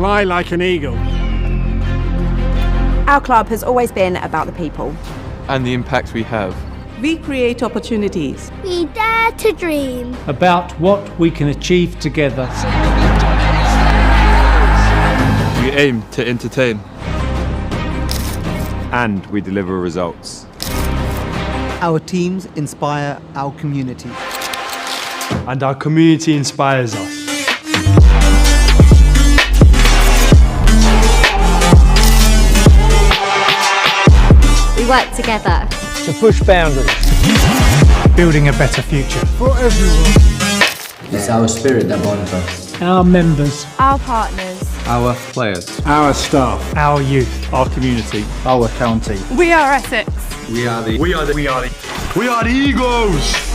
Fly like an eagle. Our club has always been about the people. And the impact we have. We create opportunities. We dare to dream. About what we can achieve together. We aim to entertain. And we deliver results. Our teams inspire our community. And our community inspires us. We work together to push boundaries. Building a better future for everyone. It's our spirit that bonds us. Our members. Our partners. Our players. Our staff. Our youth. Our community. Our county. We are Essex. We are the Eagles!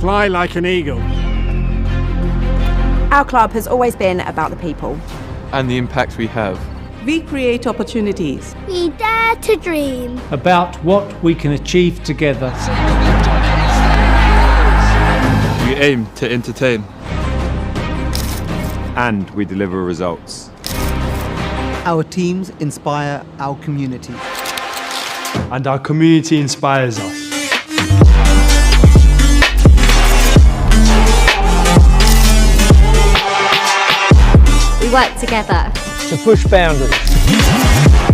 Fly like an eagle. Our club has always been about the people. And the impact we have. We create opportunities. We dare to dream. About what we can achieve together. We aim to entertain. And we deliver results. Our teams inspire our community. And our community inspires us. We work together. To push boundaries.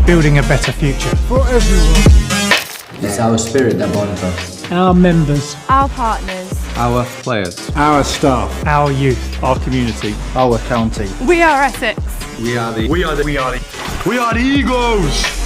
Building a better future. For everyone. It's our spirit that bonds us. Our members. Our partners. Our players. Our staff. Our youth. Our community. Our county. We are Essex. We are the Eagles!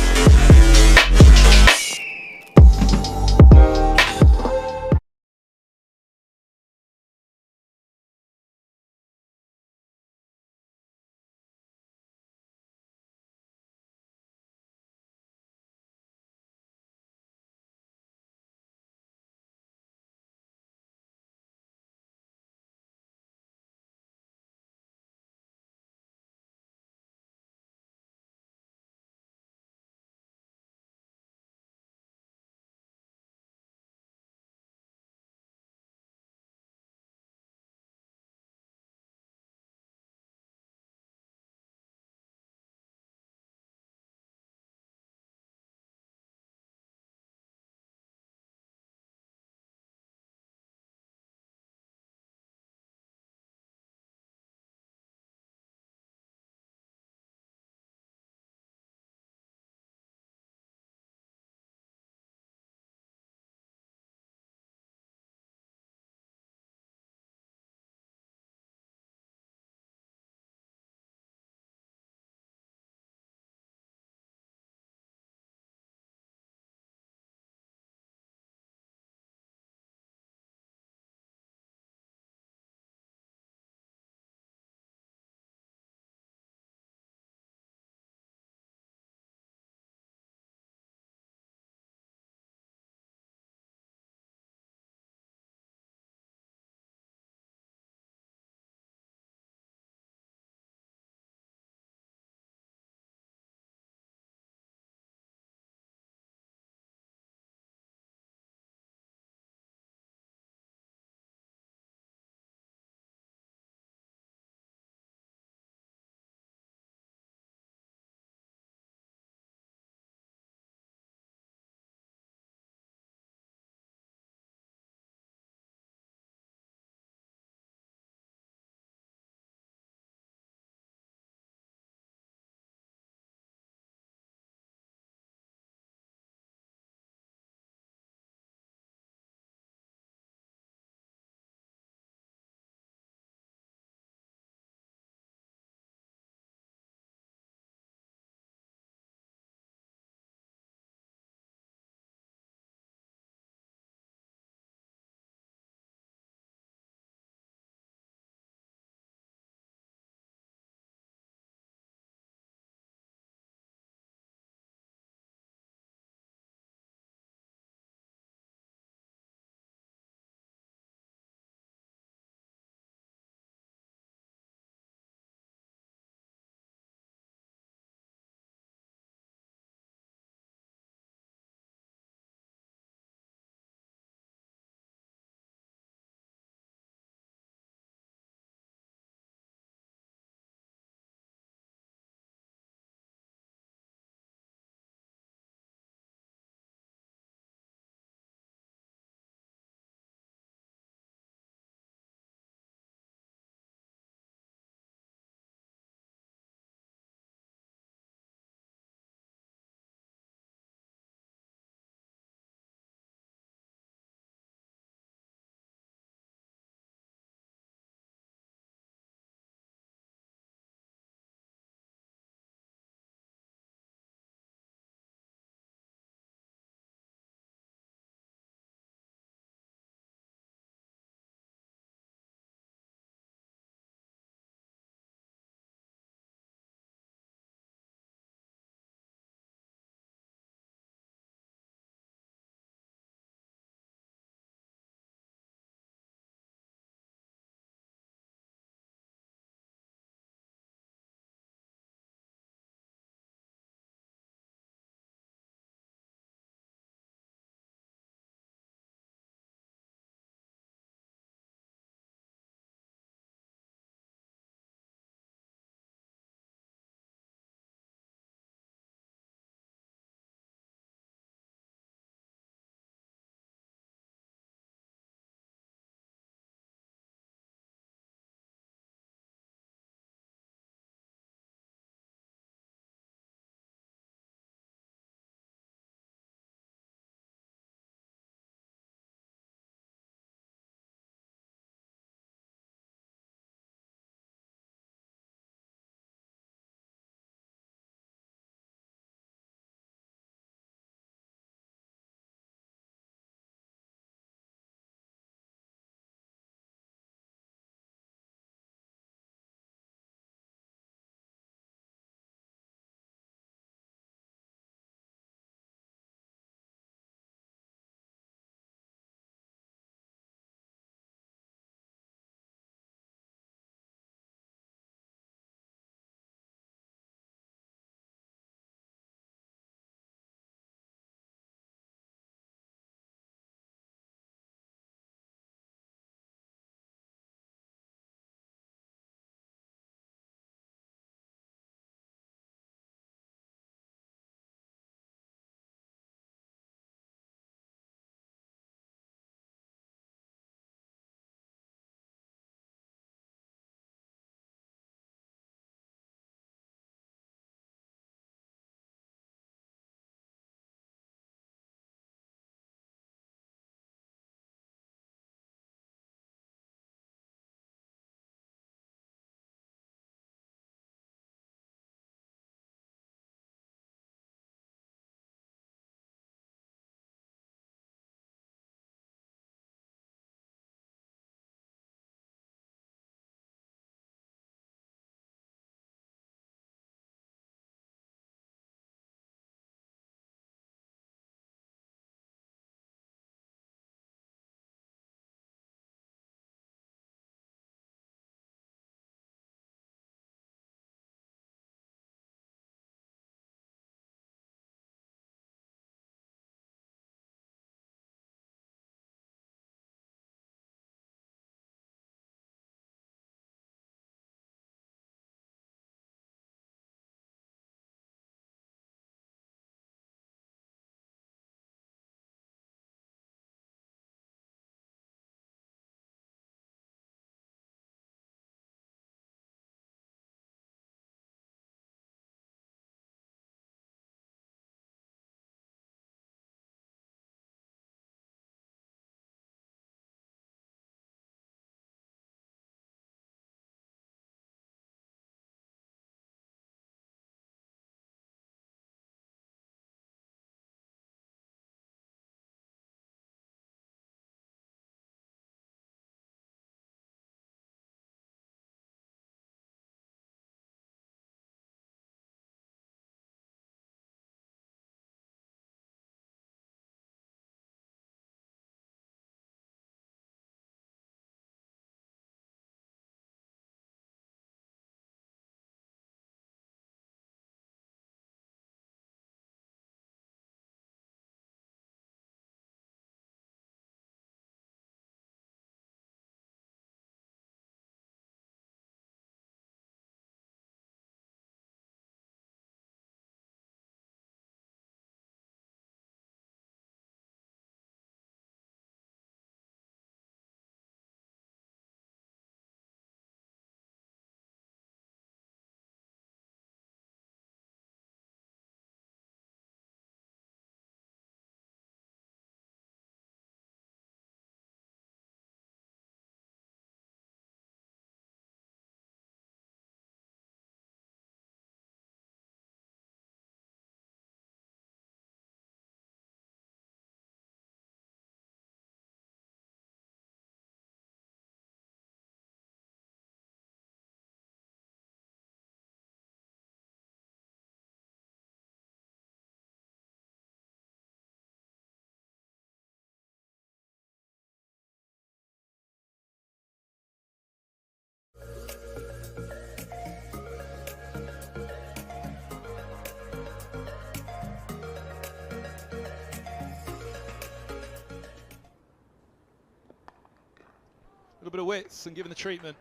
bit of width and given the treatment.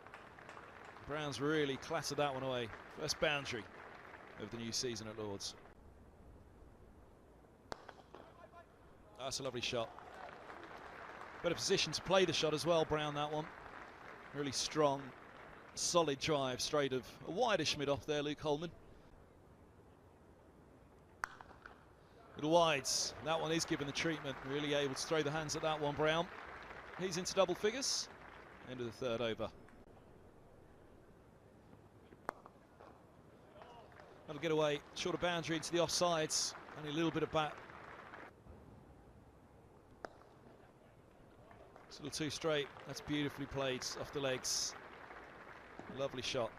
Brown's really clattered that one away. First boundary of the new season at Lords. That's a lovely shot. Better position to play the shot as well, Brown, that one. Really strong, solid drive, straight of a wideish mid off there, Luke Holman. Little wides. That one is given the treatment. Really able to throw the hands at that one, Brown. He's into double figures. End of the third over. That'll get away. Shorter boundary into the offsides. Only a little bit of back. It's a little too straight. That's beautifully played off the legs. Lovely shot.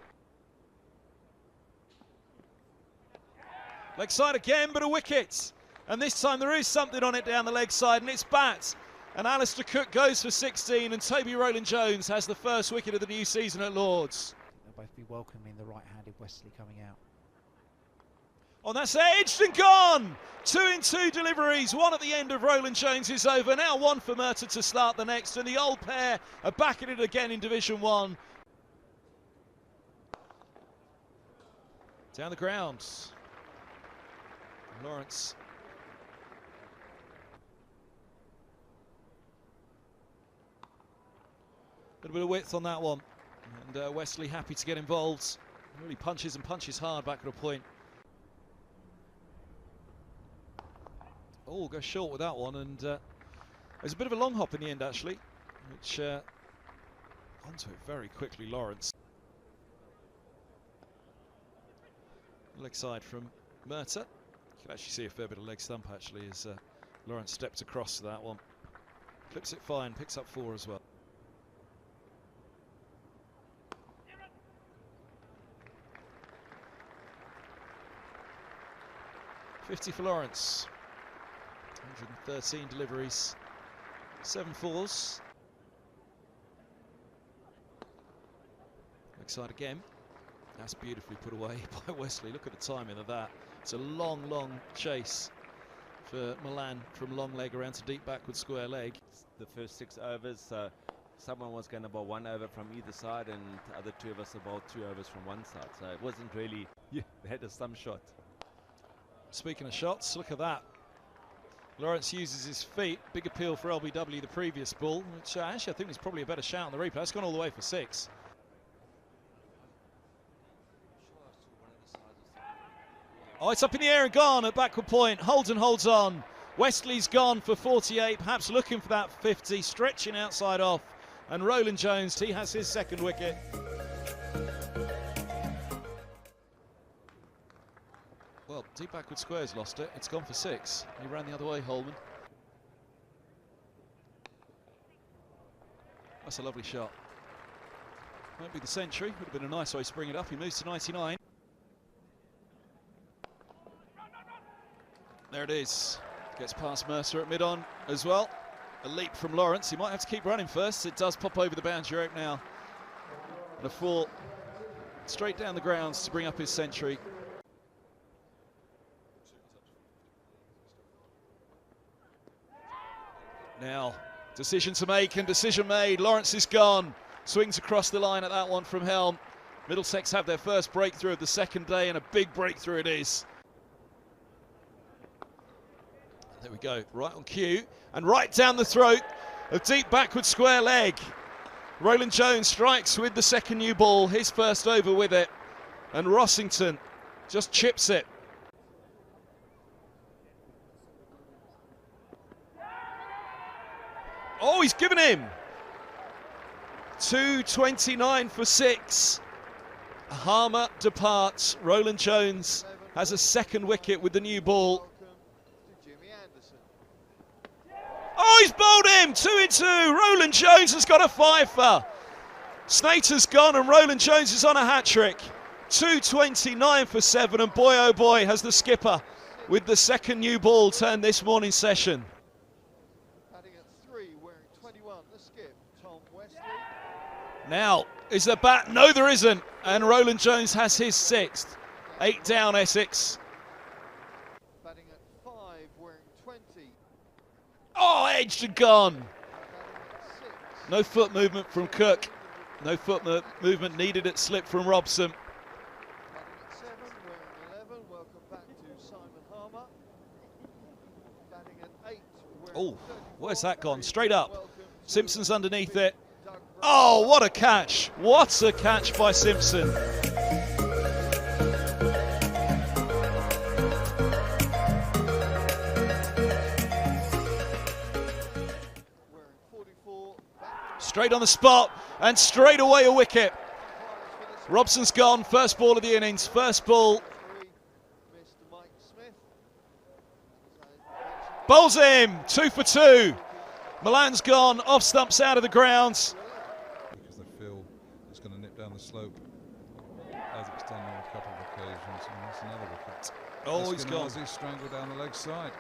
Leg side again, but a wicket. And this time there is something on it down the leg side, and it's bat. And Alistair Cook goes for 16, and Toby Rowland-Jones has the first wicket of the new season at Lords. They'll both be welcoming the right-handed Wesley coming out. Oh, that's edged and gone! 2 in 2 deliveries, one at the end of Rowland-Jones is over. Now one for Murtagh to start the next, and the old pair are back at it again in Division 1. Down the ground. Lawrence. A little bit of width on that one. And Wesley happy to get involved. Really punches and punches hard back at a point. Oh, goes short with that one, and there's a bit of a long hop in the end actually, which onto it very quickly, Lawrence. Leg side from Murtagh. You can actually see a fair bit of leg stump actually as Lawrence steps across to that one. Clips it fine, picks up 4 as well. .50 for Lawrence. 113 deliveries, 7 fours. Leg side again. That's beautifully put away by Wesley. Look at the timing of that. It's a long, long chase for Milan from long leg around to deep backward square leg. The first 6 overs, so someone was going to bowl 1 over from either side, and the other 2 of us bowled 2 overs from one side. So it wasn't really, they had a stump shot. Speaking of shots, look at that. Lawrence uses his feet. Big appeal for LBW the previous ball, which actually I think was probably a better shout on the replay. It's gone all the way for 6. Oh, it's up in the air and gone at backward point. Holden holds on. Wesley's gone for 48, perhaps looking for that 50, stretching outside off. And Rowland-Jones, he has his second wicket. Well, deep backward square's lost it. It's gone for 6. He ran the other way, Holman. That's a lovely shot. Won't be the century. Would have been a nice way to bring it up. He moves to 99. There it is. Gets past Mercer at mid-on as well. A leap from Lawrence. He might have to keep running first. It does pop over the boundary rope now. And a 4 straight down the grounds to bring up his century. Now, decision to make and decision made. Lawrence is gone. Swings across the line at that one from Helm. Middlesex have their first breakthrough of the second day, and a big breakthrough it is. There we go, right on cue, and right down the throat of deep backward square leg. Rowland-Jones strikes with the second new ball, his first over with it, and Rossington just chips it. Oh, he's given him. 229 for 6. Harmer departs. Rowland-Jones has a second wicket with the new ball. Oh, he's bowled him! 2 in 2. Rowland-Jones has got a 5-fer. Snater's gone and Rowland-Jones is on a hat-trick. 229 for 7, and boy oh boy has the skipper with the second new ball turn this morning session. Now, is there bat? No, there isn't. And Rowland-Jones has his 6th. 8 down, Essex. Batting at 5, wearing 20. Oh, edged and gone. Batting at 6. No foot movement from Cook. No foot movement needed at slip from Robson. Batting at 7, wearing 11. Welcome back to Simon Harmer. Batting at 8. Oh, where's that gone? Straight up. Simpson's underneath it. Oh, what a catch. What a catch by Simpson. Straight on the spot and straight away a wicket. Robson's gone, first ball of the innings, first ball. Bowls him, 2 for 2. Milan's gone, off stumps out of the grounds. Because they feel it's going to nip down the slope, as it's done on a couple of occasions, and that's another wicket. Oh, he's gone. He's strangled down the leg side.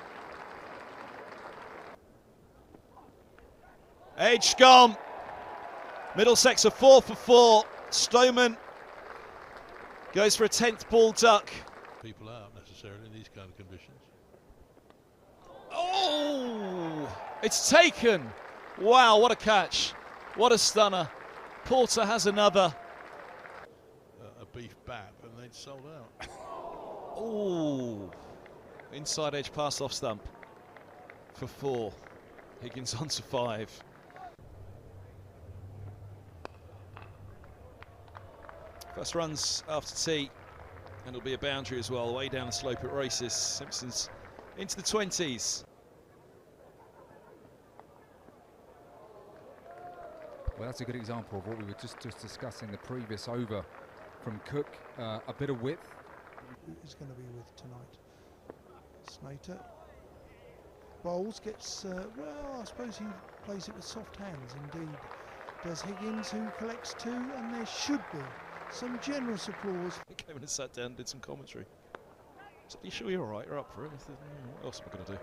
Edge gone. Middlesex are 4 for 4. Stoneman goes for a 10th ball duck. People out necessarily in these kind of conditions. Oh, it's taken. Wow, what a catch. What a stunner. Porter has another. A beef bat and they'd sold out. Oh, inside edge pass off stump for 4. Higgins on to 5. First runs after tea, and it'll be a boundary as well, way down the slope at races. Simpson's into the 20s. Well, that's a good example of what we were just discussing the previous over from Cook. A bit of width. Who's going to be with tonight? Snater. Bowles gets, well, I suppose he plays it with soft hands indeed. Does Higgins, who collects 2, and there should be some generous applause. He came in and sat down and did some commentary. So, are you sure you're all right? You're up for it? What else am I going to do?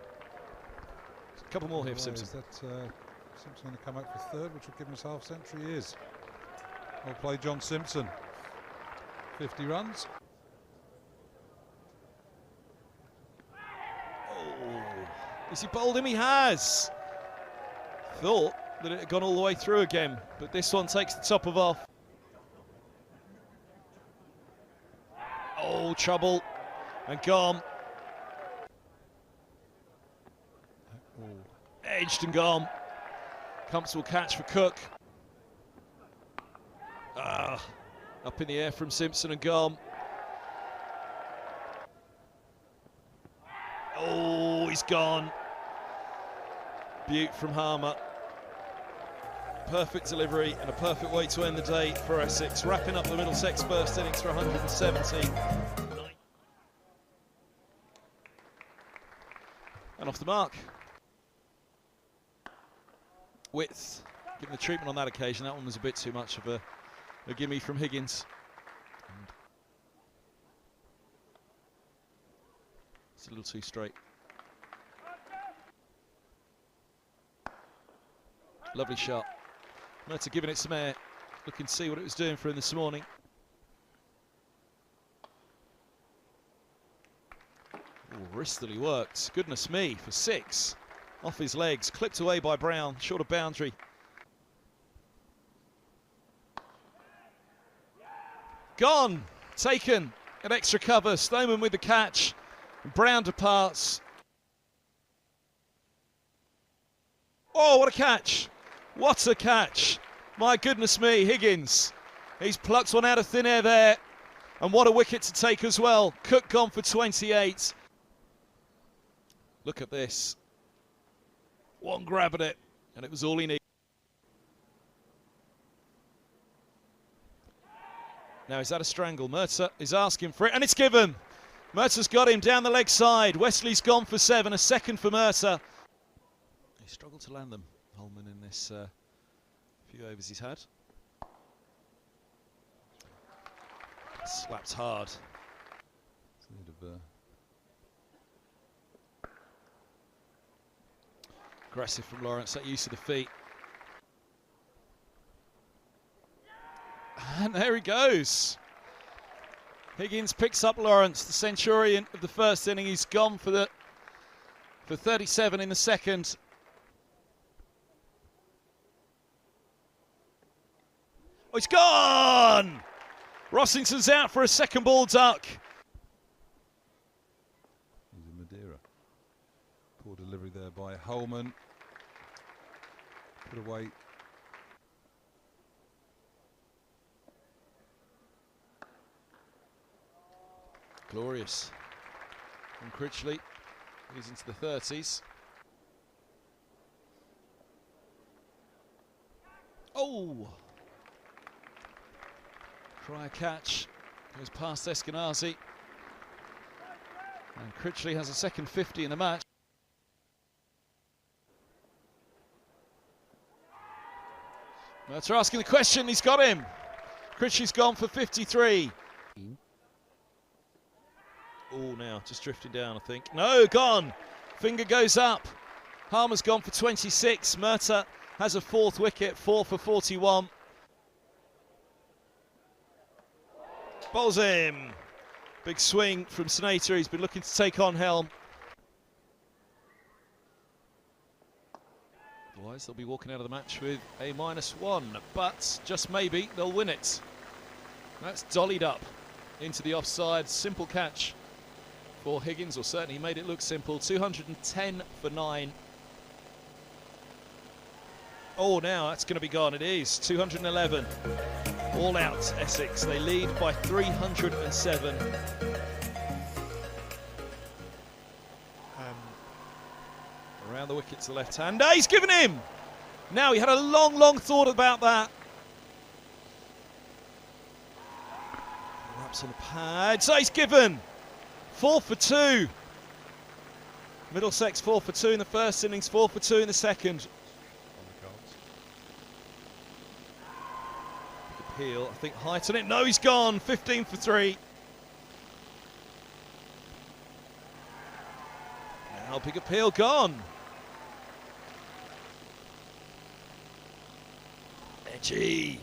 A couple more here for Simpson. Is that Simpson going to come out for 3rd, which will give him his half-century years? Well played, John Simpson. 50 runs. Oh, has he bowled him? He has. Thought that it had gone all the way through again, but this one takes the top of off. Oh, trouble, and gone. Edged and gone. Comfortable catch for Cook. Up in the air from Simpson and gone. Oh, he's gone. Beaut from Harmer. Perfect delivery and a perfect way to end the day for Essex, wrapping up the Middlesex first innings for 170. And off the mark. Width, given the treatment on that occasion, that one was a bit too much of a gimme from Higgins. And it's a little too straight. Lovely shot. Merta giving it some air. Looking to see what it was doing for him this morning. Oh, wristily worked. Goodness me, for 6. Off his legs, clipped away by Brown, short of boundary. Gone, taken, an extra cover. Stoneman with the catch. Brown departs. Oh, what a catch. What a catch. My goodness me, Higgins. He's plucked one out of thin air there. And what a wicket to take as well. Cook gone for 28. Look at this. One grab at it, and it was all he needed. Now, is that a strangle? Merta is asking for it, and it's given. Merta's got him down the leg side. Wesley's gone for 7, a second for Merta. He struggled to land them, Holman, in this few overs he's had. Slapped hard. Aggressive from Lawrence, that use of the feet. And there he goes. Higgins picks up Lawrence, the centurion of the first inning. He's gone for 37 in the second. Oh, it's gone! Rossington's out for a second ball duck. He's in Madeira. Poor delivery there by Holman. Put away. Glorious. From Critchley. He's into the 30s. Oh! Try a catch. Goes past Eskenazi. And Critchley has a second 50 in the match. Mertz asking the question. He's got him. Critchley's gone for 53. Oh, now just drifting down, I think. No, gone. Finger goes up. Harmer's gone for 26. Mertz has a fourth wicket, 4 for 41. Bowls him. Big swing from Snater. He's been looking to take on Helm. Otherwise, they'll be walking out of the match with a -1, but just maybe they'll win it. That's dollied up into the offside. Simple catch for Higgins, or certainly he made it look simple. 210 for 9. Oh, now that's going to be gone. It is 211. All out Essex. They lead by 307. Around the wicket to the left hand. He's given him! Now he had a long thought about that. Laps on the pad. So he's given. 4 for 2. Middlesex 4 for 2 in the first innings, 4 for 2 in the second. Appeal, I think height on it. No, he's gone. 15 for 3. Now big appeal gone. Edgy.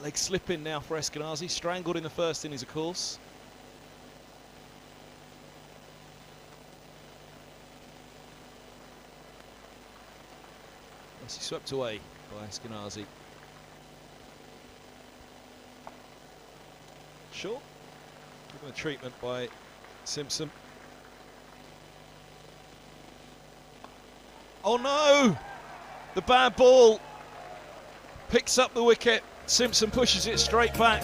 Leg slipping now for Eskenazi. Strangled in the first innings, of course. He swept away by Eskenazi. Short. Given a treatment by Simpson. Oh no! The bad ball picks up the wicket. Simpson pushes it straight back.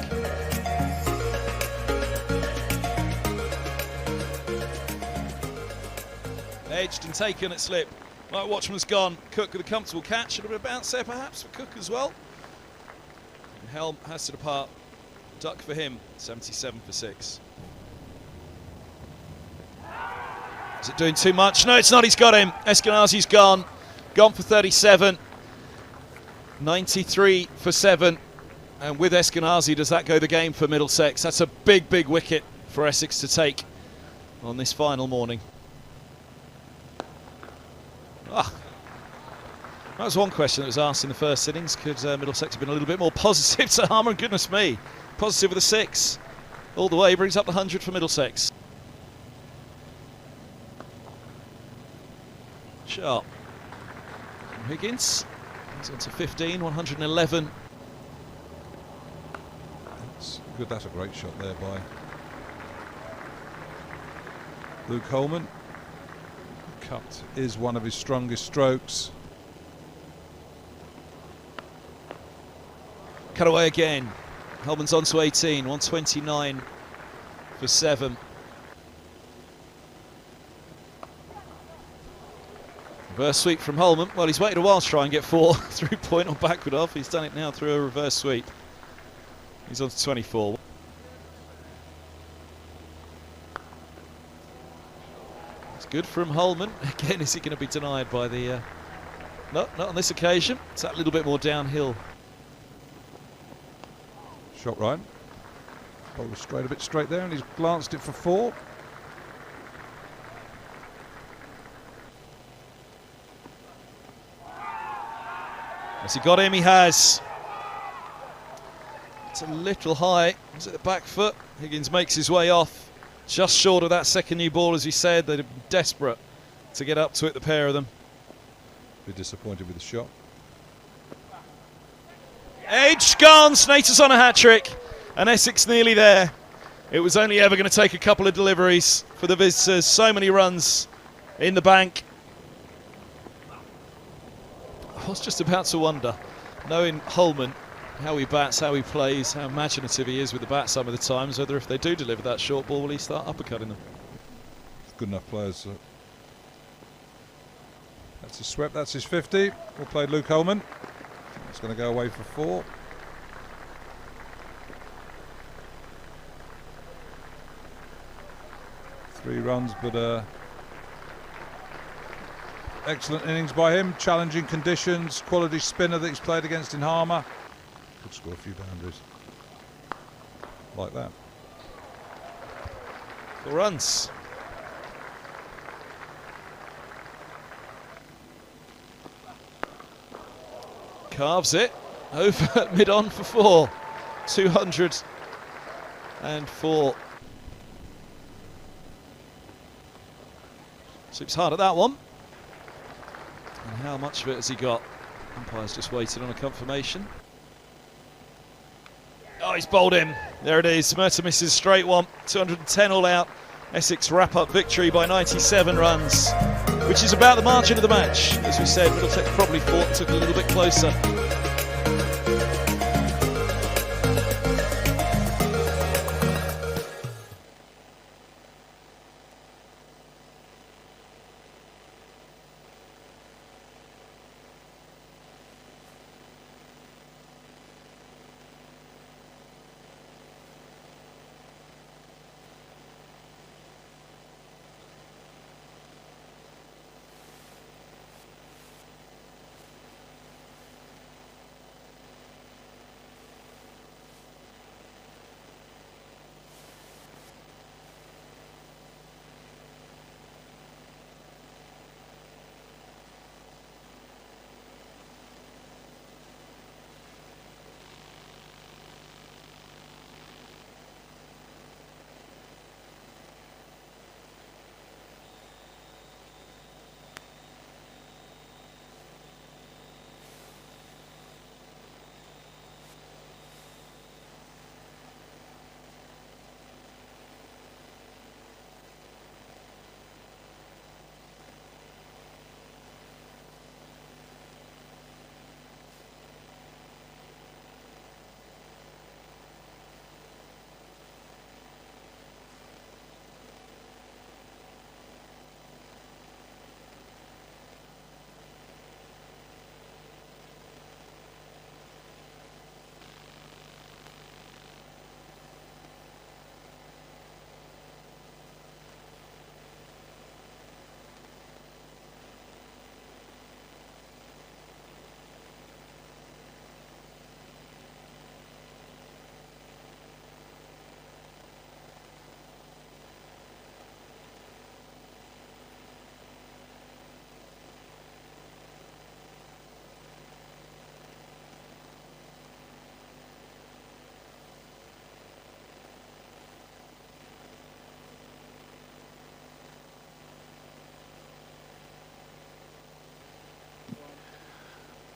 Edged and taken at slip. Like Watchman's gone. Cook with a comfortable catch. A little bit of bounce there perhaps for Cook as well. And Helm has to depart. Duck for him. 77 for 6. Is it doing too much? No, it's not. He's got him. Eskenazi's gone. Gone for 37. 93 for 7. And with Eskenazi, does that go the game for Middlesex? That's a big wicket for Essex to take on this final morning. That was one question that was asked in the first innings. Could Middlesex have been a little bit more positive to Harmer? And goodness me, positive with a 6. All the way, brings up the 100 for Middlesex. Sharp. Higgins. He's on to 15, 111. That's good. That's a great shot there by Luke Holman. Cut is one of his strongest strokes. Cut away again. Holman's on to 18, 129 for 7. Reverse sweep from Holman. Well, he's waited a while to try and get 4 through point or backward off. He's done it now through a reverse sweep. He's on to 24. It's good from Holman. Again, is he going to be denied by the... No, not on this occasion. It's that little bit more downhill. Shot right. Ball was straight, a bit straight there, and he's glanced it for 4. Has he got him? He has. It's a little high. Is it the back foot? Higgins makes his way off. Just short of that second new ball, as he said. They're desperate to get up to it, the pair of them. Be disappointed with the shot. Edge gone, Snater's on a hat-trick, and Essex nearly there. It was only ever going to take a couple of deliveries for the visitors. So many runs in the bank. I was just about to wonder, knowing Holman, how he bats, how he plays, how imaginative he is with the bat some of the times, whether if they do deliver that short ball, will he start uppercutting them? Good enough players. That's his swept, that's his 50. Well played, Luke Holman. It's going to go away for 4. Three runs, but excellent innings by him. Challenging conditions, quality spinner that he's played against in Harmer. Could score a few boundaries like that. 4 runs. Carves it over mid-on for 4. 204. Slips hard at that one. And how much of it has he got? Umpire's just waiting on a confirmation. Oh, he's bowled him. There it is. Murta misses straight one. 210 all out. Essex wrap up victory by 97 runs, which is about the margin of the match. As we said, Middlesex probably fought and took a little bit closer.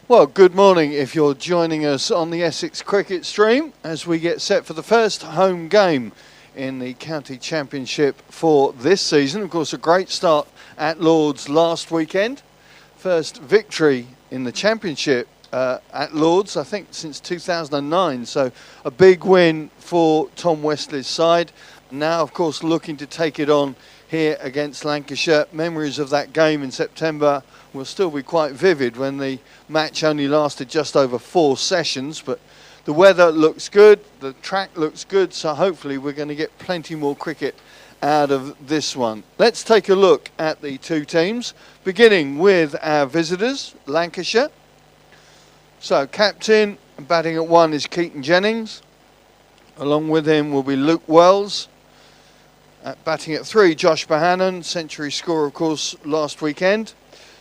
Well, good morning if you're joining us on the Essex cricket stream as we get set for the first home game in the County Championship for this season. Of course, a great start at Lord's last weekend. First victory in the Championship at Lord's, I think, since 2009. So a big win for Tom Westley's side. Now, of course, looking to take it on here against Lancashire. Memories of that game in September will still be quite vivid when the match only lasted just over 4 sessions, but the weather looks good, the track looks good, so hopefully we're going to get plenty more cricket out of this one. Let's take a look at the two teams, beginning with our visitors, Lancashire. So captain, batting at 1 is Keaton Jennings. Along with him will be Luke Wells. Batting at 3, Josh Bohannon, century scorer, of course, last weekend.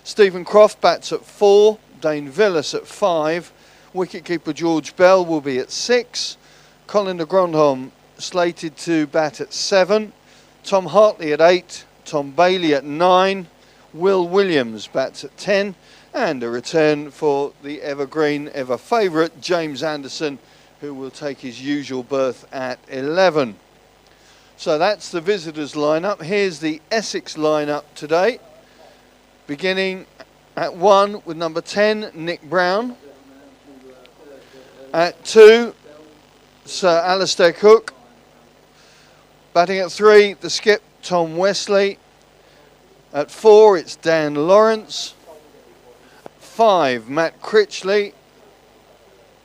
Stephen Croft bats at 4, Dane Villas at 5, wicketkeeper George Bell will be at 6, Colin de Grandhomme slated to bat at 7, Tom Hartley at 8, Tom Bailey at 9, Will Williams bats at 10, And a return for the evergreen, ever favourite, James Anderson, who will take his usual berth at 11. So that's the visitors' lineup. Here's the Essex lineup today. Beginning at 1 with number 10, Nick Brown. At 2, Sir Alistair Cook. Batting at 3, the skip, Tom Wesley. At 4, it's Dan Lawrence. 5, Matt Critchley.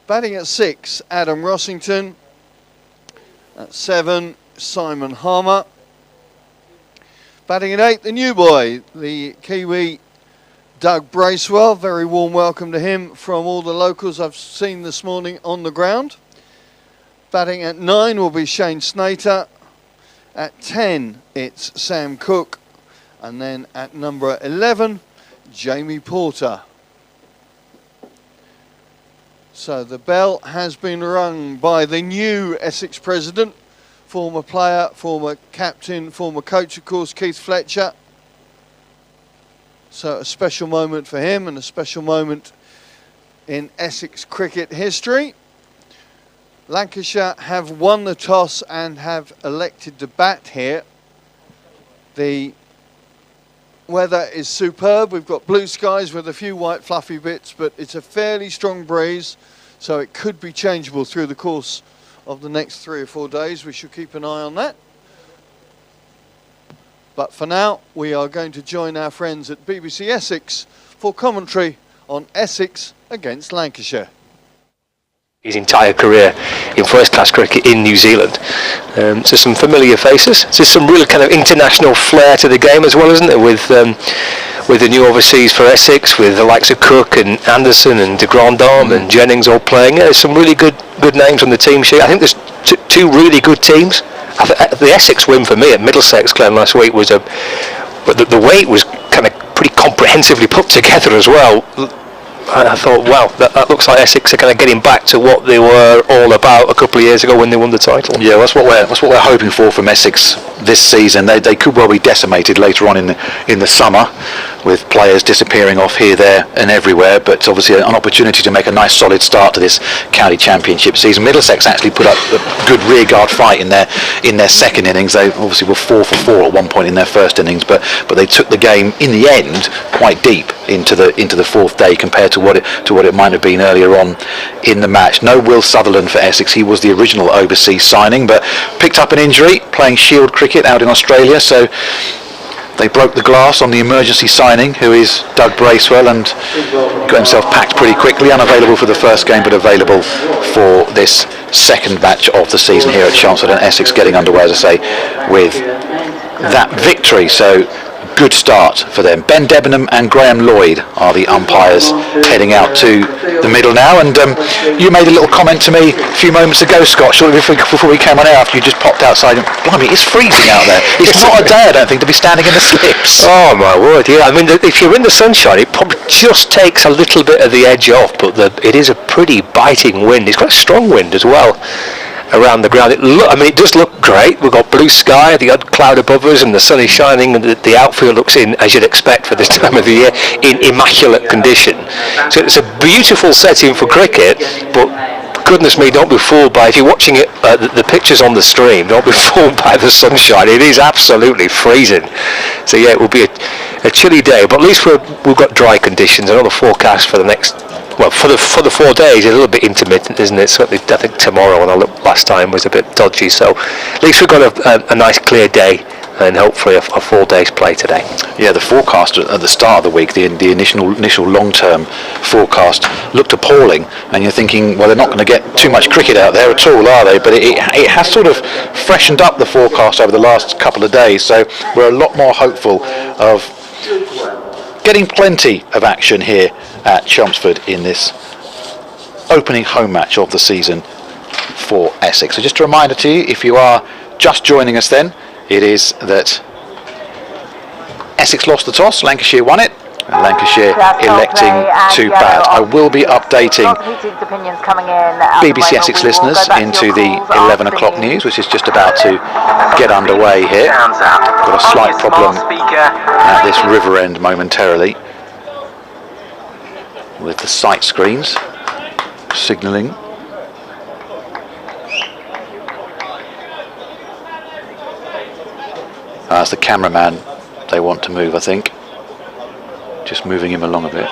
Batting at 6, Adam Rossington. At 7, Simon Harmer. Batting at 8, the new boy, the Kiwi Doug Bracewell. Very warm welcome to him from all the locals I've seen this morning on the ground. Batting at 9 will be Shane Snater. At 10, it's Sam Cook. And then at number 11, Jamie Porter. So the bell has been rung by the new Essex president, former player, former captain, former coach, of course, Keith Fletcher. So a special moment for him and a special moment in Essex cricket history. Lancashire have won the toss and have elected to bat here. The weather is superb. We've got blue skies with a few white fluffy bits, but it's a fairly strong breeze, so it could be changeable through the course of the next 3 or 4 days. We should keep an eye on that. But for now, we are going to join our friends at BBC Essex for commentary on Essex against Lancashire. His entire career in first-class cricket in New Zealand. So some familiar faces. There's some real kind of international flair to the game as well, isn't there? With the new overseas for Essex, with the likes of Cook and Anderson and de Grandhomme and Jennings all playing. There's some really good names on the team sheet. I think there's two really good teams. The Essex win for me at Middlesex, Glenn, last week was the way it was kind of pretty comprehensively put together as well. I thought, wow, that looks like Essex are kind of getting back to what they were all about a couple of years ago when they won the title. Yeah, that's what we're hoping for from Essex this season. They could well be decimated later on in the summer, with players disappearing off here, there and everywhere, but obviously an opportunity to make a nice solid start to this county championship season. Middlesex actually put up a good rearguard fight in their second innings. They obviously were 4 for 4 at one point in their first innings, but they took the game in the end quite deep into the fourth day compared to what it might have been earlier on in the match. No Will Sutherland for Essex. He was the original overseas signing, but picked up an injury playing Shield cricket out in Australia, so they broke the glass on the emergency signing, who is Doug Bracewell, and got himself packed pretty quickly. Unavailable for the first game, but available for this second match of the season here at Chelmsford, and Essex getting underway, as I say, with that victory. So good start for them. Ben Debenham and Graham Lloyd are the umpires heading out to the middle now, and you made a little comment to me a few moments ago, Scott, shortly before we came on air, after you just popped outside, and blimey, it's freezing out there. It's not a day, I don't think, to be standing in the slips. Oh my word, yeah. I mean, if you're in the sunshine, it probably just takes a little bit of the edge off, but it is a pretty biting wind. It's quite a strong wind as well around the ground. It does look great. We've got blue sky, the odd cloud above us, and the sun is shining, and the outfield looks in, as you'd expect for this time of the year, in immaculate condition. So it's a beautiful setting for cricket, but goodness me, don't be fooled by, if you're watching it, the pictures on the stream, don't be fooled by the sunshine. It is absolutely freezing. So yeah, it will be a chilly day, but at least we've got dry conditions. I know the forecast for the next, well, for the 4 days, is a little bit intermittent, isn't it? Certainly, I think tomorrow, when I looked last time, was a bit dodgy. So at least we've got a nice clear day, and hopefully a full day's play today. Yeah, the forecast at the start of the week, the initial long-term forecast looked appalling, and you're thinking, well, they're not going to get too much cricket out there at all, are they? But it has sort of freshened up the forecast over the last couple of days, so we're a lot more hopeful of getting plenty of action here at Chelmsford in this opening home match of the season for Essex. So just a reminder to you, if you are just joining us then, it is that Essex lost the toss, Lancashire won it, and Lancashire electing to bat. I will be updating BBC Essex listeners into the 11 o'clock news, which is just about to get underway here. Got a slight problem at this river end momentarily. with the sight screens signalling. That's the cameraman they want to move, I think. Just moving him along a bit.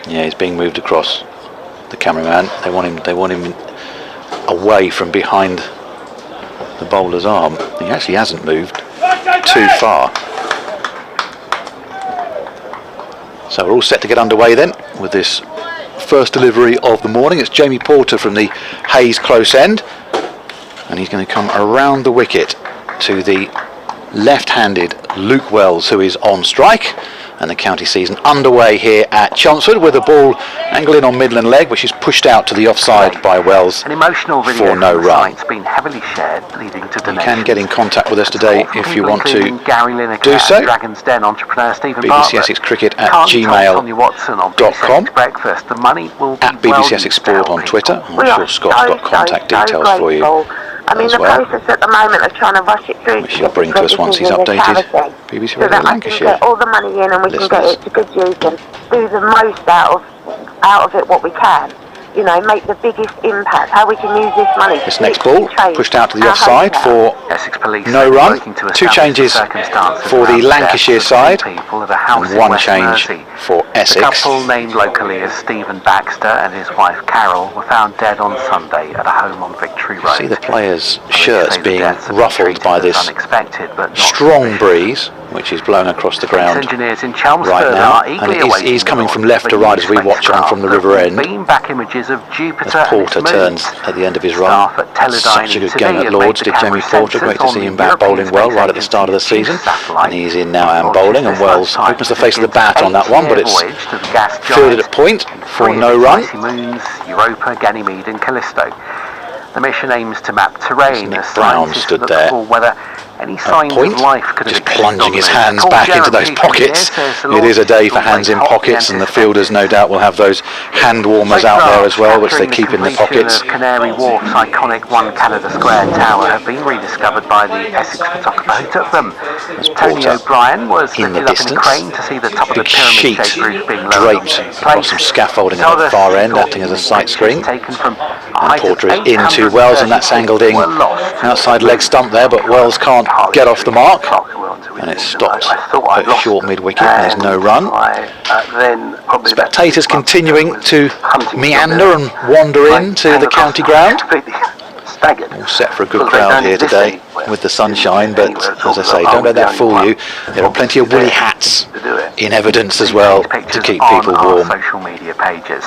Yeah, he's being moved across. The cameraman. They want him away from behind the bowler's arm. He actually hasn't moved too far. So we're all set to get underway then with this first delivery of the morning. It's Jamie Porter from the Hayes close end, and he's going to come around the wicket to the left-handed Luke Wells, who is on strike. And the county season underway here at Chelmsford with the ball angling on Midland leg, which is pushed out to the offside by Wells. An emotional video for no run. It's been heavily shared, leading to donations. You can get in contact with us today if you want to do so. Dragon's Den entrepreneur Stephen BBC Essex Cricket at gmail.com. Breakfast. The money will be at BBC Essex Sport on Twitter. I'm sure Scott's got contact details for you. I mean, the process at the moment of trying to rush it through, which he'll bring to us once he's updated BBC Radio Lancashire. So that get all the money in and we can get it to good use and do the most out of it what we can. You know, make the biggest impact, how we can use this money. This next ball pushed out to the offside for no run. 2 changes for the Lancashire side and 1 change for Essex. The couple named locally as Stephen Baxter and his wife Carol were found dead on Sunday at a home on Victory Road. See the players' shirts being ruffled by this strong breeze, which is blowing across the ground right now, and he's coming from left to right as we watch him from the river end. Beamback images of Jupiter as Porter turns at the end of his run. Such a good game at Lords, did Jamie Porter. Great to see him back bowling well right at the start of the season, and he's in now and bowling, and Wells opens the face of the bat on that one, but it's fielded at point for no run. Moons, Europa, Ganymede and Callisto. The mission aims to map terrain. Nick Brown stood there whether any signs point, of life could just plunging his hands back into those pockets. It is a day for hands in pockets, and the fielders no doubt will have those hand warmers out there as well, which they keep in the pockets. Canary Wharf's iconic One Canada Square tower have been rediscovered by the Essex photographer who took them. Tony O'Brien was in the lifted distance. up in a crane to see the top of the sheet pyramid-shaped roof being draped across some scaffolding at the far end, acting as a sight screen. And Porter is into Wells, and that's angled in outside leg stump there, but Wells can't get off the mark, and it's stopped at short mid-wicket, and there's no run. Spectators continuing to meander and wander into the county ground. All set for a good crowd here today with the sunshine, but as I say, don't let that fool you. There are plenty of woolly hats in evidence as well to keep people warm. Social media pages.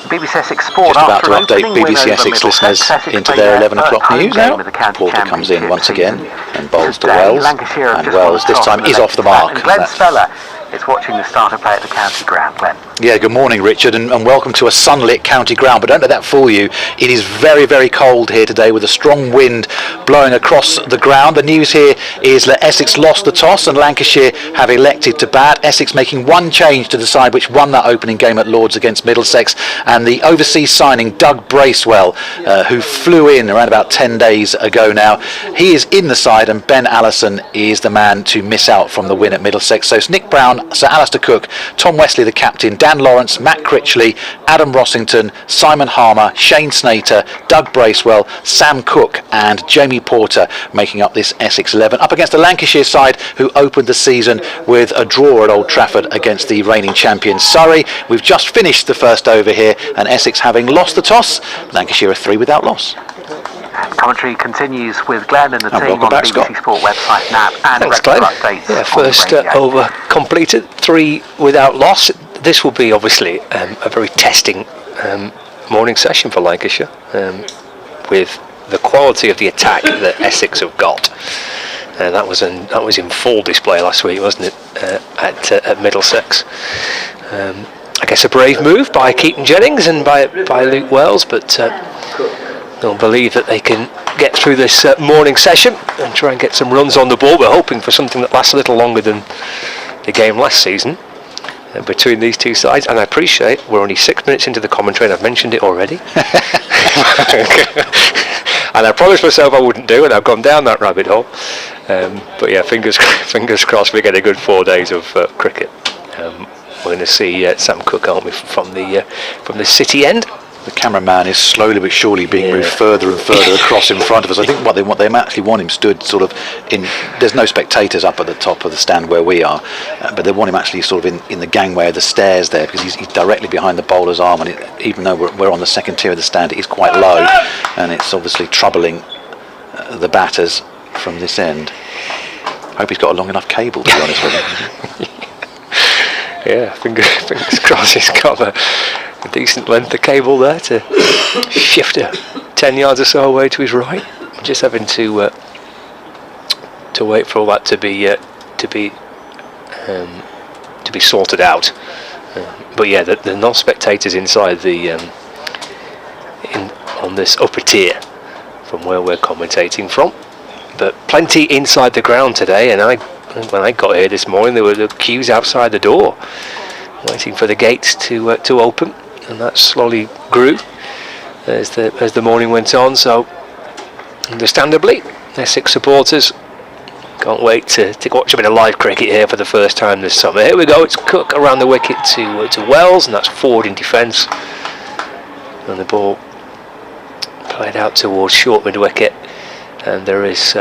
BBC Essex Sport just about to update BBC Essex listeners into their 11 o'clock news now. Porter comes in once again and bowls to Wells, and Wells this time is off the mark. And Glenn Speller is watching the starter play at the county ground. Glenn. Yeah, good morning Richard, and welcome to a sunlit county ground, but don't let that fool you. It is very, very cold here today with a strong wind blowing across the ground. The news here is that Essex lost the toss and Lancashire have elected to bat. Essex making 1 change to decide which won that opening game at Lords against Middlesex, and the overseas signing Doug Bracewell, who flew in around about 10 days ago now, he is in the side, and Ben Allison is the man to miss out from the win at Middlesex. So it's Nick Brown, Sir Alistair Cook, Tom Wesley the captain, Dan Lawrence, Matt Critchley, Adam Rossington, Simon Harmer, Shane Snater, Doug Bracewell, Sam Cook and Jamie Porter making up this Essex 11, up against the Lancashire side who opened the season with a draw at Old Trafford against the reigning champions Surrey. We've just finished the first over here, and Essex having lost the toss. Lancashire are 3 without loss. Commentary continues with Glenn and the team on the BBC Scott. Sport website now, and regular updates. Yeah, first over completed, 3 without loss. This will be obviously a very testing morning session for Lancashire, with the quality of the attack that Essex have got. That was in full display last week, wasn't it? At Middlesex. I guess a brave move by Keaton Jennings and by Luke Wells, but they'll believe that they can get through this morning session and try and get some runs on the ball. We're hoping for something that lasts a little longer than the game last season between these two sides, and I appreciate we're only 6 minutes into the commentary and I've mentioned it already. And I promised myself I wouldn't do, and I've gone down that rabbit hole. But yeah, fingers crossed we get a good 4 days of cricket. We're going to see Sam Cook, aren't we, from the city end. The cameraman is slowly but surely being moved further and further across in front of us. I think what they actually want him stood sort of in. There's no spectators up at the top of the stand where we are, but they want him actually sort of in the gangway of the stairs there, because he's directly behind the bowler's arm, and even though we're on the second tier of the stand, it is quite low, and it's obviously troubling the batters from this end. Hope he's got a long enough cable, to be honest with him. Yeah, fingers crossed he's got a decent length of cable there to shift 10 yards or so away to his right. Just having to wait for all that to be sorted out. But yeah, the non-spectators inside on this upper tier from where we're commentating from, but plenty inside the ground today. And when I got here this morning, there were the queues outside the door waiting for the gates to open, and that slowly grew as the morning went on. So understandably, Essex supporters can't wait to watch a bit of live cricket here for the first time this summer. Here we go, it's Cook around the wicket to Wells, and that's forward in defence, and the ball played out towards short mid wicket, and there is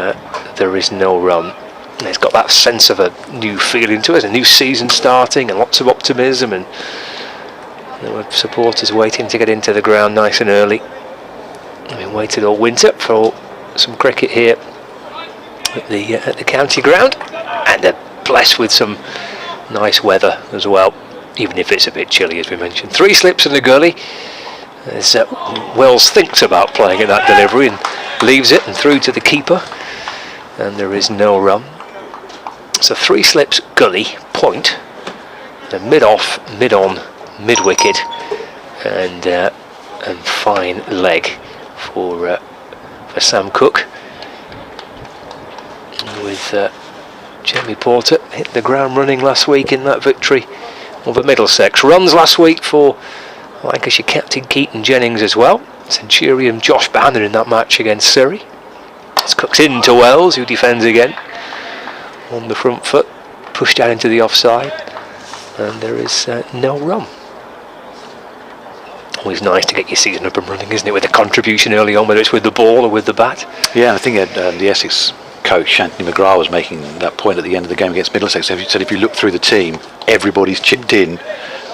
no run. And it's got that sense of a new feeling to it, a new season starting, and lots of optimism, and there were supporters waiting to get into the ground nice and early. I mean, waited all winter for some cricket here at the county ground, and they're blessed with some nice weather as well, even if it's a bit chilly, as we mentioned. 3 slips in the gully as Wells thinks about playing at that delivery and leaves it and through to the keeper, and there is no run. So 3 slips, gully, point, then mid-off, mid-on, mid-wicket, and fine leg for Sam Cook. With Jamie Porter hit the ground running last week in that victory over Middlesex. Runs last week for Lancashire captain Keaton Jennings as well. Centurion Josh Banner in that match against Surrey. It's cooked in to Wells, who defends again on the front foot, pushed out into the offside, and there is no run. Always nice to get your season up and running, isn't it, with a contribution early on, whether it's with the ball or with the bat. Yeah, I think the Essex coach Anthony McGrath was making that point at the end of the game against Middlesex. He said if you look through the team, everybody's chipped in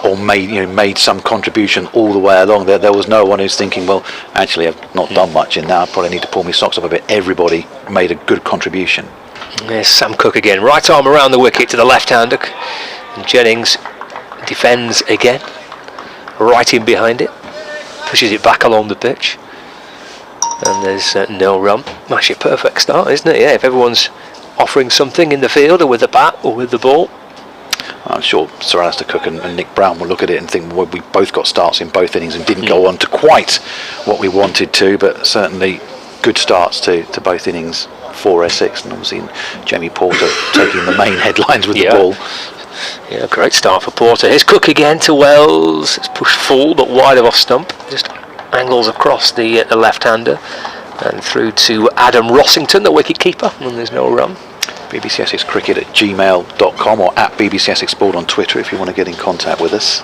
or made some contribution all the way along. There was no one who's thinking, well, actually I've not done much in that, I probably need to pull my socks up a bit. Everybody made a good contribution. There's Sam Cook again, right arm around the wicket to the left-hander, and Jennings defends again, right in behind it, pushes it back along the pitch, and there's no run. Actually a perfect start, isn't it? Yeah, if everyone's offering something in the field or with the bat or with the ball. I'm sure Sir Alistair Cook and Nick Brown will look at it and think, well, we both got starts in both innings and didn't go on to quite what we wanted to, but certainly good starts to both innings for Essex, and obviously Jamie Porter taking the main headlines with the ball. Yeah, great start for Porter. Here's Cook again to Wells. It's pushed full but wide of off stump. Just angles across the left-hander and through to Adam Rossington, the wicket keeper, and there's no run. BBC Essex Cricket at gmail.com or at BBC Essex Sport on Twitter if you want to get in contact with us.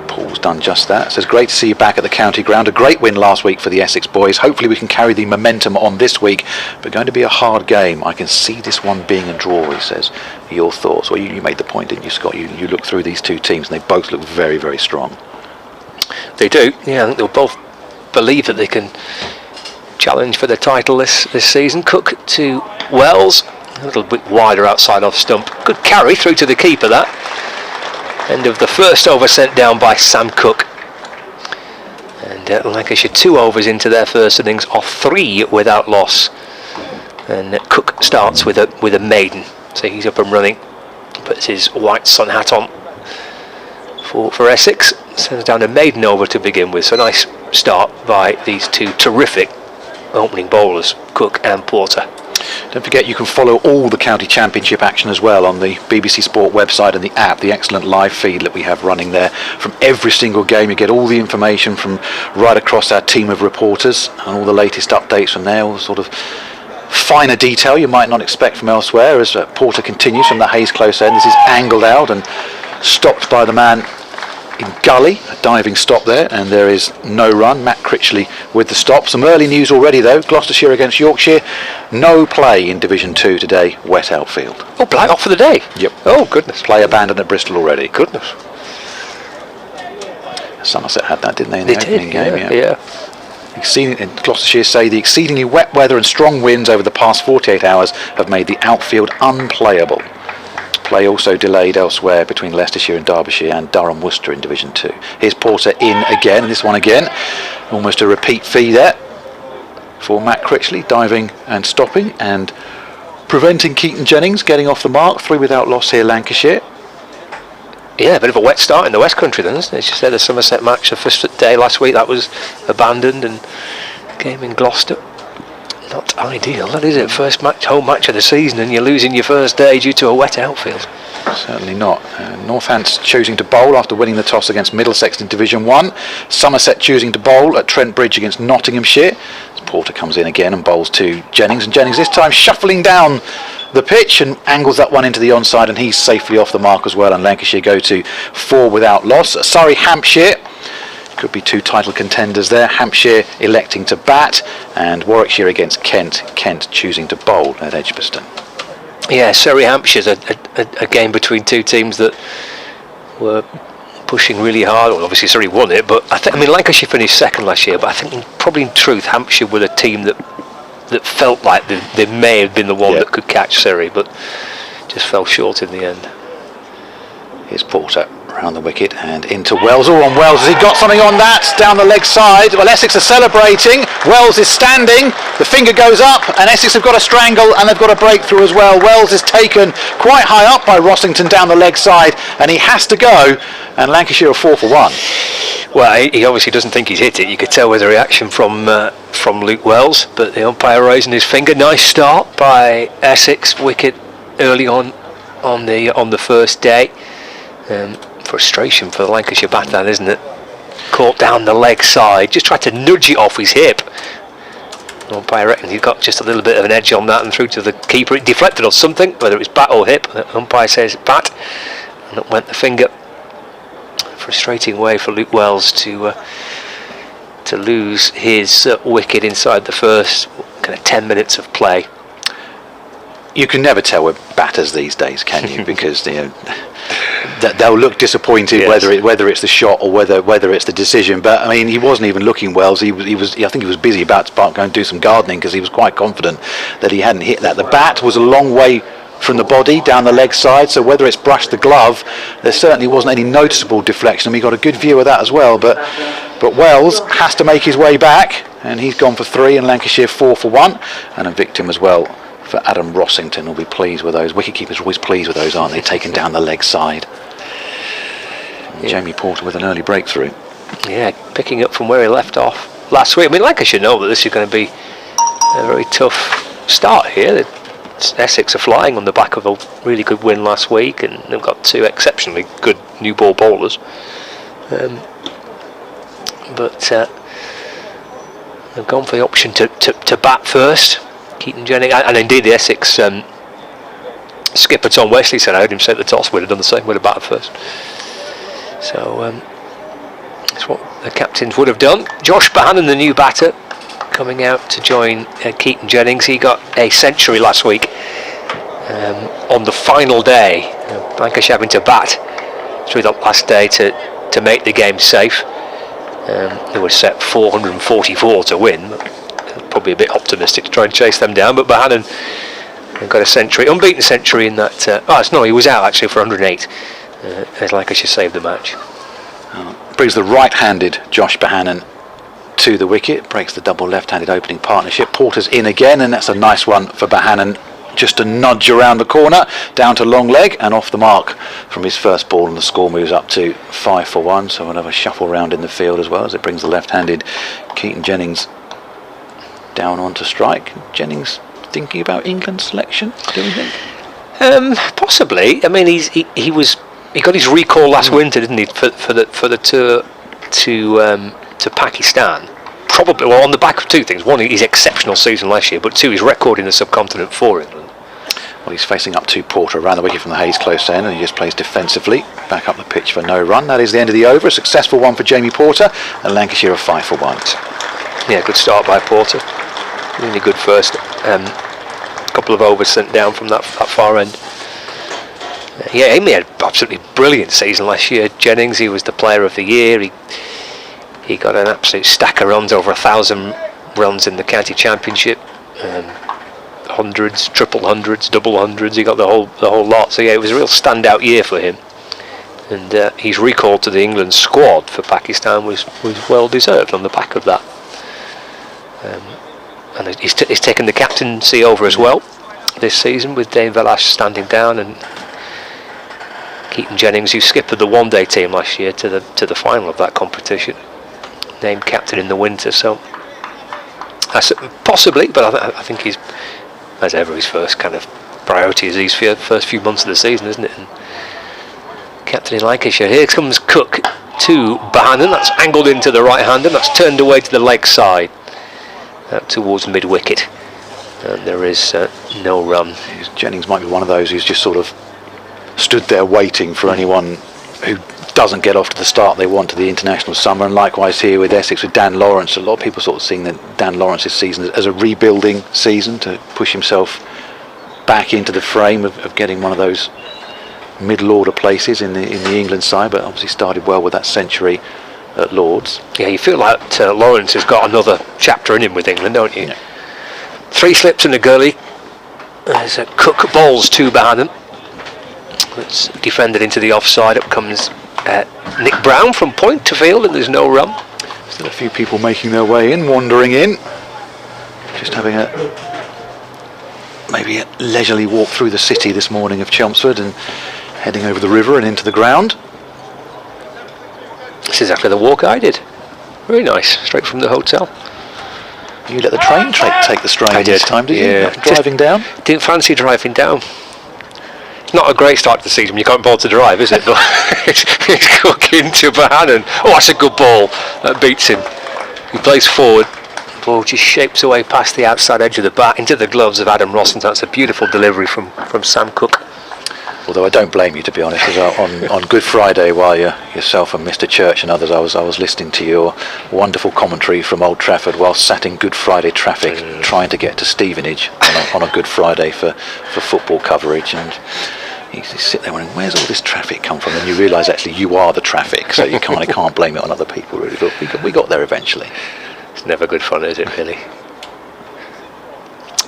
Paul's done just that. Says, great to see you back at the county ground. A great win last week for the Essex boys. Hopefully we can carry the momentum on this week, but going to be a hard game. I can see this one being a draw, he says. Your thoughts? Well, you made the point, didn't you, Scott? You look through these two teams and they both look very, very strong. They do. Yeah, I think they'll both believe that they can challenge for the title this season. Cook to Wells, a little bit wider outside off stump. Good carry through to the keeper, that. End of the first over sent down by Sam Cook. And Lancashire 2 overs into their first innings off 3 without loss. And Cook starts with a maiden, so he's up and running. Puts his white sun hat on for Essex. Sends down a maiden over to begin with. So nice start by these two terrific opening bowlers, Cook and Porter. Don't forget you can follow all the county championship action as well on the BBC Sport website and the app, the excellent live feed that we have running there. From every single game you get all the information from right across our team of reporters and all the latest updates from there, all sort of finer detail you might not expect from elsewhere as Porter continues from the Hayes close end. This is angled out and stopped by the man in Gully, a diving stop there, and there is no run. Matt Critchley with the stop. Some early news already though. Gloucestershire against Yorkshire, no play in Division 2 today, wet outfield. Oh, Black off for the day? Yep. Oh, goodness. Play abandoned at Bristol already. Goodness. Somerset had that, didn't they, in the opening game? Yeah. Gloucestershire say the exceedingly wet weather and strong winds over the past 48 hours have made the outfield unplayable. Play also delayed elsewhere between Leicestershire and Derbyshire and Durham Worcester in Division 2. Here's Porter in again, and this one again. Almost a repeat fee there for Matt Critchley, diving and stopping and preventing Keaton Jennings getting off the mark. 3 without loss here, Lancashire. Yeah, a bit of a wet start in the West Country then, isn't it? As you said, the Somerset match, the first day last week, that was abandoned, and game in Gloucester. Not ideal, that is it. First match, home match of the season, and you're losing your first day due to a wet outfield. Certainly not. Northants choosing to bowl after winning the toss against Middlesex in Division 1. Somerset choosing to bowl at Trent Bridge against Nottinghamshire. Porter comes in again and bowls to Jennings, and Jennings this time shuffling down the pitch and angles that one into the onside, and he's safely off the mark as well, and Lancashire go to 4 without loss. Surrey, Hampshire, could be 2 title contenders there. Hampshire electing to bat, and Warwickshire against Kent. Kent choosing to bowl at Edgbaston. Yeah, Surrey, Hampshire's a game between 2 teams that were pushing really hard. Well, obviously Surrey won it, but I mean Lancashire finished second last year, but I think probably in truth Hampshire were the team that felt like they may have been the one that could catch Surrey, but just fell short in the end. Here's Porter around the wicket and into Wells. All on Wells. Has he got something on that? Down the leg side. Well, Essex are celebrating. Wells is standing. The finger goes up, and Essex have got a strangle, and they've got a breakthrough as well. Wells is taken quite high up by Rossington down the leg side, and he has to go. And Lancashire are 4 for 1. Well, he obviously doesn't think he's hit it. You could tell with the reaction from Luke Wells, but the umpire raising his finger. Nice start by Essex. Wicket early on the first day. Frustration for the Lancashire batter, isn't it? Caught down the leg side, just tried to nudge it off his hip. The umpire reckons he got just a little bit of an edge on that and through to the keeper. It deflected on something, whether it was bat or hip. The umpire says bat, and up went the finger. Frustrating way for Luke Wells to lose his wicket inside the first kind of 10 minutes of play. You can never tell with batters these days, can you? Because they'll look disappointed, whether it's the shot or whether it's the decision. But I mean, he wasn't even looking Wells. I think he was busy about to go and do some gardening because he was quite confident that he hadn't hit that. The bat was a long way from the body down the leg side, so whether it's brushed the glove, there certainly wasn't any noticeable deflection. We got a good view of that as well. But Wells has to make his way back, and he's gone for 3, and Lancashire 4 for 1, and a victim as well for Adam Rossington. Will be pleased with those. Wicketkeepers are always pleased with those, aren't they? Taken down the leg side. Jamie Porter with an early breakthrough. Yeah, picking up from where he left off last week. I mean, Lancashire know that this is going to be a very tough start here. Essex are flying on the back of a really good win last week, and they've got 2 exceptionally good new ball bowlers. But they've gone for the option to bat first. Keaton Jennings, and indeed the Essex skipper Tom Wesley said, I heard him say at the toss, we'd have done the same, we'd have batted first. So that's what the captains would have done. Josh Bohannon, the new batter, coming out to join Keaton Jennings. He got a century last week on the final day. Lancashire having to bat through the last day to make the game safe. They were set 444 to win. Probably a bit optimistic to try and chase them down, but Bohannon got a century, unbeaten century in that. He was out actually for 108. As Lancashire saved the match. Brings the right-handed Josh Bohannon to the wicket, breaks the double left-handed opening partnership. Porter's in again, and that's a nice one for Bohannon. Just a nudge around the corner, down to long leg and off the mark from his first ball, and the score moves up to 5 for 1. So we'll have a shuffle round in the field as well as it brings the left-handed Keaton Jennings down onto strike. Jennings thinking about England selection, do you think? Possibly. I mean, he got his recall last winter, didn't he, for the tour to Pakistan. probably, well, on the back of two things. One, his exceptional season last year, but two, his record in the subcontinent for England. Well, he's facing up to Porter around the wicket from the Hayes close end, and he just plays defensively back up the pitch for no run. That is the end of the over. A successful one for Jamie Porter, and Lancashire are 5 for 1. Yeah, good start by Porter. Really good first. Couple of overs sent down from that far end. Yeah, Amy had an absolutely brilliant season last year. Jennings, he was the player of the year. He got an absolute stack of runs, over 1,000 runs in the county championship. Hundreds, triple hundreds, double hundreds. He got the whole lot. So yeah, it was a real standout year for him. And his recall to the England squad for Pakistan was well deserved on the back of that. And he's taken the captaincy over as well this season, with Dane Velash standing down, and Keaton Jennings, who skipped the one-day team last year to the final of that competition, named captain in the winter. So possibly, but I think he's, as ever, his first kind of priority is these first few months of the season, isn't it? And captain in Lancashire. Here comes Cook to Bohannon. That's angled into the right hand, and that's turned away to the leg side, out towards mid wicket. And there is no run. Jennings might be one of those who's just sort of stood there waiting for anyone who doesn't get off to the start they want to the international summer. And likewise here with Essex, with Dan Lawrence. A lot of people sort of seeing that Dan Lawrence's season as a rebuilding season, to push himself back into the frame of getting one of those middle order places in the England side, but obviously started well with that century at Lords. Yeah, you feel like Lawrence has got another chapter in him with England, don't you? Yeah. 3 slips in the gully. There's a Cook bowls to Bohannon. It's defended into the offside. Up comes Nick Brown from point to field, and there's no run. Still a few people making their way in, wandering in. Just having maybe a leisurely walk through the city this morning of Chelmsford, and heading over the river and into the ground. This is exactly the walk I did. Very nice, straight from the hotel. You let the train take the strain this time, did you? Not driving down? Didn't fancy driving down. Not a great start to the season when you can't bother to drive, is it? But it's Cook into Bohannon. Oh, that's a good ball. That beats him. He plays forward. The ball just shapes away past the outside edge of the bat into the gloves of Adam Ross, and that's a beautiful delivery from Sam Cook. Although I don't blame you, to be honest, because on Good Friday, while yourself and Mr. Church and others, I was listening to your wonderful commentary from Old Trafford whilst sat in Good Friday traffic, trying to get to Stevenage on a Good Friday for football coverage, and you sit there wondering, where's all this traffic come from? And you realise actually you are the traffic, so you can't blame it on other people, really. But we got there eventually. It's never good fun, is it, really?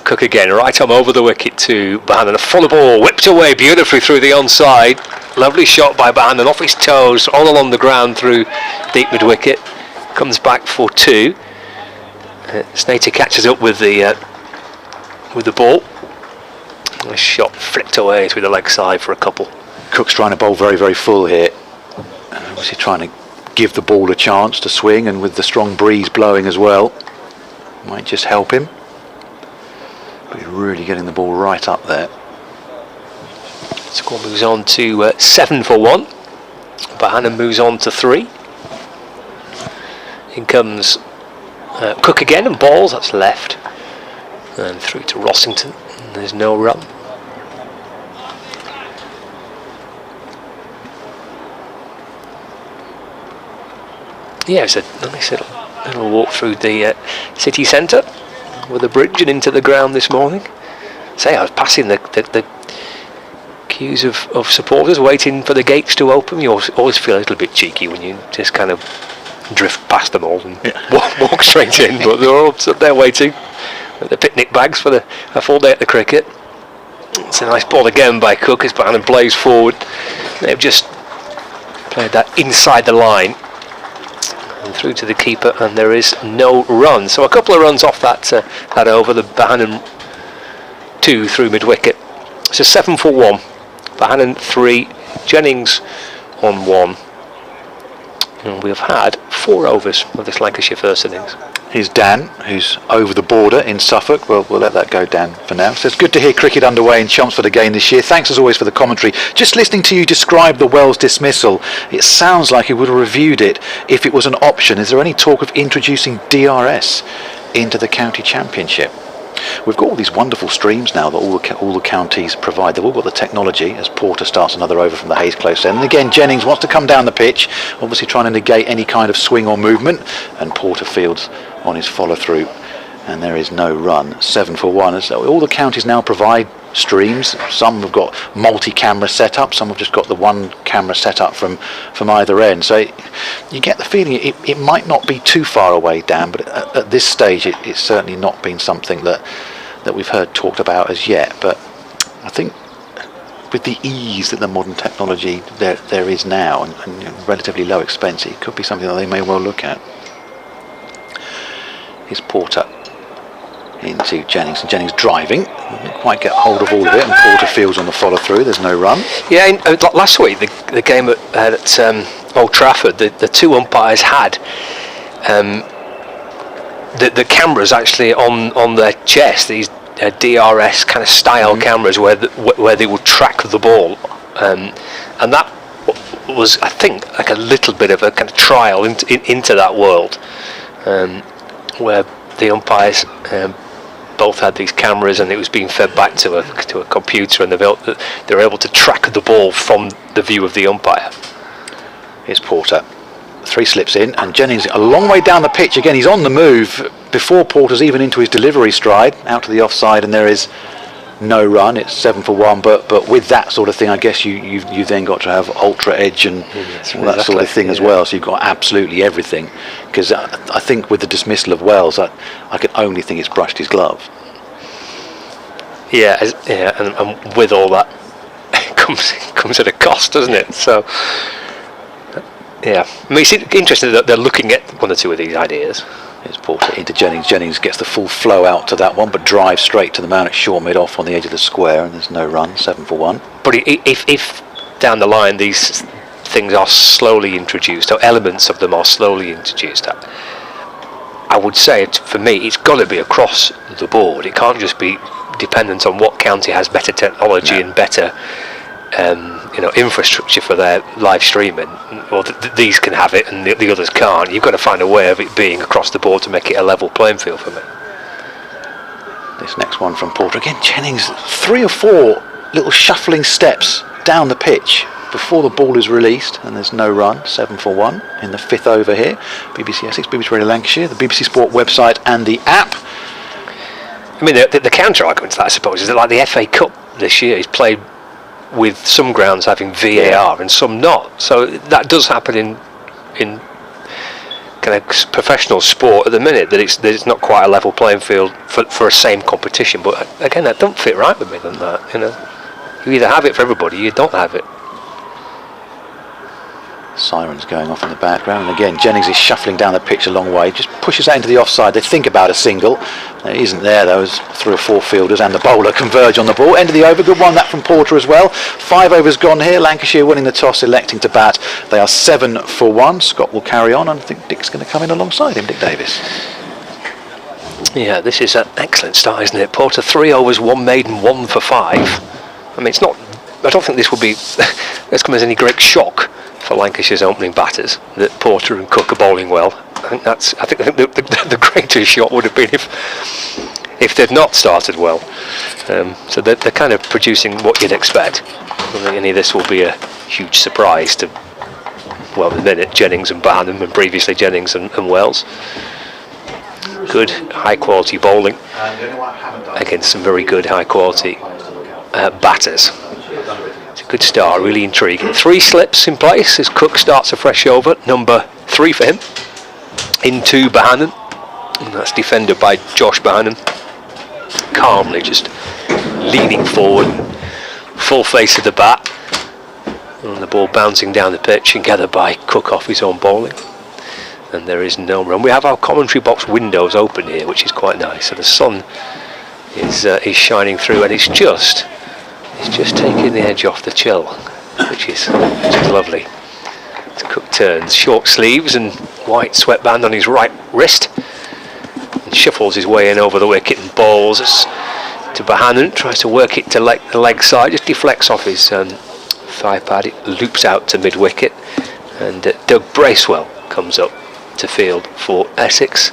Cook again, right arm over the wicket to Bohannon. A full ball whipped away beautifully through the onside. Lovely shot by Bohannon, off his toes, all along the ground through deep mid wicket. Comes back for 2. Snater catches up with the ball. A shot flicked away through the leg side for a couple. Cook's trying to bowl very, very full here. Obviously trying to give the ball a chance to swing, and with the strong breeze blowing as well, might just help him. But he's really getting the ball right up there. Score moves on to 7 for 1. Bohannon moves on to 3. In comes Cook again and balls. That's left. And through to Rossington. And there's no run. Yeah, it's a nice little walk through the city centre with a bridge and into the ground this morning. Say, I was passing the queues of supporters waiting for the gates to open. You always feel a little bit cheeky when you just kind of drift past them all and walk straight in, but they're all up there waiting with the picnic bags for a full day at the cricket. It's a nice ball again by Cook as Bohannon plays forward. They've just played that inside the line and through to the keeper, and there is no run. So a couple of runs off that over. The Bohannon 2 through mid wicket. So 7 for 1. Bohannon 3, Jennings on 1. And we have had 4 overs of this Lancashire first innings. Here's Dan, who's over the border in Suffolk. Well, we'll let that go, Dan, for now. So it's good to hear cricket underway in Chelmsford again this year. Thanks as always for the commentary. Just listening to you describe the Wells dismissal, it sounds like you would have reviewed it if it was an option. Is there any talk of introducing DRS into the county championship? We've got all these wonderful streams now that all the counties provide. They've all got the technology as Porter starts another over from the Hayes close end. And again, Jennings wants to come down the pitch, obviously trying to negate any kind of swing or movement, and Porter fields on his follow through, and there is no run. 7 for 1. So all the counties now provide streams. Some have got multi-camera setup, some have just got the one camera setup from either end. So you get the feeling it might not be too far away, Dan, but at this stage it's certainly not been something that we've heard talked about as yet. But I think with the ease that the modern technology there is now, and relatively low expense, it could be something that they may well look at. Here's Porter into Jennings, and Jennings driving, didn't quite get hold of all of it, and Porter fields on the follow through. There's no run. Yeah, last week the game at Old Trafford, the two umpires had the cameras actually on their chest, these DRS kind of style cameras where they would track the ball, and that was, I think, like a little bit of a kind of trial into that world, where the umpires both had these cameras, and it was being fed back to a computer, and they were able to track the ball from the view of the umpire. Here's Porter. 3 slips in, and Jennings a long way down the pitch again. He's on the move before Porter's even into his delivery stride, out to the offside, and there is no run. It's 7 for 1, but with that sort of thing, I guess you've then got to have ultra edge and all that sort of thing as well. So you've got absolutely everything. Because I think with the dismissal of Wells, I can only think it's brushed his glove. Yeah, and with all that, it comes at a cost, doesn't it? So, yeah, I mean, it's interesting that they're looking at one or two of these ideas. Here's Porter into Jennings. Jennings gets the full flow out to that one, but drives straight to the man at short mid off on the edge of the square, and there's no run. 7 for 1. But if down the line these things are slowly introduced, or elements of them are slowly introduced, I would say for me it's got to be across the board. It can't just be dependent on what county has better technology and better infrastructure for their live streaming. Well, these can have it and the others can't. You've got to find a way of it being across the board to make it a level playing field for me. This next one from Porter again. Jennings 3 or 4 little shuffling steps down the pitch before the ball is released, and there's no run. 7 for 1 in the 5th over here. BBC Essex, BBC Radio Lancashire, the BBC Sport website and the app. I mean, the counter argument to that, I suppose, is that like the FA Cup this year is played with some grounds having VAR and some not. So that does happen in kind of professional sport at the minute, that it's not quite a level playing field for a same competition. But again, that don't fit right with me than that. You either have it for everybody, you don't have it. Sirens going off in the background, and again Jennings is shuffling down the pitch a long way, just pushes that into the offside. They think about a single. It isn't there though, as 3 or 4 fielders and the bowler converge on the ball. End of the over, good one that from Porter as well. 5 overs gone here, Lancashire winning the toss, electing to bat. They are 7 for 1. Scott will carry on, and I think Dick's going to come in alongside him, Dick Davis. Yeah, this is an excellent start, isn't it? Porter 3 overs, 1 maiden, 1 for 5. I mean, it's not, I don't think this would be it's come as any great shock for Lancashire's opening batters that Porter and Cook are bowling well. I think the greatest shot would have been if they'd not started well. So they're kind of producing what you'd expect. I don't think any of this will be a huge surprise to, well, in a minute, Jennings and Barnum, and previously Jennings and Wells. Good high quality bowling against some very good high quality batters. It's a good start, really intriguing. 3 slips in place as Cook starts a fresh over, number 3 for him. Into Bohannon, and that's defended by Josh Bohannon. Calmly just leaning forward, full face of the bat, and the ball bouncing down the pitch and gathered by Cook off his own bowling. And there is no run. We have our commentary box windows open here, which is quite nice. So the sun is shining through, and it's just taking the edge off the chill, which is lovely. So Cook turns, short sleeves and white sweatband on his right wrist, shuffles his way in over the wicket and bowls to Bohannon, tries to work it to the leg side, just deflects off his thigh pad, it loops out to mid-wicket, and Doug Bracewell comes up to field for Essex,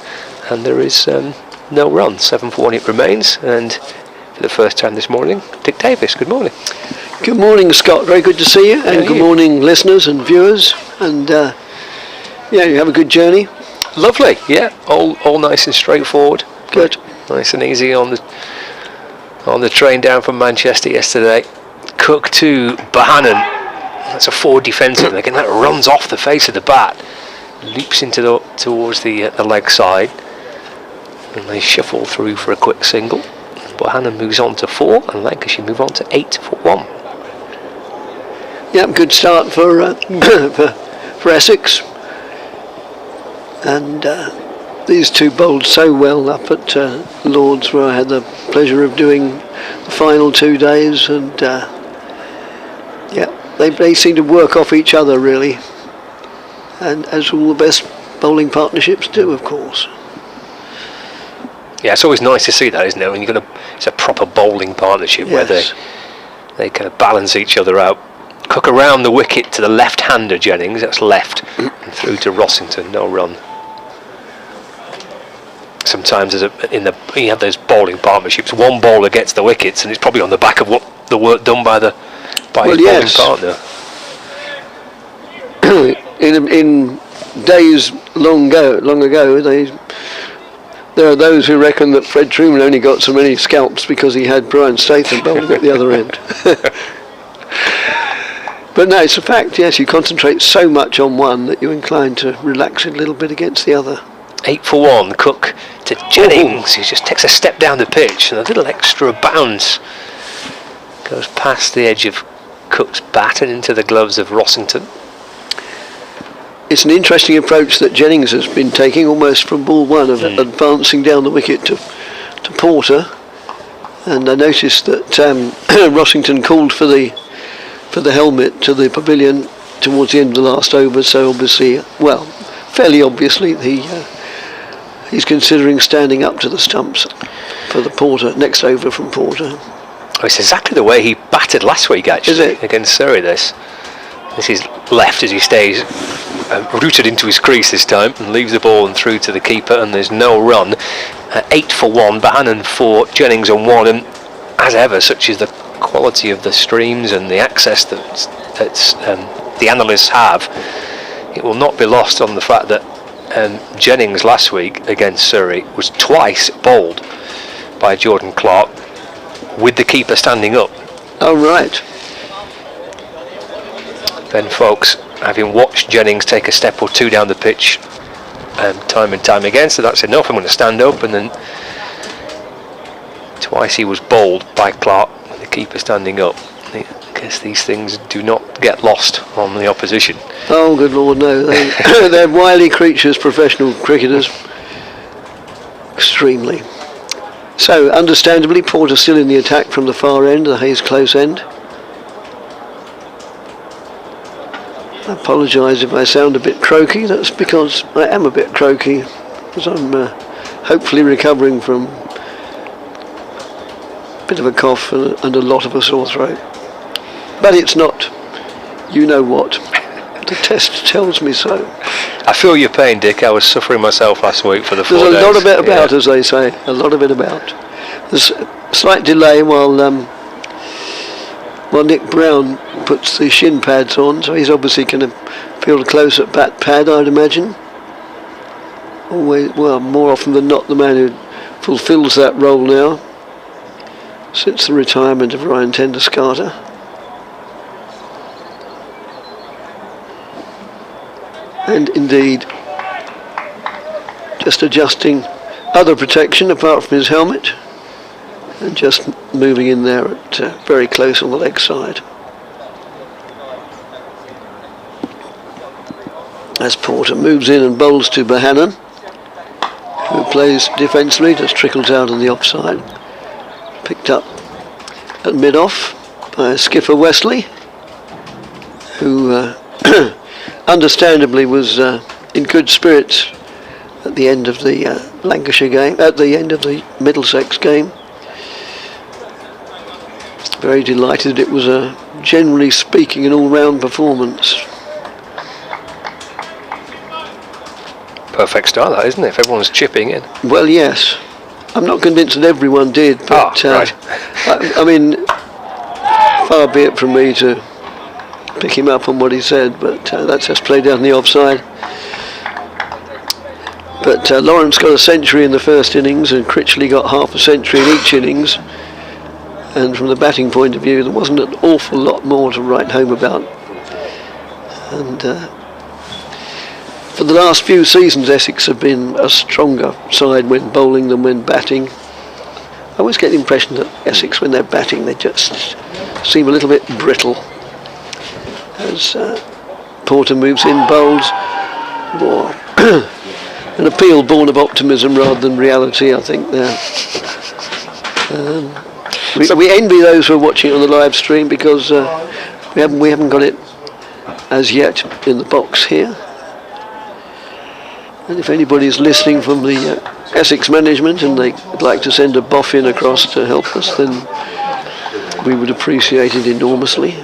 and there is no run. 7 for 1 it remains, and for the first time this morning, Dick Davis, good morning. Good morning, Scott, very good to see you, and good morning listeners and viewers, and you have a good journey. Lovely, yeah, all nice and straightforward. Good. Nice and easy on the train down from Manchester yesterday. Cook to Bohannon. That's a forward defensive. Again, that runs off the face of the bat, leaps towards the leg side, and they shuffle through for a quick single. Bohannon moves on to 4, and Lancashire move on to 8 for 1. Yeah, good start for for Essex. And these two bowled so well up at Lords, where I had the pleasure of doing the final 2 days, and they seem to work off each other really, and as all the best bowling partnerships do, of course. Yeah, it's always nice to see that, isn't it? When you've got it's a proper bowling partnership where they kind of balance each other out. Cook around the wicket to the left-hander Jennings, that's left, and through to Rossington, no run. Sometimes you have those bowling partnerships, one bowler gets the wickets, and it's probably on the back of the work done by his bowling partner. in days long ago, there are those who reckon that Fred Truman only got so many scalps because he had Brian Statham bowling at the other end. But no, it's a fact, yes, you concentrate so much on one that you're inclined to relax it a little bit against the other. 8 for 1, Cook to Jennings, he just takes a step down the pitch, and a little extra bounce goes past the edge of Cook's bat and into the gloves of Rossington. It's an interesting approach that Jennings has been taking, almost from ball one, of advancing down the wicket to Porter. And I noticed that Rossington called for the helmet to the pavilion towards the end of the last over, so obviously, fairly obviously, he's considering standing up to the stumps for the Porter, next over from Porter. Oh, it's exactly the way he batted last week, actually. Is it? Against Surrey, this is left as he stays rooted into his crease this time, and leaves the ball and through to the keeper, and there's no run. 8 for 1, Bohannon 4, Jennings on 1, and as ever, such is the quality of the streams and the access that the analysts have, it will not be lost on the fact that Jennings last week against Surrey was twice bowled by Jordan Clark with the keeper standing up. Oh, right. Then, folks, having watched Jennings take a step or two down the pitch time and time again, so that's enough, I'm going to stand up, and then twice he was bowled by Clark with the keeper standing up. I guess these things do not get lost on the opposition. Oh, good Lord, no. They're wily creatures, professional cricketers. Extremely. So, understandably, Porter still in the attack from the far end, the Hayes close end. I apologise if I sound a bit croaky. That's because I am a bit croaky, because I'm hopefully recovering from a bit of a cough and a lot of a sore throat. But it's not, you know what, the test tells me so. I feel your pain, Dick. I was suffering myself last week for the 4 days. There's a lot of it about, as they say, a lot of it about. There's a slight delay while Nick Brown puts the shin pads on, so he's obviously going to field a close-up bat pad, I'd imagine. Always, more often than not, the man who fulfills that role now since the retirement of Ryan Tender-Scarter. And indeed, just adjusting other protection apart from his helmet, and just moving in there at very close on the leg side. As Porter moves in and bowls to Bohannon, who plays defensively, just trickles out on the offside. Picked up at mid-off by skipper Wesley, who understandably was in good spirits at the end of the Lancashire game, at the end of the Middlesex game. Very delighted. It was a, generally speaking, an all-round performance. Perfect start, that, isn't it? If everyone's chipping in. Well, yes. I'm not convinced that everyone did, but right. I mean, far be it from me to pick him up on what he said, but that's just played down the offside. But Lawrence got a century in the first innings, and Critchley got half a century in each innings. And from the batting point of view, there wasn't an awful lot more to write home about. And for the last few seasons, Essex have been a stronger side when bowling than when batting. I always get the impression that Essex, when they're batting, they just seem a little bit brittle. As Porter moves in, bowls more an appeal born of optimism rather than reality, I think. There, we envy those who are watching it on the live stream, because we haven't got it as yet in the box here. And if anybody's listening from the Essex management and they'd like to send a boffin across to help us, then we would appreciate it enormously.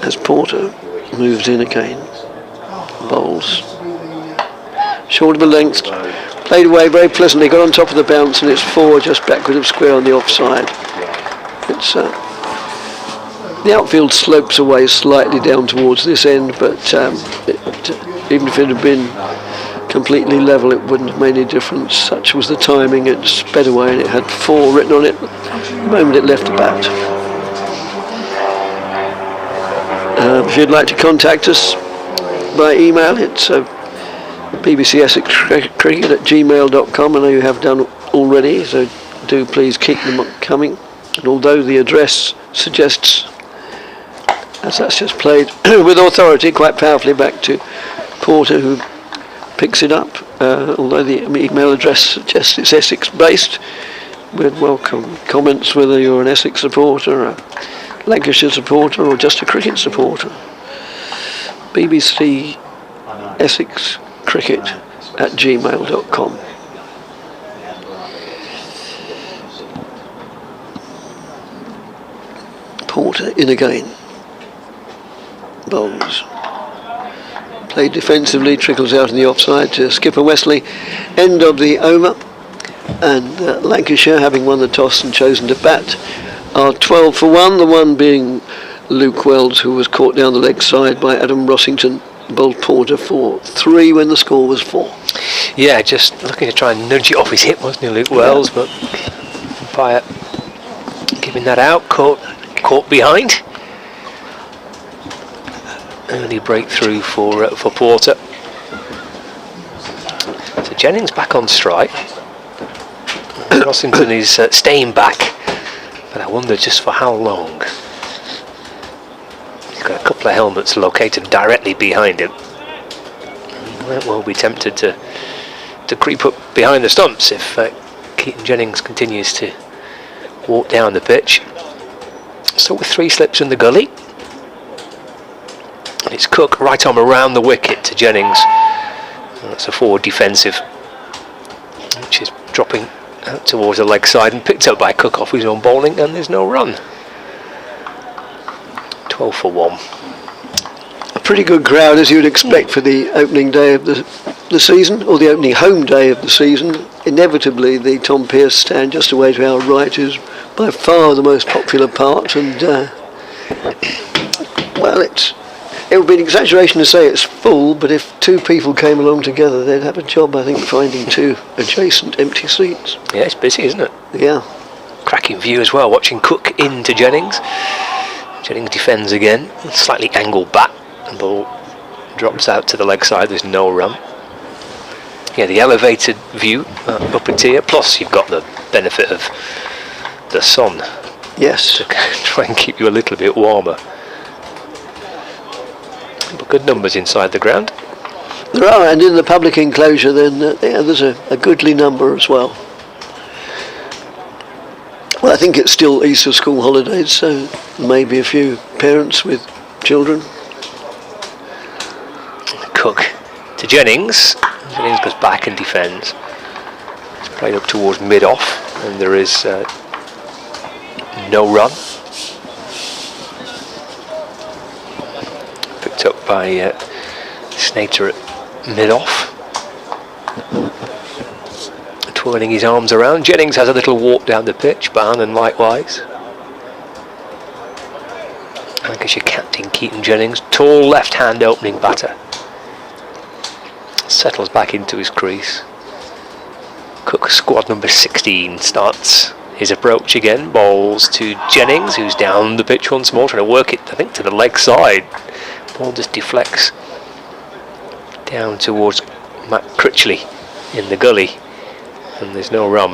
As Porter moves in again, bowls short of a length, played away very pleasantly, got on top of the bounce, and it's 4 just backward of square on the offside. It's the outfield slopes away slightly down towards this end, but even if it had been completely level, it wouldn't have made any difference. Such was the timing. It sped away and it had 4 written on it the moment it left the bat. If you'd like to contact us by email, it's bbcsexcricket@gmail.com. I know you have done already, so do please keep them coming. And although the address suggests, as that's just played with authority quite powerfully back to Porter, who picks it up, although the email address suggests it's Essex based, we'd welcome comments whether you're an Essex supporter, a Lancashire supporter, or just a cricket supporter. BBC Essex cricket@gmail.com. Porter in again. Bowls. Played defensively, trickles out in the offside to skipper Wesley. End of the over. And Lancashire, having won the toss and chosen to bat, are 12 for 1. The one being Luke Wells, who was caught down the leg side by Adam Rossington. Bowled Porter for 3 when the score was 4. Yeah, just looking to try and nudge it off his hip, wasn't he, Luke Wells? But umpire giving that out, caught behind. Early breakthrough for Porter. So Jennings back on strike. Rossington is staying back, but I wonder just for how long. He's got a couple of helmets located directly behind him. He might well be tempted to creep up behind the stumps if Keaton Jennings continues to walk down the pitch. So with 3 slips in the gully, and it's Cook right arm around the wicket to Jennings. And that's a forward defensive, which is dropping out towards the leg side and picked up by Cook off his own bowling, and there's no run. 12 for 1. A pretty good crowd, as you'd expect for the opening day of the season, or the opening home day of the season. Inevitably, the Tom Pearce stand just away to our right is by far the most popular part, and well, it would be an exaggeration to say it's full, but if 2 people came along together, they'd have a job, I think, finding 2 adjacent empty seats. Yeah, it's busy, isn't it? Yeah. Cracking view as well, watching Cook into Jennings. Jennings defends again, slightly angled back, and ball drops out to the leg side, there's no run. Yeah, the elevated view up at here, plus you've got the benefit of the sun. Yes. To try and keep you a little bit warmer. But good numbers inside the ground. There are, and in the public enclosure then there's a goodly number as well. Well, I think it's still Easter school holidays, so maybe a few parents with children. Cook to Jennings. Jennings goes back and defends. It's played up towards mid-off, and there is no run. Picked up by Snater at mid-off. Twirling his arms around. Jennings has a little walk down the pitch, Barnan likewise. Lancashire captain Keaton Jennings, tall left-hand opening batter. Settles back into his crease. Cook, squad number 16, starts his approach again. Bowls to Jennings, who's down the pitch once more, trying to work it, I think, to the leg side. Ball just deflects down towards Matt Critchley in the gully, and there's no run.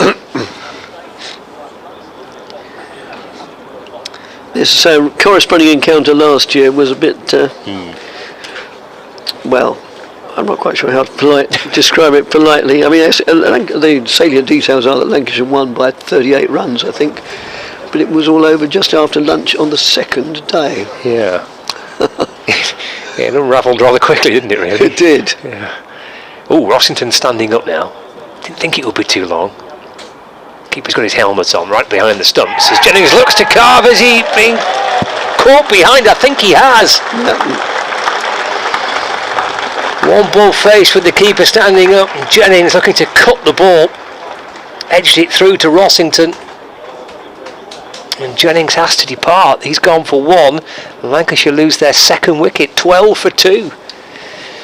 This corresponding encounter last year was a bit, well, I'm not quite sure how to describe it politely. I mean, the salient details are that Lancashire won by 38 runs, I think, but it was all over just after lunch on the second day. Yeah. Yeah, it unravelled rather quickly, didn't it, really? It did. Yeah. Oh, Rossington standing up now. Didn't think it would be too long. Keeper's got his helmet on, right behind the stumps. As Jennings looks to carve, is he being caught behind? I think he has. One ball face with the keeper standing up. Jennings looking to cut the ball. Edged it through to Rossington. And Jennings has to depart. He's gone for one. Lancashire lose their second wicket, 12 for 2.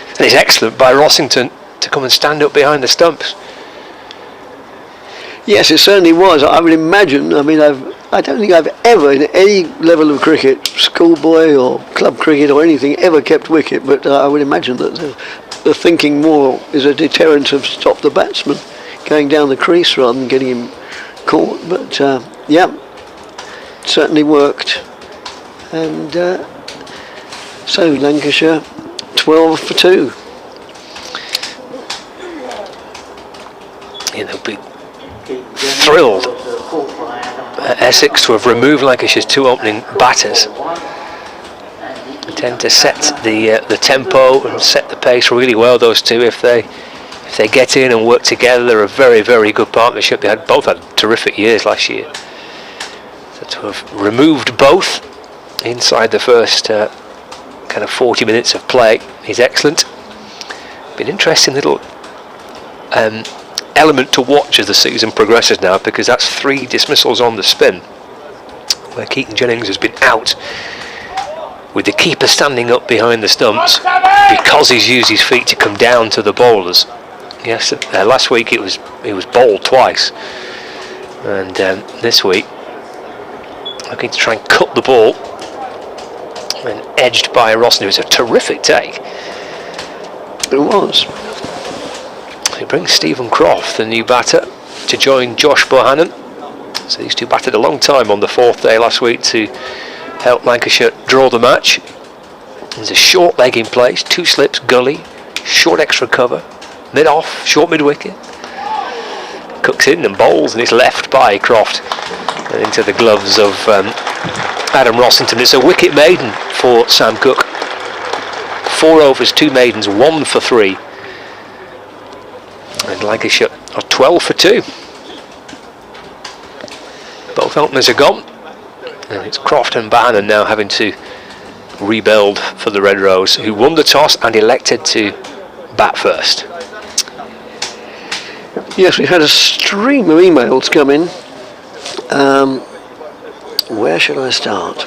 And it's excellent by Rossington to come and stand up behind the stumps. Yes, it certainly was. I would imagine, I mean, I don't think I've ever, in any level of cricket, schoolboy or club cricket or anything, ever kept wicket, but I would imagine that the thinking more is a deterrent to stop the batsman going down the crease rather than getting him caught. But, yeah, it certainly worked. And so Lancashire, 12 for 2. You know, big thrilled Essex to have removed Lancashire's 2 opening batters. They tend to set the tempo and set the pace really well, those two. If they get in and work together, they're a very, very good partnership. They both had terrific years last year. So to have removed both inside the first kind of 40 minutes of play is excellent. Been interesting little element to watch as the season progresses now, because that's 3 dismissals on the spin, where Keaton Jennings has been out with the keeper standing up behind the stumps because he's used his feet to come down to the bowlers. Yes, last week he was bowled twice, and this week looking to try and cut the ball, and edged by Rossington. It was a terrific take. It was. It brings Stephen Croft, the new batter, to join Josh Bohannon. So these two batted a long time on the 4th day last week to help Lancashire draw the match. There's a short leg in place, 2 slips, gully, short extra cover, mid-off, short mid-wicket. Cooks in and bowls, and it's left by Croft and into the gloves of Adam Rossington. It's a wicket maiden for Sam Cook. 4 overs, 2 maidens, 1 for 3. And Lancashire are 12 for 2. Both openers are gone, and it's Croft and Bohannon now having to rebuild for the Red Rose, who won the toss and elected to bat first. Yes, we had a stream of emails come in. Where should I start?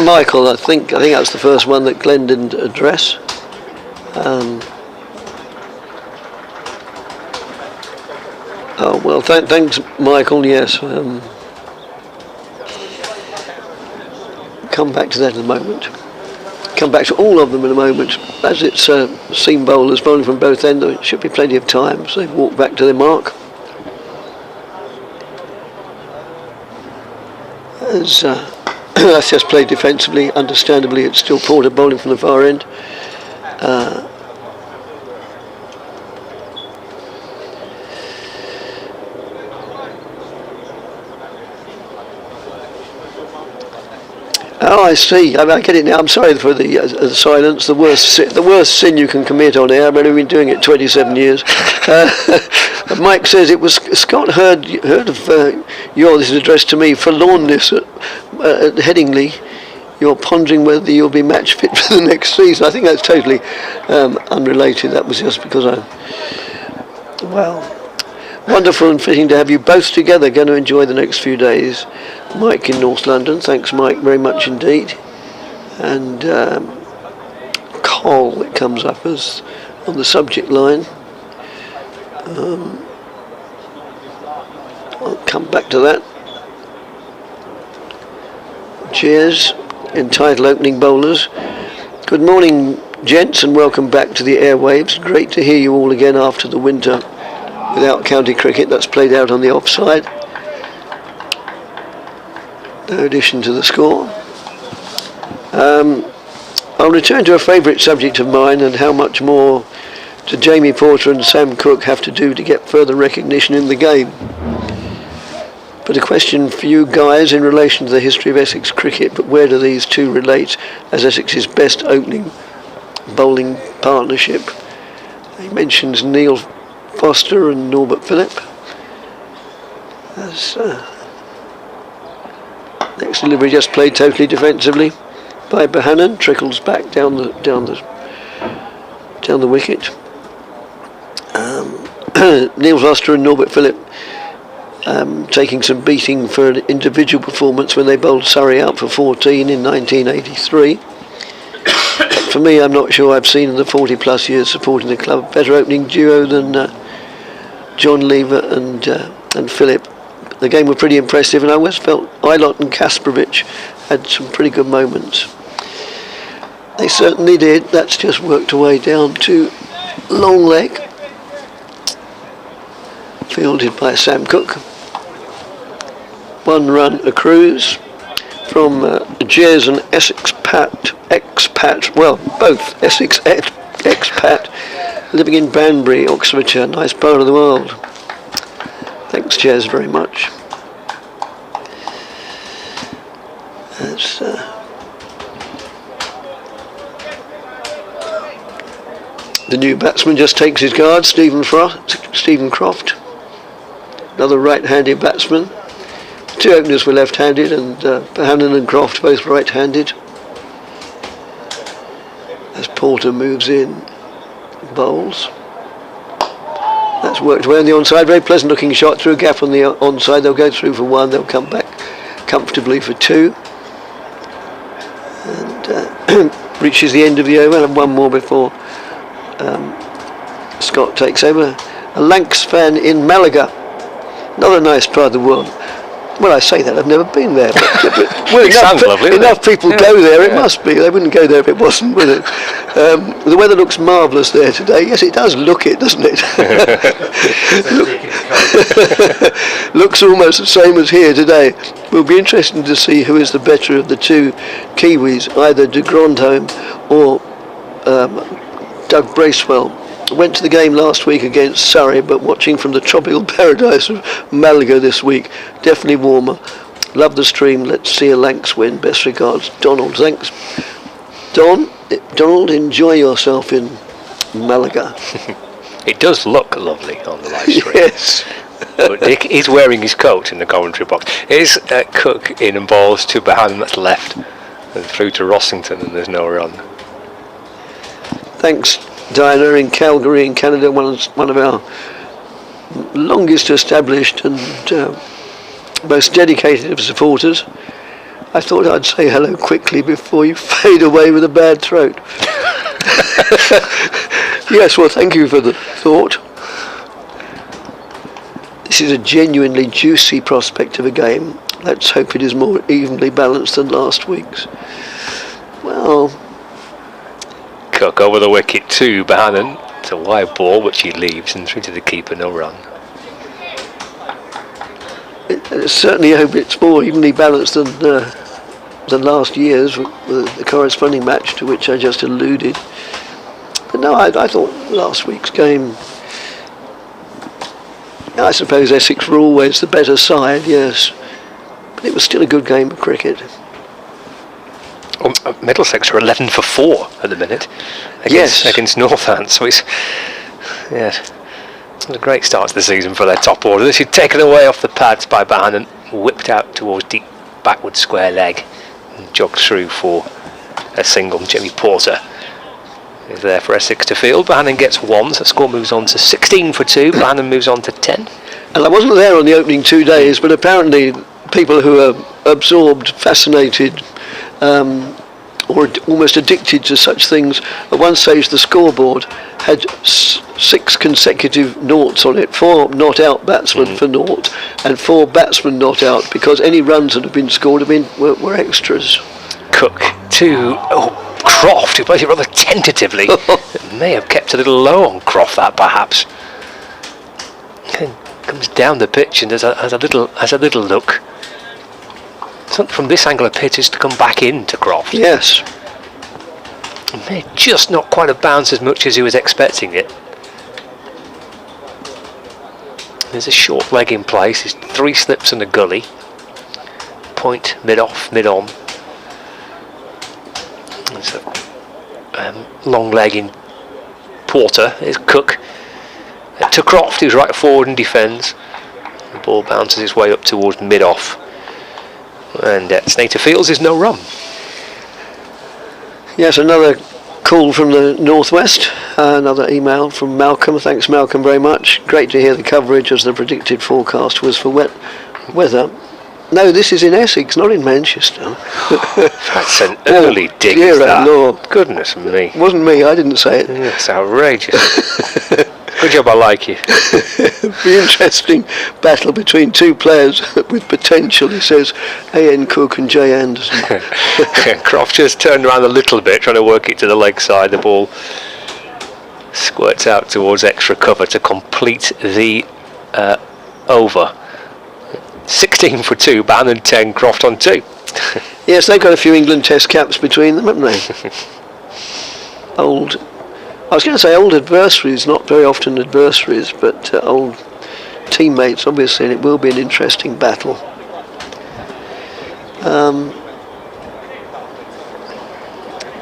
Michael, I think that's the first one that Glenn didn't address. Oh well, thanks, Michael. Yes, come back to that in a moment. Come back to all of them in a moment. As it's seam bowlers bowling from both ends, there should be plenty of time, so they've walked back to their mark. As that's just played defensively. Understandably, it's still Porter bowling from the far end. Oh, I see. I get it now. I'm sorry for the silence. The worst sin you can commit on air. I've only been doing it 27 years. Mike says it was Scott heard of this is addressed to me, forlornness at Headingley. You're pondering whether you'll be match fit for the next season. I think that's totally unrelated. That was just because wonderful and fitting to have you both together. Going to enjoy the next few days. Mike in North London. Thanks, Mike, very much indeed. And Cole, it comes up as on the subject line. I'll come back to that. Cheers. Entitled Opening Bowlers. Good morning, gents, and welcome back to the airwaves. Great to hear you all again after the winter without county cricket. That's played out on the offside. No addition to the score. I'll return to a favourite subject of mine and how much more do Jamie Porter and Sam Cook have to do to get further recognition in the game. But a question for you guys in relation to the history of Essex cricket, but where do these two relate as Essex's best opening bowling partnership? He mentions Neil Foster and Norbert Phillip. As next delivery just played totally defensively by Bohannon, trickles back down the wicket. Neil Foster and Norbert Phillip taking some beating for an individual performance when they bowled Surrey out for 14 in 1983. For me, I'm not sure I've seen in the 40 plus years supporting the club a better opening duo than John Lever and Phillip. The game was pretty impressive, and I always felt Ilott and Kasparovich had some pretty good moments. They certainly did. That's just worked away down to long leg, fielded by Sam Cook. 1 run accrues from Jez and Essex expat, well, both Essex expat, living in Banbury, Oxfordshire, nice part of the world. Thanks, Jez, very much. That's the new batsman just takes his guard, Stephen Croft, another right-handed batsman. 2 openers were left-handed, and Bohannon and Croft both right-handed. As Porter moves in, bowls. That's worked well on the onside. Very pleasant looking shot through a gap on the onside. They'll go through for 1. They'll come back comfortably for 2. And reaches the end of the over, and 1 more before Scott takes over. A Lancs fan in Malaga. Another nice part of the world. Well, I say that, I've never been there. But enough people go there, it must be. They wouldn't go there if it wasn't, would it? The weather looks marvellous there today. Yes, it does look it, doesn't it? Looks almost the same as here today. Will be interesting to see who is the better of the 2 Kiwis, either de Grandhomme or Doug Bracewell. Went to the game last week against Surrey, but watching from the tropical paradise of Malaga this week, definitely warmer. Love the stream. Let's see a Lancs win. Best regards, Donald. Thanks, Donald. Enjoy yourself in Malaga. It does look lovely on the live stream. Yes. But Dick is wearing his coat in the commentary box. Here's Cook in and balls to Bohannon, that's left, and through to Rossington, and there's no run. Thanks, Diana in Calgary in Canada, one of our longest established and most dedicated of supporters. I thought I'd say hello quickly before you fade away with a bad throat. Yes, well, thank you for the thought. This is a genuinely juicy prospect of a game. Let's hope it is more evenly balanced than last week's. Well, Cook over the wicket to Bohannon. It's a wide ball which he leaves and through to the keeper, no run. I certainly hope it's more evenly balanced than last year's, the corresponding match to which I just alluded. But no, I thought last week's game, I suppose Essex were always the better side, yes, but it was still a good game of cricket. Middlesex are 11 for 4 at the minute against Northants. So it's a great start to the season for their top order. This is taken away off the pads by Bannon, whipped out towards deep backward square leg, and jogged through for a single. Jimmy Porter is there for Essex to field. Bannon gets 1, so the score moves on to 16 for 2. Bannon moves on to 10. And I wasn't there on the opening 2 days, but apparently people who are absorbed, fascinated, or almost addicted to such things, at one stage the scoreboard had 6 consecutive noughts on it, 4 not out batsmen for naught, and 4 batsmen not out, because any runs that have been scored were extras. Cook to Croft, who plays it rather tentatively. May have kept a little low on Croft, that perhaps. Comes down the pitch and has a little look. Something from this angle appears to come back into Croft. Yes. May just not quite have bounced as much as he was expecting it. There's a short leg in place. There's 3 slips and a gully. Point, mid-off, mid-on. There's a long leg in Porter. There's Cook. To Croft, who's right forward and defends. The ball bounces its way up towards mid-off. And Snater Fields is no run. Yes, another call from the northwest. Another email from Malcolm. Thanks, Malcolm, very much. Great to hear the coverage as the predicted forecast was for wet weather. No, this is in Essex, not in Manchester. That's an early dig. Dear Lord. Goodness me. It wasn't me, I didn't say it. It's outrageous. Good job, I like you. The interesting battle between 2 players with potential, he says, A.N. Cook and J. Anderson. Croft just turned around a little bit, trying to work it to the leg side. The ball squirts out towards extra cover to complete the over. 16 for 2, Bannon 10, Croft on 2. Yes, they've got a few England Test caps between them, haven't they? I was going to say old adversaries, not very often adversaries, but old teammates, obviously, and it will be an interesting battle.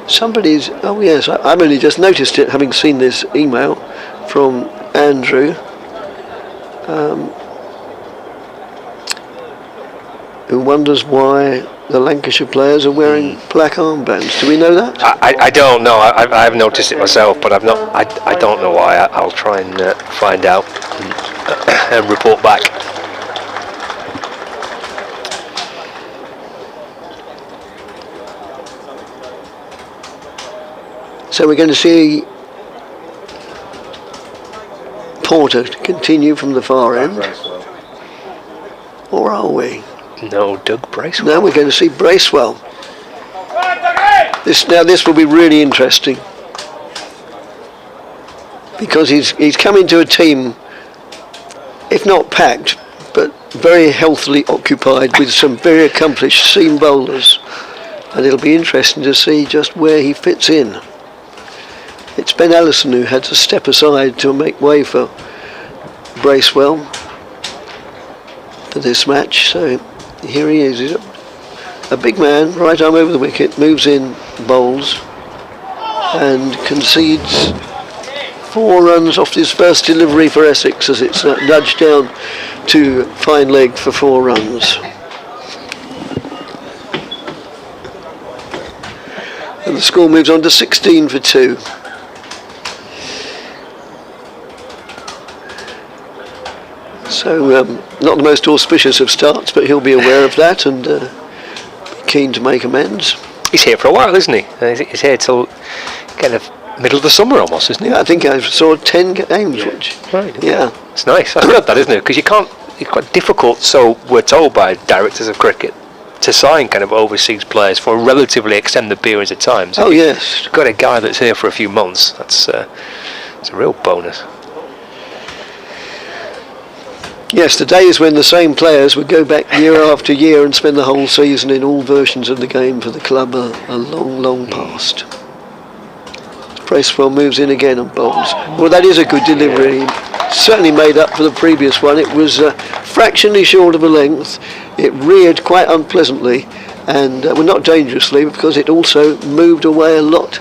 Somebody's, oh yes, I've only just noticed it, having seen this email from Andrew, who wonders why the Lancashire players are wearing black armbands. Do we know that? I don't know. I have noticed it myself, but I don't know why. I'll try and find out and report back. So we're going to see Porter continue from the far end, or are we? No, Doug Bracewell. Now we're going to see Bracewell. This will be really interesting, because he's come into a team, if not packed, but very healthily occupied with some very accomplished seam bowlers, and it'll be interesting to see just where he fits in. It's Ben Ellison who had to step aside to make way for Bracewell for this match, so here he is. He's a big man, right arm over the wicket, moves in, bowls, and concedes 4 runs off his first delivery for Essex as it's nudged down to fine leg for 4 runs. And the score moves on to 16 for 2. So not the most auspicious of starts, but he'll be aware of that and keen to make amends. He's here for a while, isn't he? He's here till kind of middle of the summer almost, isn't he? Yeah, I think I saw 10 games. Yeah. Which, right. Yeah. It's nice. That's good, that, isn't it? Because it's quite difficult, so we're told by directors of cricket, to sign kind of overseas players for relatively extended periods of time. So yes. You've got a guy that's here for a few months. That's it's a real bonus. Yes, the days when the same players would go back year after year and spend the whole season in all versions of the game for the club are long, long past. Bracewell moves in again and bowls. Well, that is a good delivery. Certainly made up for the previous one. It was fractionally short of a length. It reared quite unpleasantly, and well, not dangerously, because it also moved away a lot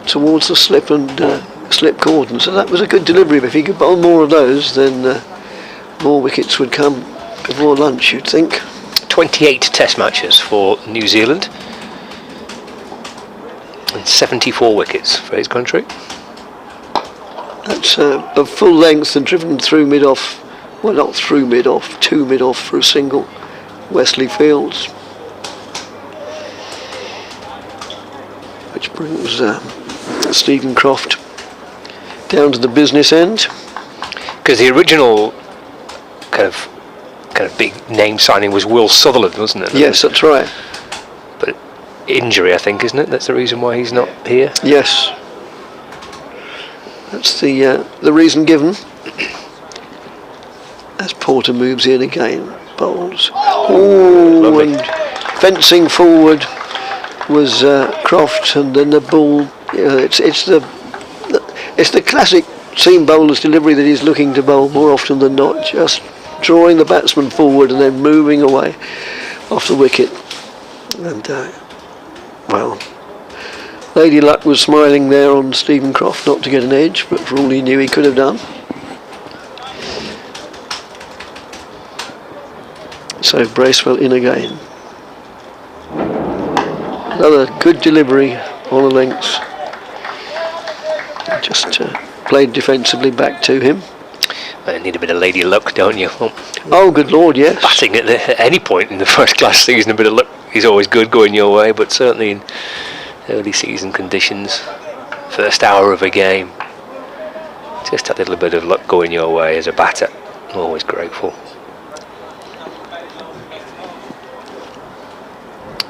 towards the slip and slip cordon. So that was a good delivery. If he could bowl more of those, then more wickets would come before lunch, you'd think. 28 test matches for New Zealand and 74 wickets for his country. That's a full length and driven through mid-off. Well, not through mid-off, to mid-off for a single. Wesley Fields. Which brings Stephen Croft down to the business end. Because the original kind of big name signing was Will Sutherland, wasn't it? Yes, that's right. But injury, I think, isn't it? That's the reason why he's not here. Yes. That's the reason given. As Porter moves in again, bowls. Oh, and fencing forward was Croft, and then the ball. It's the classic seam bowler's delivery that he's looking to bowl more often than not. Just drawing the batsman forward and then moving away off the wicket. And well, Lady Luck was smiling there on Stephen Croft not to get an edge, but for all he knew he could have done. So Bracewell in again. Another good delivery on the lengths. Just played defensively back to him. You need a bit of Lady Luck, don't you? Oh, good Lord, yes. Batting at any point in the first class season, a bit of luck is always good going your way, but certainly in early season conditions, first hour of a game, just a little bit of luck going your way as a batter. Always grateful.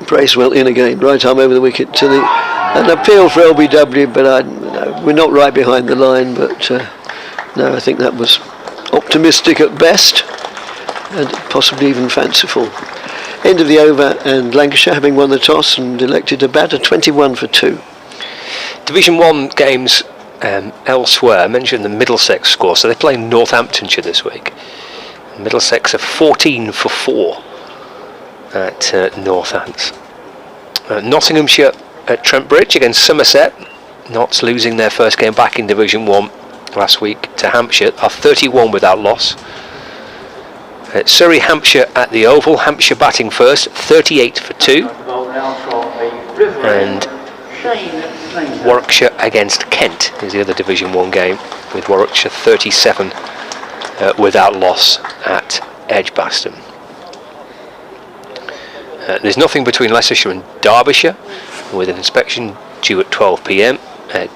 Bracewell in again, right arm over the wicket to an appeal for LBW, but no, we're not right behind the line, but no, I think that was optimistic at best and possibly even fanciful. End of the over, and Lancashire, having won the toss and elected to bat, 21 for 2. Division 1 games elsewhere. I mentioned the Middlesex score, so they're playing Northamptonshire this week. Middlesex are 14 for 4 at Northants. Nottinghamshire at Trent Bridge against Somerset. Notts losing their first game back in Division 1 last week to Hampshire, are 31 without loss. Surrey Hampshire at the Oval, Hampshire batting first, 38 for 2. And Warwickshire against Kent is the other Division 1 game, with Warwickshire 37 without loss at Edgbaston. There's nothing between Leicestershire and Derbyshire, with an inspection due at 12 p.m.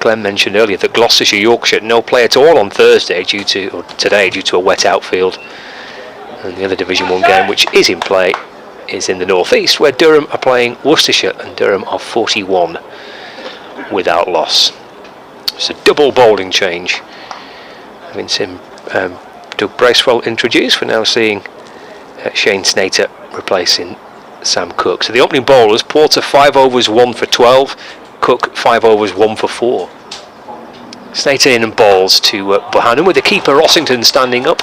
Glenn mentioned earlier that Gloucestershire, Yorkshire, no play at all on Thursday today due to a wet outfield. And the other Division 1 game, which is in play, is in the North East, where Durham are playing Worcestershire, and Durham are 41 without loss. It's a double bowling change. Having seen Doug Bracewell introduced, we're now seeing Shane Snater replacing Sam Cook. So the opening bowlers: Porter 5 overs 1 for 12, Cook 5 overs 1 for 4. Snater in and bowls to Bohannon, with the keeper Rossington standing up.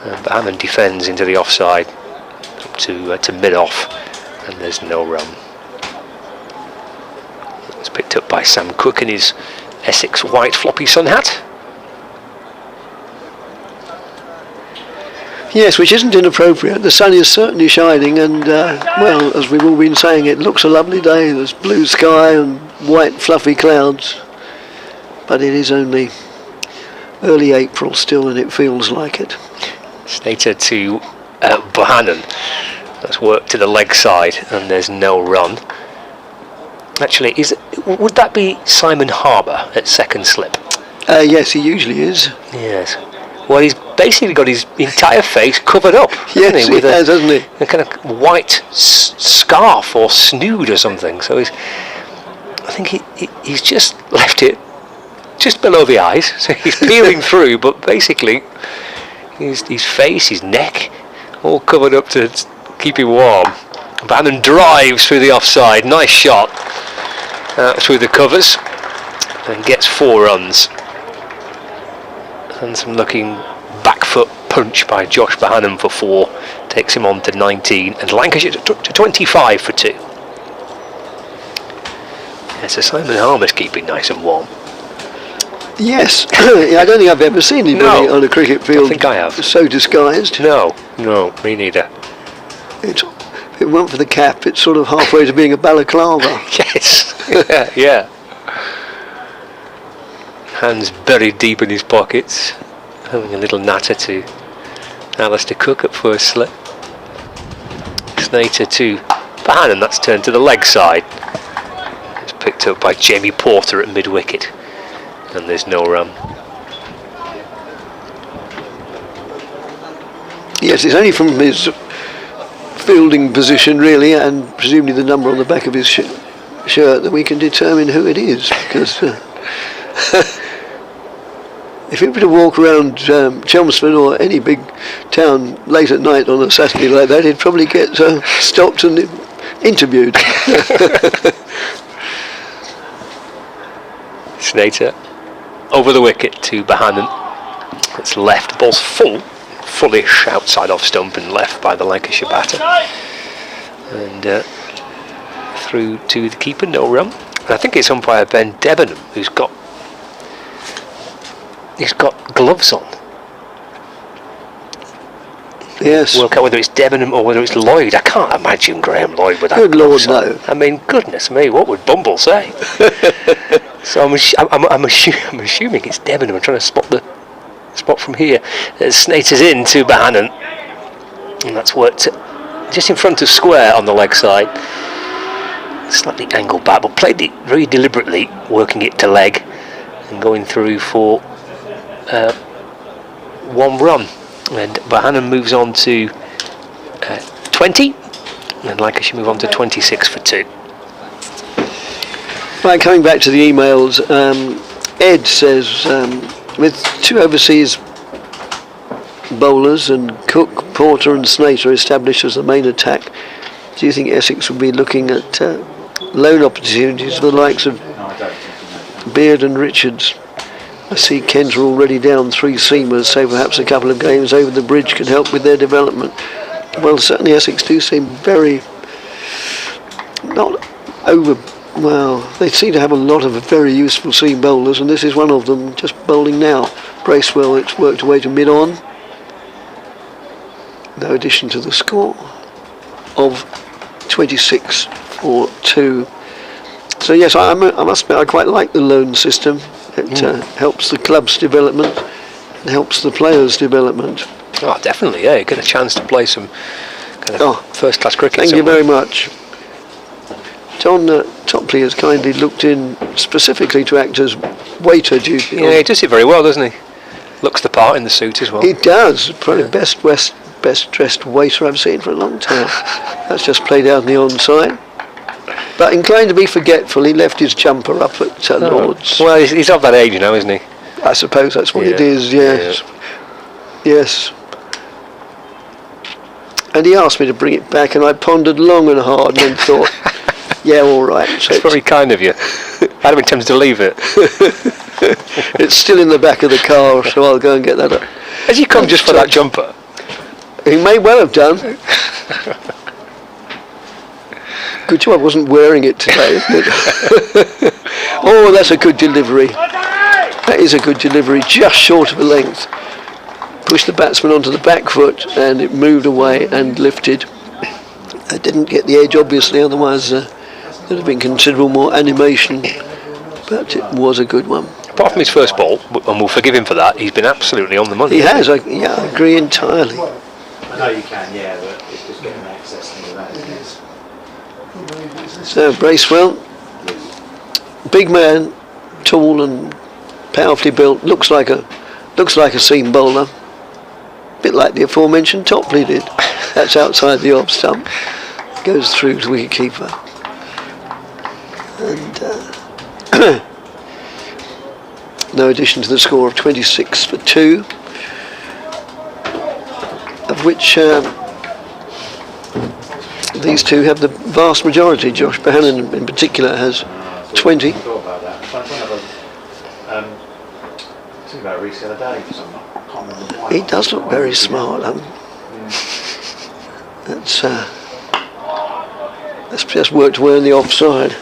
Bohannon defends into the offside up to mid-off, and there's no run. It's picked up by Sam Cook in his Essex white floppy sun hat. Yes, which isn't inappropriate. The sun is certainly shining, and well, as we've all been saying, it looks a lovely day. There's blue sky and white fluffy clouds, but it is only early April still, and it feels like it. Snater to Bohannon. That's work to the leg side, and there's no run. Actually, would that be Simon Harbour at second slip? Yes, he usually is. Yes. Well, he's basically got his entire face covered up. Yes, he has, hasn't he? A kind of white scarf or snood or something. So I think he's just left it just below the eyes. So he's peering through, but basically his face, his neck, all covered up to keep him warm. Bannon drives through the offside. Nice shot through the covers, and gets 4 runs. And some looking back foot punch by Josh Bohannon for 4 takes him on to 19, and Lancashire to 25 for 2. Yeah, so Simon Harmer's keeping nice and warm. Yes, I don't think I've ever seen anybody on a cricket field I think I have. so disguised. No, me neither. If it weren't for the cap, it's sort of halfway to being a balaclava. Yes, yeah. Hands buried deep in his pockets, having a little natter to Alistair Cook at first slip. Snater to Bohannon, that's turned to the leg side. It's picked up by Jamie Porter at mid-wicket, and there's no run. Yes, it's only from his fielding position really, and presumably the number on the back of his shirt, that we can determine who it is, because if he were to walk around Chelmsford or any big town late at night on a Saturday like that, he'd probably get stopped and interviewed. Snater over the wicket to Bohannon. It's left, ball's fullish outside off stump and left by the Lancashire batter. And through to the keeper, no run. And I think it's umpire Ben Debenham who's got gloves on. Yes. Work out whether it's Debenham or whether it's Lloyd. I can't imagine Graham Lloyd with that. Good Lord, on. no. I mean, goodness me, what would Bumble say? So I'm assuming it's Debenham. I'm trying to spot from here. Snater's in to Bohannon, and that's worked just in front of square on the leg side. Slightly angled back, but played it very deliberately, working it to leg and going through for 1 run. And Bohannon moves on to 20, and Lancashire move on to 26 for 2. Right, coming back to the emails, Ed says, with 2 overseas bowlers and Cook, Porter and Snater established as the main attack, do you think Essex will be looking at loan opportunities for the likes of Beard and Richards? I see Kent are already down 3 seamers, so perhaps a couple of games over the bridge could help with their development. Well, certainly Essex do seem very they seem to have a lot of very useful seam bowlers, and this is one of them, just bowling now. Bracewell, it's worked away to mid-on. No addition to the score of 26 for 2. So yes, I must admit I quite like the loan system. It helps the club's development and helps the players' development. Oh, definitely, yeah. You get a chance to play some kind of first-class cricket. Thank you very much. John Topley has kindly looked in specifically to act as waiter duty. Yeah, he does it very well, doesn't he? Looks the part in the suit as well. He does. Probably best dressed waiter I've seen for a long time. That's just played out on the onside. But inclined to be forgetful, he left his jumper up at Lord's. Well, he's of that age now, isn't he? I suppose that's what it is, yes. Yeah. Yes. And he asked me to bring it back, and I pondered long and hard and then thought, yeah, all right. So it's very kind of you. I'd have been tempted to leave it. It's still in the back of the car, so I'll go and get that up. Has he come just for that jumper? He may well have done. Good job I wasn't wearing it today. Oh, that's a good delivery. That is a good delivery, just short of a length. Pushed the batsman onto the back foot and it moved away and lifted. I didn't get the edge, obviously, otherwise there'd have been considerable more animation. But it was a good one. Apart from his first ball, and we'll forgive him for that, he's been absolutely on the money. He has, I agree entirely. I know you can, yeah, but it's just getting access to that. So Bracewell, big man, tall and powerfully built, looks like a seam bowler, a bit like the aforementioned Topley did. That's outside the off stump, goes through to wicketkeeper, and no addition to the score of 26 for 2, of which these two have the vast majority. Josh Bohannon in particular has 20. about Reece the other day. I can't remember why. He does look very smart. That's just worked well in the offside.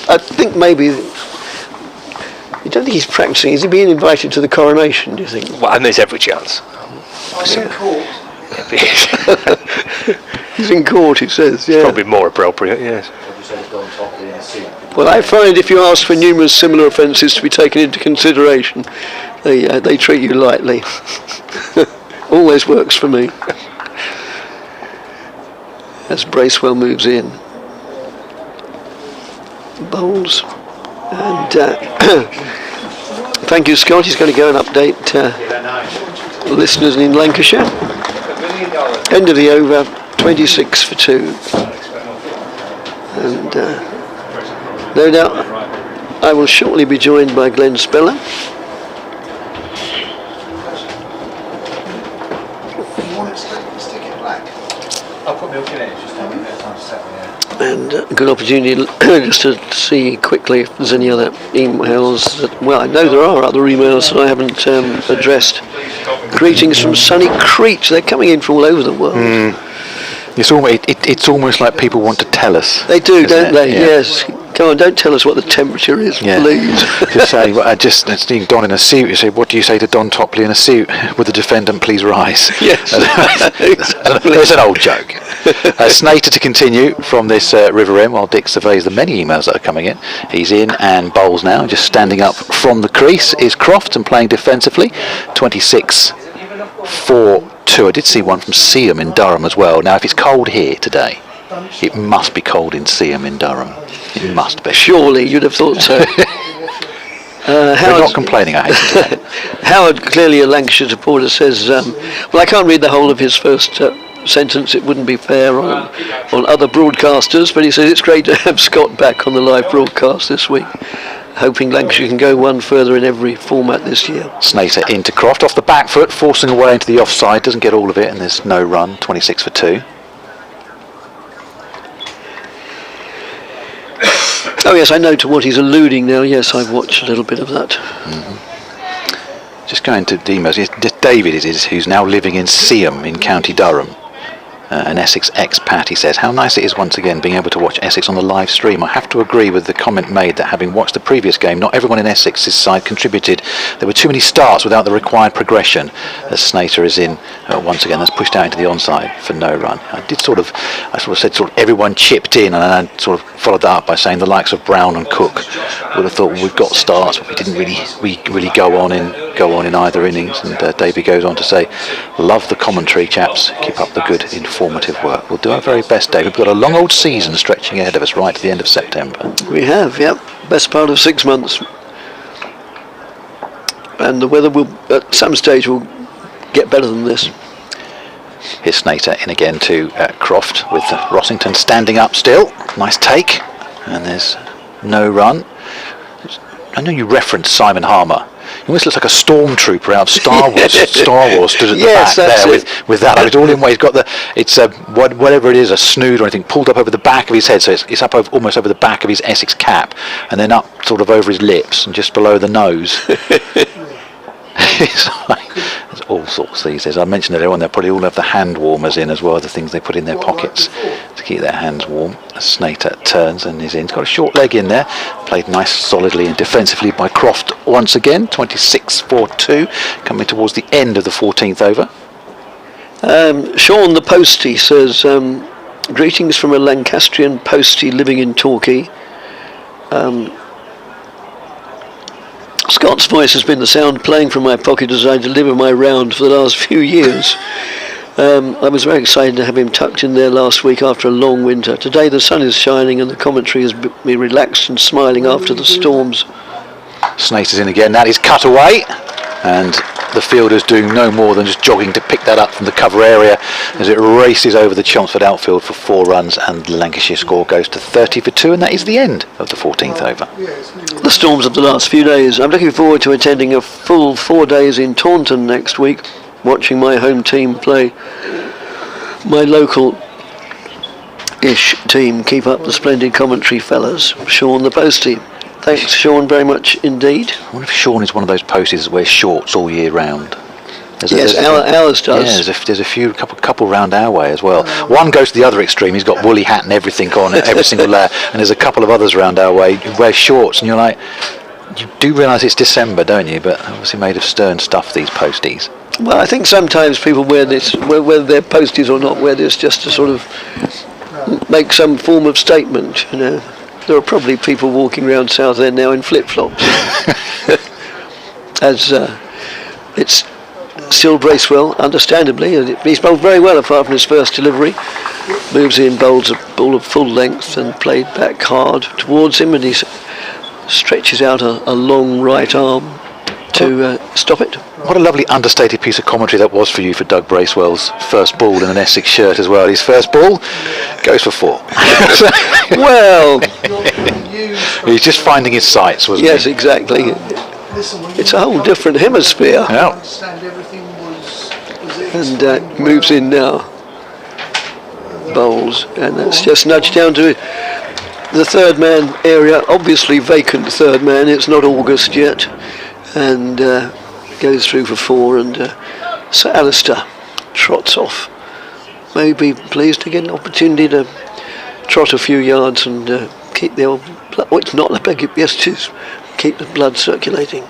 I think maybe. You don't think he's practicing? Is he being invited to the coronation, do you think? Well, and there's every chance. He's in court. He's in court, he says, yeah. It's probably more appropriate, yes. Well, I find if you ask for numerous similar offences to be taken into consideration, they treat you lightly. Always works for me. As Bracewell moves in. Bowls. And thank you, Scott. He's going to go and update listeners in Lancashire. End of the over, 26 for 2. And no doubt I will shortly be joined by Glenn Speller. I'll put milk in it, just have a bit of time to settle, yeah. And a good opportunity just to see quickly if there's any other emails. Well, I know there are other emails that I haven't addressed. Greetings from sunny Crete. They're coming in from all over the world. It's almost like people want to tell us. They do, don't they? Yeah. Yes. Come on, don't tell us what the temperature is, please. Just say, seeing Don in a suit, you say, what do you say to Don Topley in a suit? Would the defendant please rise? Yes. Exactly. It's an old joke. Snater to continue from this River End while Dick surveys the many emails that are coming in. He's in and bowls now, just standing up from the crease is Croft and playing defensively. 26 for 2. I did see one from Seaham in Durham as well. Now, if it's cold here today, it must be cold in Seaham in Durham. It must be. Surely, you'd have thought so. We're not complaining, I hate to Howard, clearly a Lancashire supporter, says, well, I can't read the whole of his first sentence, it wouldn't be fair on other broadcasters, but he says it's great to have Scott back on the live broadcast this week. Hoping Lancashire can go one further in every format this year. Snater into Croft, off the back foot, forcing away into the offside, doesn't get all of it, and there's no run, 26 for 2. Oh yes, I know to what he's alluding now. Yes, I've watched a little bit of that. Just going to the emails. David it is, who's now living in Seaham in County Durham. An Essex expat, he says, how nice it is once again being able to watch Essex on the live stream. I have to agree with the comment made that having watched the previous game, not everyone in Essex's side contributed. There were too many starts without the required progression. As Snater is in once again, that's pushed out into the onside for no run. I said everyone chipped in, and I sort of followed that up by saying the likes of Brown and Cook would have thought, well, we've got starts, but we didn't really go on in either innings. And Davey goes on to say, love the commentary, chaps. Keep up the good informative work. We'll do our very best, David. We've got a long old season stretching ahead of us right to the end of September. We have, yep. Best part of 6 months. And the weather will, at some stage, will get better than this. Here's Snater in again to Croft with Rossington standing up still. Nice take. And there's no run. I know you referenced Simon Harmer. He almost looks like a stormtrooper out of Star Wars. Star Wars stood at the back there with that. It's all in way. He's got whatever it is, a snood or anything, pulled up over the back of his head. So it's up almost over the back of his Essex cap, and then up sort of over his lips and just below the nose. There's all sorts these days. I mentioned earlier on, they'll probably all have the hand warmers in as well, the things they put in their pockets to keep their hands warm. Snater turns and is in. He's got a short leg in there. Played nice, solidly and defensively by Croft once again. 26 for 2, coming towards the end of the 14th over. Sean the Postie says, greetings from a Lancastrian postie living in Torquay. Scott's voice has been the sound playing from my pocket as I deliver my round for the last few years. I was very excited to have him tucked in there last week after a long winter. Today the sun is shining and the commentary has me relaxed and smiling after the storms. Snater's in again. That is cut away, and the fielder's doing no more than just jogging to pick that up from the cover area as it races over the Chelmsford outfield for 4 runs, and the Lancashire score goes to 30 for 2, and that is the end of the 14th over. The storms of the last few days. I'm looking forward to attending a full 4 days in Taunton next week, watching my home team play my local-ish team. Keep up the splendid commentary, fellas. Sean the Postie. Thanks, Sean, very much indeed. I wonder if Sean is one of those posties that wears shorts all year round. Yes, ours does. Yeah, there's a couple round our way as well. One goes to the other extreme. He's got woolly hat and everything on every single layer. And there's a couple of others round our way who wear shorts, and you're like, you do realise it's December, don't you? But obviously made of stern stuff, these posties. Well, I think sometimes people wear this, whether they're posties or not, wear this just to sort of make some form of statement. You know, there are probably people walking around Southend now in flip-flops. As it's still Bracewell, understandably, and he's bowled very well apart from his first delivery. Moves in, bowls a ball of full length and played back hard towards him, and he stretches out a long right arm to stop it. What a lovely understated piece of commentary that was for you for Doug Bracewell's first ball in an Essex shirt as well. His first ball goes for 4. Well, he's just finding his sights, wasn't he? Yes, exactly. It's a whole different hemisphere. Yeah. And moves in now. Bowls, and that's just nudged down to the third man area. Obviously vacant third man. It's not August yet, and goes through for 4. And Sir Alistair trots off. May be pleased to get an opportunity to trot a few yards and keep the old blood. Oh, it's not the beg. Yes, it is. Keep the blood circulating.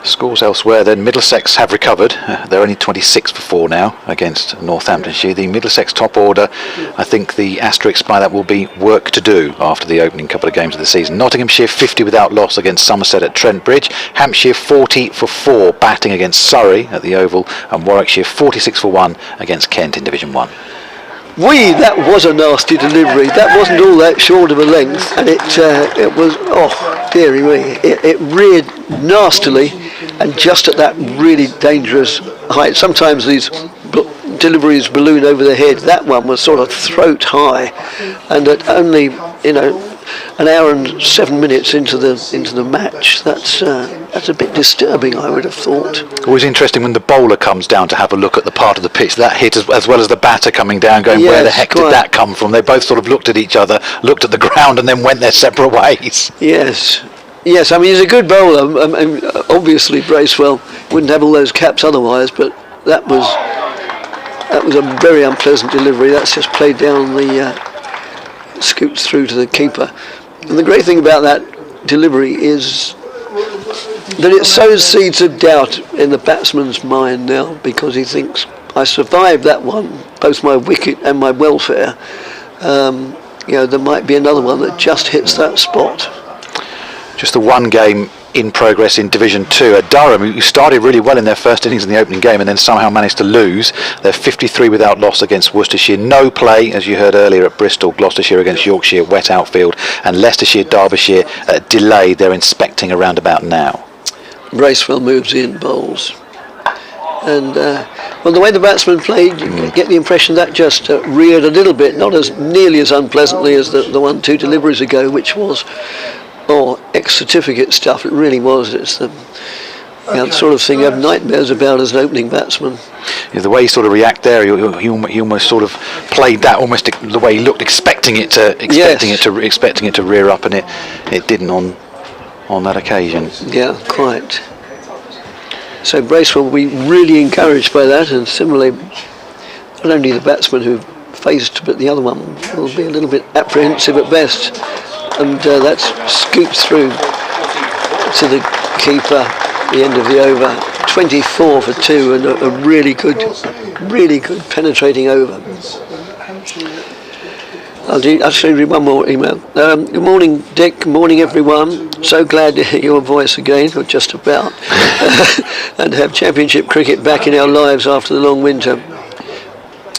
Scores elsewhere then. Middlesex have recovered. They're only 26 for 4 now against Northamptonshire. The Middlesex top order, I think the asterisk by that will be work to do after the opening couple of games of the season. Nottinghamshire 50 without loss against Somerset at Trent Bridge. Hampshire 40 for 4 batting against Surrey at the Oval, and Warwickshire 46 for 1 against Kent in Division 1. That was a nasty delivery. That wasn't all that short of a length, and it was, oh dearie me, it reared nastily and just at that really dangerous height. Sometimes these deliveries balloon over the head. That one was sort of throat high, and at only an hour and 7 minutes into the match, that's a bit disturbing, I would have thought. Always interesting when the bowler comes down to have a look at the part of the pitch that hit, as well as the batter coming down, going, yes, where the heck did that come from? They both sort of looked at each other, looked at the ground, and then went their separate ways. Yes, I mean, he's a good bowler. Obviously Bracewell wouldn't have all those caps otherwise, but that was a very unpleasant delivery. That's just played down the scoops through to the keeper. And the great thing about that delivery is that it sows seeds of doubt in the batsman's mind now, because he thinks, I survived that one, both my wicket and my welfare. There might be another one that just hits that spot. Just the one game in progress in Division 2 at Durham, who started really well in their first innings in the opening game and then somehow managed to lose. They're 53 without loss against Worcestershire. No play, as you heard earlier, at Bristol. Gloucestershire against Yorkshire, wet outfield, and Leicestershire, Derbyshire delayed. They're inspecting around about now. Bracewell moves in, bowls. And the way the batsman played, you get the impression that just reared a little bit, not as nearly as unpleasantly as the 1-2 deliveries ago, which was ex-certificate stuff. It really was. It's the sort of thing you have nightmares about as an opening batsman. Yeah, the way he sort of react there, he almost sort of played that almost the way he looked, expecting it to rear up, and it didn't on that occasion. Yeah, quite. So Bracewell will be really encouraged by that, and similarly, not only the batsman who faced, but the other one will be a little bit apprehensive at best. And that's scooped through to the keeper at the end of the over. 24 for 2, and a really good penetrating over. I'll actually read one more email. Good morning, Dick. Good morning, everyone. So glad to hear your voice again, or just about, and have Championship cricket back in our lives after the long winter.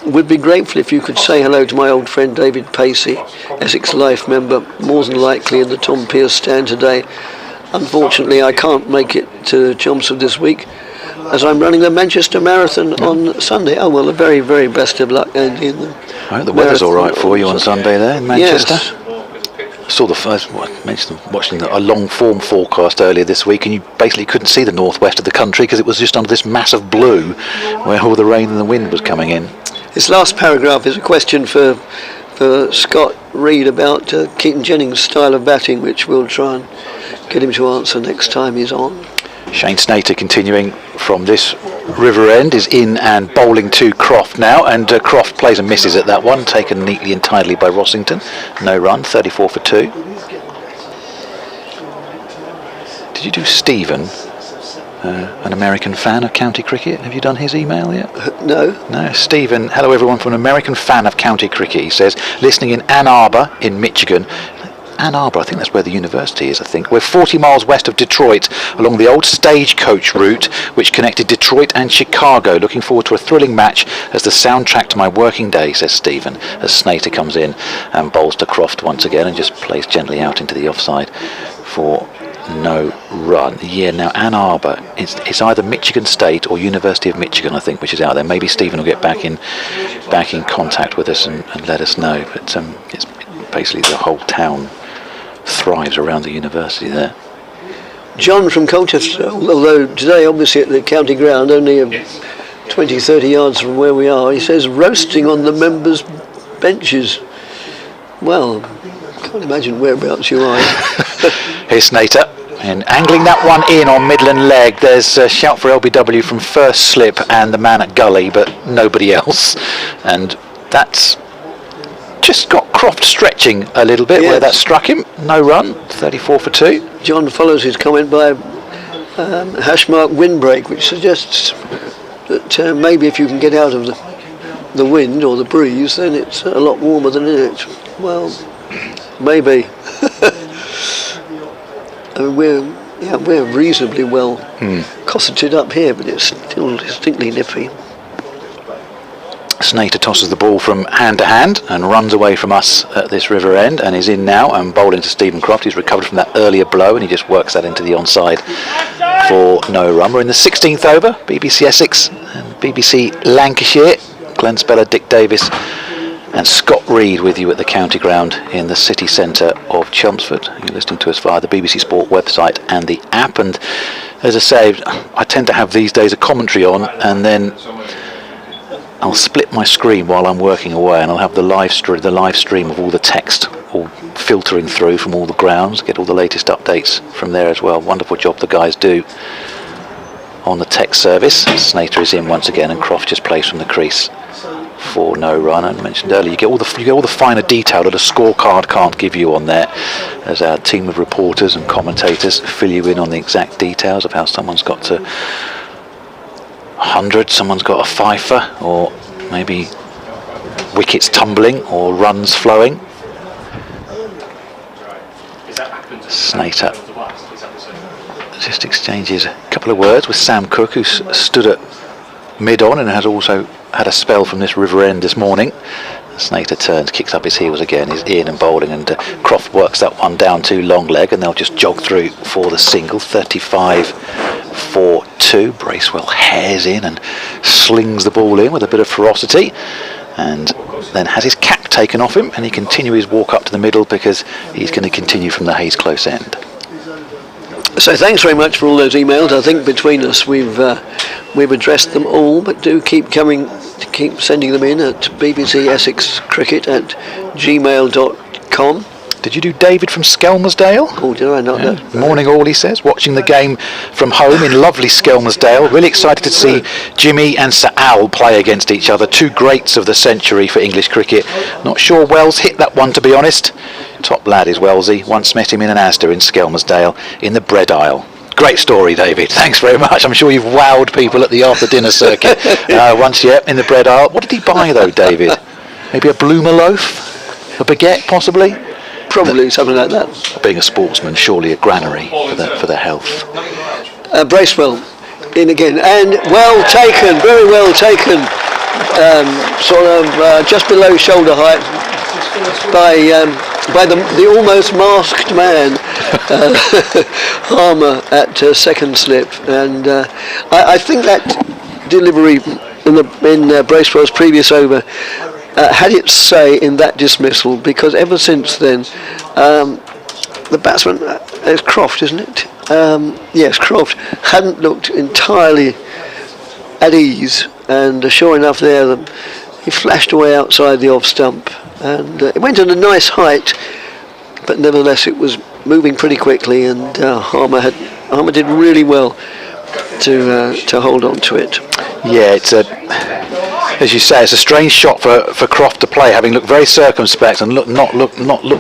Would be grateful if you could say hello to my old friend David Pacey, Essex Life member, more than likely in the Tom Pearce stand today. Unfortunately, I can't make it to Chelmsford this week, as I'm running the Manchester Marathon on Sunday. Oh well, the very, very best of luck, Andy. In the the weather's all right for you on Sunday there in Manchester. Yes. I saw the first one, mentioned watching a long form forecast earlier this week, and you basically couldn't see the northwest of the country because it was just under this massive blue where all the rain and the wind was coming in. This last paragraph is a question for Scott Reed about Keaton Jennings' style of batting, which we'll try and get him to answer next time he's on. Shane Snater continuing from this river end is in and bowling to Croft now, and Croft plays and misses at that one, taken neatly and tidily by Rossington. No run, 34 for 2. Did you do Stephen, an American fan of county cricket? Have you done his email yet? No. No, Stephen, hello everyone, from an American fan of county cricket, he says, listening in Ann Arbor in Michigan. Ann Arbor, I think that's where the university is, I think. We're 40 miles west of Detroit, along the old stagecoach route, which connected Detroit and Chicago. Looking forward to a thrilling match as the soundtrack to my working day, says Stephen, as Snater comes in and bowls to Croft once again and just plays gently out into the offside for no run. Yeah, now Ann Arbor, it's either Michigan State or University of Michigan, I think, which is out there. Maybe Stephen will get back in contact with us and let us know. But it's basically the whole town thrives around the university there. John from Colchester, although today obviously at the county ground, only 20-30 yards from where we are, he says roasting on the members' benches. Well, can't imagine whereabouts you are. Here's Snater, and angling that one in on Midland leg. There's a shout for LBW from first slip and the man at gully, but nobody else. And that's just got Croft stretching a little bit, yes, where that struck him. No run, 34 for 2. John follows his comment by hashmark windbreak, which suggests that maybe if you can get out of the wind or the breeze, then it's a lot warmer than in it. Well, maybe. I mean, we're reasonably well cosseted up here, but it's still distinctly nippy. Snater tosses the ball from hand to hand and runs away from us at this river end, and is in now and bowling to Stephen Croft. He's recovered from that earlier blow and he just works that into the onside for no run. We're in the 16th over, BBC Essex and BBC Lancashire. Glenn Speller, Dick Davis and Scott Reed with you at the county ground in the city centre of Chelmsford. You're listening to us via the BBC Sport website and the app, and as I say, I tend to have these days a commentary on, and then I'll split my screen while I'm working away, and I'll have the live stream of all the text all filtering through from all the grounds, get all the latest updates from there as well. Wonderful job the guys do on the text service. Snater is in once again, and Croft just plays from the crease for no run. I mentioned earlier, you get all the finer detail that a scorecard can't give you on there, as our team of reporters and commentators fill you in on the exact details of how someone's got to 100, someone's got a fifer, or maybe wickets tumbling or runs flowing. Snater just exchanges a couple of words with Sam Cook, who's stood at mid-on and has also had a spell from this river end this morning. Snater turns, kicks up his heels again, is in and bowling, and Croft works that one down to long leg, and they'll just jog through for the single. 35 for 2. Bracewell hares in and slings the ball in with a bit of ferocity, and then has his cap taken off him, and he continues his walk up to the middle because he's going to continue from the Hayes close end. So thanks very much for all those emails. I think between us we've addressed them all, but do keep sending them in at bbcessexcricket@gmail.com. Did you do David from Skelmersdale? Oh, did I not? Yeah. Morning all, he says. Watching the game from home in lovely Skelmersdale. Really excited to see Jimmy and Sir Al play against each other. Two greats of the century for English cricket. Not sure Wells hit that one, to be honest. Top lad is Wellsy. Once met him in an Asda in Skelmersdale in the bread aisle. Great story, David. Thanks very much. I'm sure you've wowed people at the after-dinner circuit once yet in the bread aisle. What did he buy, though, David? Maybe a Bloomer loaf? A baguette, possibly? Probably something like that. Being a sportsman, surely a granary for their health. Bracewell in again, and well taken, very well taken. Sort of just below shoulder height by the almost masked man, Harmer at second slip, and I think that delivery in Bracewell's previous over had its say in that dismissal, because ever since then the batsman, it's Croft, isn't it? Yes, Croft hadn't looked entirely at ease, and sure enough there he flashed away outside the off stump, and it went at a nice height, but nevertheless it was moving pretty quickly, and Harmer did really well to hold on to it. Yeah, it's as you say, it's a strange shot for Croft to play, having looked very circumspect and not look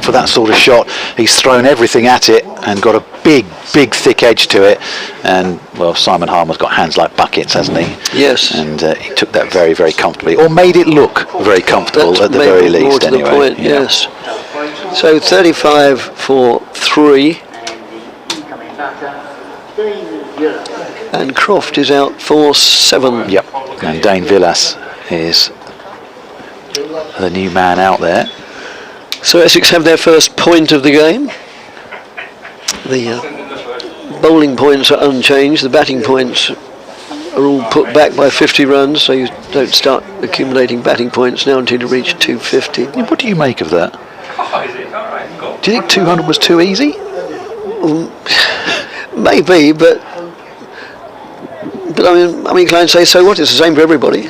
for that sort of shot. He's thrown everything at it and got a big thick edge to it, and well, Simon Harmer's got hands like buckets, hasn't he? Yes. And he took that very, very comfortably, or made it look very comfortable at the very least. More to anyway. the point, yes. So 35 for 3. And Croft is out for 7. Yep. And Dane Villas is the new man out there. So Essex have their first point of the game. The bowling points are unchanged. The batting points are all put back by 50 runs, so you don't start accumulating batting points now until you reach 250. What do you make of that? Do you think 200 was too easy? Maybe, but I'm inclined to say, so what? It's the same for everybody.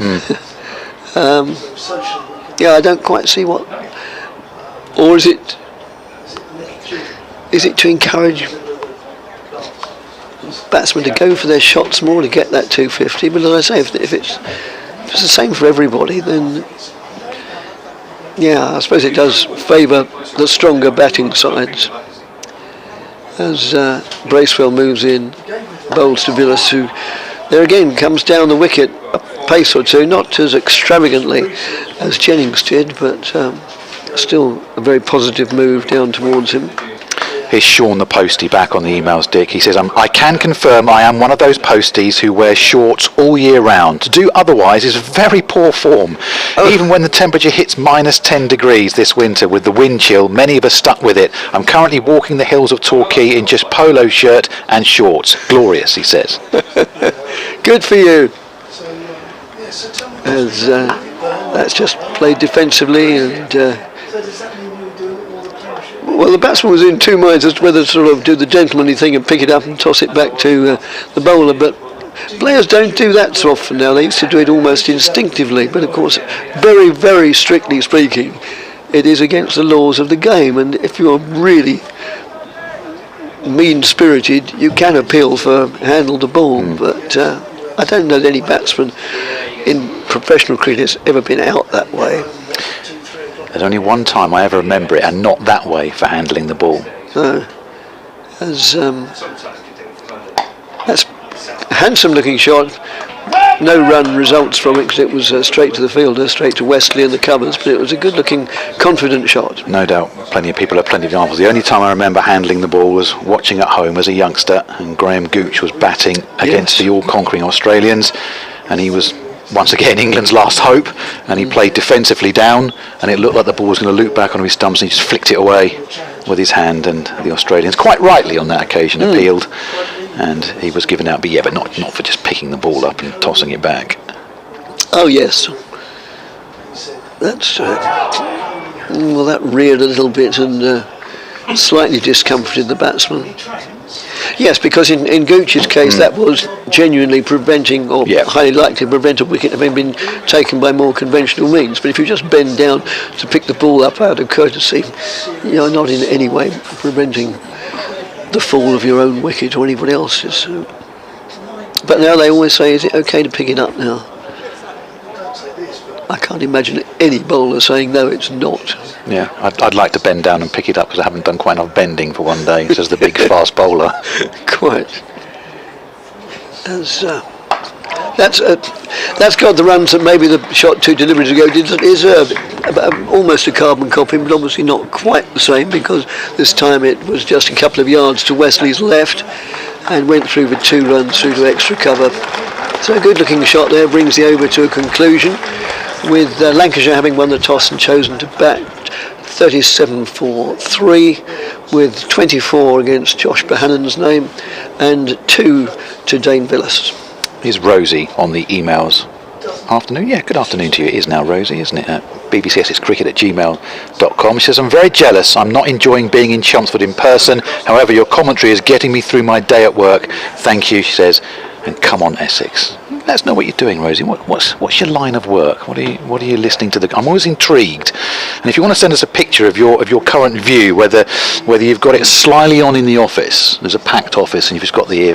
Yeah, I don't quite see what. Or is it to encourage batsmen to go for their shots more to get that 250? But as I say, if it's the same for everybody, then yeah, I suppose it does favour the stronger batting sides. As Bracewell moves in, bowls to Villas, who there again comes down the wicket a pace or two, not as extravagantly as Jennings did, but still a very positive move down towards him. Here's Sean the postie back on the emails, Dick. He says, I can confirm I am one of those posties who wear shorts all year round. To do otherwise is very poor form. Even when the temperature hits minus 10 degrees this winter with the wind chill, many of us stuck with it. I'm currently walking the hills of Torquay in just polo shirt and shorts. Glorious, he says. Good for you. As that's just played defensively, and well, the batsman was in two minds as to whether to sort of do the gentlemanly thing and pick it up and toss it back to the bowler, but players don't do that so often now. They used to do it almost instinctively, but of course, very, very strictly speaking, it is against the laws of the game, and if you're really mean-spirited, you can appeal for handle the ball, but I don't know that any batsman in professional cricket has ever been out that way. There's only one time I ever remember it, and not that way, for handling the ball. That's a handsome looking shot. No run results from it because it was straight to the fielder, straight to Wesley in the covers, but it was a good looking, confident shot. No doubt, plenty of people have plenty of examples. The only time I remember handling the ball was watching at home as a youngster, and Graham Gooch was batting against the all-conquering Australians, and he was once again England's last hope, and he played defensively down, and it looked like the ball was going to loop back onto his stumps, and he just flicked it away with his hand, and the Australians, quite rightly on that occasion, appealed, and he was given out, but not for just picking the ball up and tossing it back. Oh yes, that's well, that reared a little bit and slightly discomforted the batsman. Yes, because in Gooch's case that was genuinely preventing, or highly likely to prevent a wicket having been taken by more conventional means. But if you just bend down to pick the ball up out of courtesy, you're not in any way preventing the fall of your own wicket or anybody else's. But now they always say, is it okay to pick it up now? I can't imagine any bowler saying no, it's not. Yeah, I'd like to bend down and pick it up because I haven't done quite enough bending for one day, says the big fast bowler. Quite. That's got the runs that maybe the shot two deliveries ago did deserve. Almost a carbon copy, but obviously not quite the same, because this time it was just a couple of yards to Wesley's left and went through with 2 runs through to extra cover. So a good looking shot there brings the over to a conclusion, with Lancashire having won the toss and chosen to bat 37 for 3, with 24 against Josh Bohannon's name and 2 to Dane Villas. Here's Rosie on the emails. Afternoon, yeah, good afternoon to you. It is now Rosie, isn't it? At bbcscricket@gmail.com. She says, I'm very jealous. I'm not enjoying being in Chelmsford in person. However, your commentary is getting me through my day at work. Thank you, she says. And come on, Essex. Let us know what you're doing, Rosie. What's your line of work? What are you listening to? I'm always intrigued. And if you want to send us a picture of your current view, whether you've got it slyly on in the office, there's a packed office, and you've just got the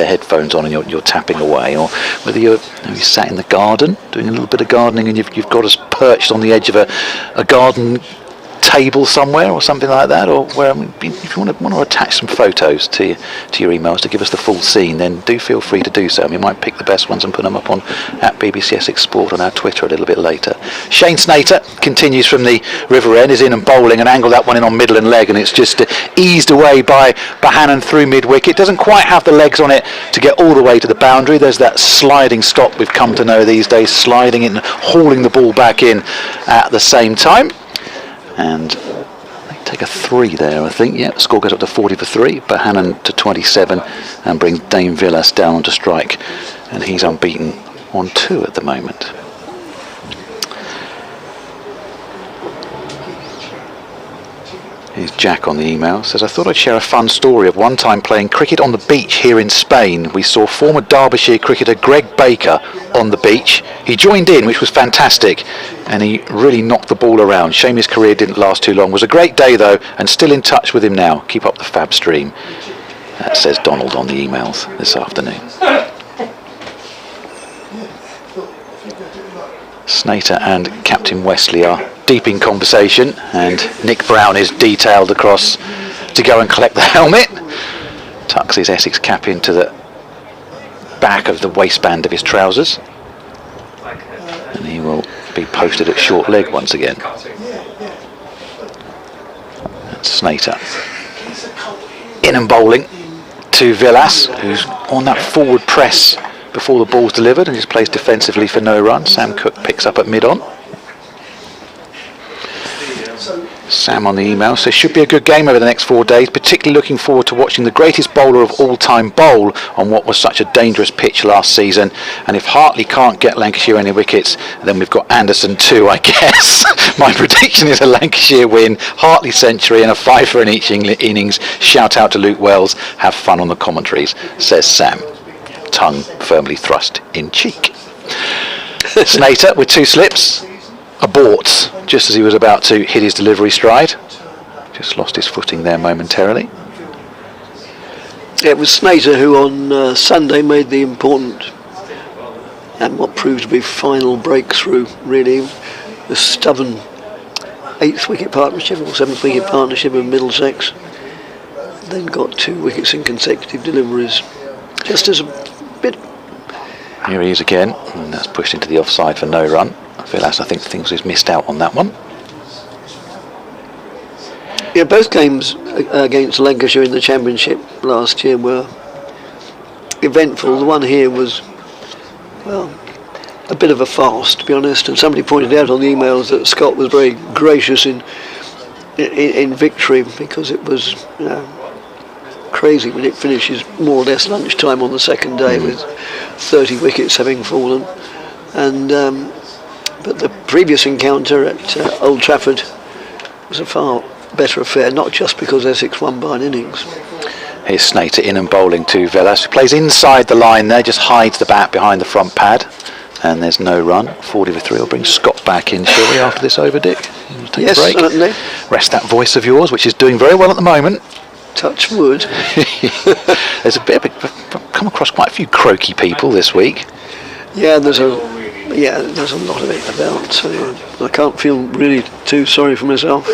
headphones on and you're tapping away, or whether you sat in the garden doing a little bit of gardening and you've got us perched on the edge of a garden table somewhere or something like that, or where, if you want to attach some photos to your emails to give us the full scene, then do feel free to do so. We might pick the best ones and put them up on at BBC Essex Sport on our Twitter a little bit later. Shane Snater continues from the River End, is in and bowling and angled that one in on middle and leg, and it's just eased away by Bohannon through mid wicket. Doesn't quite have the legs on it to get all the way to the boundary. There's that sliding stop we've come to know these days, sliding it and hauling the ball back in at the same time. And they take a 3 there, I think. Yeah, the score goes up to 40 for 3. Bohannon to 27 and brings Dane Villas down onto strike. And he's unbeaten on 2 at the moment. Here's Jack on the email. Says, I thought I'd share a fun story of one time playing cricket on the beach here in Spain. We saw former Derbyshire cricketer Greg Baker on the beach. He joined in, which was fantastic, and he really knocked the ball around. Shame his career didn't last too long. It was a great day though, and still in touch with him now. Keep up the fab stream. That says Donald on the emails this afternoon. Snater and Captain Wesley are deep in conversation, and Nick Brown is detailed across to go and collect the helmet. Tucks his Essex cap into the back of the waistband of his trousers, and he will be posted at short leg once again. That's Snater in and bowling to Villas, who's on that forward press before the ball's delivered and just plays defensively for no run. Sam Cook picks up at mid-on. Sam on the email says, should be a good game over the next 4 days, particularly looking forward to watching the greatest bowler of all time bowl on what was such a dangerous pitch last season, and if Hartley can't get Lancashire any wickets, then we've got Anderson too, I guess. My prediction is a Lancashire win, Hartley century and a 5 for in each innings. Shout out to Luke Wells, have fun on the commentaries, says Sam, tongue firmly thrust in cheek. Snater with 2 slips, aborts just as he was about to hit his delivery stride. Just lost his footing there momentarily. It was Snater who on Sunday made the important and what proved to be final breakthrough, really. The stubborn 8th wicket partnership or 7th wicket partnership of Middlesex. Then got 2 wickets in consecutive deliveries. Just as a bit. Here he is again, and that's pushed into the offside for no run. Villas, I think things he's missed out on that one. Yeah, both games against Lancashire in the Championship last year were eventful. The one here was, well, a bit of a farce, to be honest, and somebody pointed out on the emails that Scott was very gracious in victory, because it was, you know, crazy when it finishes more or less lunchtime on the second day with 30 wickets having fallen. And but the previous encounter at Old Trafford was a far better affair, not just because Essex won by an innings. Here's Snater in and bowling to Villas, who plays inside the line there, just hides the bat behind the front pad, and there's no run. 40 for 3 will bring Scott back in, shall we, after this over, Dick? Take Yes, a break. certainly. Rest that voice of yours, which is doing very well at the moment. Touch wood. There's a bit of I've come across quite a few croaky people this week. Yeah, there's a lot of it about, so I can't feel really too sorry for myself.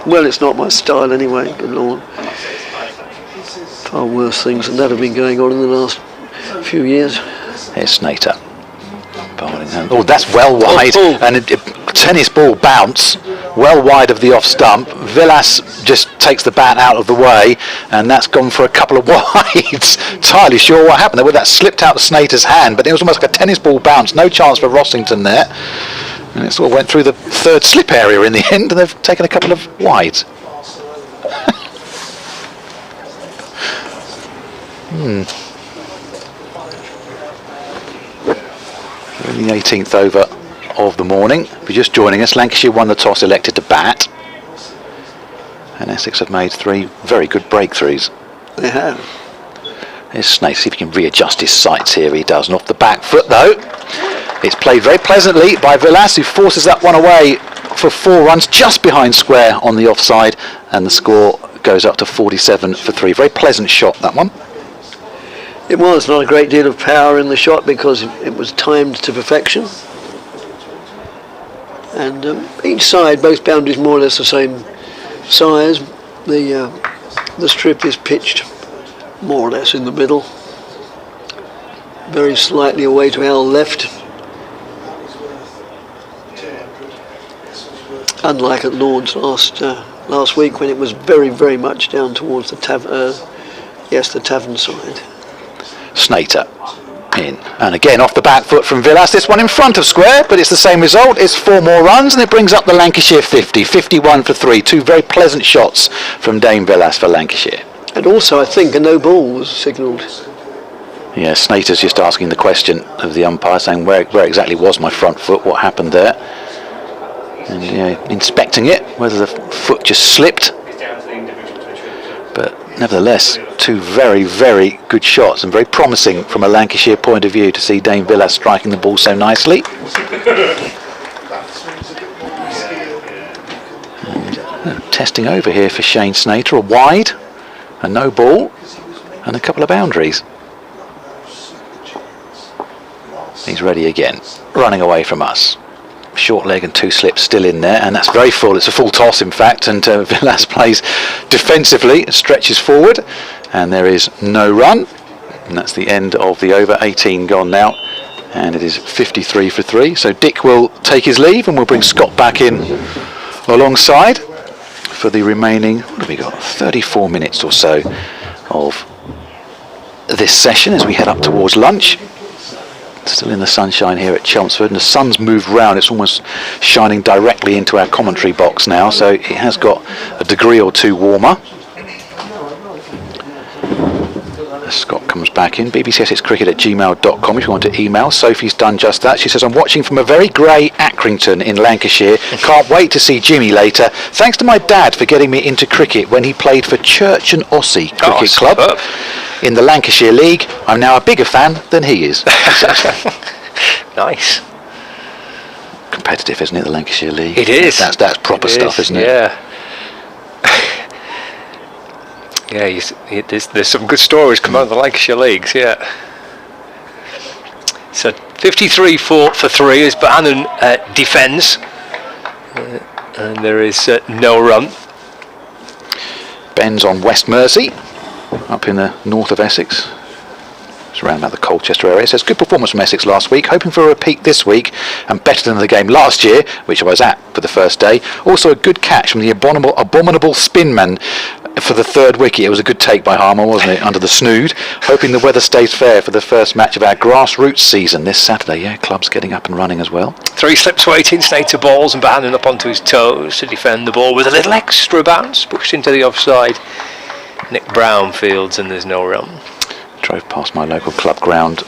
Well, it's not my style anyway, good Lord. Far worse things than that have been going on in the last few years. Here's Snater. Oh, that's well wide, and a tennis ball bounce well wide of the off stump. Villas just takes the bat out of the way, and that's gone for a couple of wides. Entirely sure what happened there. Well, that slipped out of Snater's hand, but it was almost like a tennis ball bounce. No chance for Rossington there, and it sort of went through the 3rd slip area in the end, and they've taken a couple of wides. In the 18th over of the morning. If you're just joining us, Lancashire won the toss, elected to bat, and Essex have made 3 very good breakthroughs. They have. Here's Snake, see if he can readjust his sights here. He does. And off the back foot though, it's played very pleasantly by Villas, who forces that one away for 4 runs just behind square on the offside, and the score goes up to 47 for 3. Very pleasant shot, that one. It was not a great deal of power in the shot because it was timed to perfection. And each side, both boundaries more or less the same size. The strip is pitched more or less in the middle, very slightly away to our left. Unlike at Lord's last week when it was very, very much down towards the tavern side. Snater in, and again off the back foot from Villas. This one in front of square, but it's the same result. It's 4 more runs, and it brings up the Lancashire 50, 51 for 3. 2 very pleasant shots from Dame Villas for Lancashire. And also, I think a no ball was signalled. Yeah, Snater's just asking the question of the umpire, saying where exactly was my front foot, what happened there, and inspecting it, whether the foot just slipped. But nevertheless, 2 very, very good shots, and very promising from a Lancashire point of view to see Dame Villas striking the ball so nicely. And, testing over here for Shane Snater, a wide, a no ball, and a couple of boundaries. He's ready again, running away from us. Short leg and 2 slips still in there, and that's very full. It's a full toss, in fact, and Villas plays defensively, stretches forward, and there is no run. And that's the end of the over. 18 gone now, and it is 53 for 3. So Dick will take his leave, and we'll bring Scott back in alongside for the remaining, what have we got, 34 minutes or so of this session as we head up towards lunch. Still in the sunshine here at Chelmsford, and the sun's moved round. It's almost shining directly into our commentary box now, so it has got a degree or 2 warmer. As Scott comes back in, bbcsxcricket@gmail.com if you want to email. Sophie's done just that. She says, I'm watching from a very grey Accrington in Lancashire. Can't wait to see Jimmy later. Thanks to my dad for getting me into cricket when he played for Church and Ossey Cricket Club in the Lancashire League. I'm now a bigger fan than he is. Nice. Competitive, isn't it, the Lancashire League? It is. That's proper stuff, isn't it? Yeah. Yeah, there's some good stories come out of the Lancashire Leagues, yeah. So 53 for 3 as Bohannon defends, and there is no run. Ben's on West Mersey, up in the north of Essex. It's around about the Colchester area. It says, good performance from Essex last week, hoping for a repeat this week, and better than the game last year, which I was at for the first day. Also a good catch from the abominable spin man for the 3rd wicket. It was a good take by Harmer, wasn't it, under the snood. Hoping the weather stays fair for the first match of our grassroots season this Saturday. Yeah, club's getting up and running as well. 3 slips waiting, Snater balls, and Bohannon up onto his toes to defend the ball with a little extra bounce, pushed into the offside. Nick Brown fields, and there's no run. Drove past my local club ground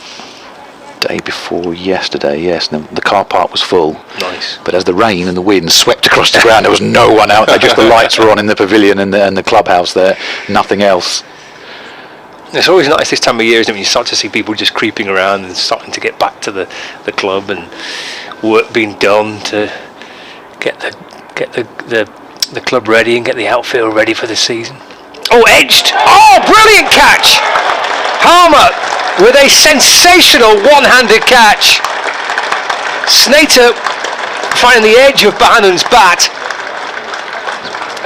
day before yesterday, yes, and the car park was full. Nice. But as the rain and the wind swept across the ground, there was no one out there, just the lights were on in the pavilion and the clubhouse there, nothing else. It's always nice this time of year, isn't it, when you start to see people just creeping around and starting to get back to the club, and work being done to get the club ready and get the outfield ready for the season. Oh, edged! Oh, brilliant catch! Harmer with a sensational one-handed catch. Snater finding the edge of Bohannon's bat,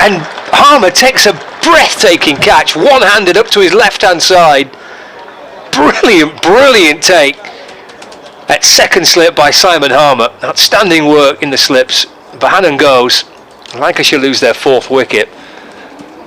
and Harmer takes a breathtaking catch, one-handed up to his left-hand side. Brilliant take at second slip by Simon Harmer. Outstanding work in the slips. Bohannon goes. Lancashire lose their 4th wicket.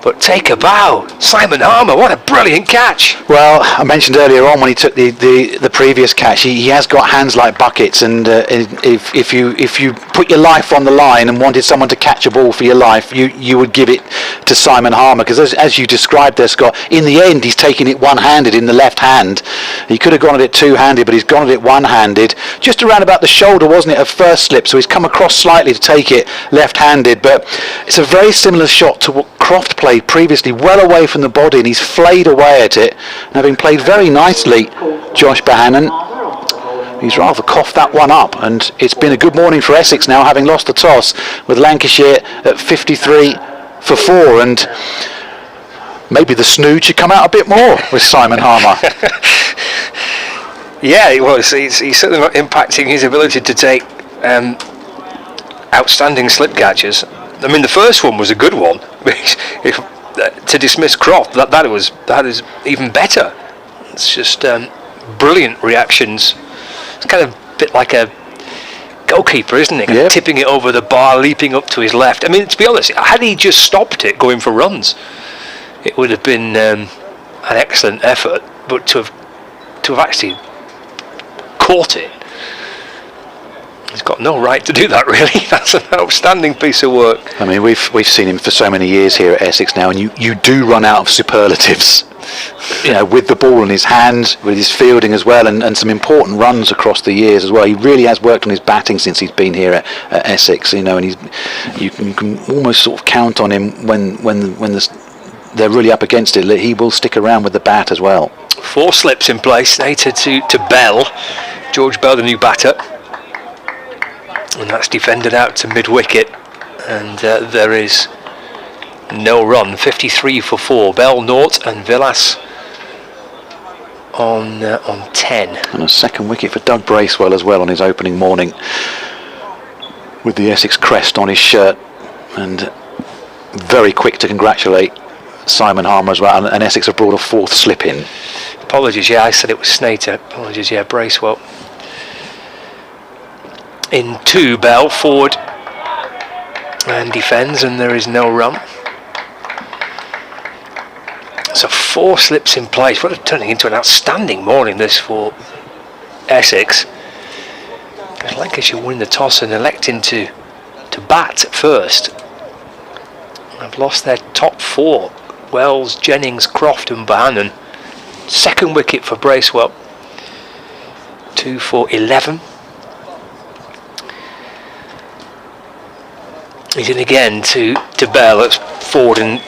But take a bow, Simon Harmer, what a brilliant catch. Well, I mentioned earlier on when he took the previous catch, he has got hands like buckets, and if you put your life on the line and wanted someone to catch a ball for your life, you would give it to Simon Harmer, because as you described there, Scott, in the end he's taking it one-handed in the left hand. He could have gone at it two-handed, but he's gone at it one-handed, just around about the shoulder, wasn't it, of first slip, so he's come across slightly to take it left-handed. But it's a very similar shot to what Croft played played previously well away from the body, and he's flayed away at it. And having played very nicely, Josh Bohannon, he's rather coughed that one up, and it's been a good morning for Essex now, having lost the toss, with Lancashire at 53 for 4, and maybe the snood should come out a bit more with Simon Harmer. Yeah, it was. He's certainly not impacting his ability to take outstanding slip catches. I mean, the first one was a good one. To dismiss Croft, that is even better. It's just brilliant reactions. It's kind of a bit like a goalkeeper, isn't it? Yep. Tipping it over the bar, leaping up to his left. I mean, to be honest, had he just stopped it going for runs, it would have been an excellent effort. But to have actually caught it, he's got no right to do that, really. That's an outstanding piece of work. I mean, we've seen him for so many years here at Essex now, and you do run out of superlatives. You know, with the ball in his hands, with his fielding as well, and some important runs across the years as well. He really has worked on his batting since he's been here at Essex. You know, and you can almost sort of count on him when they're really up against it. He will stick around with the bat as well. 4 slips in place. Nater to Bell. George Bell, the new batter. And that's defended out to mid-wicket. And there is no run. 53 for 4. Bell, naught, and Villas on 10. And a second wicket for Doug Bracewell as well on his opening morning, with the Essex crest on his shirt. And very quick to congratulate Simon Harmer as well. And Essex have brought a 4th slip in. Apologies, yeah, I said it was Snater. Apologies, yeah, Bracewell. In 2, Bell, forward and defends, and there is no run. So 4 slips in place. What turning into an outstanding morning this for Essex. Lancashire win the toss and electing to bat first. I've lost their top 4. Wells, Jennings, Croft and Bohannon. Second wicket for Bracewell. 2 for 11. He's in again to Bell. It's forward and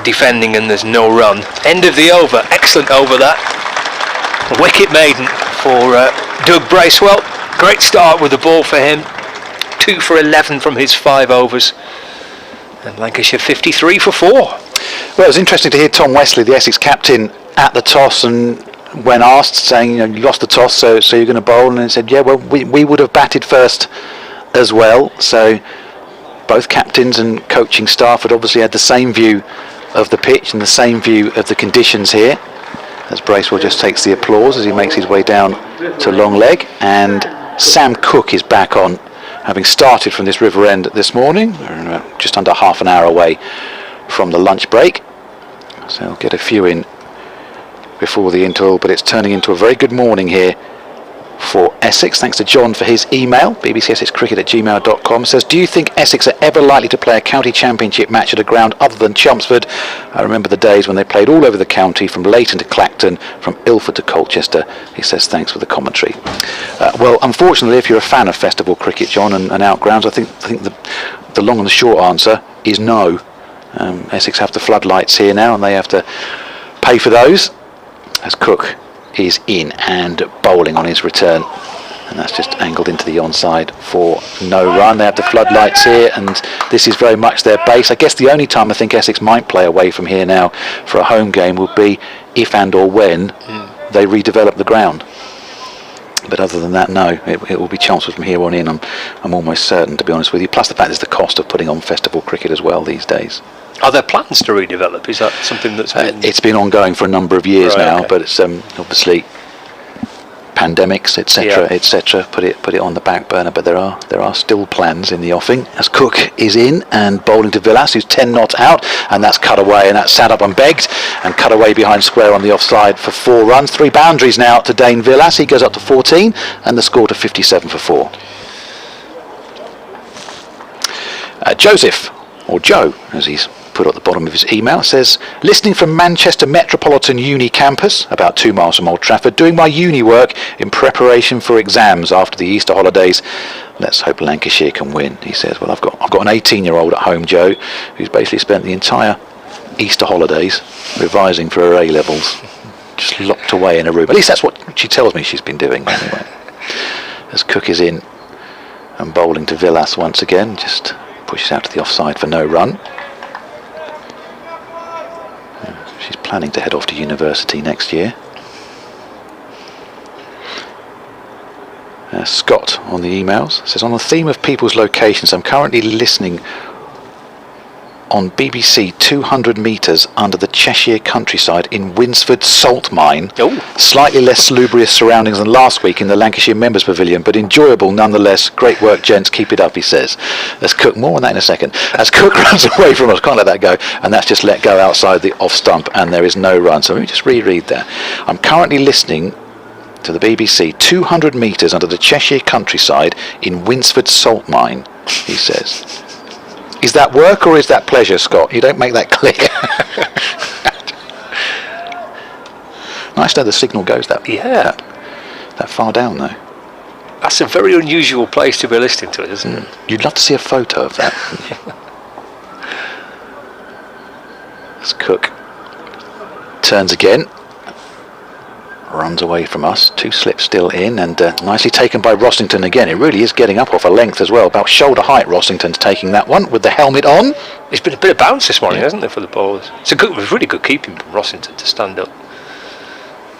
defending, and there's no run. End of the over. Excellent over that. Wicket maiden for Doug Bracewell. Great start with the ball for him. 2 for 11 from his 5 overs. And Lancashire 53 for 4. Well, it was interesting to hear Tom Wesley, the Essex captain, at the toss, and when asked, saying, you know, you lost the toss, so you're going to bowl, and he said, yeah, well, we would have batted first as well. So both captains and coaching staff had obviously had the same view of the pitch and the same view of the conditions here, as Bracewell just takes the applause as he makes his way down to long leg. And Sam Cook is back on, having started from this river end this morning. We're just under half an hour away from the lunch break, so we'll get a few in before the interval, but it's turning into a very good morning here for Essex. Thanks to John for his email. bbcessexcricket@gmail.com says, do you think Essex are ever likely to play a county championship match at a ground other than Chelmsford? I remember the days when they played all over the county, from Leighton to Clacton, from Ilford to Colchester. He says thanks for the commentary. Well, unfortunately, if you're a fan of festival cricket, John, and outgrounds, I think the long and the short answer is no. Essex have the floodlights here now, and they have to pay for those, as Cook is in and bowling on his return, and that's just angled into the onside for no run. They have the floodlights here, and this is very much their base. I guess the only time I think Essex might play away from here now for a home game would be if and or when they redevelop the ground. But other than that, no, it will be Chelmsford from here on in. I'm almost certain, to be honest with you. Plus the fact there's the cost of putting on festival cricket as well these days. Are there plans to redevelop? Is that something that's been... It's been ongoing for a number of years now, okay. But it's obviously pandemics, etc., put it on the back burner. But there are still plans in the offing, as Cook is in and bowling to Villas, who's 10 not out, and that's cut away, and that's sat up and begged and cut away behind square on the offside for 4 runs. 3 boundaries now to Dane Villas. He goes up to 14, and the score to 57 for 4. Joseph, or Joe, as he's put at the bottom of his email, says, listening from Manchester Metropolitan Uni campus, about 2 miles from Old Trafford, doing my uni work in preparation for exams after the Easter holidays. Let's hope Lancashire can win, he says. Well, I've got an 18-year-old at home, Joe, who's basically spent the entire Easter holidays, revising for her A-levels. Just locked away in a room. At least that's what she tells me she's been doing anyway. As Cook is in and bowling to Villas once again, just pushes out to the offside for no run. She's planning to head off to university next year. Scott on the emails says, on the theme of people's locations, I'm currently listening on BBC 200 metres under the Cheshire countryside in Winsford Salt Mine. Slightly less salubrious surroundings than last week in the Lancashire Members Pavilion, but enjoyable nonetheless. Great work, gents, keep it up, he says. As Cook, more on that in a second. As Cook runs away from us, can't let that go, and that's just let go outside the off stump, and there is no run. So let me just reread that. I'm currently listening to the BBC 200 metres under the Cheshire countryside in Winsford Salt Mine, he says. Is that work or is that pleasure, Scott? You don't make that clear. Nice to know the signal goes that far down, though. That's a very unusual place to be listening to it, isn't it? You'd love to see a photo of that. As Cook turns again. Runs away from us, 2 slips still in, and nicely taken by Rossington again. It really is getting up off a length as well, about shoulder height. Rossington's taking that one with the helmet on. It's been a bit of bounce this morning, hasn't it, for the bowlers? It's a really good keeping from Rossington to stand up,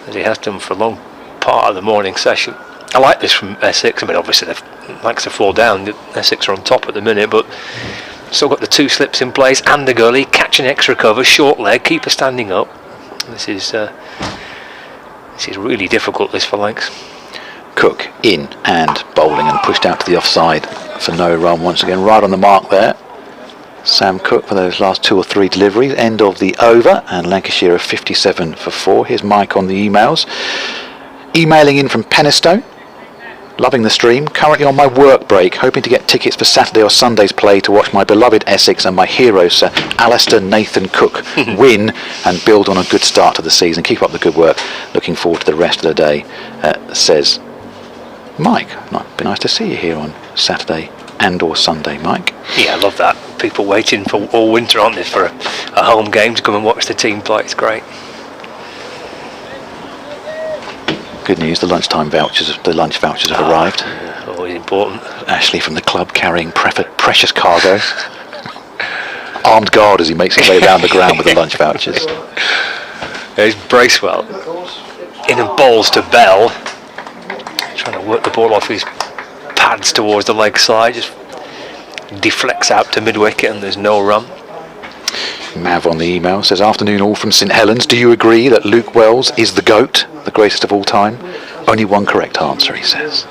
as he has done for a long part of the morning session. I like this from Essex. I mean, obviously they've likes to fall down. Essex are on top at the minute, but still got the 2 slips in place and the gully, catching extra cover, short leg, keeper standing up. This is really difficult, this for Lancs. Cook in and bowling and pushed out to the offside for no run once again. Right on the mark there. Sam Cook for those last 2 or 3 deliveries. End of the over, and Lancashire are 57 for 4. Here's Mike on the emails. Emailing in from Penistone. Loving the stream. Currently on my work break, hoping to get tickets for Saturday or Sunday's play to watch my beloved Essex and my hero, Sir Alistair Nathan Cook, win and build on a good start to the season. Keep up the good work. Looking forward to the rest of the day, says Mike. It'd be nice to see you here on Saturday and or Sunday, Mike. Yeah, I love that. People waiting for all winter, aren't they, for a home game to come and watch the team play. It's great. Good news, the lunch vouchers have arrived. Always important. Ashley from the club carrying precious cargo. Armed guard as he makes his way around the ground with the lunch vouchers. There's Bracewell. In and bowls to Bell. Trying to work the ball off his pads towards the leg side. Just deflects out to mid-wicket and there's no run. Mav on the email says, afternoon all from St Helens. Do you agree that Luke Wells is the GOAT, the greatest of all time? Only one correct answer, he says.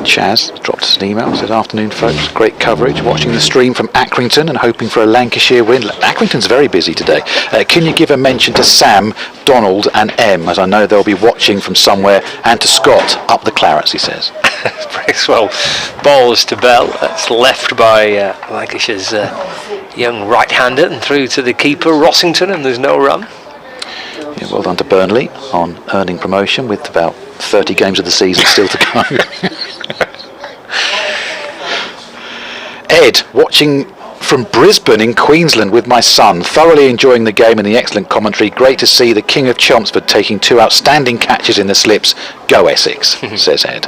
Chaz dropped us an email, says, afternoon folks, great coverage, watching the stream from Accrington and hoping for a Lancashire win. Accrington's very busy today. Can you give a mention to Sam, Donald and Em, as I know they'll be watching from somewhere, and to Scott up the Clarets, he says. Bracewell bowls to Bell. That's left by Lancashire's young right-hander and through to the keeper Rossington, and there's no run. Yeah, well done to Burnley on earning promotion with about 30 games of the season still to go. Ed, watching from Brisbane in Queensland with my son, thoroughly enjoying the game and the excellent commentary. Great to see the King of Chelmsford taking 2 outstanding catches in the slips. Go Essex, says Ed.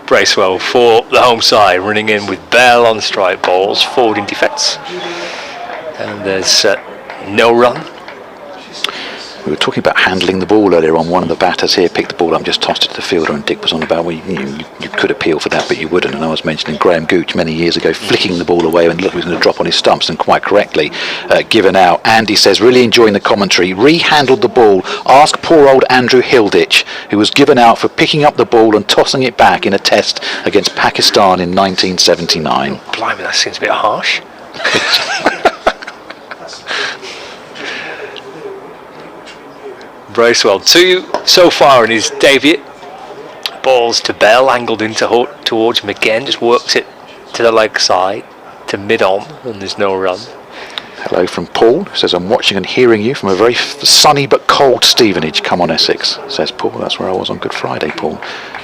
Bracewell for the home side, running in with Bell on strike balls, forward in defence. And there's no run. We were talking about handling the ball earlier on. One of the batters here picked the ball up and just tossed it to the fielder, and Dick was on about, well, you could appeal for that, but you wouldn't. And I was mentioning Graham Gooch many years ago flicking the ball away and looked like he was going to drop on his stumps, and quite correctly given out. Andy says, really enjoying the commentary, re-handled the ball. Ask poor old Andrew Hilditch, who was given out for picking up the ball and tossing it back in a test against Pakistan in 1979. Blimey, that seems a bit harsh. Bracewell 2 so far in his debut. Balls to Bell, angled in towards him again, just works it to the leg side, to mid-on, and there's no run. Hello from Paul, who says, I'm watching and hearing you from a very sunny but cold Stevenage. Come on Essex, says Paul. That's where I was on Good Friday, Paul.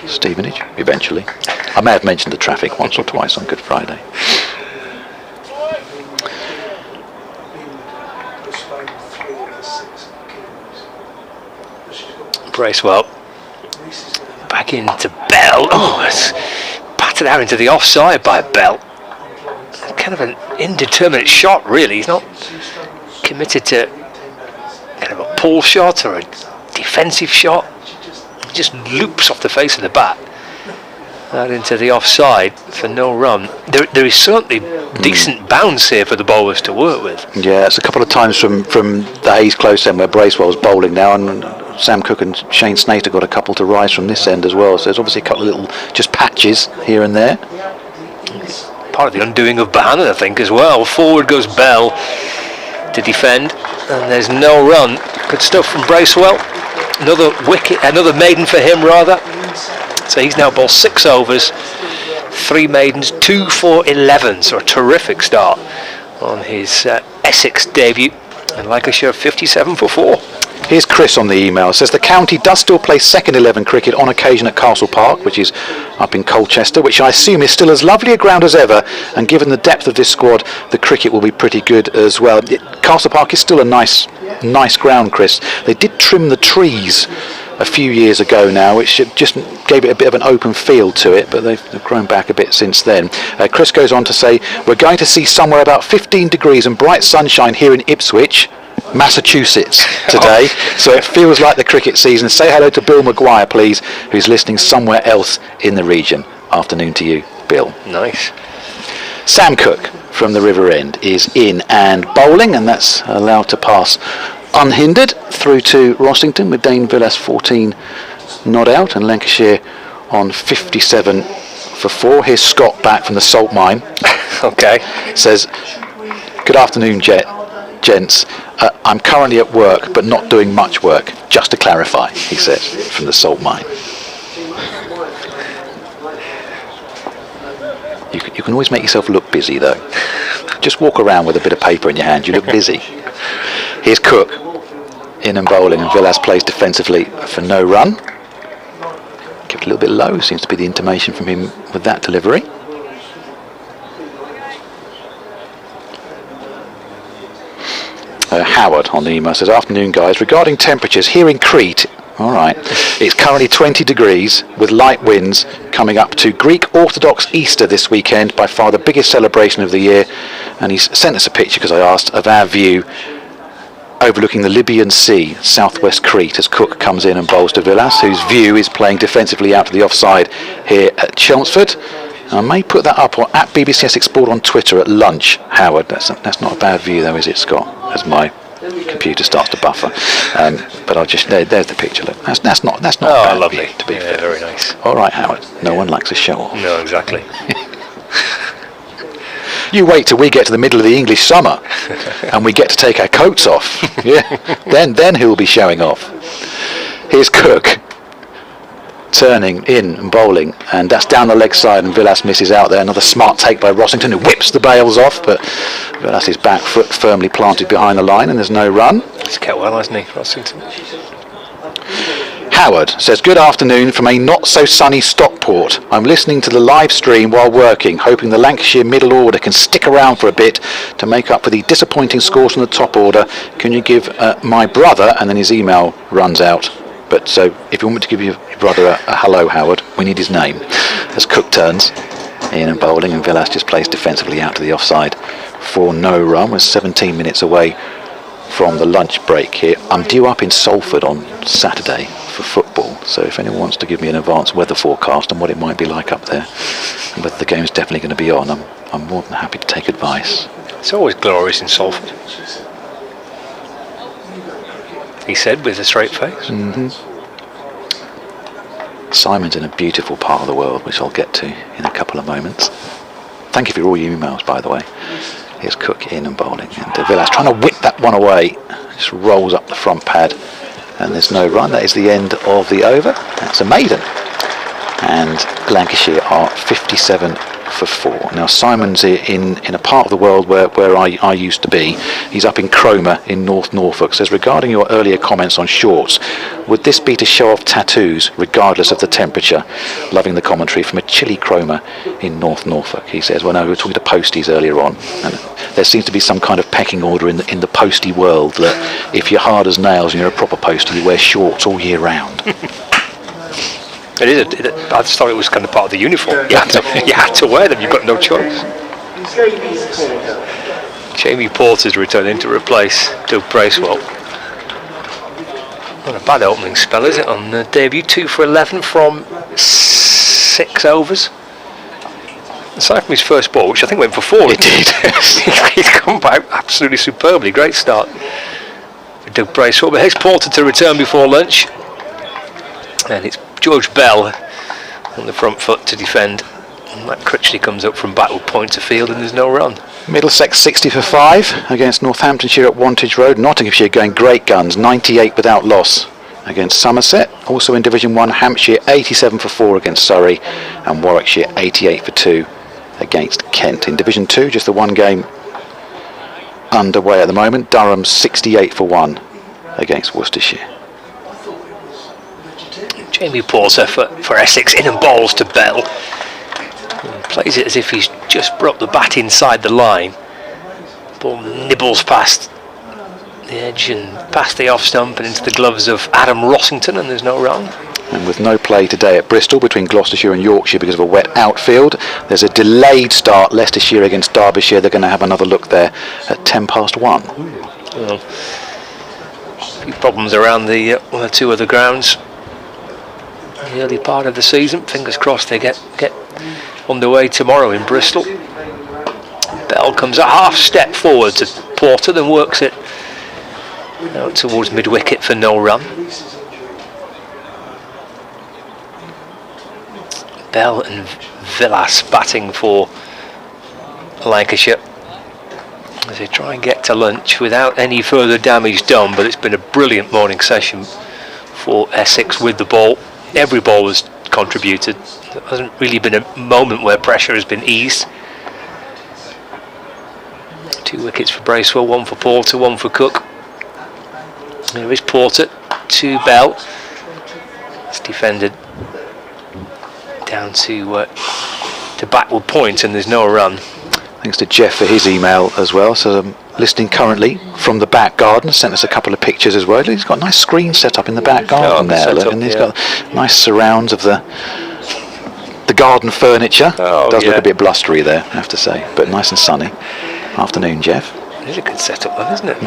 Stevenage, eventually. I may have mentioned the traffic once or twice on Good Friday. Bracewell back into Bell. Oh, it's battered out into the offside by Bell. Kind of an indeterminate shot, really. He's not committed to kind of a pull shot or a defensive shot. He just loops off the face of the bat out into the offside for no run. There is certainly decent bounce here for the bowlers to work with. Yeah, it's a couple of times from the Hayes close end where Bracewell's bowling now, and Sam Cook and Shane Snater got a couple to rise from this end as well. So there's obviously a couple of little just patches here and there. Part of the undoing of Bohannon, I think, as well. Forward goes Bell to defend, and there's no run. Good stuff from Bracewell. Another wicket, another maiden for him, rather. So he's now bowled 6 overs, 3 maidens, 2 for 11. So a terrific start on his Essex debut. And Lancashire 57 for 4. Here's Chris on the email. Says the county does still play second 11 cricket on occasion at Castle Park, which is up in Colchester, which I assume is still as lovely a ground as ever, and given the depth of this squad, the cricket will be pretty good as well. Castle Park is still a nice ground, Chris. They did trim the trees a few years ago now, which just gave it a bit of an open feel to it, but they've grown back a bit since then. Chris goes on to say, we're going to see somewhere about 15 degrees and bright sunshine here in Ipswich, Massachusetts today, so it feels like the cricket season. Say hello to Bill Maguire, please, who's listening somewhere else in the region. Afternoon to you, Bill. Nice. Sam Cook from the River End is in and bowling, and that's allowed to pass unhindered through to Rossington with Dane Villas 14 not out and Lancashire on 57 for 4. Here's Scott back from the salt mine. Okay. Says, good afternoon, gents. I'm currently at work, but not doing much work, just to clarify, he says, from the salt mine. You can always make yourself look busy, though. Just walk around with a bit of paper in your hand, you look busy. Here's Cook, in and bowling, and Villas plays defensively for no run. Kept a little bit low, seems to be the intimation from him with that delivery. Howard on the email says, afternoon guys, regarding temperatures here in Crete, alright, it's currently 20 degrees with light winds coming up to Greek Orthodox Easter this weekend, by far the biggest celebration of the year, and he's sent us a picture because I asked of our view overlooking the Libyan Sea, southwest Crete, as Cook comes in and bowls to Villas, whose view is playing defensively out to the offside here at Chelmsford. I may put that up at BBC Essex Sport on Twitter at lunch, Howard. That's not a bad view though, is it, Scott? As my computer starts to buffer. But I'll just there's the picture. Look, that's not a bad lovely view, to be fair. Very nice. All right, Howard. No one likes a show off. No, exactly. You wait till we get to the middle of the English summer, and we get to take our coats off. Yeah. Then who'll be showing off? Here's Cook, turning in and bowling, and that's down the leg side, and Villas misses out there. Another smart take by Rossington, who whips the bails off, but Villas' back foot firmly planted behind the line, and there's no run. He's kept well, hasn't he, Rossington? Howard says, good afternoon from a not so sunny Stockport. I'm listening to the live stream while working, hoping the Lancashire middle order can stick around for a bit to make up for the disappointing scores from the top order. Can you give my brother, and then his email runs out. But so if you want me to give your brother a hello, Howard, we need his name. As Cook turns in and bowling, and Villas just plays defensively out to the offside for no run. We're 17 minutes away from the lunch break here. I'm due up in Salford on Saturday for football, so if anyone wants to give me an advanced weather forecast and what it might be like up there, and whether the game's definitely going to be on, I'm more than happy to take advice. It's always glorious in Salford, he said with a straight face. Mm-hmm. Simon's in a beautiful part of the world, which I'll get to in a couple of moments. Thank you for all your emails, by the way. Here's Cook in and bowling, and Villas trying to whip that one away. Just rolls up the front pad, and there's no run. That is the end of the over. That's a maiden. and Lancashire are 57 for 4. Now Simon's in a part of the world where I used to be. He's up in Cromer in North Norfolk. Says, regarding your earlier comments on shorts, would this be to show off tattoos regardless of the temperature? Loving the commentary from a chilly Cromer in North Norfolk. He says, well no, we were talking to posties earlier on, and there seems to be some kind of pecking order in the postie world that if you're hard as nails and you're a proper postie, you wear shorts all year round. It is. I just thought it was kind of part of the uniform. You had to wear them. You've got no choice. Jamie Porter's returning to replace Doug Bracewell. Not a bad opening spell, is it? On the debut, 2 for 11 from 6 overs. Aside from his first ball, which I think went for 4. It did. He's come back absolutely superbly. Great start for Doug Bracewell. But here's Porter to return before lunch, and it's George Bell on the front foot to defend. And Matt Critchley comes up from backward point to field, and there's no run. Middlesex 60 for 5 against Northamptonshire at Wantage Road. Nottinghamshire going great guns, 98 without loss against Somerset. Also in Division 1, Hampshire 87 for 4 against Surrey, and Warwickshire 88 for 2 against Kent. In Division 2, just the one game underway at the moment. Durham 68 for 1 against Worcestershire. Jamie Porter for Essex, in and bowls to Bell. He plays it as if he's just brought the bat inside the line. Ball nibbles past the edge and past the off stump and into the gloves of Adam Rossington, and there's no run. And with no play today at Bristol between Gloucestershire and Yorkshire because of a wet outfield, there's a delayed start, Leicestershire against Derbyshire. They're going to have another look there at 1:10 1. Well, a few problems around the one or two other grounds. The early part of the season. Fingers crossed they get underway tomorrow in Bristol. Bell comes a half step forward to Porter, then works it out towards mid-wicket for no run. Bell and Villas batting for Lancashire as they try and get to lunch without any further damage done, but it's been a brilliant morning session for Essex with the ball. Every ball has contributed. There hasn't really been a moment where pressure has been eased. 2 wickets for Bracewell, 1 for Porter, 1 for Cook. There is Porter to Bell. It's defended down to backward point, and there's no run. Thanks to Jeff for his email as well. So listening currently from the back garden, sent us a couple of pictures as well. He's got a nice screen set up in the back garden there, look, and he's got nice surrounds of the garden furniture. Does look a bit blustery there, I have to say, but nice and sunny. Afternoon, Jeff. It is a good setup, then, isn't it?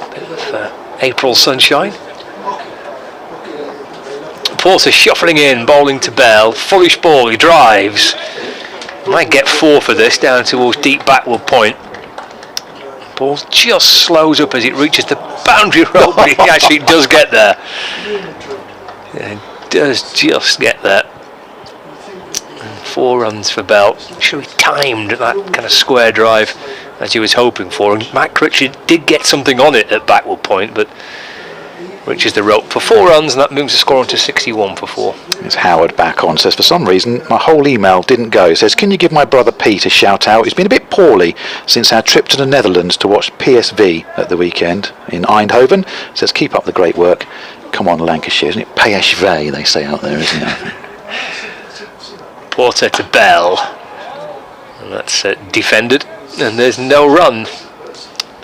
Bit of April sunshine. Porter shuffling in, bowling to Bell. Foolish ball, he drives. Might get 4 for this, down towards deep backward point. Ball just slows up as it reaches the boundary rope, but he actually does get there. Yeah, it does just get there. And 4 runs for Bell. I'm sure he timed that kind of square drive as he was hoping for. And Matt Critchley did get something on it at backward point, but reaches the rope for 4 runs, and that moves the score on to 61 for 4. It's Howard back on. Says, for some reason my whole email didn't go. Says, can you give my brother Pete a shout out? He's been a bit poorly since our trip to the Netherlands to watch PSV at the weekend in Eindhoven. Says, keep up the great work. Come on, Lancashire. Isn't it PSV they say out there, isn't it? Porter to Bell, and that's defended, and there's no run.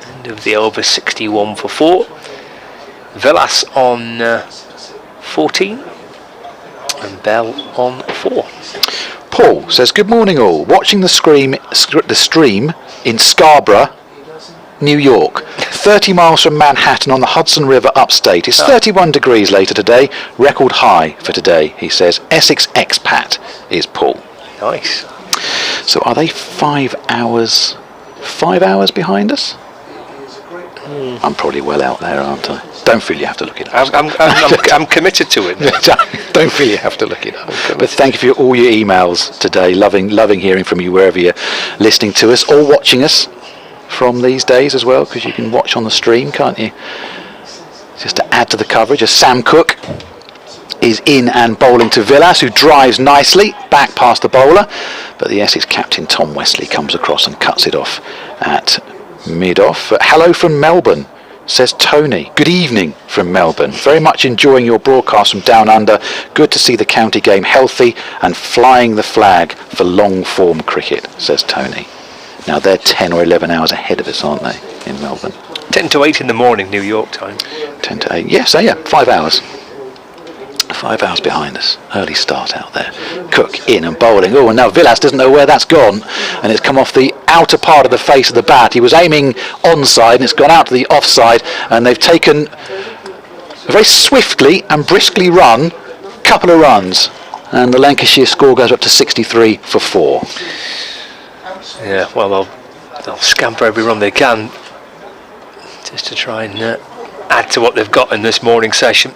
End of the over, 61 for 4. Villas on 14 and Bell on 4. Paul says, good morning all. Watching the stream in Scarborough, New York. 30 miles from Manhattan on the Hudson River upstate. It's 31 degrees later today. Record high for today, he says. Essex expat is Paul. Nice. So are they 5 hours behind us? I'm probably well out there, aren't I? Don't feel you have to look it up. I'm committed to it. Don't feel you have to look it up. But thank you for all your emails today. Loving hearing from you wherever you're listening to us or watching us from these days as well, because you can watch on the stream, can't you? Just to add to the coverage, as Sam Cook is in and bowling to Villas, who drives nicely back past the bowler, but the Essex captain Tom Wesley comes across and cuts it off at mid-off. Hello from Melbourne, says Tony. Good evening from Melbourne. Very much enjoying your broadcast from down under. Good to see the county game healthy and flying the flag for long form cricket, says Tony. Now they're 10 or 11 hours ahead of us, aren't they, in Melbourne? 10 to 8 in the morning, New York time. 10 to 8, yes, 5 hours. 5 hours behind us. Early start out there. Cook in and bowling. Oh, and now Villas doesn't know where that's gone, and it's come off the outer part of the face of the bat. He was aiming onside, and it's gone out to the offside, and they've taken a very swiftly and briskly run couple of runs, and the Lancashire score goes up to 63 for 4. Yeah, well, they'll scamper every run they can just to try and add to what they've got in this morning session.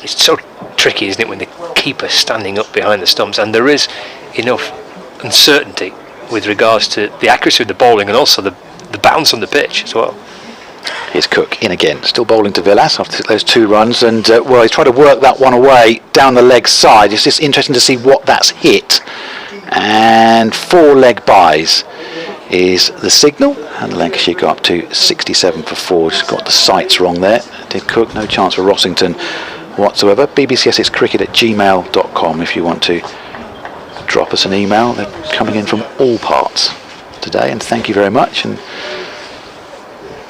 It's so tricky, isn't it, when the keeper's standing up behind the stumps, and there is enough uncertainty with regards to the accuracy of the bowling and also the bounce on the pitch as well. Here's Cook in again, still bowling to Villas after those 2 runs, and well, he's trying to work that one away down the leg side. It's just interesting to see what that's hit. And 4 leg buys is the signal, and Lancashire got up to 67 for 4. Just got the sights wrong there. Did Cook, no chance for Rossington whatsoever. bbcsxcricket@gmail.com if you want to drop us an email. They're coming in from all parts today, and thank you very much, and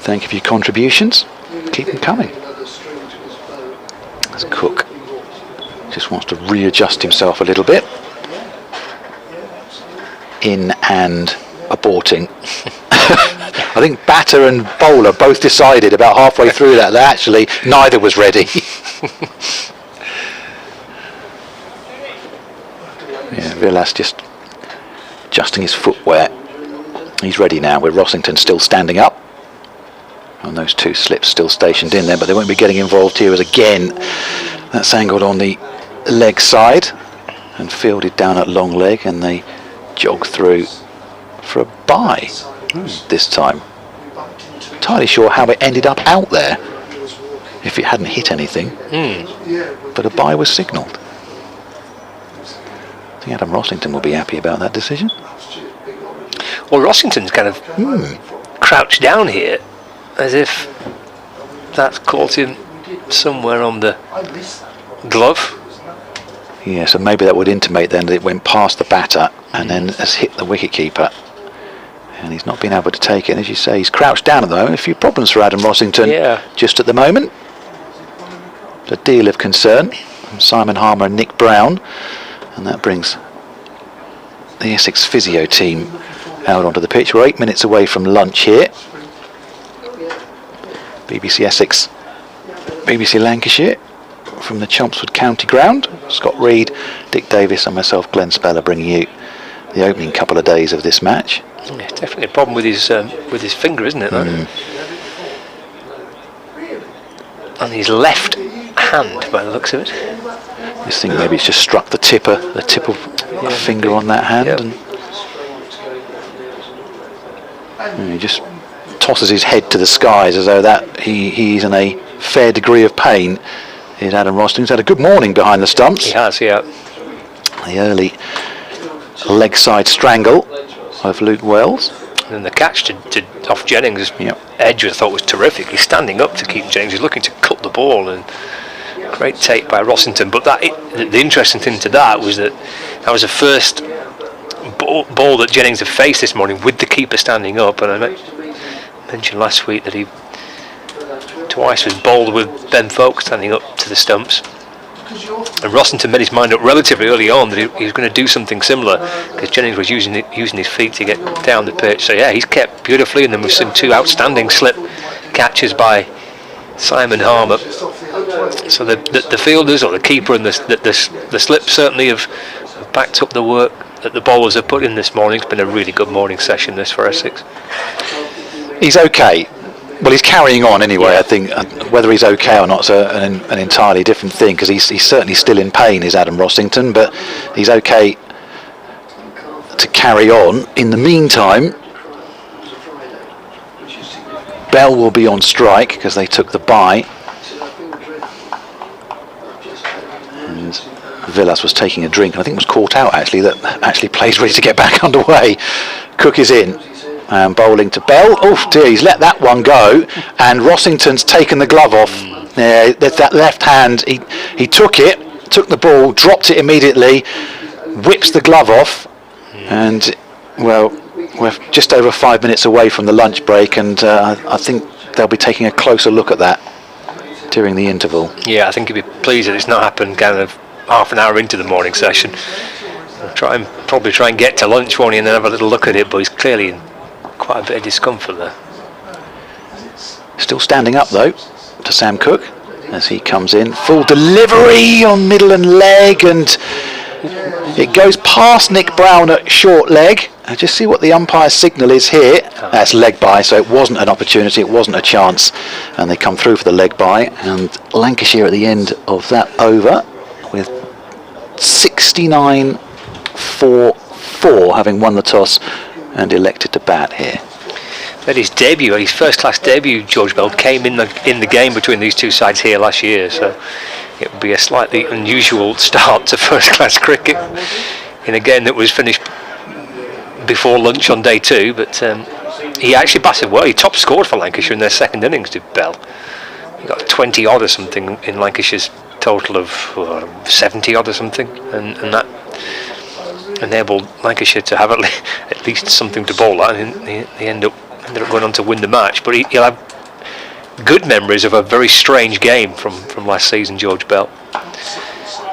thank you for your contributions. Keep them coming. As Cook just wants to readjust himself a little bit. In and aborting. I think batter and bowler both decided about halfway through that actually neither was ready. Yeah, Villas just adjusting his footwear. He's ready now with Rossington still standing up. And those 2 slips still stationed in there, but they won't be getting involved here as again that's angled on the leg side and fielded down at long leg, and they jog through for a bye this time. Entirely sure how it ended up out there if it hadn't hit anything, but a bye was signalled. I think Adam Rossington will be happy about that decision. Well, Rossington's kind of crouched down here as if that's caught him somewhere on the glove. Yeah, so maybe that would intimate then that it went past the batter and then has hit the wicketkeeper, and he's not been able to take it. And as you say, he's crouched down at the moment. A few problems for Adam Rossington just at the moment. A deal of concern from Simon Harmer and Nick Brown, and that brings the Essex physio team out onto the pitch. We're 8 minutes away from lunch here. BBC Essex, BBC Lancashire, from the Chelmsford County Ground. Scott Reed, Dick Davis and myself, Glenn Speller, bringing you the opening couple of days of this match. Yeah, definitely a problem with his finger, isn't it? On his left hand, by the looks of it. This thing maybe it's just struck the tip of the finger on that hand, and he just tosses his head to the skies as though that he's in a fair degree of pain. Here's Adam Rossington's had a good morning behind the stumps. He has, yeah. The early leg side strangle of Luke Wells. And then the catch to off Jennings' edge, I thought, was terrific. He's standing up to keep Jennings. He's looking to cut the ball, and great take by Rossington. But the interesting thing to that was that was the first ball that Jennings had faced this morning with the keeper standing up. And I mentioned last week that he twice was bowled with Ben Folk standing up to the stumps. And Rossington made his mind up relatively early on that he was going to do something similar, because Jennings was using his feet to get down the pitch. So yeah, he's kept beautifully, and then we've seen 2 outstanding slip catches by Simon Harmer. So the fielders, or the keeper, and the slip certainly have backed up the work that the bowlers have put in this morning. It's been a really good morning session this for Essex. He's okay. Well, he's carrying on anyway. I think whether he's okay or not is an entirely different thing, because he's certainly still in pain, is Adam Rossington, but he's okay to carry on. In the meantime, Bell will be on strike because they took the bye, Villas was taking a drink, and I think was caught out actually, that actually plays ready to get back underway. Cook is in, bowling to Bell. Oh dear, he's let that one go, and Rossington's taken the glove off. Yeah, that left hand, he took the ball, dropped it immediately, whips the glove off, and well, we're just over 5 minutes away from the lunch break, and I think they'll be taking a closer look at that during the interval. Yeah, I think he'd be pleased that it's not happened kind of half an hour into the morning session. I'll probably try and get to lunch, won't he, and then have a little look at it, but he's clearly in quite a bit of discomfort there. Still standing up though to Sam Cook as he comes in. Full delivery on middle and leg, and it goes past Nick Brown at short leg. And just see what the umpire's signal is here. That's leg by, so it wasn't an opportunity, it wasn't a chance, and they come through for the leg by. And Lancashire at the end of that over with 69-4, having won the toss and elected to bat here. But his debut, his first-class debut, George Bell, came in the game between these two sides here last year, so it would be a slightly unusual start to first-class cricket in a game that was finished before lunch on day 2. But he actually batted well. He top scored for Lancashire in their second innings, did Bell. He got 20 odd or something in Lancashire's total of 70 odd or something, and that enabled Lancashire to have at least something to bowl at, and they ended up going on to win the match. But he'll have good memories of a very strange game from last season, George Bell,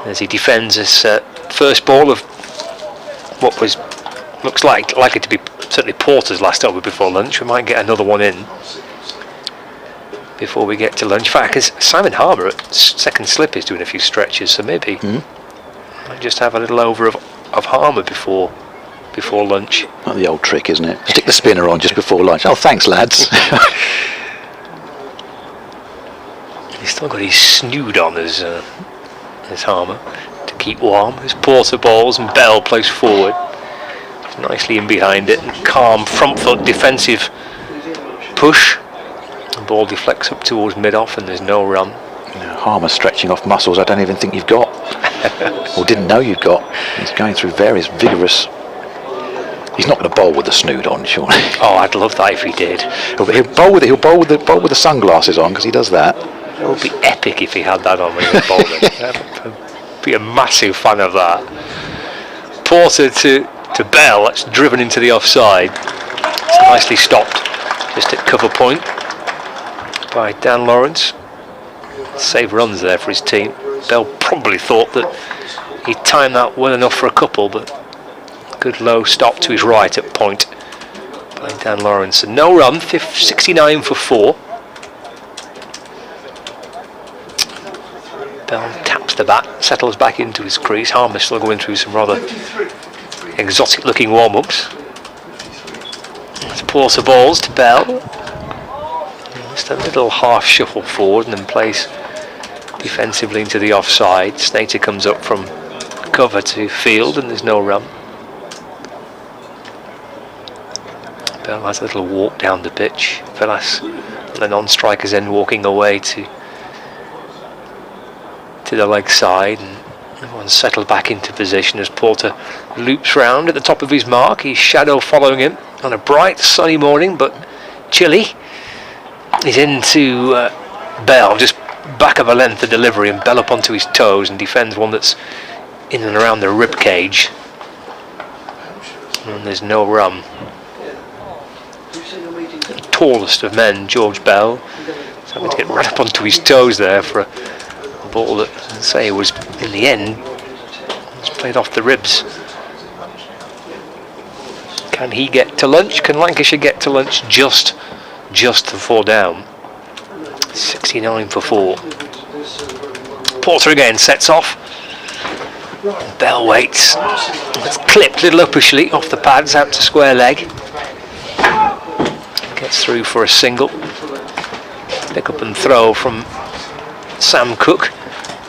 as he defends his first ball of what looks likely to be certainly Porter's last over before lunch. We might get another one in before we get to lunch. In fact, because Simon Harmer at second slip is doing a few stretches, so maybe might just have a little over of Harmer before lunch. Not the old trick, isn't it? Stick the spinner on just before lunch. Oh, thanks, lads. He's still got his snood on as Harmer to keep warm. As Porter bowls and Bell plays forward, nicely in behind it, and calm front foot defensive push. The ball deflects up towards mid-off, and there's no run. Harmer stretching off muscles I don't even think you've got, or didn't know you've got. He's going through various vigorous. He's not going to bowl with the snood on, surely. Oh, I'd love that if he did. He'll bowl with the sunglasses on, because he does that. It would be epic if he had that on when he was bowling. I'd be a massive fan of that. Porter to Bell, that's driven into the offside. It's nicely stopped just at cover point by Dan Lawrence. Save runs there for his team. Bell probably thought that he timed that well enough for a couple, but good low stop to his right at point by Dan Lawrence. And no run, 69 for 4. Bell taps the bat, settles back into his crease. Harmer still going through some rather exotic looking warm-ups. As Porter balls to Bell. Just a little half shuffle forward and then plays defensively into the offside. Snater comes up from cover to field, and there's no run. Bell has a little walk down the pitch. Villas, the non-strikers, then walking away to the leg side, and everyone's settled back into position as Porter loops round at the top of his mark. His shadow following him on a bright sunny morning, but chilly. He's into Bell, just back of a length of delivery, and Bell up onto his toes and defends one that's in and around the rib cage, and there's no run. The tallest of men, George Bell, is having to get right up onto his toes there for a ball that, I'd say, was in the end was played off the ribs. Can he get to lunch? Can Lancashire get to lunch just to 4 down? 69 for 4. Porter again sets off. Bell waits. It's clipped a little uppishly off the pads out to square leg. Gets through for a single. Pick up and throw from Sam Cook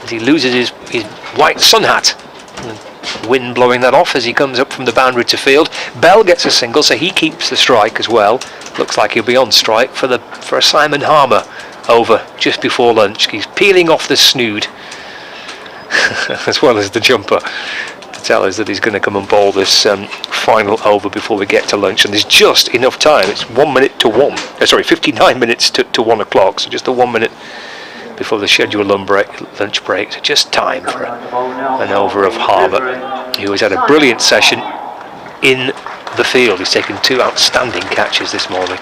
as he loses his white sun hat. The wind blowing that off as he comes up from the boundary to field. Bell gets a single, so he keeps the strike as well. Looks like he'll be on strike for a Simon Harmer over just before lunch. He's peeling off the snood as well as the jumper, to tell us that he's going to come and bowl this final over before we get to lunch. And there's just enough time. It's 1 minute to 59 minutes to 1 o'clock, so just the 1 minute before the scheduled lunch break. So just time for an over of Harmer, who has had a brilliant session in the field. He's taken 2 outstanding catches this morning.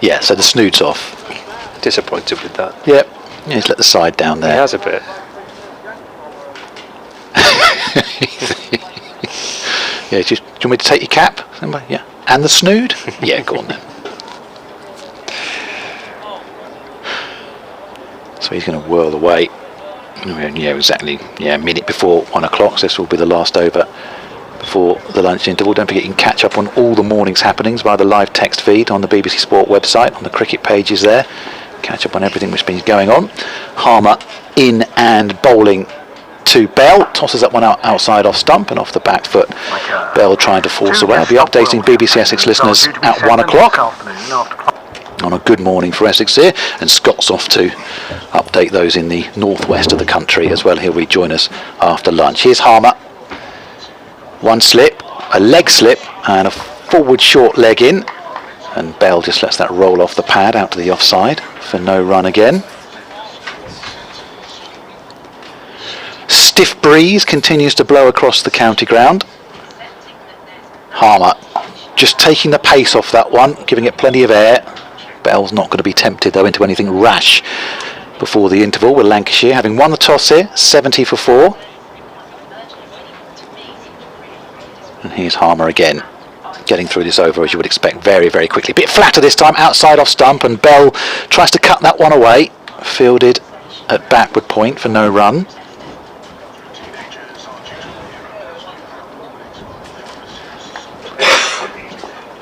Yeah, so the snood's off. Disappointed with that. Yep. Yeah, he's let the side down there. He has a bit. Yeah, do you want me to take your cap? Yeah. And the snood? Yeah, go on then. So he's going to whirl away. Yeah, exactly. Yeah, a minute before 1 o'clock. So this will be the last over before the lunch interval. Don't forget you can catch up on all the morning's happenings via the live text feed on the BBC Sport website, on the cricket pages there. Catch up on everything which has been going on. Harmer in and bowling to Bell. Tosses that one outside off stump and off the back foot. Bell trying to force away. I'll be updating BBC Essex listeners at 1 o'clock on a good morning for Essex here, and Scott's off to update those in the northwest of the country as well. He'll rejoin us after lunch. Here's Harmer. One slip, a leg slip, and a forward short leg in, and Bell just lets that roll off the pad out to the offside for no run again. Stiff breeze continues to blow across the county ground. Harmer just taking the pace off that one, giving it plenty of air. Bell's not going to be tempted though into anything rash before the interval, with Lancashire having won the toss here, 70 for 4. And here's Harmer again, getting through this over as you would expect very, very quickly. Bit flatter this time, outside off stump, and Bell tries to cut that one away. Fielded at backward point for no run.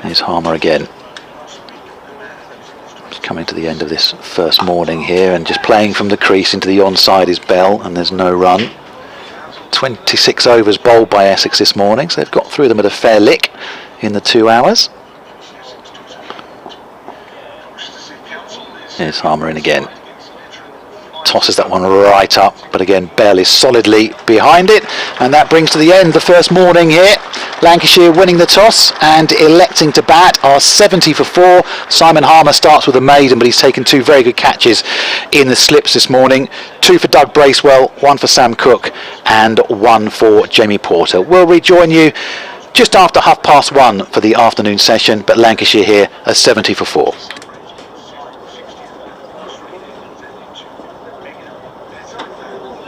Here's Harmer again. Just coming to the end of this first morning here, and just playing from the crease into the onside is Bell, and there's no run. 26 overs bowled by Essex this morning, so they've got through them at a fair lick in the 2 hours. Here's Harmer in again. Tosses that one right up, but again Bell is solidly behind it, and that brings to the end the first morning here. Lancashire winning the toss and electing to bat are 70 for 4. Simon Harmer starts with a maiden, but he's taken 2 very good catches in the slips this morning. 2 for Doug Bracewell, 1 for Sam Cook, and 1 for Jamie Porter. We'll rejoin you just after 1:30 for the afternoon session, but Lancashire here are 70 for 4.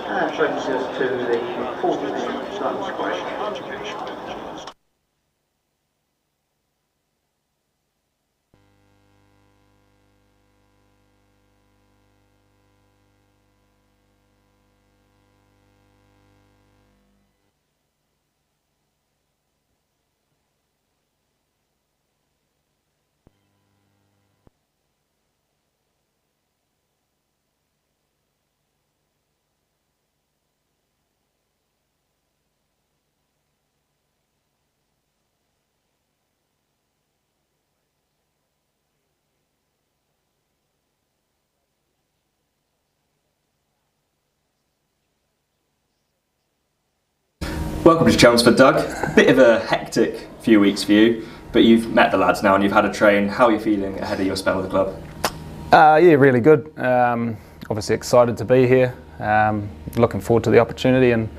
That brings us to the 40-minute lunch break. Welcome to Chelmsford, Doug. Bit of a hectic few weeks for you, but you've met the lads now and you've had a train. How are you feeling ahead of your spell with the club? Yeah, really good. Obviously excited to be here. Looking forward to the opportunity, and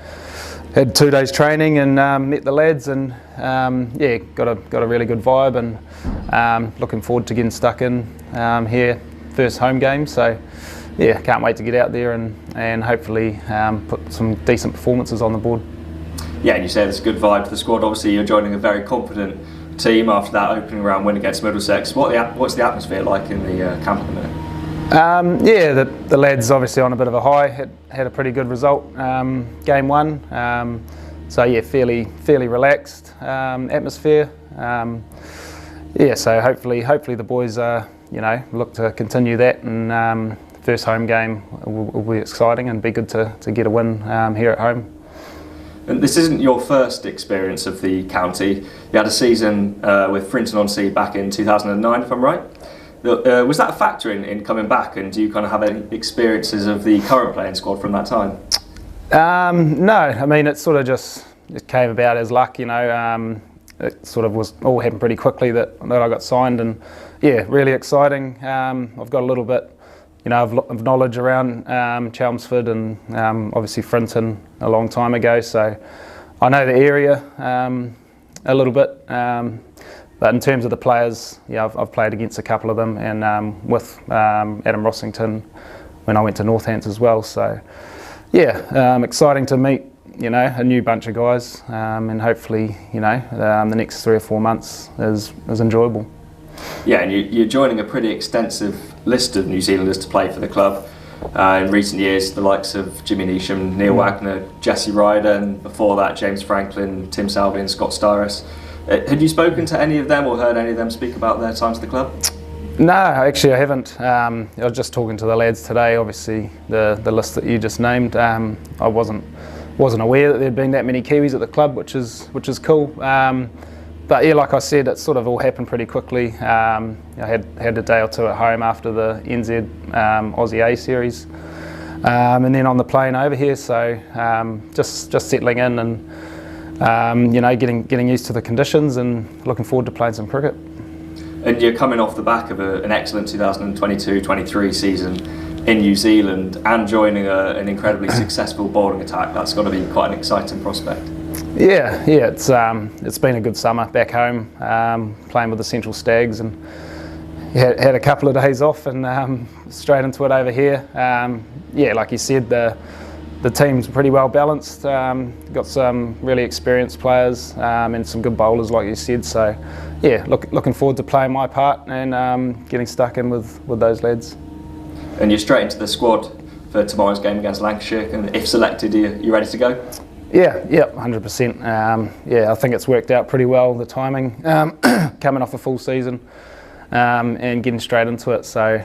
had 2 days training and met the lads, and yeah, got a really good vibe, and looking forward to getting stuck in here, first home game. So yeah, can't wait to get out there and hopefully put some decent performances on the board. Yeah, and you say there's a good vibe to the squad. Obviously, you're joining a very confident team after that opening round win against Middlesex. What's the atmosphere like in the camp at the minute? Yeah, the lads obviously on a bit of a high. Had a pretty good result, game 1. So yeah, fairly relaxed atmosphere. Yeah, so hopefully the boys look to continue that, and first home game will be exciting and be good to get a win here at home. And this isn't your first experience of the county. You had a season with Frinton-on-Sea back in 2009, if I'm right. Was that a factor in coming back, and do you kind of have any experiences of the current playing squad from that time? No, I mean it sort of just came about as luck, you know. It sort of was all happened pretty quickly that I got signed, and yeah, really exciting. I've got a little bit, you know, of knowledge around Chelmsford and obviously Frinton a long time ago, so I know the area a little bit. But in terms of the players, yeah, I've played against a couple of them, and with Adam Rossington when I went to Northants as well. So yeah, exciting to meet, you know, a new bunch of guys, and hopefully, you know, the next 3 or 4 months is enjoyable. Yeah, and you're joining a pretty extensive list of New Zealanders to play for the club. In recent years, the likes of Jimmy Neesham, Neil Wagner, Jesse Ryder, and before that, James Franklin, Tim Salvey and Scott Styris. Had you spoken to any of them or heard any of them speak about their time to the club? No, actually I haven't. I was just talking to the lads today, obviously the list that you just named. I wasn't aware that there'd been that many Kiwis at the club, which is cool. But yeah, like I said, it sort of all happened pretty quickly. I had a day or two at home after the NZ Aussie A series, and then on the plane over here. So just settling in and you know, getting used to the conditions and looking forward to playing some cricket. And you're coming off the back of an excellent 2022-23 season in New Zealand and joining an incredibly successful bowling attack. That's got to be quite an exciting prospect. Yeah, it's been a good summer back home, playing with the Central Stags, and had a couple of days off and straight into it over here. Yeah, like you said, the team's pretty well balanced. Got some really experienced players and some good bowlers, like you said. So yeah, looking forward to playing my part and getting stuck in with those lads. And you're straight into the squad for tomorrow's game against Lancashire, and if selected, you ready to go? Yeah, 100%. Yeah, I think it's worked out pretty well, the timing, coming off a full season and getting straight into it. So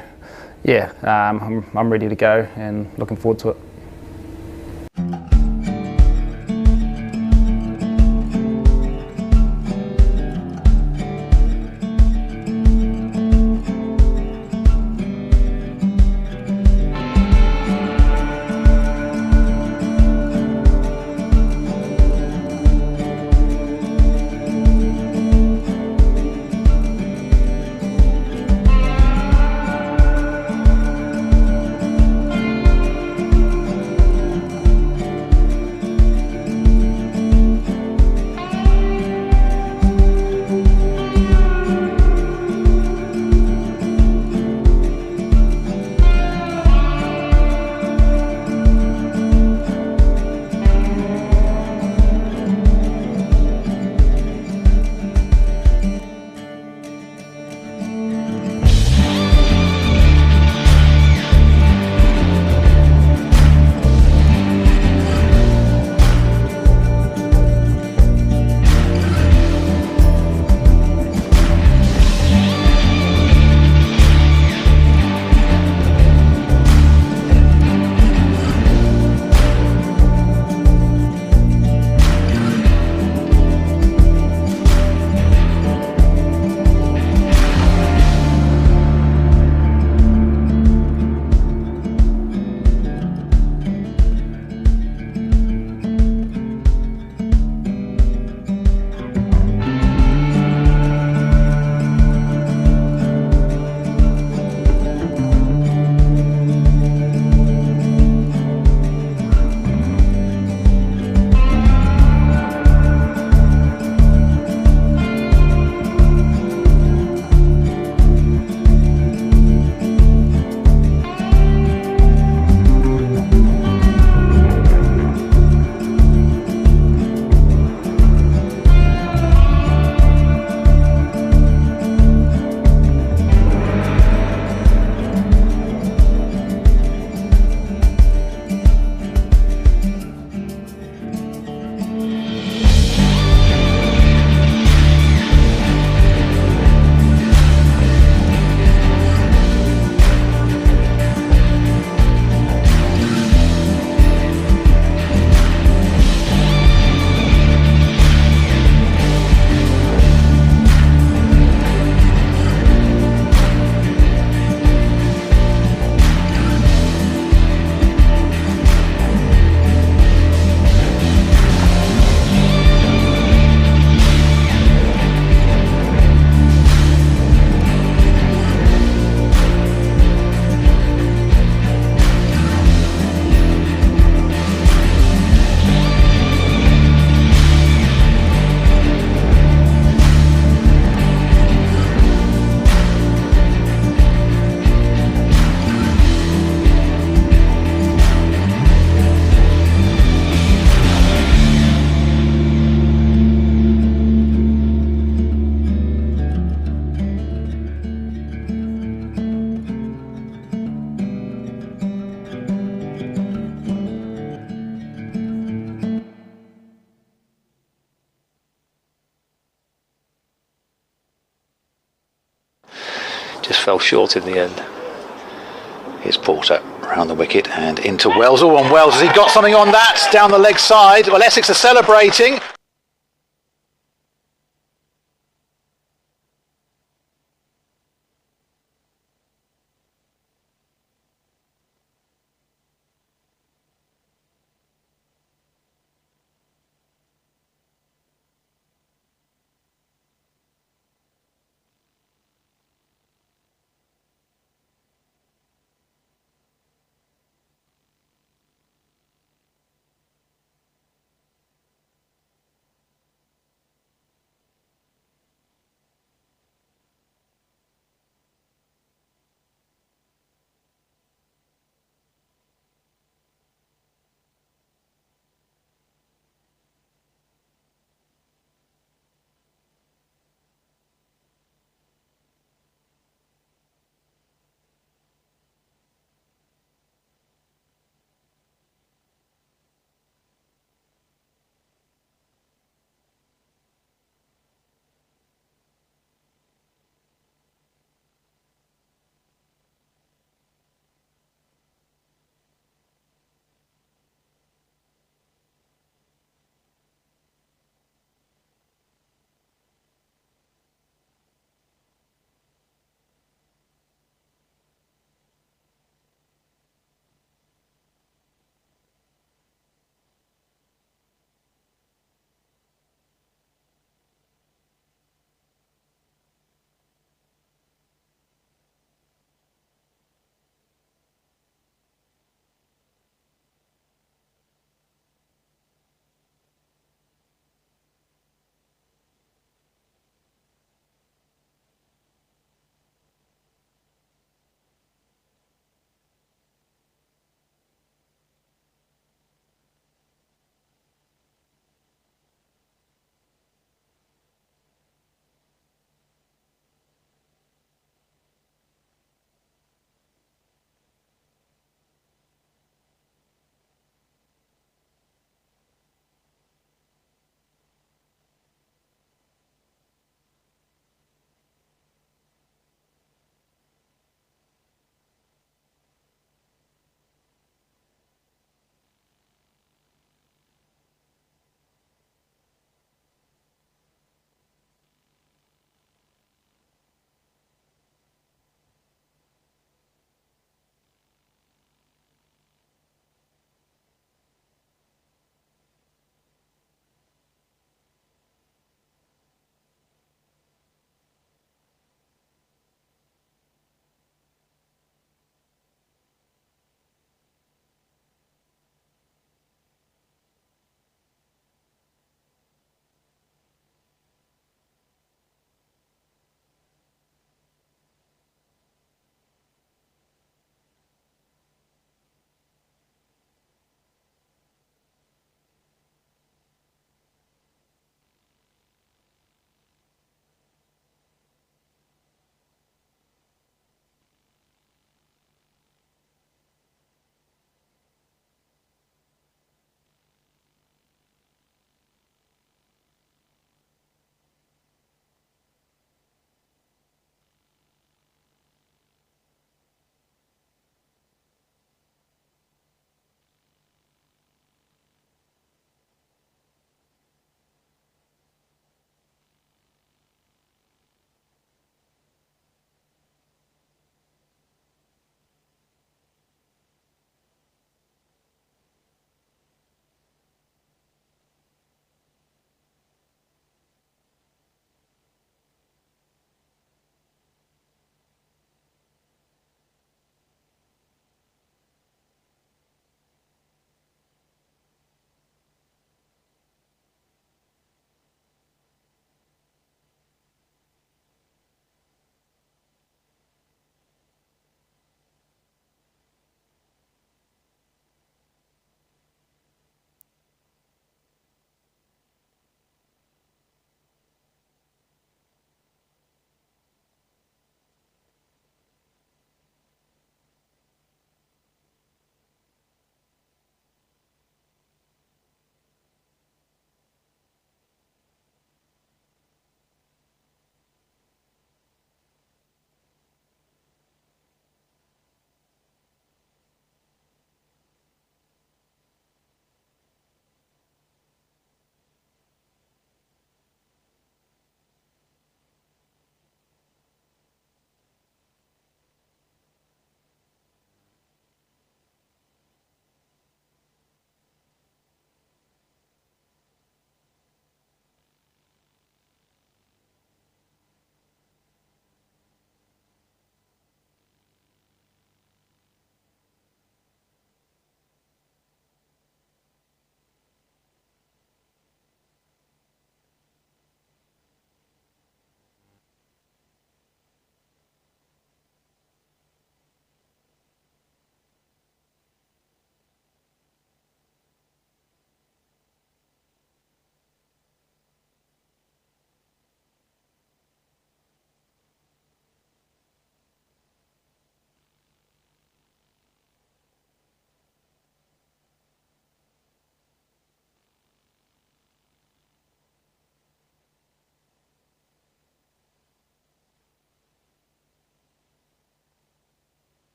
yeah, I'm ready to go and looking forward to it. fell short in the end. Here's Porter around the wicket and into Wells. Oh, on Wells, has he got something on that? Down the leg side. Well, Essex are celebrating.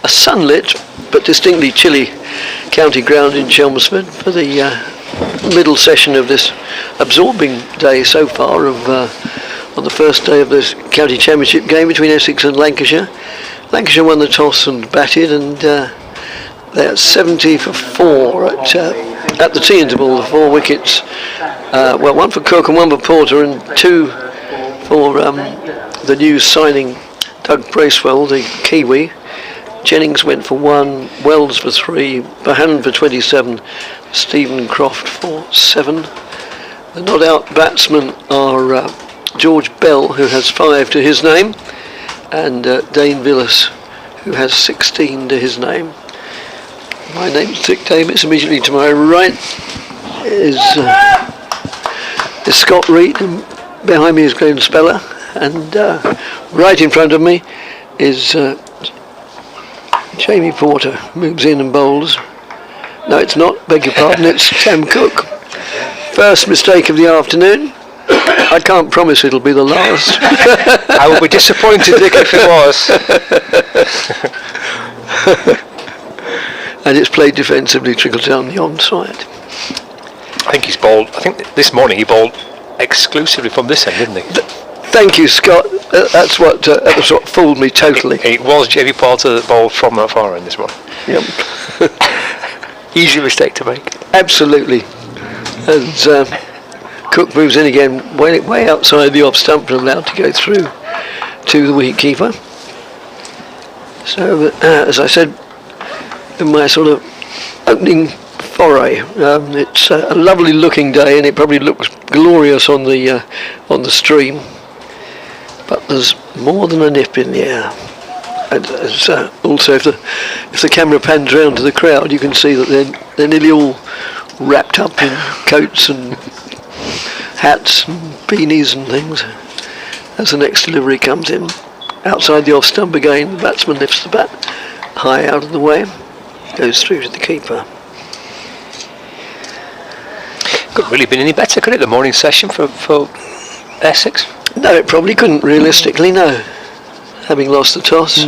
a sunlit but distinctly chilly county ground in Chelmsford for the middle session of this absorbing day so far on the first day of this county championship game between Essex and Lancashire. Lancashire won the toss and batted, and they're 70 for 4 at the tea interval. The 4 wickets, well, 1 for Cook and 1 for Porter, and 2 for the new signing Doug Bracewell, the Kiwi. Jennings went for 1, Wells for 3, Bohannon for 27, Stephen Croft for 7. The not out batsmen are George Bell, who has 5 to his name, and Dane Villas, who has 16 to his name. My namesake Davis, immediately to my right is Scott Reed, and behind me is Graham Speller, and right in front of me is Jamie Porter, moves in and bowls. No, it's not, beg your pardon, it's Sam Cook. First mistake of the afternoon. I can't promise it'll be the last. I will be disappointed, Dick, if it was. And it's played defensively, trickled down the onside. I think this morning he bowled exclusively from this end, didn't he? Thank you, Scott. That's what fooled me totally. It was Jamie Porter that bowled from that far end this morning. Yep. Easy mistake to make. Absolutely. As Cook moves in again, way outside the off stump, and allowed to go through to the wicketkeeper. So, as I said in my sort of opening foray, it's a lovely looking day, and it probably looks glorious on the stream. But there's more than a nip in the air. And also, if the camera pans round to the crowd, you can see that they're nearly all wrapped up in coats and hats and beanies and things. As the next delivery comes in, outside the off stump again, the batsman lifts the bat high out of the way, goes through to the keeper. Couldn't really been any better, could it? The morning session for Essex. No, it probably couldn't realistically, no, having lost the toss.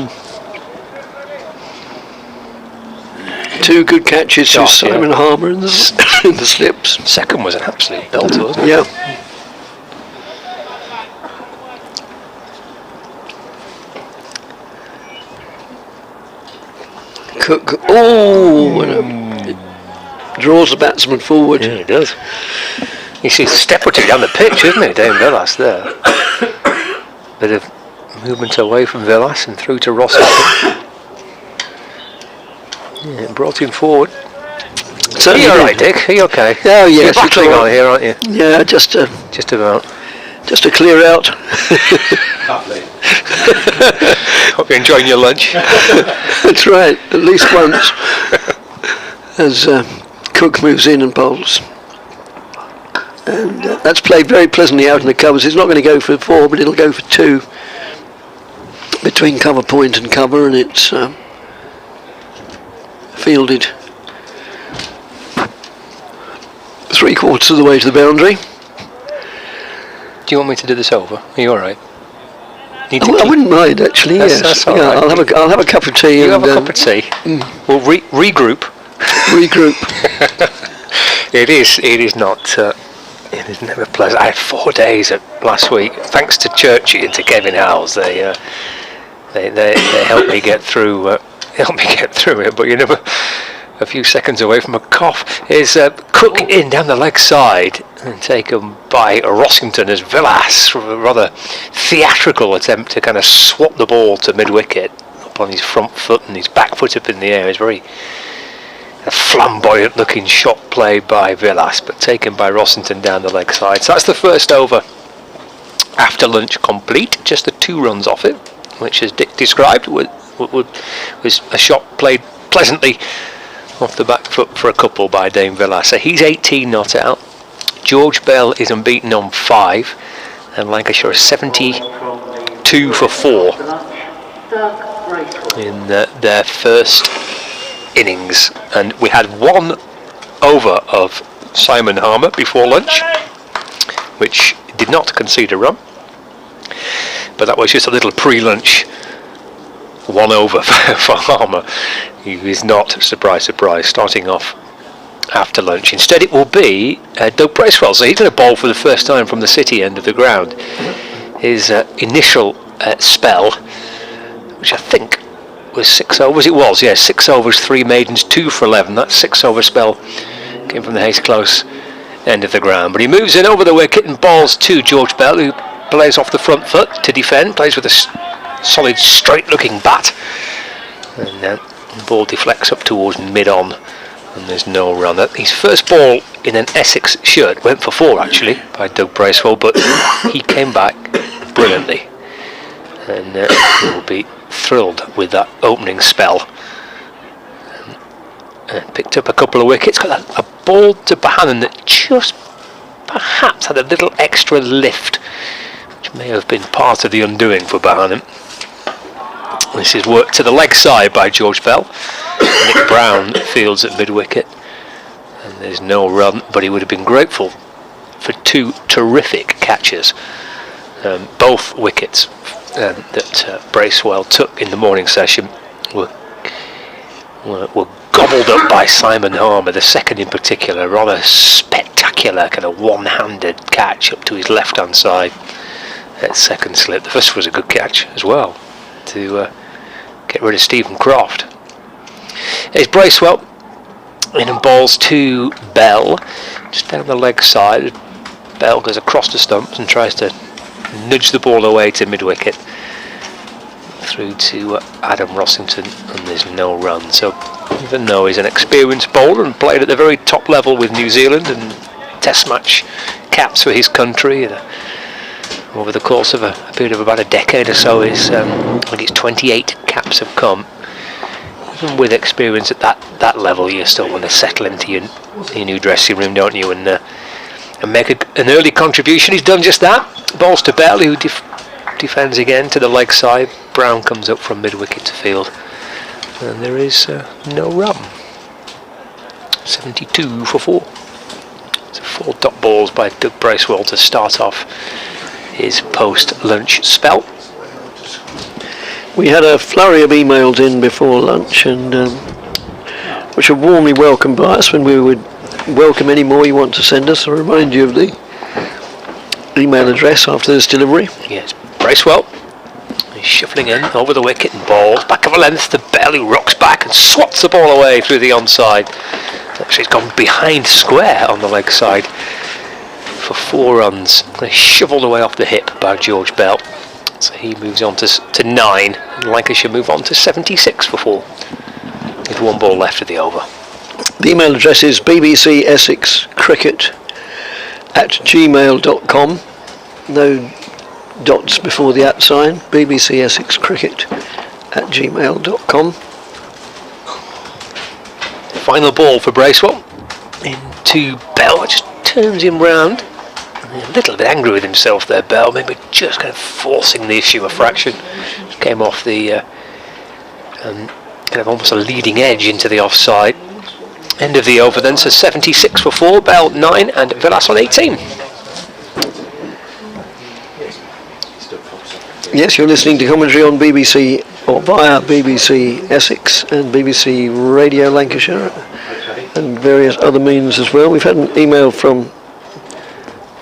2 good catches to Simon Harmer in the slips. Second was an absolute belter, wasn't it? Yeah. Cook, it draws the batsman forward. Yeah, it does. You see a step or two down the pitch, isn't it, Dame Villas there? Bit of movement away from Villas and through to Rossington. Yeah, brought him forward. So are you alright, Dick? Are you okay? Oh yes. You're battling on here, aren't you? Yeah, just about. Just to clear out. Hope you're enjoying your lunch. That's right, at least once. As Cook moves in and bowls. And that's played very pleasantly out in the covers. It's not going to go for 4, but it'll go for 2 between cover point and cover, and it's fielded 3/4 of the way to the boundary. Do you want me to do this over? Are you alright? I wouldn't mind, actually. Yes, all right. I'll have a cup of tea. You have a cup of tea. We'll regroup. Regroup. It is not. It is never pleasant. I had 4 days last week, thanks to Churchy and to Kevin Howells. They helped me get through. It, but you're never a few seconds away from a cough. Is Cook in down the leg side and taken by Rossington as Villas from a rather theatrical attempt to kind of swap the ball to mid wicket up on his front foot and his back foot up in the air. It's very a flamboyant looking shot played by Villas, but taken by Rossington down the leg side. So that's the first over after lunch complete. Just the 2 runs off it, which as Dick described was a shot played pleasantly off the back foot for a couple by Dame Villas. So he's 18 not out. George Bell is unbeaten on 5, and Lancashire is 72 for 4 in their first innings. And we had 1 over of Simon Harmer before lunch, which did not concede a run, but that was just a little pre-lunch one over for Harmer. He is not, surprise, surprise, starting off after lunch. Instead it will be Doug Bracewell, so he's going to bowl for the first time from the city end of the ground. His initial spell, which I think was 6 overs, it was, yeah, 6 overs, 3 maidens, 2 for 11. That 6 over spell came from the Hayes Close end of the ground. But he moves in over the wicket and bowls to George Bell, who plays off the front foot to defend, plays with a solid straight looking bat, and the ball deflects up towards mid-on, and there's no run. His first ball in an Essex shirt went for 4 actually by Doug Bracewell, but he came back brilliantly, and he will be thrilled with that opening spell. And picked up a couple of wickets, got a ball to Bohannon that just perhaps had a little extra lift, which may have been part of the undoing for Bohannon. This is worked to the leg side by George Bell. Nick Brown fields at mid-wicket, and there's no run, but he would have been grateful for 2 terrific catches. Both wickets that Bracewell took in the morning session were gobbled up by Simon Harmer. The second in particular, rather spectacular kind of one-handed catch up to his left-hand side at second slip. The first was a good catch as well to get rid of Stephen Croft. It's Bracewell in and bowls to Bell, just down the leg side. Bell goes across the stumps and tries to nudge the ball away to mid-wicket through to Adam Rossington, and there's no run. So even though he's an experienced bowler and played at the very top level with New Zealand and test match caps for his country over the course of a period of about a decade or so, I think it's 28 caps have come. Even with experience at that level, you still want to settle into your new dressing room, don't you, and make an early contribution. He's done just that. Balls to Bell, who defends again to the leg side. Brown comes up from mid-wicket to field, and there is no run. 72 for 4. So 4 dot balls by Doug Bracewell to start off his post-lunch spell. We had a flurry of emails in before lunch, and which are warmly welcomed by us. When we would welcome any more you want to send us, I'll remind you of the email address after this delivery. Yes, Bracewell. He's shuffling in over the wicket and balls back of a length to Bell, who rocks back and swats the ball away through the onside. Actually, it's gone behind square on the leg side for 4 runs. They shovelled away off the hip by George Bell. So he moves on to 9, and Lancashire move on to 76 for 4, with 1 ball left of the over. The email address is bbcessexcricket@gmail.com. No dots before the @ sign. bbcessexcricket@gmail.com. Final ball for Bracewell into Bell, just turns him round. A little bit angry with himself there, Bell, maybe just kind of forcing the issue a fraction. Just came off the kind of almost a leading edge into the offside. End of the over then, so 76 for 4, Bell 9 and Villas on 18. Yes, you're listening to commentary on BBC or via BBC Essex and BBC Radio Lancashire and various other means as well. We've had an email from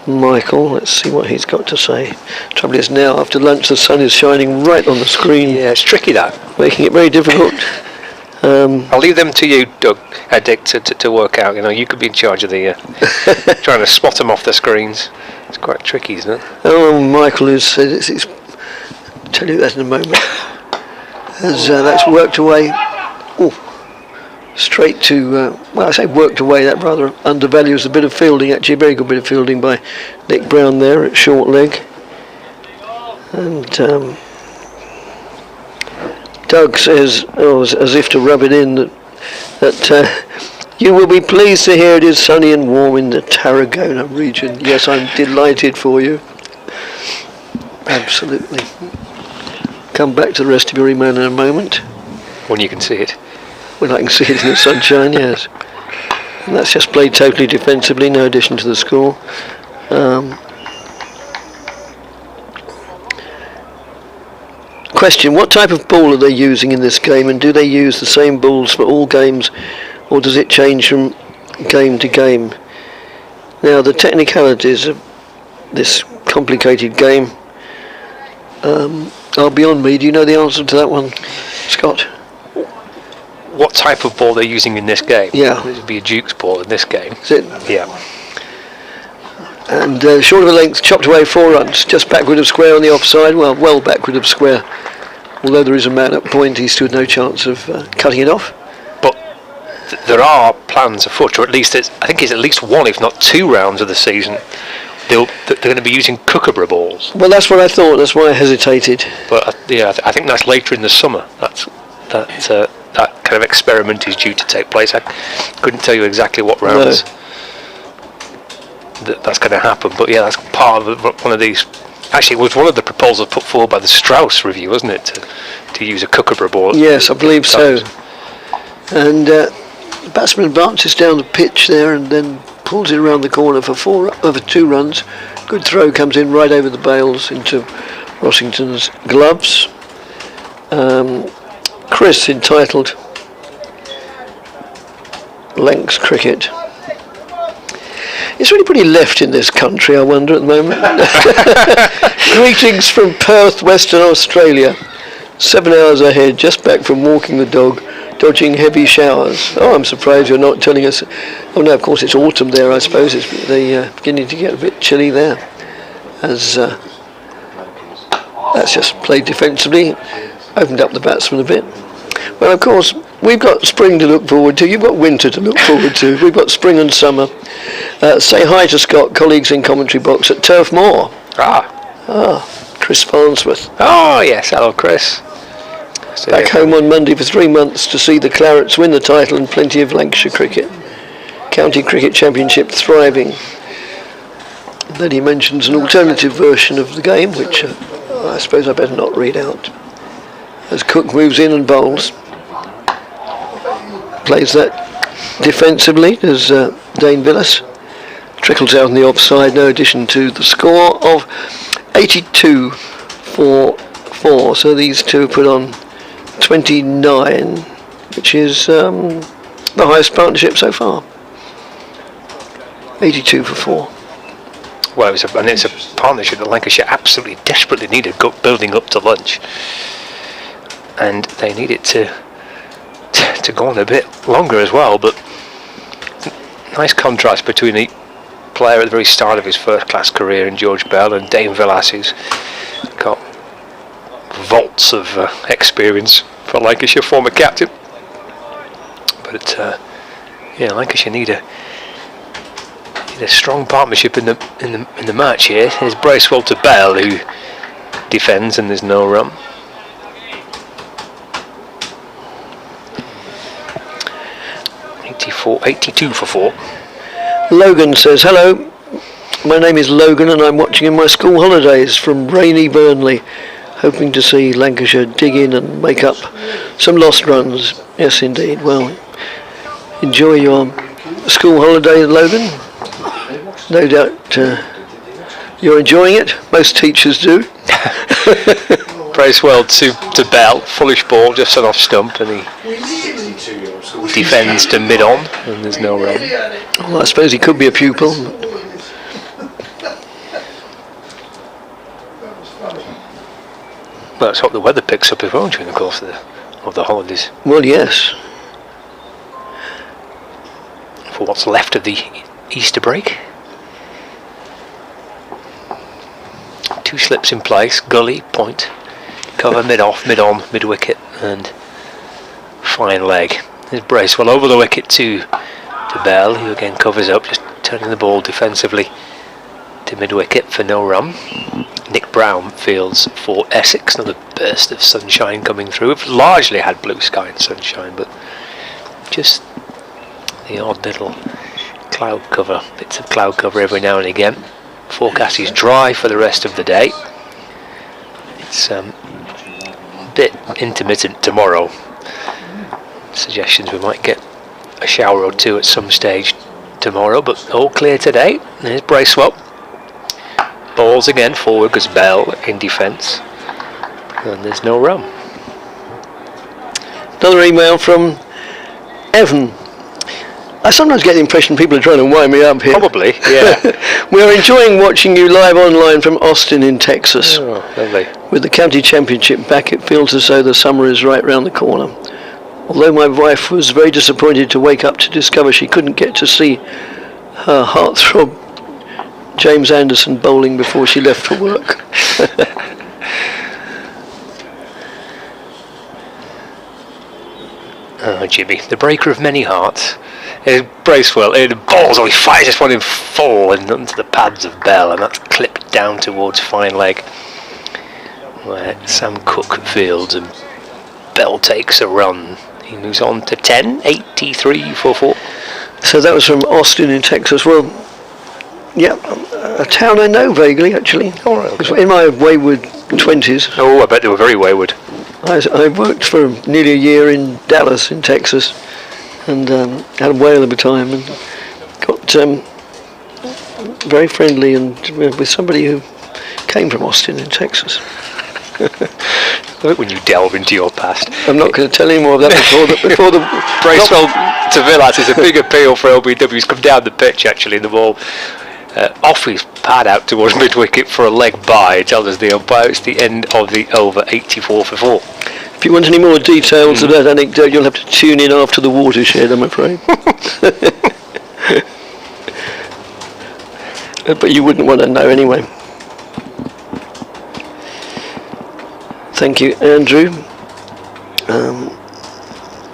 Michael. Let's see what he's got to say. Trouble is, now after lunch the sun is shining right on the screen. Yeah, it's tricky that, making it very difficult. I'll leave them to you, Doug, Dick, to work out. You know, you could be in charge of the trying to spot them off the screens. It's quite tricky, isn't it? Oh, Michael has said it's I'll tell you that in a moment. As that's worked away. Straight to, well, I say worked away, that rather undervalues a bit of fielding, actually a very good bit of fielding by Nick Brown there at short leg. And Doug says, as if to rub it in, that you will be pleased to hear it is sunny and warm in the Tarragona region. Yes, I'm delighted for you. Absolutely. Come back to the rest of your email in a moment. When you can see it. When I can see it in the sunshine, yes. And that's just played totally defensively, no addition to the score. Question, what type of ball are they using in this game, and do they use the same balls for all games, or does it change from game to game? Now, the technicalities of this complicated game are beyond me. Do you know the answer to that one, Scott? What type of ball they're using in this game? Yeah. It would be a Duke's ball in this game. Is it? Yeah. And short of a length, chopped away 4 runs, just backward of square on the offside, well backward of square. Although there is a man at point, he stood no chance of cutting it off. But there are plans afoot, or at least I think it's at least 1, if not 2 rounds of the season. They're going to be using kookaburra balls. Well, that's what I thought. That's why I hesitated. But I think that's later in the summer. That kind of experiment is due to take place. I couldn't tell you exactly what rounds that's going to happen. But yeah, that's part of one of these. Actually, it was one of the proposals put forward by the Strauss Review, wasn't it, to use a kookaburra ball? Yes, I believe so. And the batsman advances down the pitch there and then pulls it around the corner for 2 runs. Good throw comes in right over the bails into Rossington's gloves. Chris entitled Lancs Cricket. It's really pretty left in this country, I wonder, at the moment. Greetings from Perth, Western Australia. 7 hours ahead, just back from walking the dog, dodging heavy showers. Oh, I'm surprised you're not telling us. Oh no, of course it's autumn there, I suppose. It's beginning to get a bit chilly there. As that's just played defensively, opened up the batsman a bit. Well, of course, we've got spring to look forward to. You've got winter to look forward to. We've got spring and summer. Say hi to Scott, colleagues in commentary box at Turf Moor. Chris Farnsworth. Oh yes, hello Chris. Back home on Monday for 3 months to see the Clarets win the title and plenty of Lancashire cricket. County Cricket Championship thriving. Then he mentions an alternative version of the game, which I suppose I better not read out. As Cook moves in and bowls. Plays that defensively, does Dane Villas. Trickles out on the offside, no addition to the score of 82 for 4. So these two put on 29, which is the highest partnership so far. 82 for 4. Well, it's a partnership that Lancashire absolutely desperately needed building up to lunch. And they need it to go on a bit longer as well, but nice contrast between a player at the very start of his first-class career in George Bell and Dane Villas, who's got vaults of experience for Lancashire, former captain. But yeah, Lancashire need a strong partnership in the match here. There's Bracewell to Bell, who defends, and there's no run. 82 for 4. Logan says, hello, my name is Logan and I'm watching in my school holidays from rainy Burnley, hoping to see Lancashire dig in and make up some lost runs. Yes, indeed. Well, enjoy your school holiday, Logan. No doubt you're enjoying it. Most teachers do. Bracewell to Bell, fullish ball, just an off stump, and he defends to mid-on, and there's no run. Well, I suppose he could be a pupil. Well, let's hope the weather picks up, won't you, in the course of the holidays. Well, yes. For what's left of the Easter break. 2 slips in place, gully, point, cover, mid-off, mid-on, mid-wicket, and fine leg. There's Bracewell over the wicket to Bell, who again covers up, just turning the ball defensively to mid-wicket for no run. Nick Brown fields for Essex, another burst of sunshine coming through. We've largely had blue sky and sunshine, but just the odd little cloud cover, bits of cloud cover every now and again. Forecast is dry for the rest of the day. It's a bit intermittent tomorrow. Suggestions we might get a shower or two at some stage tomorrow, but all clear today. There's Bracewell. Balls again forward, goes Bell in defence. And there's no run. Another email from Evan. I sometimes get the impression people are trying to wind me up here. Probably, yeah. We are enjoying watching you live online from Austin in Texas. Oh, lovely. With the county championship back, it feels as though the summer is right round the corner. Although my wife was very disappointed to wake up to discover she couldn't get to see her heartthrob James Anderson bowling before she left for work. Oh, Jimmy, the breaker of many hearts. Bracewell, the ball's always fires this one in full and onto the pads of Bell, and that's clipped down towards fine leg, where Sam Cook fields and Bell takes a run. He moves on to 10, 83 for 4. So that was from Austin in Texas. Well, yeah, a town I know vaguely, actually. All right, okay. In my wayward 20s. Oh, I bet they were very wayward. I worked for nearly a year in Dallas, in Texas, and had a whale of a time, and got very friendly and with somebody who came from Austin in Texas. When you delve into your past. I'm not going to tell any more of that before the Bracewell to Villas is a big appeal for LBW. He's come down the pitch actually in the ball. Off his pad out towards mid-wicket for a leg by. Tells us the umpire it's the end of the over, 84 for 4. If you want any more details of that anecdote, you'll have to tune in after the watershed, I'm afraid. But you wouldn't want to know anyway. Thank you, Andrew.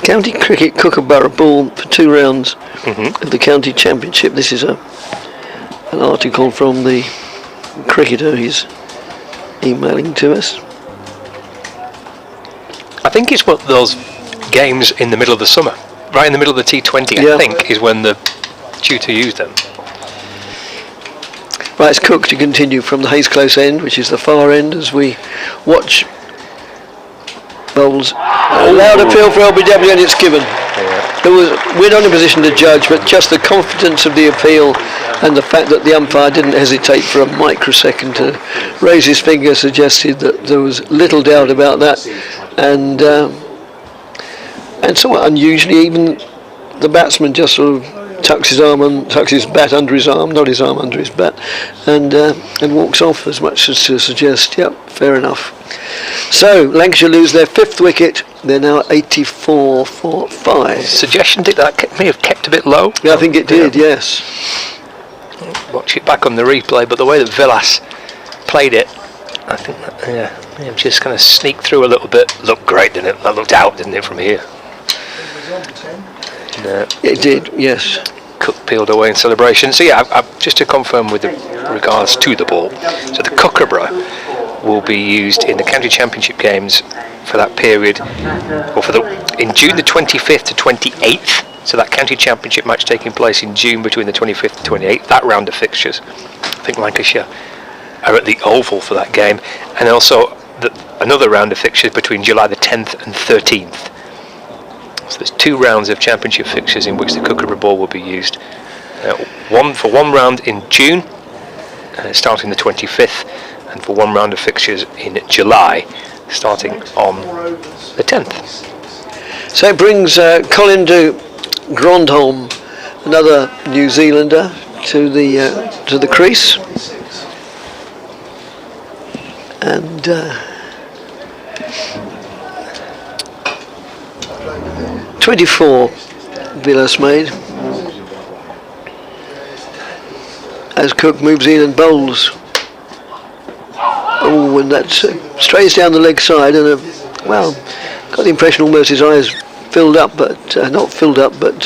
County Cricket Kookaburra ball for 2 rounds of the County Championship. This is an article from the cricketer. He's emailing to us. I think it's one of those games in the middle of the summer, right in the middle of the T20. I think is when the tutor used them. Right, it's Cook to continue from the Hayes Close end, which is the far end, as we watch bowls. A loud appeal for LBW, and it's given. We're not in a position to judge, but just the confidence of the appeal and the fact that the umpire didn't hesitate for a microsecond to raise his finger suggested that there was little doubt about that, and somewhat unusually, even the batsman just sort of tucks his bat under his arm, not his arm under his bat, and walks off, as much as to suggest, yep, fair enough. So Lancashire lose their 5th wicket. They're now 84 for 5. Suggestion that may have kept a bit low. Yeah, I think it did. Yes. Watch it back on the replay, but the way that Villas played it, I think that, just kind of sneaked through a little bit. Looked great, didn't it? That looked out, didn't it, from here? It did, yes. Cook peeled away in celebration. So yeah, just to confirm with regards to the ball, so the Kookaburra will be used in the county championship games for that period, or in June the 25th to 28th. So that county championship match taking place in June between the 25th and 28th. That round of fixtures, I think Lancashire are at the Oval for that game, and also another round of fixtures between July the 10th and 13th. So there's 2 rounds of championship fixtures in which the Kookaburra ball will be used. One round in June, starting the 25th, and for 1 round of fixtures in July, starting on the 10th. So it brings Colin de Grandholm, another New Zealander, to the crease, and 24 Villas made as Cook moves in and bowls. Oh, and that strays down the leg side, and got the impression almost his eyes filled up, but not filled up, but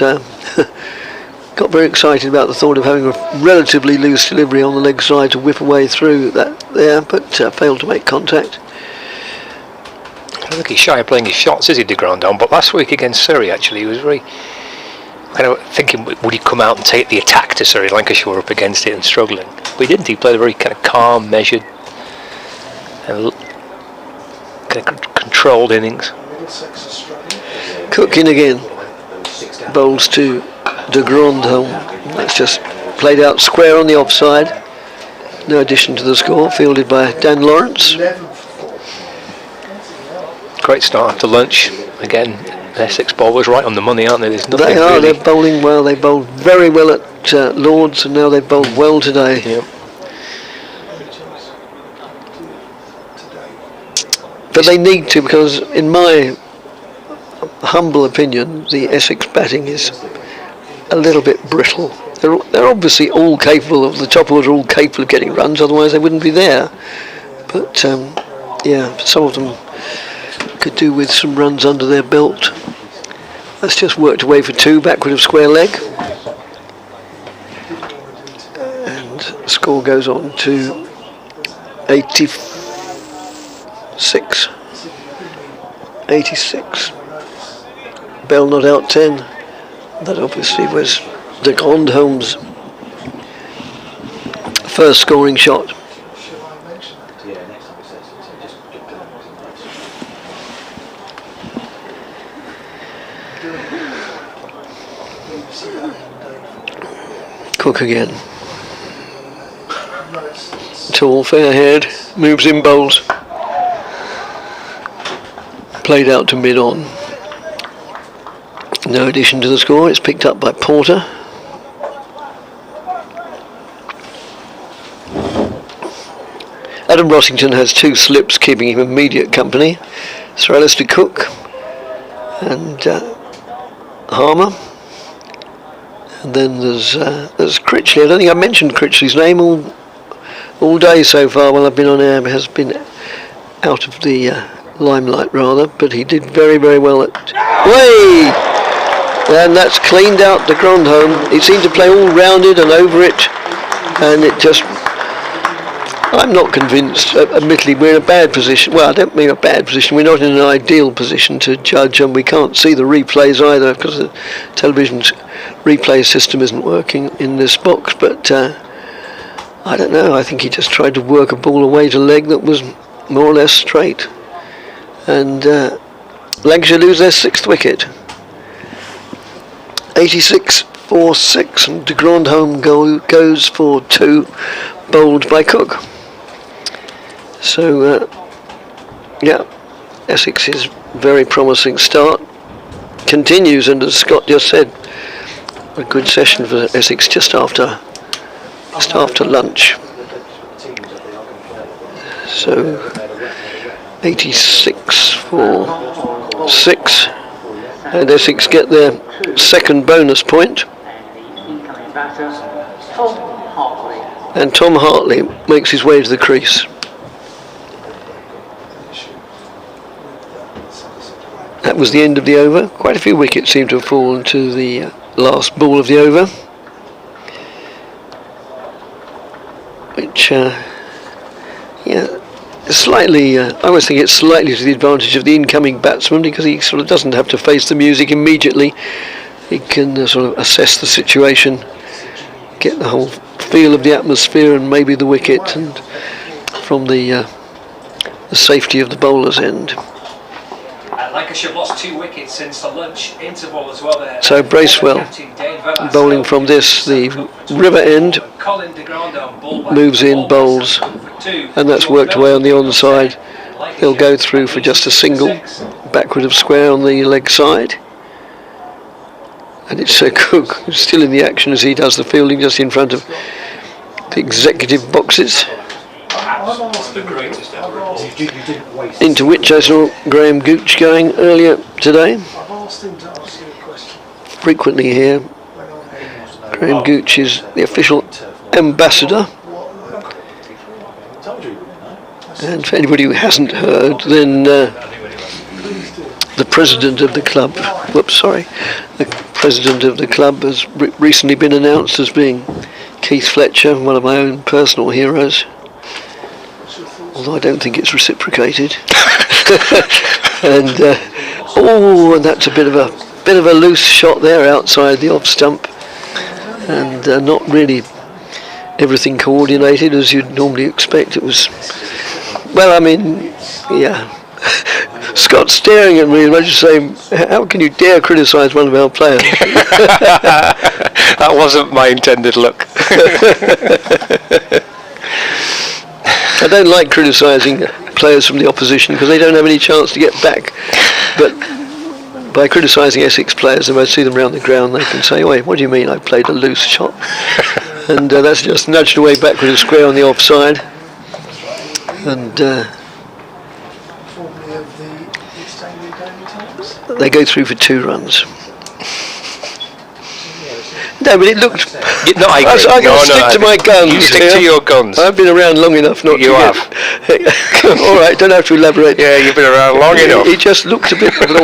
got very excited about the thought of having a relatively loose delivery on the leg side to whip away through that there, but failed to make contact. I don't think he's shy of playing his shots, is he, de Grandon? But last week against Surrey, actually, he was very kind of thinking, would he come out and take the attack to Surrey? Lancashire were up against it and struggling. But he didn't. He played a very kind of calm, measured, and kind of controlled innings. Cook in again. Bowls to de Grandholm. That's just played out square on the offside. No addition to the score. Fielded by Dan Lawrence. great start after lunch. Again, Essex bowlers right on the money, aren't they? There's nothing They are. really. They're bowling well. They bowled very well at Lords, and now they've bowled well today. Yep. But they need to, because in my humble opinion, the Essex batting is a little bit brittle. They're obviously all capable of, the top orders are all capable of getting runs, otherwise they wouldn't be there. But yeah, some of them could do with some runs under their belt. That's just worked away for 2, backward of square leg. And the score goes on to 86. Bell not out 10. That obviously was de Grandhomme's first scoring shot. Cook again. Tall, fair haired, moves in bowls. Played out to mid on. No addition to the score, it's picked up by Porter. Adam Rossington has 2 slips keeping him immediate company. Sir Alistair Cook and Harmer. And then there's Critchley. I don't think I mentioned Critchley's name all day so far while I've been on air. Has been out of the limelight rather, but he did very, very well at way, and that's cleaned out the Grandhomme. He seemed to play all rounded and over it, and it just, I'm not convinced. Admittedly, we're in a bad position. Well, I don't mean a bad position. We're not in an ideal position to judge, and we can't see the replays either because the television's replay system isn't working in this box. But I don't know. I think he just tried to work a ball away to leg that was more or less straight. And Lancashire lose their 6th wicket. 86 for 6, and de Grandhomme goes for 2, bowled by Cook. So, yeah, Essex's very promising start continues, and as Scott just said, a good session for Essex just after lunch. So 86 for 6, and Essex get their 2nd bonus point. And Tom Hartley makes his way to the crease. That was the end of the over. Quite a few wickets seem to have fallen to the last ball of the over, which yeah, slightly, I always think it's slightly to the advantage of the incoming batsman, because he sort of doesn't have to face the music immediately. He can sort of assess the situation, get the whole feel of the atmosphere and maybe the wicket, and from the safety of the bowler's end. Lancashire have lost 2 wickets since the lunch interval as well there. So Bracewell bowling from this, the river end, moves in, bowls, and that's worked away on the onside. He'll go through for just a single, backward of square on the leg side. And it's Cook who's still in the action as he does the fielding just in front of the executive boxes. Into which I saw Graham Gooch going earlier today. Frequently here, Graham Gooch is the official ambassador. And for anybody who hasn't heard, then the president of the club, the president of the club has recently been announced as being Keith Fletcher, one of my own personal heroes. Although I don't think it's reciprocated. And and that's a bit of a loose shot there outside the off stump, and not really everything coordinated as you'd normally expect. It was, well, I mean, yeah. Scott's staring at me and I'm just saying, how can you dare criticise one of our players? That wasn't my intended look. I don't like criticising players from the opposition because they don't have any chance to get back. But by criticising Essex players, if I see them around the ground, they can say, "Wait, what do you mean I played a loose shot?" And that's just nudged away back with a square on the offside. And they go through for 2 runs. No, but it looked. No, I agree. I've got to stick to my guns. You stick to your guns. I've been around long enough not to. You have. All right, don't have to elaborate. Yeah, you've been around long enough. It just looked a bit of an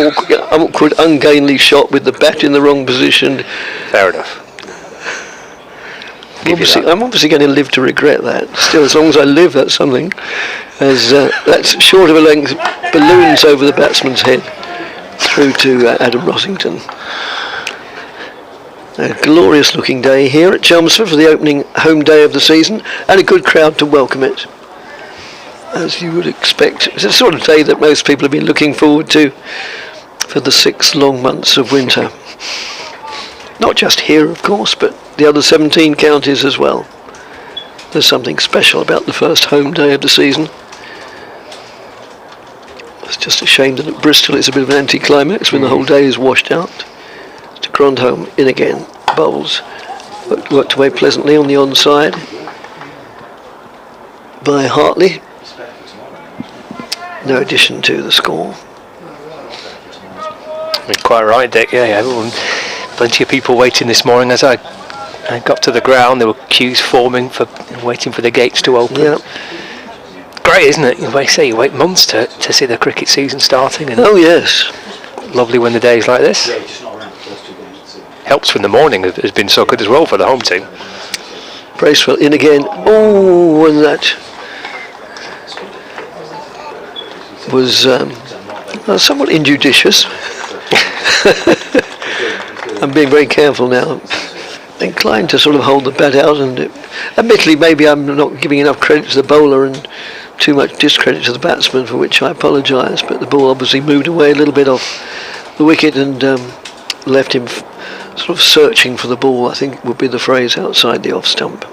awkward, ungainly shot with the bat in the wrong position. Fair enough. I'm obviously going to live to regret that. Still, as long as I live, that's something. As that's short of a length, balloons over the batsman's head through to Adam Rossington. A glorious looking day here at Chelmsford for the opening home day of the season, and a good crowd to welcome it, as you would expect. It's the sort of day that most people have been looking forward to for the 6 long months of winter. Not just here, of course, but the other 17 counties as well. There's something special about the first home day of the season. It's just a shame that at Bristol it's a bit of an anticlimax when the whole day is washed out. To Grondholm in again, bowls, worked away pleasantly on the onside by Hartley. No addition to the score. You're quite right, Dick. Yeah, everyone, plenty of people waiting this morning. As I got to the ground, there were queues forming for waiting for the gates to open. Yeah. Great, isn't it? You wait months to see the cricket season starting. And oh yes. Lovely when the days like this. Helps when the morning has been so good as well for the home team. Bracewell in again. Oh, and that was somewhat injudicious. I'm being very careful now. Inclined to sort of hold the bat out, and admittedly maybe I'm not giving enough credit to the bowler and too much discredit to the batsman, for which I apologise, but the ball obviously moved away a little bit off the wicket and left him sort of searching for the ball, I think would be the phrase, outside the off stump.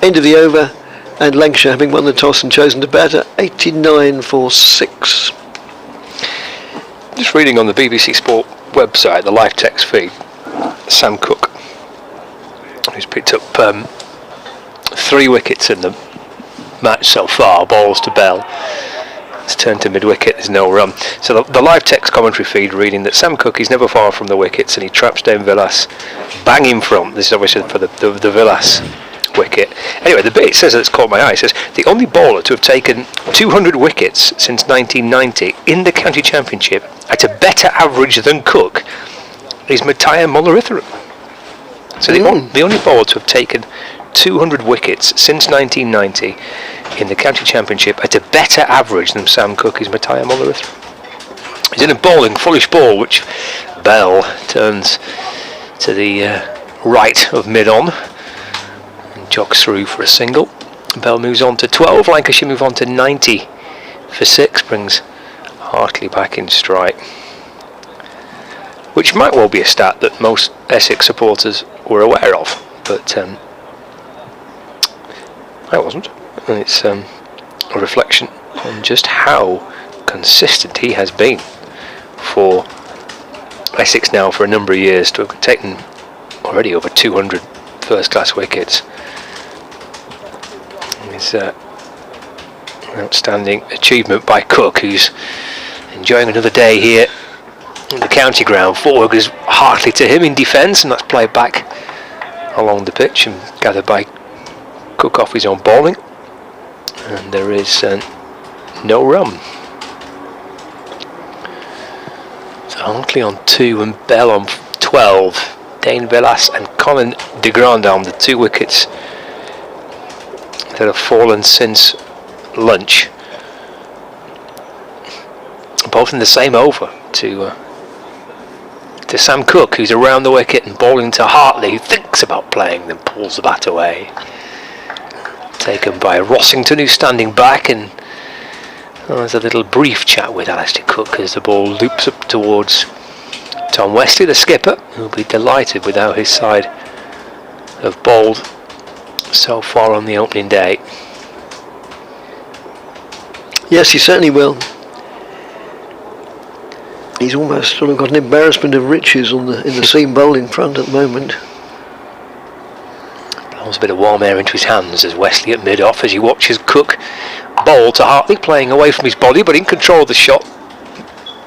End of the over, and Lancashire having won the toss and chosen to bat at 89 for 6. Just reading on the BBC Sport website, the live text feed, Sam Cook, who's picked up 3 wickets in the match so far, balls to Bell. It's turned to mid-wicket, there's no run. So the live text commentary feed reading that Sam Cook is never far from the wickets and he traps down Villas, bang in front. This is obviously for the Villas wicket. Anyway, the bit it says that's caught my eye, it says the only bowler to have taken 200 wickets since 1990 in the county championship at a better average than Cook is Matthias Mullaritharan. So the only bowler to have taken 200 wickets since 1990 in the county championship at a better average than Sam Cook is Matthias Mullaritharan. He's in a bowling foolish ball, which Bell turns to the right of mid-on and jogs through for a single. Bell moves on to 12. Lancashire move on to 90 for 6, brings Hartley back in strike, which might well be a stat that most Essex supporters were aware of, but I wasn't. And it's a reflection on just how consistent he has been for Essex now for a number of years, to have taken already over 200 first-class wickets. It's an outstanding achievement by Cook, who's enjoying another day here in the county ground. Forward is Hartley to him in defence, and that's played back along the pitch and gathered by Cook off his own bowling, and there is no run. So Hartley on 2 and Bell on 12. Dane Villas and Colin de Grandhomme, the 2 wickets that have fallen since lunch, both in the same over to Sam Cook, who's around the wicket and bowling to Hartley, who thinks about playing, then pulls the bat away. Taken by Rossington, who's standing back, and there's a little brief chat with Alistair Cook as the ball loops up towards Tom Westley, the skipper, who'll be delighted with how his side have bowled so far on the opening day. Yes, he certainly will. He's almost sort of got an embarrassment of riches in the seam bowling front at the moment. Blows a bit of warm air into his hands as Wesley at mid-off as he watches Cook bowl to Hartley, playing away from his body but in control of the shot,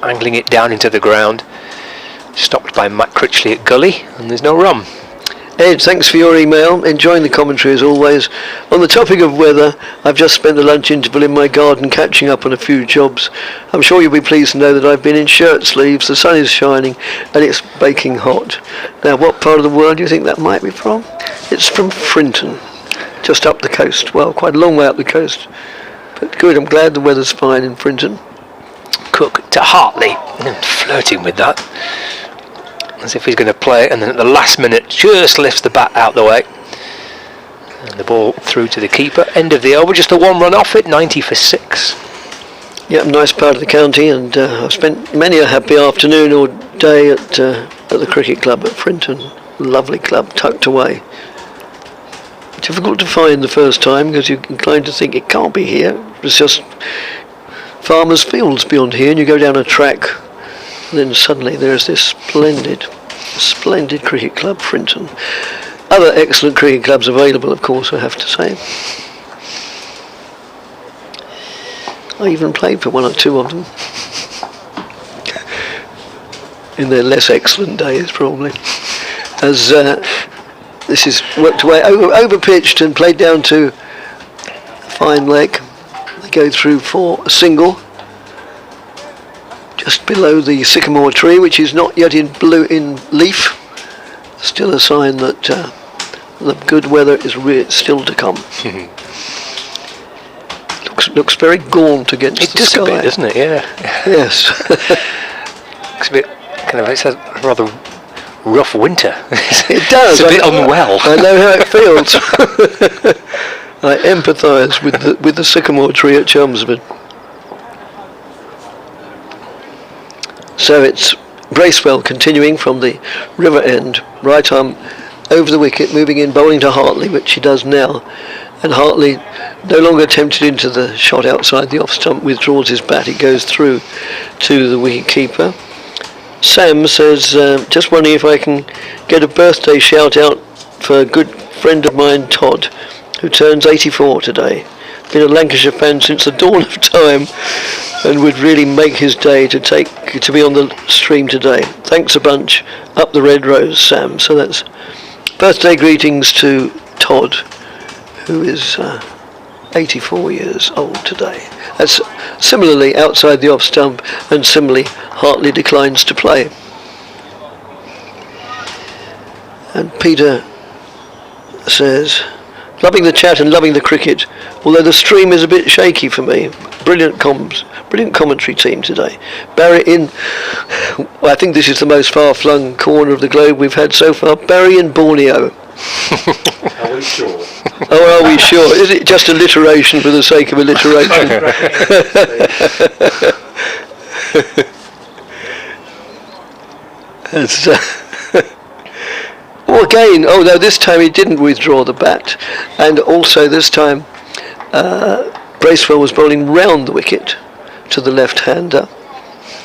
angling it down into the ground. Stopped by Matt Critchley at gully, and there's no run. Ed, thanks for your email. Enjoying the commentary as always. On the topic of weather, I've just spent the lunch interval in my garden catching up on a few jobs. I'm sure you'll be pleased to know that I've been in shirt sleeves, the sun is shining, and it's baking hot. Now, what part of the world do you think that might be from? It's from Frinton, just up the coast. Well, quite a long way up the coast. But good, I'm glad the weather's fine in Frinton. Cook to Hartley, flirting with that, as if he's going to play, and then at the last minute just lifts the bat out the way. And the ball through to the keeper. End of the over, just a one run off it, 90 for 6. Yeah, nice part of the county, and I've spent many a happy afternoon or day at the cricket club at Frinton. Lovely club, tucked away. Difficult to find the first time because you're inclined to think it can't be here. It's just farmers' fields beyond here, and you go down a track, and then suddenly there's this splendid cricket club, Frinton. Other excellent cricket clubs available, of course, I have to say. I even played for one or two of them in their less excellent days, probably. As this is worked away, over pitched and played down to fine leg. They go through for a single just below the sycamore tree, which is not yet in leaf. Still a sign that the good weather is still to come. Looks very gaunt against the sky. It does a bit, doesn't it? Yeah. Yes. Looks a bit kind of. It's a rather rough winter. It does. It's a bit unwell. I know how it feels. I empathise with the sycamore tree at Chelmsford. So it's Bracewell continuing from the river end, right arm over the wicket, moving in, bowling to Hartley, which he does now. And Hartley, no longer tempted into the shot outside the off stump, withdraws his bat. It goes through to the wicket keeper. Sam says, just wondering if I can get a birthday shout out for a good friend of mine, Todd, who turns 84 today. Been a Lancashire fan since the dawn of time, and would really make his day to be on the stream today. Thanks a bunch. Up the red rose, Sam. So that's birthday greetings to Todd, who is 84 years old today. That's similarly outside the off stump, and similarly Hartley declines to play. And Peter says, loving the chat and loving the cricket, although the stream is a bit shaky for me. Brilliant commentary team today. Barry in, well, I think this is the most far-flung corner of the globe we've had so far. Barry in Borneo. Are we sure? Oh, are we sure? Is it just alliteration for the sake of alliteration? Well, again, no, this time he didn't withdraw the bat, and also this time Bracewell was bowling round the wicket to the left-hander,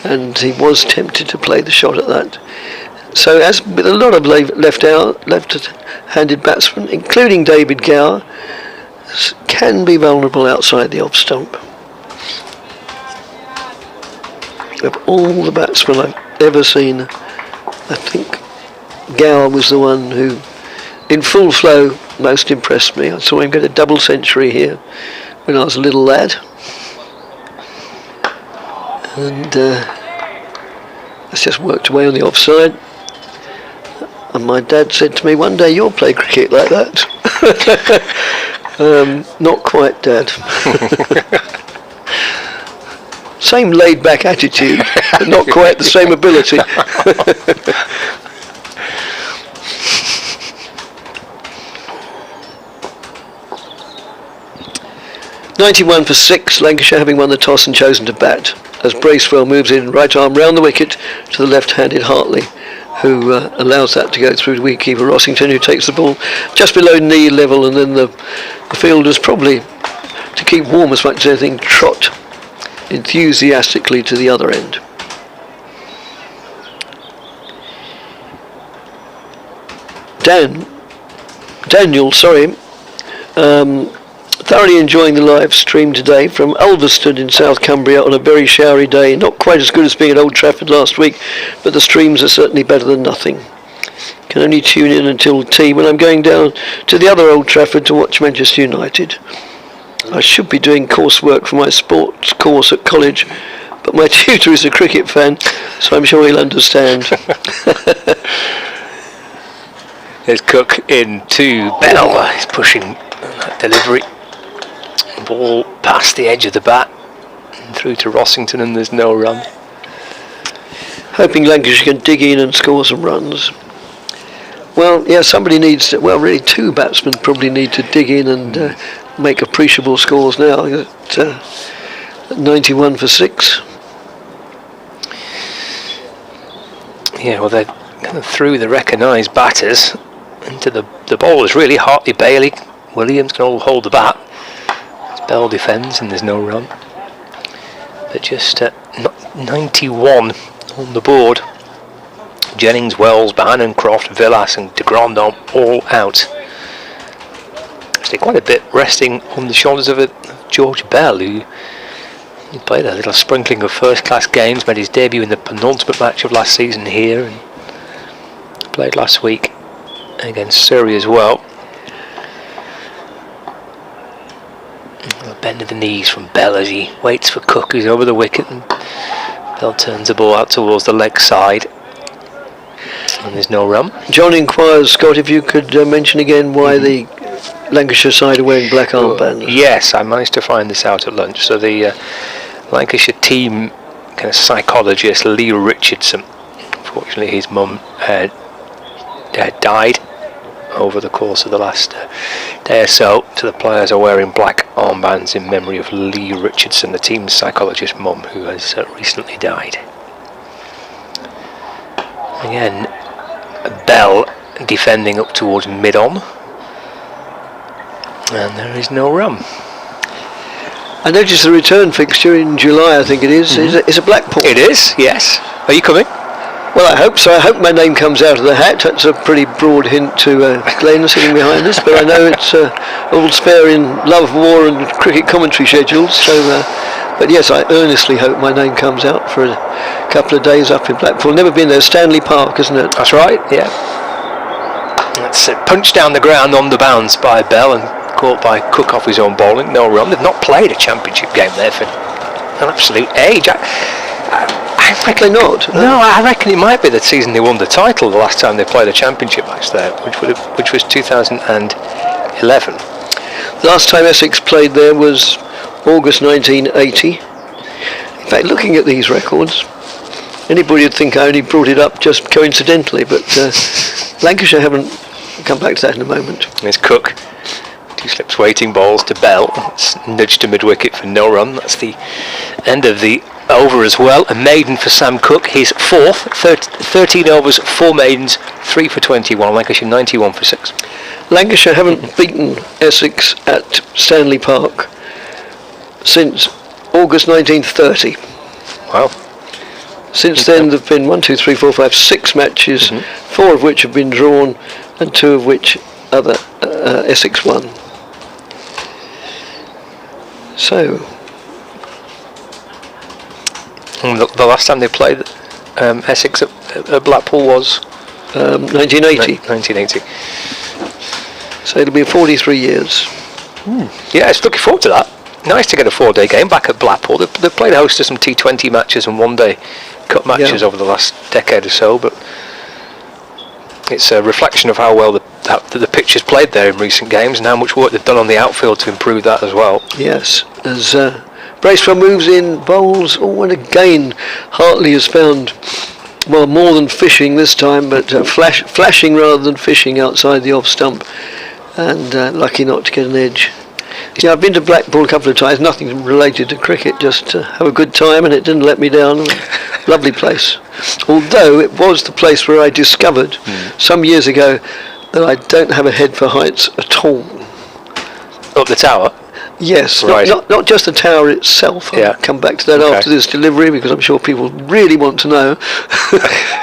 and he was tempted to play the shot at that. So, as with a lot of left-handed batsmen, including David Gower, can be vulnerable outside the off stump. Of all the batsmen I've ever seen, I think Gower was the one who, in full flow, most impressed me. I saw him get a double century here when I was a little lad, and it's just worked away on the offside. And my dad said to me, one day you'll play cricket like that. Not quite, Dad. Same laid-back attitude, but not quite the same ability. 91 for 6, Lancashire having won the toss and chosen to bat, as Bracewell moves in, right arm round the wicket to the left-handed Hartley, who allows that to go through to wicketkeeper Rossington, who takes the ball just below knee level, and then the fielders, probably to keep warm as much as anything, trot enthusiastically to the other end. Daniel, thoroughly enjoying the live stream today from Ulverston in South Cumbria on a very showery day. Not quite as good as being at Old Trafford last week, but the streams are certainly better than nothing. Can only tune in until tea when I'm going down to the other Old Trafford to watch Manchester United. I should be doing coursework for my sports course at college, but my tutor is a cricket fan, so I'm sure he'll understand. There's Cook into Bell. He's pushing that delivery. Ball past the edge of the bat and through to Rossington, and there's no run. Hoping Lancashire can dig in and score some runs. Well, yeah, somebody needs to, well, really two batsmen probably need to dig in and make appreciable scores now at 91 for 6. Yeah, well, they're kind of through the recognised batters into the bowlers, really. Hartley, Bailey, Williams can all hold the bat. Bell defends and there's no run. But just 91 on the board. Jennings, Wells, Bahanencroft, Villas and de Grandon all out. Actually quite a bit resting on the shoulders of George Bell, who played a little sprinkling of first-class games, made his debut in the penultimate match of last season here, and played last week against Surrey as well. A bend of the knees from Bell as he waits for Cook, who's over the wicket, and Bell turns the ball out towards the leg side. And there's no run. John inquires, Scott, if you could mention again why the Lancashire side are wearing black armbands. Yes, I managed to find this out at lunch. So the Lancashire team kind of psychologist Lee Richardson, unfortunately his mum had died over the course of the last day or so, so the players are wearing black armbands in memory of Lee Richardson, the team's psychologist mum, who has recently died. Again, Bell defending up towards mid-on, and there is no run. I noticed the return fixture in July, I think it is. It's a Blackpool. It is, yes. Are you coming? Well, I hope so. I hope my name comes out of the hat. That's a pretty broad hint to Glenn sitting behind us, but I know it's all spare in love, war and cricket commentary schedules. So, but yes, I earnestly hope my name comes out for a couple of days up in Blackpool. Never been there. Stanley Park, isn't it? That's right, yeah. That's punched down the ground on the bounce by Bell and caught by Cook off his own bowling. No run. They've not played a championship game there for an absolute age. I reckon not. No, I reckon it might be the season they won the title, the last time they played a championship match there, which was 2011. The last time Essex played there was August 1980. In fact, looking at these records, anybody would think I only brought it up just coincidentally, but Lancashire haven't come back to that in a moment. There's Cook. Two slips waiting balls to Bell. It's nudged to mid-wicket for no run. That's the end of the over as well. A maiden for Sam Cook, his fourth. 13 overs, 4 maidens, 3 for 21. Lancashire 91 for 6. Lancashire haven't beaten Essex at Stanley Park since August 1930. Wow. Since then there have been 6 matches, 4 of which have been drawn and 2 of which Essex won. So the last time they played Essex at Blackpool was 1980. 1980. So it'll be 43 years. Yeah, it's looking forward to that. Nice to get a 4-day game back at Blackpool. They've played a host of some T20 matches and one-day cup matches over the last decade or so, but it's a reflection of how well the pitch has played there in recent games and how much work they've done on the outfield to improve that as well. Yes, as Bracewell moves in, bowls, and again Hartley has found, well, more than fishing this time, but flashing rather than fishing outside the off stump, and lucky not to get an edge. Yeah, I've been to Blackpool a couple of times, nothing related to cricket, just to have a good time, and it didn't let me down. Lovely place. Although it was the place where I discovered some years ago that I don't have a head for heights at all. Up the tower? Yes, Right. not just the tower itself. I'll come back to that after this delivery because I'm sure people really want to know.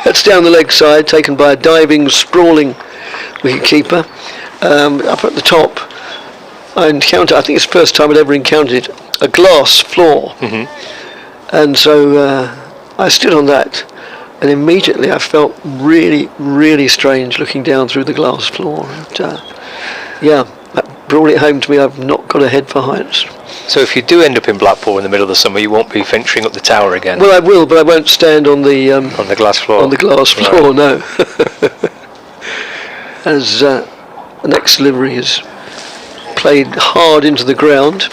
That's down the leg side, taken by a diving, sprawling wicketkeeper. Up at the top, I think it's the first time I'd ever encountered a glass floor. And so I stood on that, and immediately I felt really, really strange looking down through the glass floor. And, that brought it home to me. I've not got a head for heights. So if you do end up in Blackpool in the middle of the summer, you won't be venturing up the tower again? Well, I will, but I won't stand on the glass floor. On the glass floor, no. As the next delivery is played hard into the ground.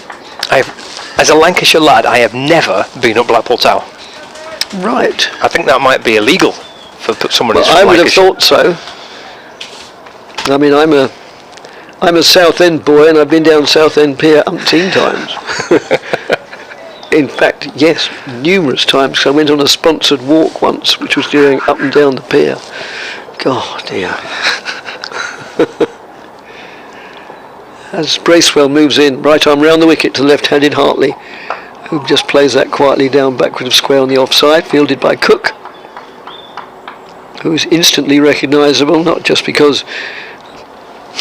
As a Lancashire lad, I have never been up Blackpool Tower. Right. I think that might be illegal for someone who's from I would have Lancashire. thought so. I mean, I'm a Southend boy, and I've been down Southend Pier umpteen times. In fact, yes, numerous times. 'Cause I went on a sponsored walk once, which was going up and down the pier. God, dear. As Bracewell moves in, right arm round the wicket to left-handed Hartley, who just plays that quietly down backward of square on the offside, fielded by Cook, who is instantly recognisable, not just because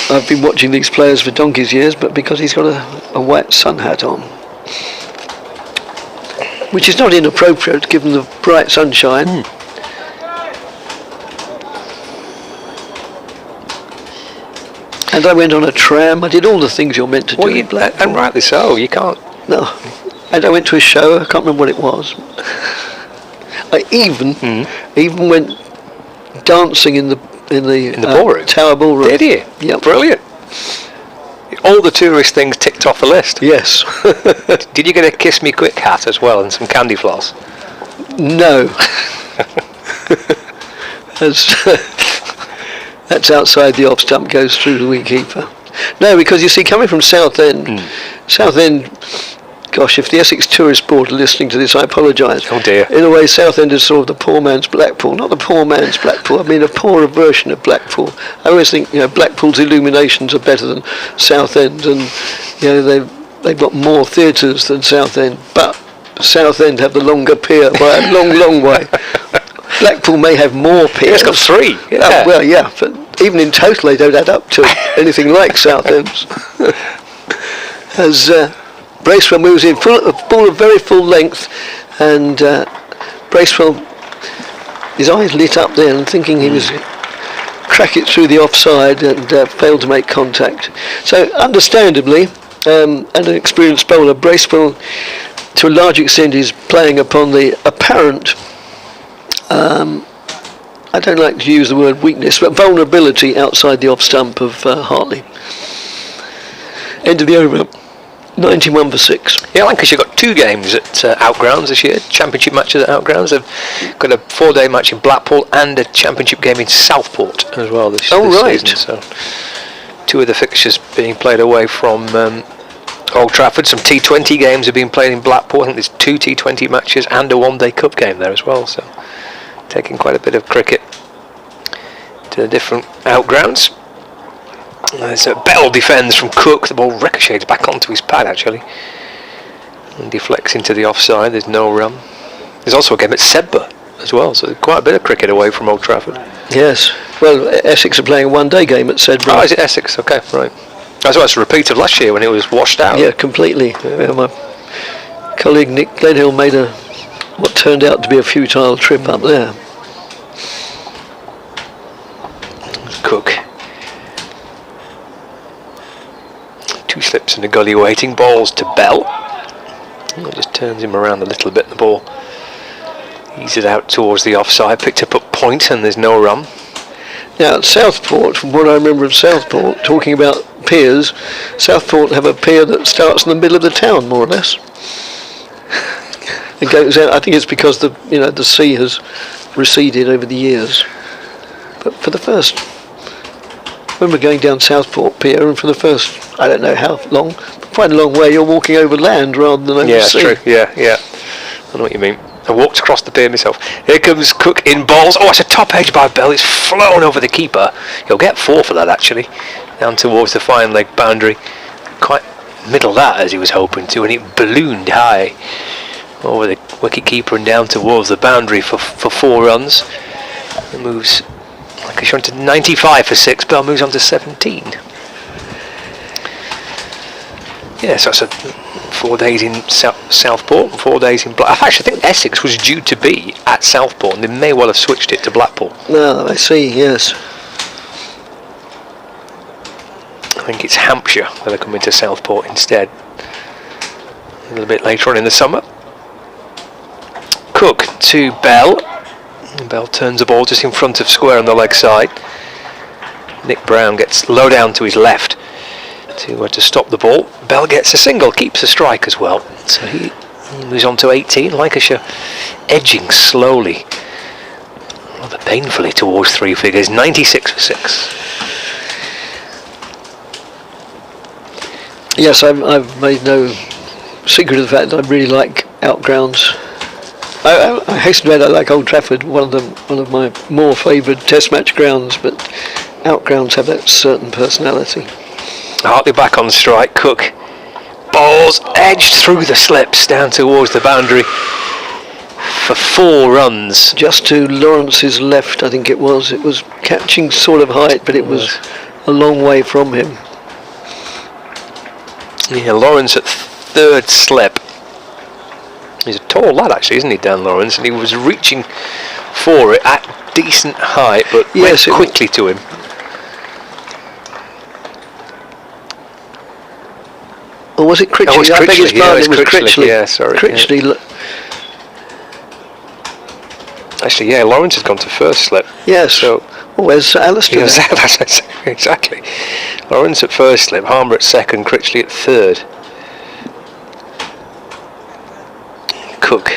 I've been watching these players for donkey's years, but because he's got a white sun hat on, which is not inappropriate given the bright sunshine. And I went on a tram. I did all the things you're meant to do in Blackpool. And rightly so. You can't. No. And I went to a show. I can't remember what it was. I even went dancing in the ballroom. Tower ballroom. Did you? Yeah. Brilliant. All the tourist things ticked off the list. Yes. Did you get a Kiss Me Quick hat as well and some candy floss? No. That's outside the off stump, goes through the wicketkeeper. No, because you see, coming from Southend, gosh, if the Essex Tourist Board are listening to this, I apologise. Oh dear. In a way, Southend is sort of the poor man's Blackpool. Not the poor man's Blackpool, I mean a poorer version of Blackpool. I always think, Blackpool's illuminations are better than Southend, and they've got more theatres than Southend, but Southend have the longer pier by a long, long way. Blackpool may have more piers. It's got 3. Yeah. Well, yeah, but even in total they don't add up to anything like Southend's. As Bracewell moves in, ball of very full length, and Bracewell, his eyes lit up there and thinking he was crack it through the offside, and failed to make contact. So understandably, and an experienced bowler, Bracewell to a large extent is playing upon the apparent, I don't like to use the word weakness, but vulnerability outside the off stump of Hartley. End of the over, 91 for 6. Yeah, Lancashire got 2 games at Outgrounds this year, championship matches at Outgrounds. They've got a 4-day match in Blackpool and a championship game in Southport as well this season. So 2 of the fixtures being played away from Old Trafford. Some T20 games are being played in Blackpool. I think there's 2 T20 matches and a 1-day cup game there as well. So taking quite a bit of cricket to the different Outgrounds. So Bell defends from Cook. The ball ricochets back onto his pad actually and deflects into the offside. There's no run. There's also a game at Sedbergh as well, so quite a bit of cricket away from Old Trafford. Yes. Well, Essex are playing a 1-day game at Sedbergh. Oh, is it Essex? Okay, right. That's why it's a repeat of last year when it was washed out. Yeah, completely. Yeah, my colleague Nick Glenhill made what turned out to be a futile trip up there. Cook. 2 slips and a gully waiting. Balls to Bell. It just turns him around a little bit. The ball eases out towards the offside. Picked up at point and there's no run. Now at Southport, from what I remember of Southport, talking about piers, Southport have a pier that starts in the middle of the town, more or less. It goes out. I think it's because the sea has receded over the years. But for the first, when we're going down Southport Pier, and for the first, I don't know how long, quite a long way, you're walking over land rather than over the sea. Yeah, that's true. Yeah. I know what you mean. I walked across the pier myself. Here comes Cook in balls. Oh, it's a top edge by Bell. It's flown over the keeper. He'll get 4 for that actually. Down towards the fine leg boundary. Quite middle that as he was hoping to, and it ballooned high over the wicket keeper and down towards the boundary for 4 runs. It moves Lancashire on to 95 for 6. Bell moves on to 17. Yeah, so that's 4 days in Southport and 4 days in Blackpool. Actually, I think Essex was due to be at Southport, and they may well have switched it to Blackpool. No, I see, yes. I think it's Hampshire that are coming to Southport instead. A little bit later on in the summer. Cook to Bell. And Bell turns the ball just in front of square on the leg side. Nick Brown gets low down to his left to stop the ball. Bell gets a single, keeps a strike as well. So he moves on to 18. Lancashire edging slowly, rather painfully, towards 3 figures. 96 for 6. Yes, I've made no secret of the fact that I really like outgrounds. I hasten to add I like Old Trafford, one of my more favoured Test match grounds, but outgrounds have that certain personality. Hartley back on strike. Cook balls edged through the slips down towards the boundary for 4 runs. Just to Lawrence's left, I think it was. It was catching sort of height, but it was a long way from him. Yeah, Lawrence at 3rd slip. He's a tall lad, actually, isn't he, Dan Lawrence? And he was reaching for it at decent height, but yes, went quickly to him. Or was it Critchley? Oh, it was I beg his Critchley. pardon, it was Critchley. Yeah, sorry. Critchley. Yeah. Actually, yeah, Lawrence has gone to 1st slip. Yes. So, where's Alistair? Yes, exactly. Lawrence at 1st slip, Harmer at 2nd, Critchley at 3rd. Cook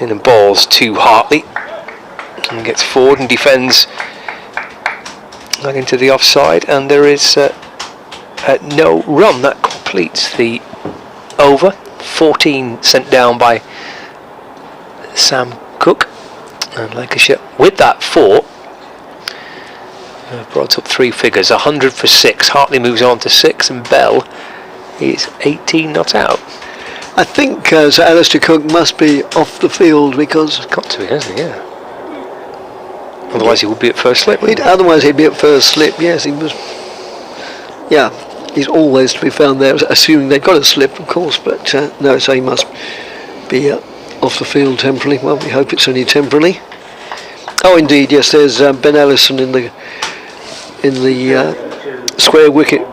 in the balls to Hartley and gets forward and defends that into the offside, and there is no run. That completes the over. 14 sent down by Sam Cook, and Lancashire with that 4 brought up 3 figures. 100 for 6. Hartley moves on to 6, and Bell is 18 not out. I think Sir Alistair Cook must be off the field because... He's got to be, hasn't he? Yeah. Otherwise he would be at 1st slip. Otherwise he'd be at 1st slip, yes, he was... Yeah, he's always to be found there, assuming they've got a slip, of course, but no, so he must be off the field temporarily. Well, we hope it's only temporarily. Oh, indeed, yes, there's Ben Ellison in the square wicket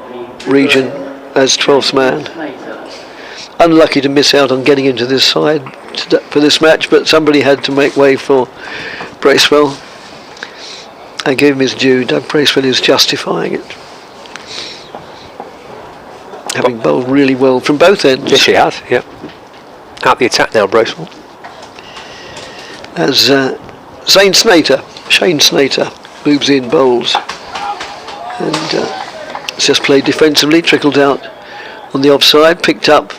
region as 12th man. Unlucky to miss out on getting into this side for this match, but somebody had to make way for Bracewell. I gave him his due. Doug Bracewell is justifying it, having bowled really well from both ends. Yes, he has. Yep. Out the attack now, Bracewell. As Shane Snater moves in, bowls, and it's just played defensively, trickled out on the offside, picked up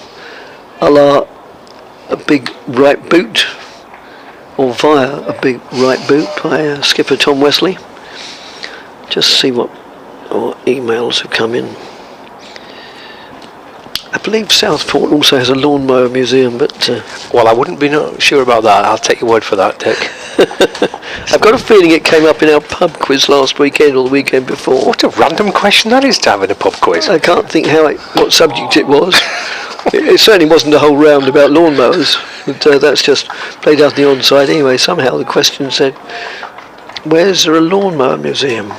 a big right boot, or via a big right boot by skipper Tom Wesley. Just see what emails have come in. I believe Southport also has a lawnmower museum, but... well, I wouldn't be sure about that. I'll take your word for that, Dick. I've got a feeling it came up in our pub quiz last weekend or the weekend before. What a random question that is to have in a pub quiz. I can't think what subject it was. It certainly wasn't a whole round about lawnmowers, but that's just played out the onside anyway. Somehow the question said, where's there a lawnmower museum?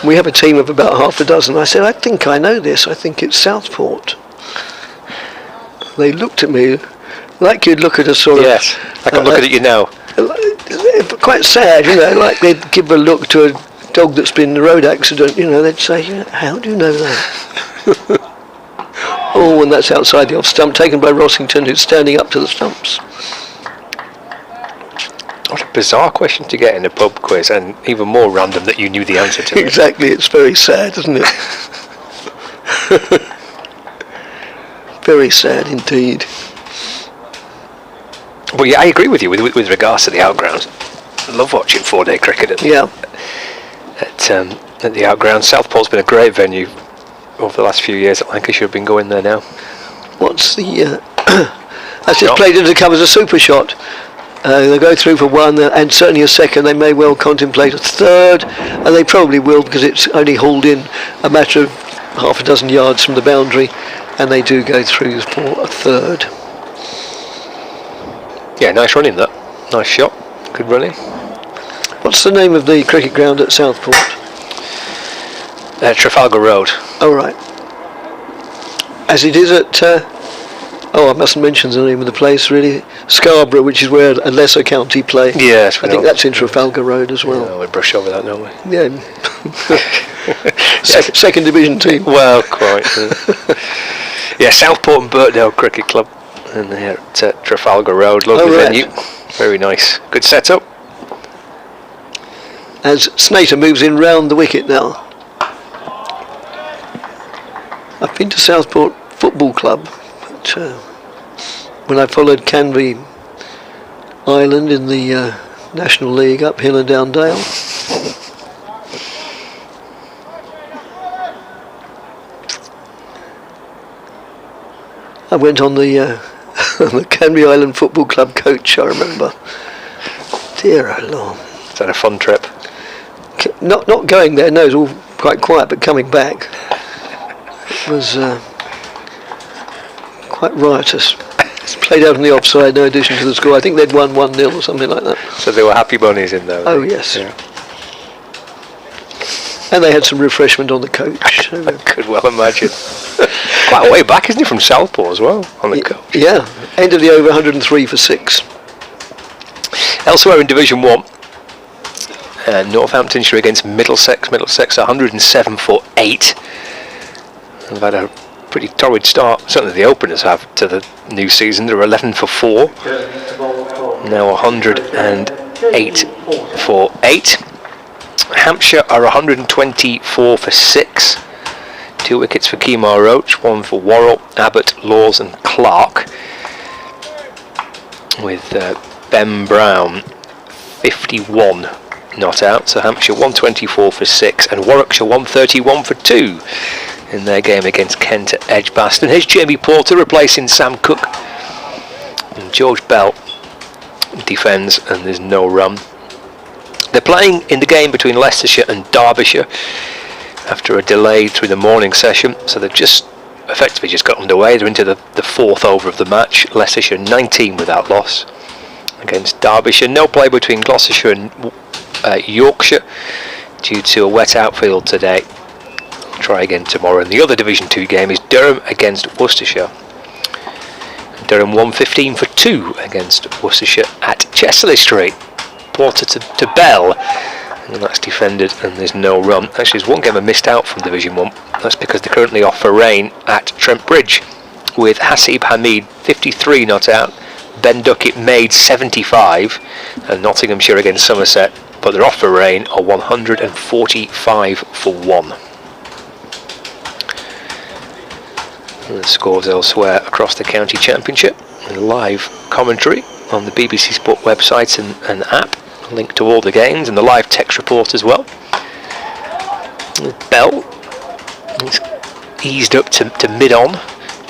We have a team of about half a dozen. I said, I think I know this. I think it's Southport. They looked at me like you'd look at a sort of... Yes, I can look at you now. Quite sad, like they'd give a look to a dog that's been in a road accident, they'd say, how do you know that? Oh, and that's outside the off stump, taken by Rossington, who's standing up to the stumps. What a bizarre question to get in a pub quiz, and even more random that you knew the answer to. Exactly, it's very sad, isn't it? Very sad indeed. Well, yeah, I agree with you with regards to the outgrounds. I love watching 4-day cricket at the outgrounds. Southport's been a great venue over the last few years at Lancashire have been going there now. What's the... that's just played into cover as a super shot. They'll go through for one and certainly a second. They may well contemplate a third, and they probably will because it's only hauled in a matter of half a dozen yards from the boundary, and they do go through for a third. Yeah, nice running that. Nice shot. Good running. What's the name of the cricket ground at Southport? Trafalgar Road. Oh, right. As it is at... I mustn't mention the name of the place, really. Scarborough, which is where a lesser county play. Yes, I think that's in Trafalgar Road as well. Yeah, we brush over that, don't we? Yeah. Second division team. Well, quite. Yeah, Southport and Birkdale Cricket Club. And they're at Trafalgar Road. Lovely venue. Very nice. Good setup. As Snater moves in round the wicket now. I've been to Southport Football Club. When I followed Canvey Island in the National League up Hill and down Dale. I went on the Canvey Island Football Club coach, I remember. Dear oh Lord. Is that a fun trip? Not going there, no, it was all quite quiet, but coming back it was quite riotous. It's played out on the offside, no addition to the score. I think they'd won 1-0 or something like that. So there were happy bunnies in there. Oh yes. Yeah. And they had some refreshment on the coach. So. I could well imagine. Quite a way back, isn't he, from Southport as well, on the coach? Yeah, end of the over, 103 for 6. Elsewhere in Division 1, Northamptonshire against Middlesex. Middlesex 107 for 8. They've had a pretty torrid start. Certainly the openers have to the new season. They're 11 for 4. Now 108 for 8. Hampshire are 124 for 6. 2 wickets for Kemar Roach, 1 for Worrell, Abbott, Laws and Clark. With Ben Brown 51 not out. So Hampshire 124 for 6 and Warwickshire 131 for 2 in their game against Kent at Edgbaston. Here's Jamie Porter replacing Sam Cook. And George Bell defends and there's no run. They're playing in the game between Leicestershire and Derbyshire after a delay through the morning session, so they've just effectively just got underway. They're into the 4th over of the match. Leicestershire 19 without loss against Derbyshire. No play between Gloucestershire and Yorkshire due to a wet outfield today. Try again tomorrow. And the other Division 2 game is Durham against Worcestershire. Durham 115 for 2 against Worcestershire at Chesley Street. Porter to Bell, and that's defended and there's no run. Actually, there's one game I missed out from Division 1. That's because they're currently off for rain at Trent Bridge with Hasib Hamid 53 not out, Ben Duckett made 75 and Nottinghamshire against Somerset, but they're off for rain are 145 for 1. And the scores elsewhere across the county championship and live commentary on the BBC Sport website and app, link to all the games and the live text report as well. Bell is eased up to mid-on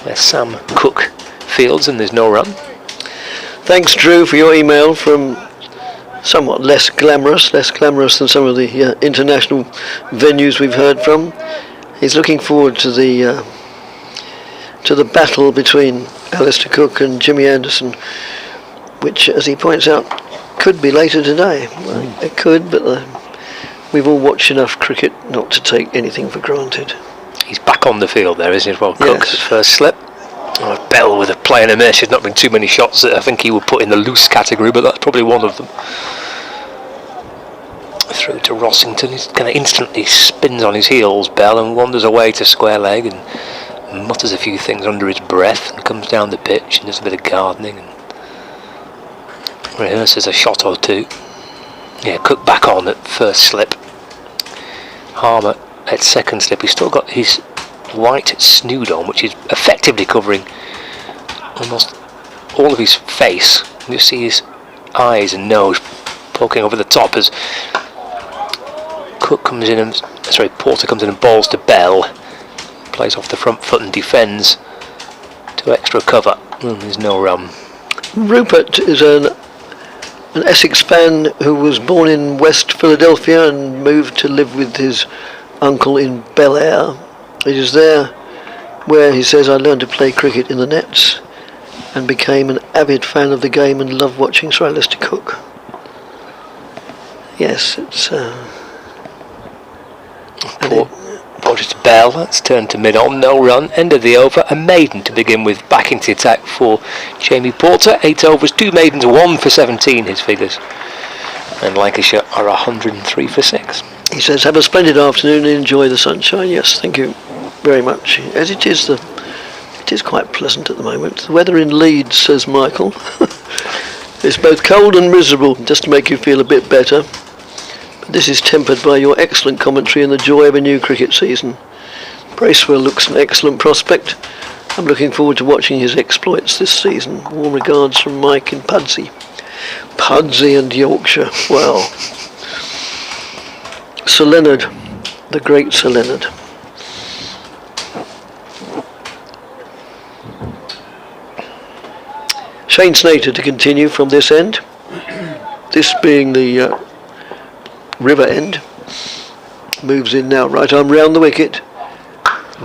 where Sam Cook fields and there's no run. Thanks Drew for your email from somewhat less glamorous than some of the international venues we've heard from. He's looking forward to the battle between Alistair Cook and Jimmy Anderson, which, as he points out, could be later today. Well, it could, but we've all watched enough cricket not to take anything for granted. He's back on the field there, isn't he? Well, Cook's first slip. Oh, Bell with a play and a miss. There's not been too many shots that I think he would put in the loose category, but that's probably one of them. Through to Rossington. He kind of instantly spins on his heels, Bell, and wanders away to square leg and mutters a few things under his breath and comes down the pitch and does a bit of gardening and rehearses a shot or two. Yeah, Cook back on at first slip. Harmer at second slip. He's still got his white snood on, which is effectively covering almost all of his face. You see his eyes and nose poking over the top as Cook comes in and Porter comes in and bowls to Bell. plays off the front foot and defends to extra cover. There's no Rupert is an Essex fan who was born in West Philadelphia and moved to live with his uncle in Bel Air. It is there where he says I learned to play cricket in the nets and became an avid fan of the game and loved watching Sir Alistair Cook. Yes, it's Porter to Bell, that's turned to mid-on, no run, end of the over, a maiden to begin with, back into the attack for Jamie Porter, 8 overs, 2 maidens, 1 for 17 his figures, and Lancashire are 103 for 6. He says have a splendid afternoon and enjoy the sunshine. Yes, thank you very much. As it is quite pleasant at the moment. The weather in Leeds, says Michael, is both cold and miserable, just to make you feel a bit better. This is tempered by your excellent commentary and the joy of a new cricket season. Bracewell looks an excellent prospect. I'm looking forward to watching his exploits this season. Warm regards from Mike in Pudsey. Pudsey and Yorkshire. Well, Sir Leonard, the great Sir Leonard. Shane Snater to continue from this end. This being the river end. Moves in now, right arm round the wicket.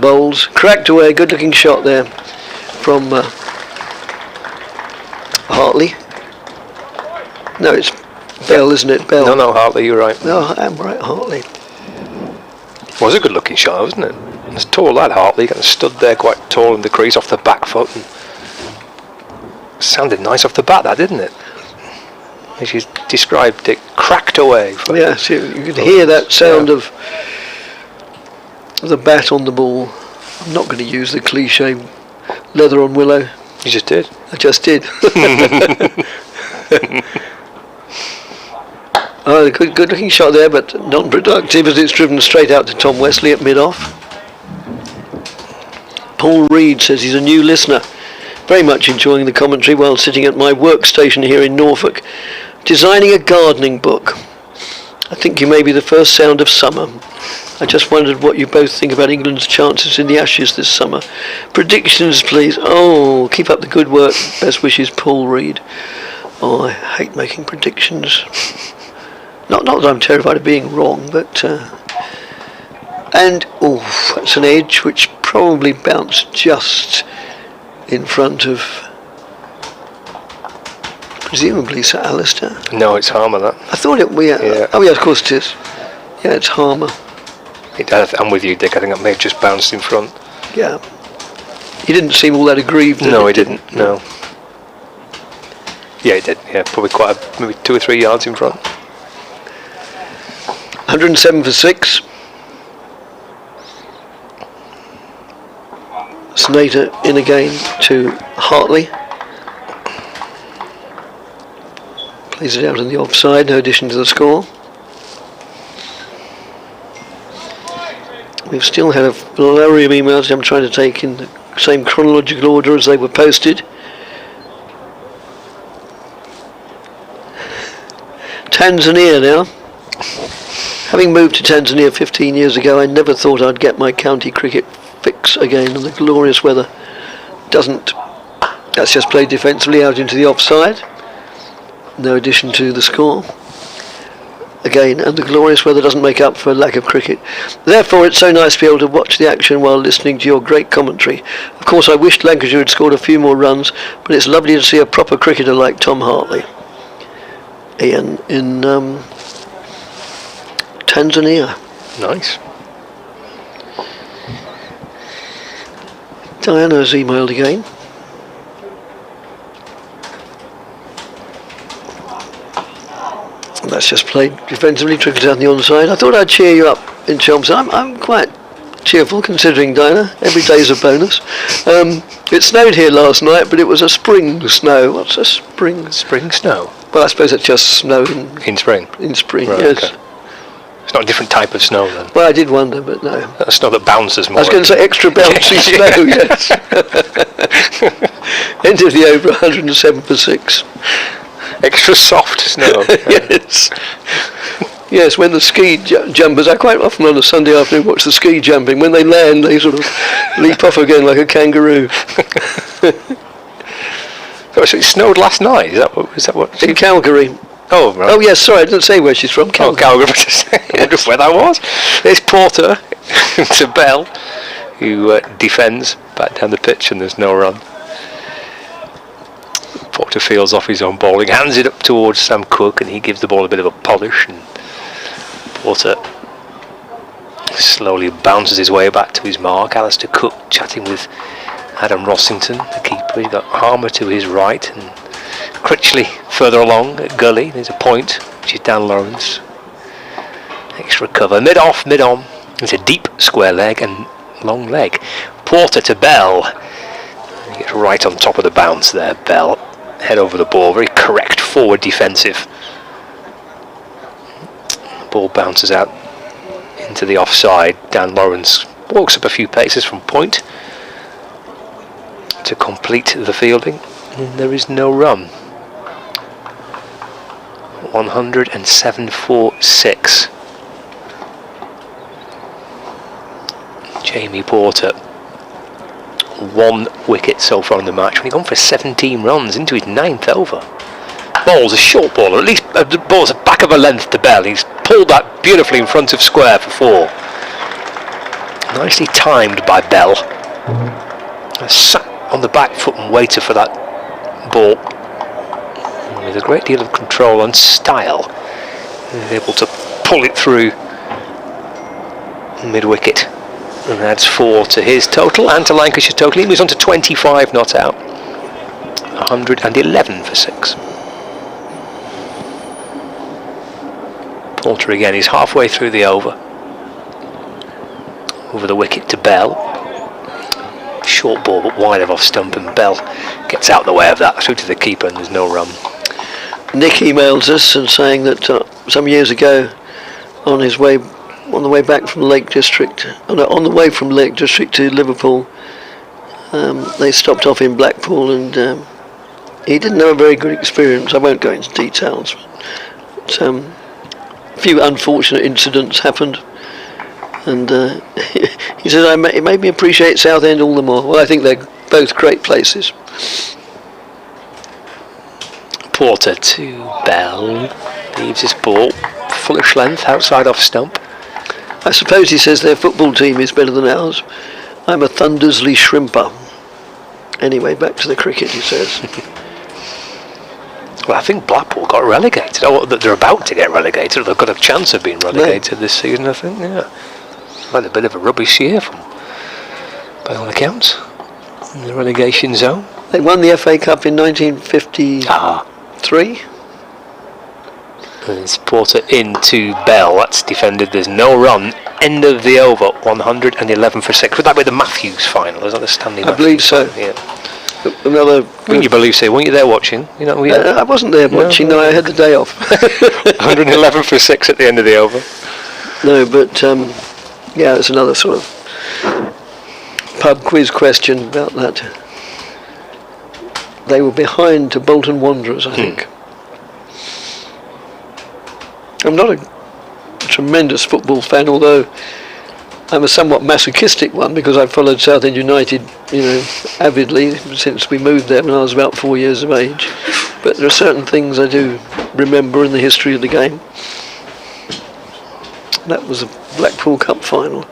Bowls, cracked away, good looking shot there from Hartley. No, it's Bell, isn't it? Bell. No, Hartley, you're right. No, I am right, Hartley. Was a good looking shot, wasn't it? It's tall lad, Hartley, kind of stood there quite tall in the crease off the back foot and sounded nice off the bat, that, didn't it? As you described it, cracked away. Yes, you could hear that sound of the bat on the ball. I'm not going to use the cliche leather on willow. You just did. I just did. Oh, good looking shot there, but non-productive as it's driven straight out to Tom Wesley at mid-off. Paul Reed says he's a new listener. Very much enjoying the commentary while sitting at my workstation here in Norfolk, designing a gardening book. I think you may be the first sound of summer. I just wondered what you both think about England's chances in the Ashes this summer. Predictions, please. Oh, keep up the good work. Best wishes, Paul Reed. Oh, I hate making predictions. Not that I'm terrified of being wrong, but... that's an edge which probably bounced just in front of... presumably Sir Alistair. No, it's Harmer, that. I thought it... Yeah. Oh, yeah, of course it is. Yeah, it's Harmer. I'm with you, Dick. I think that may have just bounced in front. Yeah. He didn't seem all that aggrieved. No, he didn't. No. Yeah, he did. Yeah, probably maybe 2 or 3 yards in front. 107 for 6. Snater in again to Hartley. Plays it out in the offside, no addition to the score. We've still had a flurry of emails I'm trying to take in the same chronological order as they were posted. Tanzania now. Having moved to Tanzania 15 years ago, I never thought I'd get my county cricket fix again, and the glorious weather doesn't. That's just played defensively out into the offside. No addition to the score. Again, and the glorious weather doesn't make up for lack of cricket. Therefore, it's so nice to be able to watch the action while listening to your great commentary. Of course, I wished Lancashire had scored a few more runs, but it's lovely to see a proper cricketer like Tom Hartley. Ian in Tanzania. Nice. Diana's emailed again. That's just played defensively, trickles out the onside. I thought I'd cheer you up in Chelmsford. I'm quite cheerful considering, Diana. Every day's a bonus. It snowed here last night, but it was a spring snow. What's a spring? Spring snow? Well, I suppose it's just snow in spring. In spring, right, yes. Okay. It's not a different type of snow then? Well, I did wonder, but no. A snow that bounces more. I was going to say extra bouncy snow, yes. End of the over, 107 for 6. Extra soft snow. Yes. Yes, when the ski jumpers, I quite often on a Sunday afternoon watch the ski jumping. When they land, they sort of leap off again like a kangaroo. So it snowed last night. Is that what? In Calgary. Oh, right. Oh yes, sorry, I didn't say where she's from. Calgary. Oh, Calgary. I wondered where that was. There's Porter to Bell, who defends back down the pitch, and there's no run. Porter feels off his own bowling, hands it up towards Sam Cook, and he gives the ball a bit of a polish, and Porter slowly bounces his way back to his mark. Alistair Cook chatting with Adam Rossington, the keeper. He's got Harmer to his right, and Critchley further along at Gully. There's a point, which is Dan Lawrence. Extra cover, mid-off, mid-on. It's a deep square leg and long leg. Porter to Bell. He gets right on top of the bounce there, Bell. Head over the ball, very correct forward defensive. Ball bounces out into the offside. Dan Lawrence walks up a few paces from point to complete the fielding, and there is no run. 107 for 6. Jamie Porter, 1 wicket so far in the match. We've gone for 17 runs into his 9th over. Ball's a short ball, or at least the ball's a back of a length to Bell. He's pulled that beautifully in front of square for 4. Nicely timed by Bell. Sat on the back foot and waited for that ball with a great deal of control and style. He's able to pull it through mid-wicket, and adds 4 to his total and to Lancashire's total. He moves on to 25 not out. 111 for 6. Porter again, he's halfway through the over. Over the wicket to Bell. Short ball but wide of off stump, and Bell gets out the way of that through to the keeper, and there's no run. Nick emails us and saying that some years ago, on the way back from Lake District, on the way from Lake District to Liverpool, they stopped off in Blackpool, and he didn't have a very good experience. I won't go into details, but a few unfortunate incidents happened, and he says it made me appreciate Southend all the more. Well, I think they're both great places. Porter to Bell, leaves his ball fullish length outside off stump. I suppose he says their football team is better than ours. I'm a Thundersley shrimper. Anyway, back to the cricket, he says. Well, I think Blackpool got relegated. Oh, they're about to get relegated. They've got a chance of being relegated this season, I think. Yeah, had a bit of a rubbish year by all accounts, in the relegation zone. They won the FA Cup in 1953. There's Porter into Bell. That's defended. There's no run. End of the over. 111 for 6. Would that be the Matthews final? Is that the Stanley Matthews? I believe so. Yeah. Another. Wouldn't you believe so? Weren't you there watching? You know, I wasn't there watching. No, I had the day off. 111 for 6 at the end of the over. No, but yeah, it's another sort of pub quiz question about that. They were behind to Bolton Wanderers, I think. I'm not a tremendous football fan, although I'm a somewhat masochistic one because I've followed Southend United, avidly since we moved there when I was about 4 years of age. But there are certain things I do remember in the history of the game. That was a Blackpool Cup final.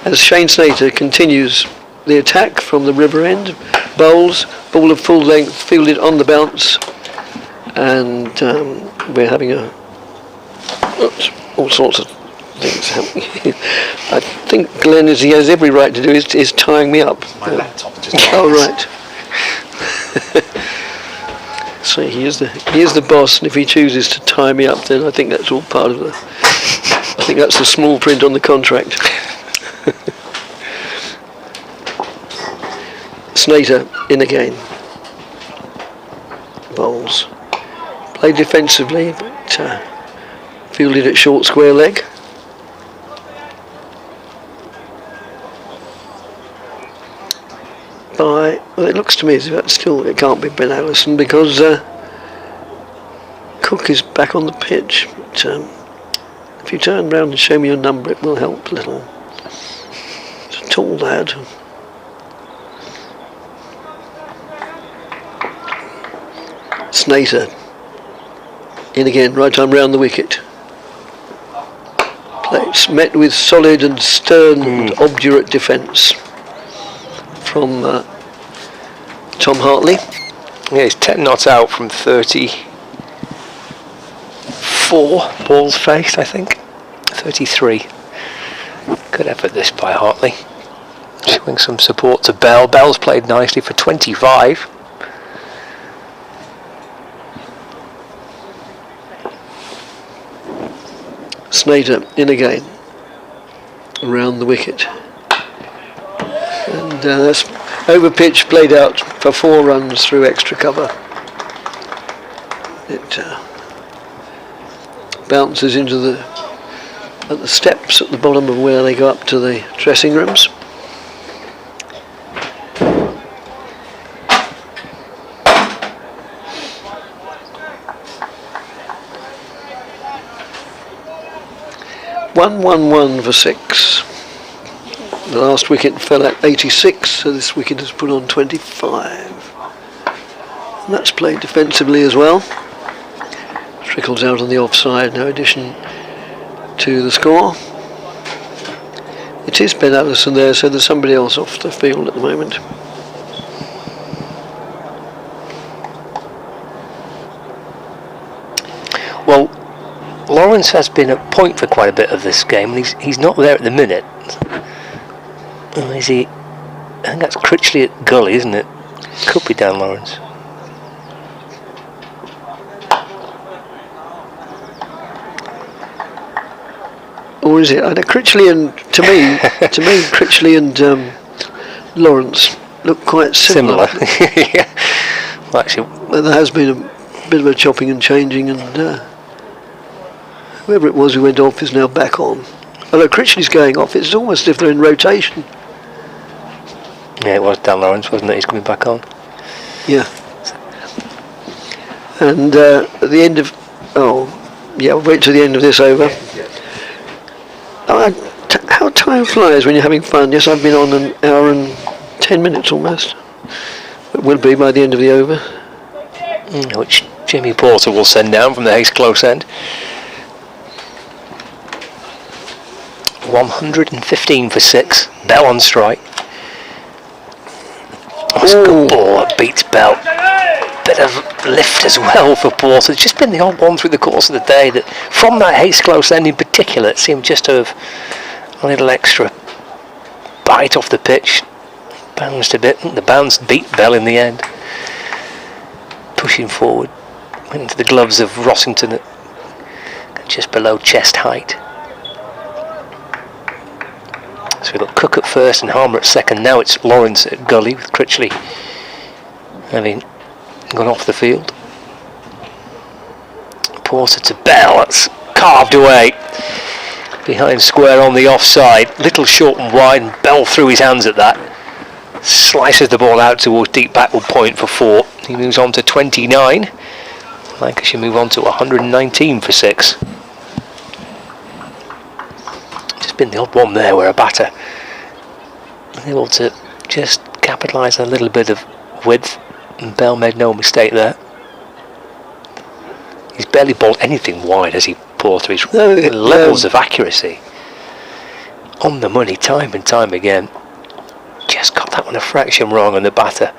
As Shane Snater continues the attack from the river end, bowls, ball of full length, fielded on the bounce, and we're having all sorts of things happening. I think Glenn, as he has every right to do, is tying me up. My laptop just Oh, right. So he is the boss, and if he chooses to tie me up, then I think that's all part of I think that's the small print on the contract. Snater in again. Bowls. Played defensively, but fielded at short square leg. Well, it looks to me as if it can't be Ben Allison because Cook is back on the pitch. But, if you turn round and show me your number, it will help a little. It's a tall lad. Snater in again, right arm round the wicket. It's met with solid and stern and obdurate defence from Tom Hartley. Yeah, he's 10 not out from 34 balls faced, I think. 33. Good effort this by Hartley. Showing some support to Bell. Bell's played nicely for 25. Snater in again, around the wicket. And that's over pitch, played out for 4 runs through extra cover. It bounces into at the steps at the bottom of where they go up to the dressing rooms. One for 6. The last wicket fell at 86, so this wicket has put on 25. And that's played defensively as well. Trickles out on the offside, no addition to the score. It is Ben Allison there, so there's somebody else off the field at the moment. Well, Lawrence has been at point for quite a bit of this game, and he's not there at the minute. Oh, is he? I think that's Critchley at Gully, isn't it? Could be Dan Lawrence. Or is it? I know Critchley and Critchley and Lawrence look quite similar. Yeah. Well, actually, there has been a bit of a chopping and changing, and whoever it was who went off is now back on. Although Critchley's going off, it's almost as if they're in rotation. Yeah, it was Dan Lawrence, wasn't it? He's coming back on. Yeah. And at the end of... Oh, yeah, we'll wait till the end of this over. How time flies when you're having fun. Yes, I've been on an hour and 10 minutes almost. It will be by the end of the over. Which Jimmy Porter will send down from the Hayes close end. 115 for 6. Bell on strike. That's a good ball. That beats Bell. Bit of lift as well for Porter. It's just been the odd one through the course of the day that, from that Hayes close end in particular, it seemed just to have a little extra bite off the pitch. Bounced a bit. The bounce beat Bell in the end. Pushing forward. Went into the gloves of Rossington at just below chest height. So we've got Cook at first and Harmer at second. Now it's Lawrence at Gully with Critchley having gone off the field. Porter to Bell. That's carved away behind square on the offside. Little short and wide, and Bell threw his hands at that. Slices the ball out towards deep backward point for 4. He moves on to 29. Lancashire move on to 119 for 6. Just been the odd one there where a batter able to just capitalise on a little bit of width, and Bell made no mistake there. He's barely bowled anything wide, has he, Porter? His levels of accuracy on the money time and time again. Just got that one a fraction wrong, and the batter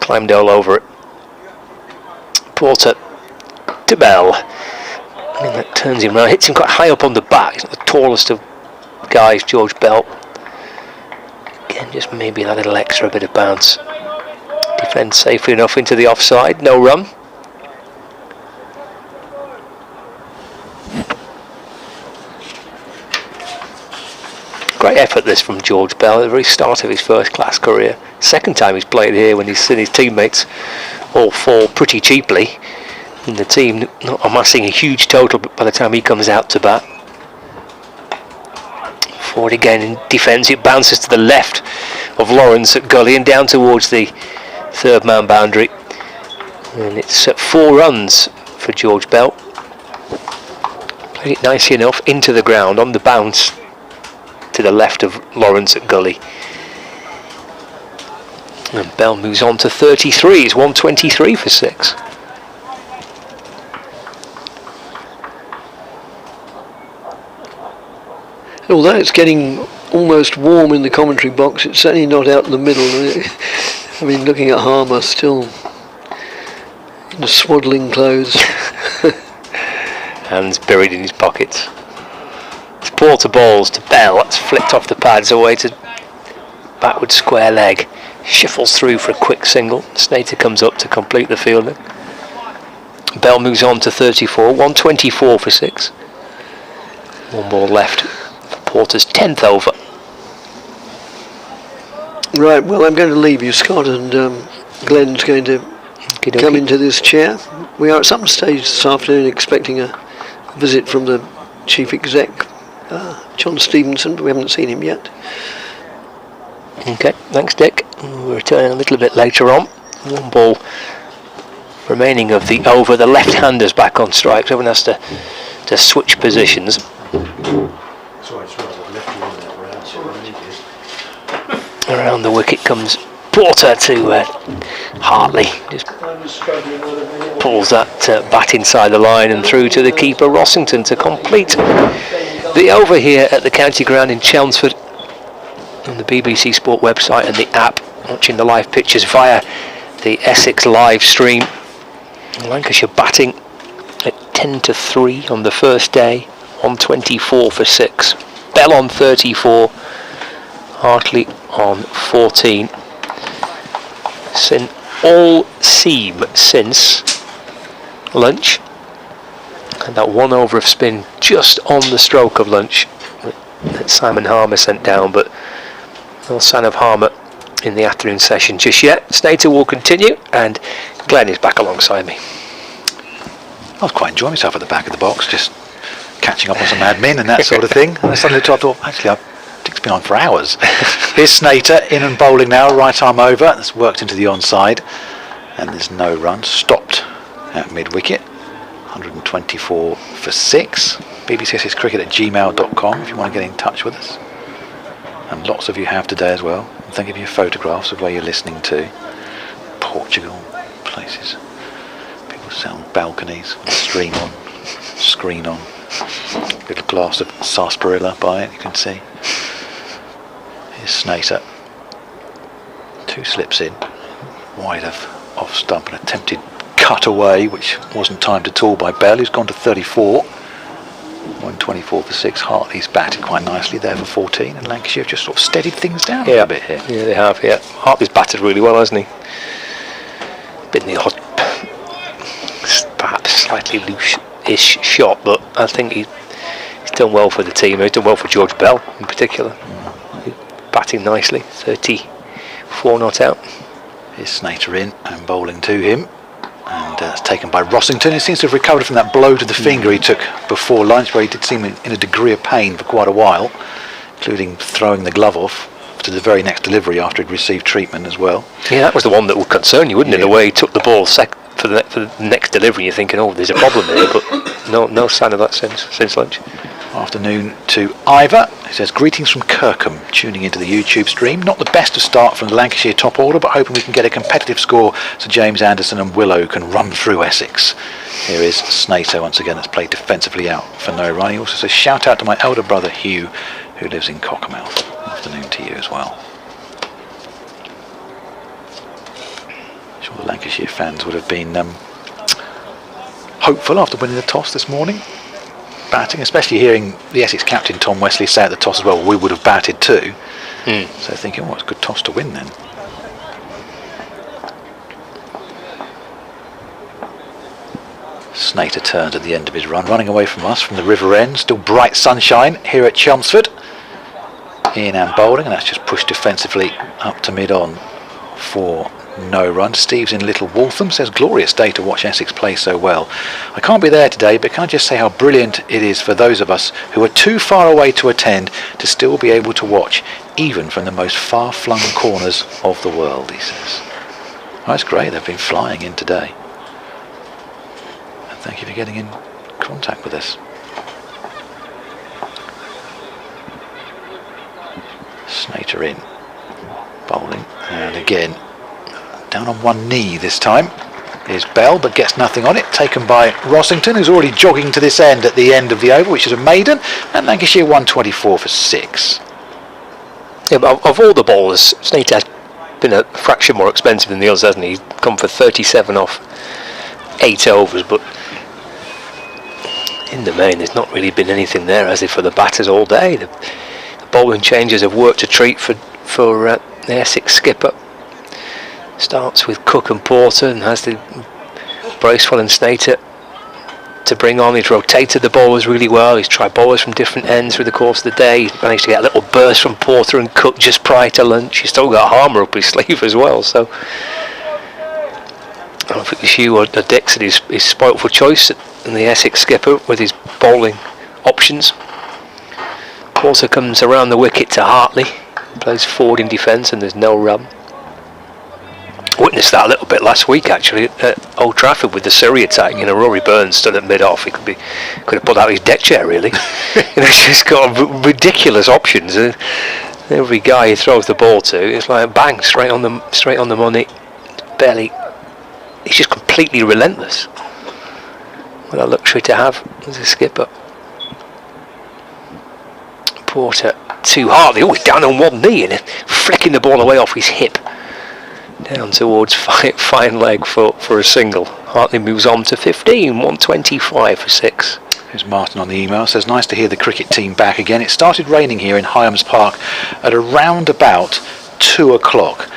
climbed all over it. Porter to Bell. I mean, that turns him round, hits him quite high up on the back. He's not the tallest of guys, George Bell. Again, just maybe that little extra bit of bounce. Defends safely enough into the offside, no run. Great effort this from George Bell at the very start of his first class career. Second time he's played here when he's seen his teammates all fall pretty cheaply, and the team not amassing a huge total by the time he comes out to bat. Forward again in defence, it bounces to the left of Lawrence at Gully and down towards the third man boundary, and it's 4 runs for George Bell. Played it nicely enough into the ground on the bounce to the left of Lawrence at Gully. And Bell moves on to 33. It's 123 for 6. Although it's getting almost warm in the commentary box, it's certainly not out in the middle. I mean, looking at Harmer still in the swaddling clothes. Hands buried in his pockets. It's Porter balls to Bell. That's flicked off the pads away to backward square leg. Shuffles through for a quick single. Snater comes up to complete the fielding. Bell moves on to 34. 124 for 6. One ball left for Porter's 10th over. Right, well, I'm going to leave you, Scott, and Glenn's going to come into this chair. We are at some stage this afternoon expecting a visit from the chief exec, John Stevenson, but we haven't seen him yet. Okay, thanks Dick. We're returning a little bit later on. One ball remaining of the over. The left-hander's back on strike, so everyone has to switch positions. Around the wicket comes Porter to Hartley. Just pulls that bat inside the line and through to the keeper Rossington to complete the over here at the county ground in Chelmsford. On the BBC Sport website and the app, watching the live pictures via the Essex live stream. Lancashire batting at 10-3 on the first day, 124 for 6. Bell on 34, Hartley on 14. All seam since lunch, and that one over of spin just on the stroke of lunch that Simon Harmer sent down, but no sign of Harmer in the afternoon session just yet. Snater will continue, and Glenn is back alongside me. I was quite enjoying myself at the back of the box, just catching up on some admin and that sort of thing. And I suddenly thought, actually, it's been on for hours. Here's Snater in and bowling now, right arm over. That's worked into the onside, and there's no run. Stopped at mid-wicket. 124 for 6. bbcscricket@gmail.com if you want to get in touch with us. And lots of you have today as well. And thank you for your photographs of where you're listening to. Portugal, places. People sit on balconies, stream on, screen on. Little glass of sarsaparilla by it, you can see. Here's Snater. 2 slips in, wide of off stump, an attempted cut away, which wasn't timed at all by Bell, who's gone to 34. 124 for 6. Hartley's batted quite nicely there for 14, and Lancashire have just sort of steadied things down a bit here. Yeah, they have, yeah. Hartley's batted really well, hasn't he? Been the odd, perhaps slightly loose-ish shot, but I think he's done well for the team. He's done well for George Bell in particular. He's batting nicely, 34 not out. Here's Snater in and bowling to him. And it's taken by Rossington. He seems to have recovered from that blow to the finger he took before lunch, where he did seem in a degree of pain for quite a while, including throwing the glove off to the very next delivery after he'd received treatment as well. Yeah, that was the one that would concern you, wouldn't it? The way he took the ball for the next delivery, you're thinking, oh, there's a problem here, but no sign of that since lunch. Afternoon to Ivor, who says, greetings from Kirkham, tuning into the YouTube stream. Not the best of start from the Lancashire top order, but hoping we can get a competitive score so James Anderson and Willow can run through Essex. Here is Snater once again, that's played defensively out for no run. He also says, shout out to my elder brother Hugh, who lives in Cockermouth. Afternoon to you as well. I'm sure the Lancashire fans would have been hopeful after winning the toss this morning. Batting, especially hearing the Essex captain Tom Wesley say at the toss as well, we would have batted too. So thinking, it's a good toss to win then. Snater turns at the end of his run, running away from us from the river end. Still bright sunshine here at Chelmsford. In and bowling, and that's just pushed defensively up to mid-on for no run. Steve's in Little Waltham, says, glorious day to watch Essex play so well. I can't be there today, but can I just say how brilliant it is for those of us who are too far away to attend to still be able to watch, even from the most far-flung corners of the world, he says. Oh, that's great, they've been flying in today. And Thank you for getting in contact with us. Snater in, bowling, and again down on one knee this time is Bell, but gets nothing on it. Taken by Rossington, who's already jogging to this end at the end of the over, which is a maiden, and Lancashire 124 for 6. Yeah, but of all the bowlers, Snater has been a fraction more expensive than the others, hasn't he? He's come for 37 off 8 overs, but in the main there's not really been anything there, has there, for the batters all day. The bowling changes have worked a treat for the Essex skipper. Starts with Cook and Porter and has the Bracewell and Snater to bring on. He's rotated the bowlers really well. He's tried bowlers from different ends through the course of the day. He's managed to get a little burst from Porter and Cook just prior to lunch. He's still got Harmer up his sleeve as well. So I don't think it's you or Dix that is spoilt for choice in the Essex skipper with his bowling options. Porter comes around the wicket to Hartley, plays forward in defence, and there's no run. Witnessed that a little bit last week actually at Old Trafford with the Surrey attack. You know, Rory Burns stood at mid-off. He could have pulled out his deck chair really. He's just got ridiculous options. Every guy he throws the ball to, it's like bang, straight on the money. Barely. He's just completely relentless. What a luxury to have as a skipper. Porter to Hartley. Oh, he's down on one knee and flicking the ball away off his hip. Down towards fine leg for a single. Hartley moves on to 15, 125 for 6. Here's Martin on the email, says nice to hear the cricket team back again. It started raining here in Hyams Park at around about 2 o'clock.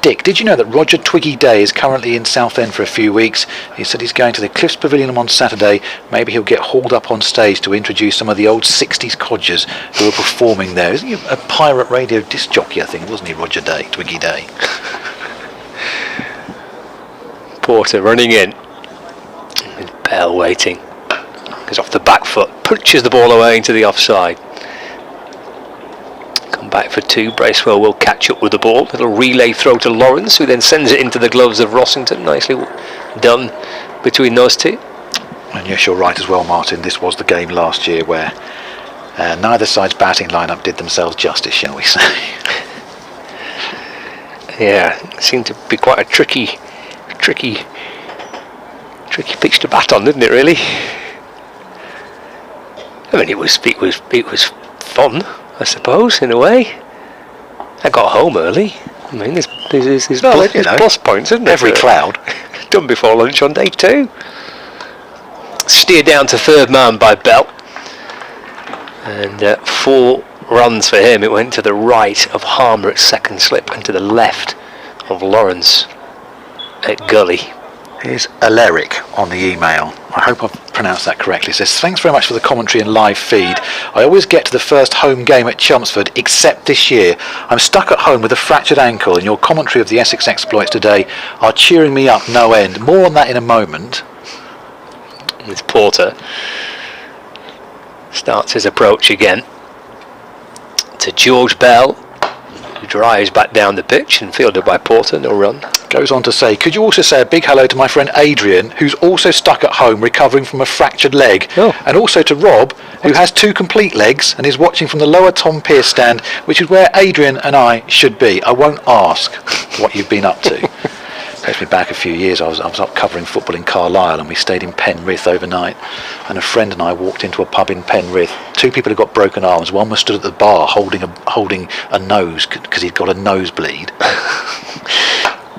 Dick, did you know that Roger Twiggy Day is currently in Southend for a few weeks? He said he's going to the Cliffs Pavilion on Saturday. Maybe he'll get hauled up on stage to introduce some of the old 60s codgers who are performing there. Isn't he a pirate radio disc jockey, I think, wasn't he, Roger Day, Twiggy Day? Porter running in, with Bell waiting, goes off the back foot, punches the ball away into the offside. Come back for 2, Bracewell will catch up with the ball, little relay throw to Lawrence, who then sends it into the gloves of Rossington. Nicely done between those two. And yes, you're right as well, Martin, this was the game last year where neither side's batting lineup did themselves justice, shall we say. Yeah, it seemed to be quite a tricky pitch to bat on, didn't it? Really. I mean, it was fun, I suppose, in a way. I got home early. I mean, there's plus points, isn't it? Every cloud. Done before lunch on day 2. Steered down to third man by Bell, and 4 runs for him. It went to the right of Harmer at second slip and to the left of Lawrence at Gully. Here's Aleric on the email. I hope I've pronounced that correctly. It says, thanks very much for the commentary and live feed. I always get to the first home game at Chelmsford, except this year. I'm stuck at home with a fractured ankle, and your commentary of the Essex exploits today are cheering me up no end. More on that in a moment. It's Porter. Starts his approach again to George Bell, who drives back down the pitch and fielded by Porter, no run. Goes on to say, could you also say a big hello to my friend Adrian, who's also stuck at home recovering from a fractured leg, and also to Rob, who has 2 complete legs and is watching from the lower Tom Pearce stand, which is where Adrian and I should be. I won't ask what you've been up to. Takes me back a few years. I was up covering football in Carlisle, and we stayed in Penrith overnight, and a friend and I walked into a pub in Penrith. 2 people had got broken arms. One was stood at the bar holding a nose because he'd got a nosebleed.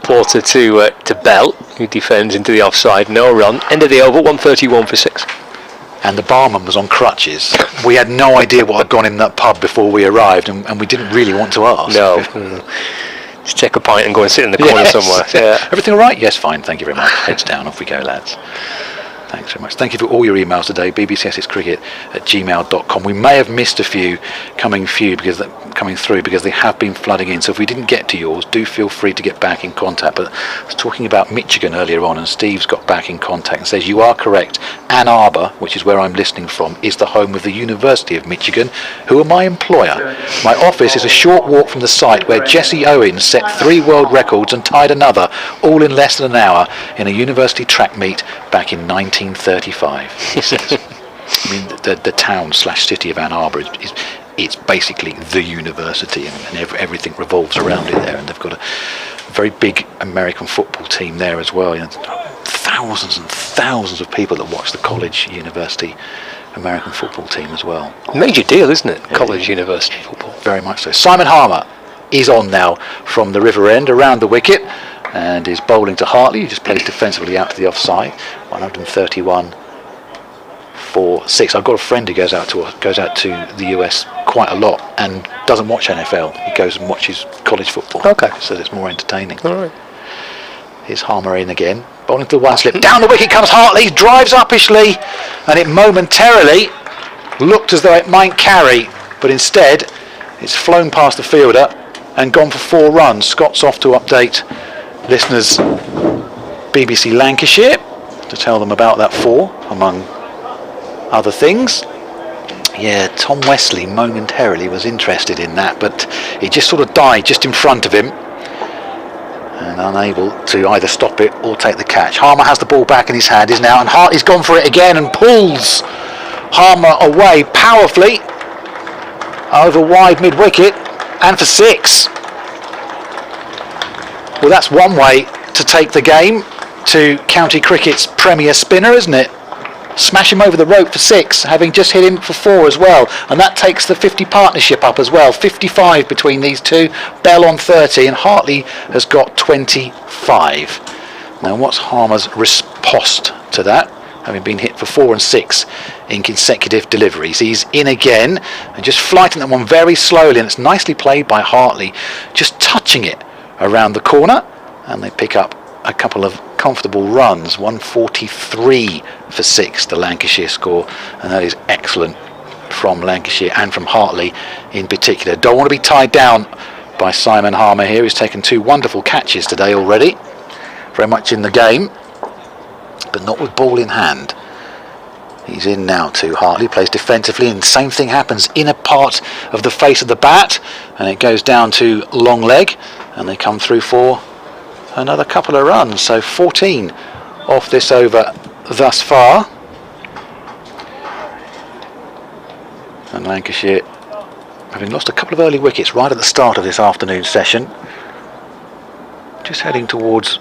Porter to Bell, who defends into the offside, no run. End of the over, 131 for 6. And the barman was on crutches. We had no idea what had gone in that pub before we arrived, and we didn't really want to ask. No. Just take a pint and go and sit in the corner somewhere. Yeah. Everything all right? Yes, fine. Thank you very much. Heads down. Off we go, lads. Thanks very much. Thank you for all your emails today. bbcscricket@gmail.com. We may have missed a few coming through because coming through because they have been flooding in. So if we didn't get to yours, do feel free to get back in contact. But I was talking about Michigan earlier on, and Steve's got back in contact and says, you are correct. Ann Arbor, which is where I'm listening from, is the home of the University of Michigan, who are my employer. My office is a short walk from the site where Jesse Owens set 3 world records and tied another, all in less than an hour, in a university track meet back in 1935, he says. I mean, the town/city of Ann Arbor is it's basically the university, and everything revolves around it there. And they've got a very big American football team there as well. You know, thousands and thousands of people that watch the college, university, American football team as well. Major deal, isn't it? College, university football. Very much so. Simon Harmer is on now from the river end around the wicket and is bowling to Hartley, who just plays defensively out to the offside. 131 for 6. I've got a friend who goes out to the US quite a lot and doesn't watch NFL. He goes and watches college football. Okay. So it's more entertaining. All right. Here's Harmer in again. Bowling to the one slip. Down the wicket comes Hartley. Drives uppishly. And it momentarily looked as though it might carry. But instead, it's flown past the fielder and gone for 4 runs. Scott's off to update listeners BBC Lancashire to tell them about that 4, among other things. Yeah, Tom Wesley momentarily was interested in that, but he just sort of died just in front of him and unable to either stop it or take the catch. Harmer has the ball back in his hand is now, and Hartley's gone for it again and pulls Harmer away powerfully over wide mid-wicket and for 6. Well, that's one way to take the game to county cricket's premier spinner, isn't it? Smash him over the rope for 6, having just hit him for 4 as well, and that takes the 50 partnership up as well. 55 between these two. Bell on 30, and Hartley has got 25. Now, what's Harmer's riposte to that, having been hit for 4 and 6 in consecutive deliveries? He's in again and just flighting that one very slowly, and it's nicely played by Hartley, just touching it around the corner, and they pick up a couple of comfortable runs. 143 for 6, the Lancashire score, and that is excellent from Lancashire and from Hartley in particular. Don't want to be tied down by Simon Harmer here, who's taken 2 wonderful catches today already, very much in the game, but not with ball in hand. He's in now to Hartley, plays defensively, and the same thing happens in a part of the face of the bat, and it goes down to long leg, and they come through for another couple of runs. So 14 off this over thus far, and Lancashire, having lost a couple of early wickets right at the start of this afternoon session, just heading towards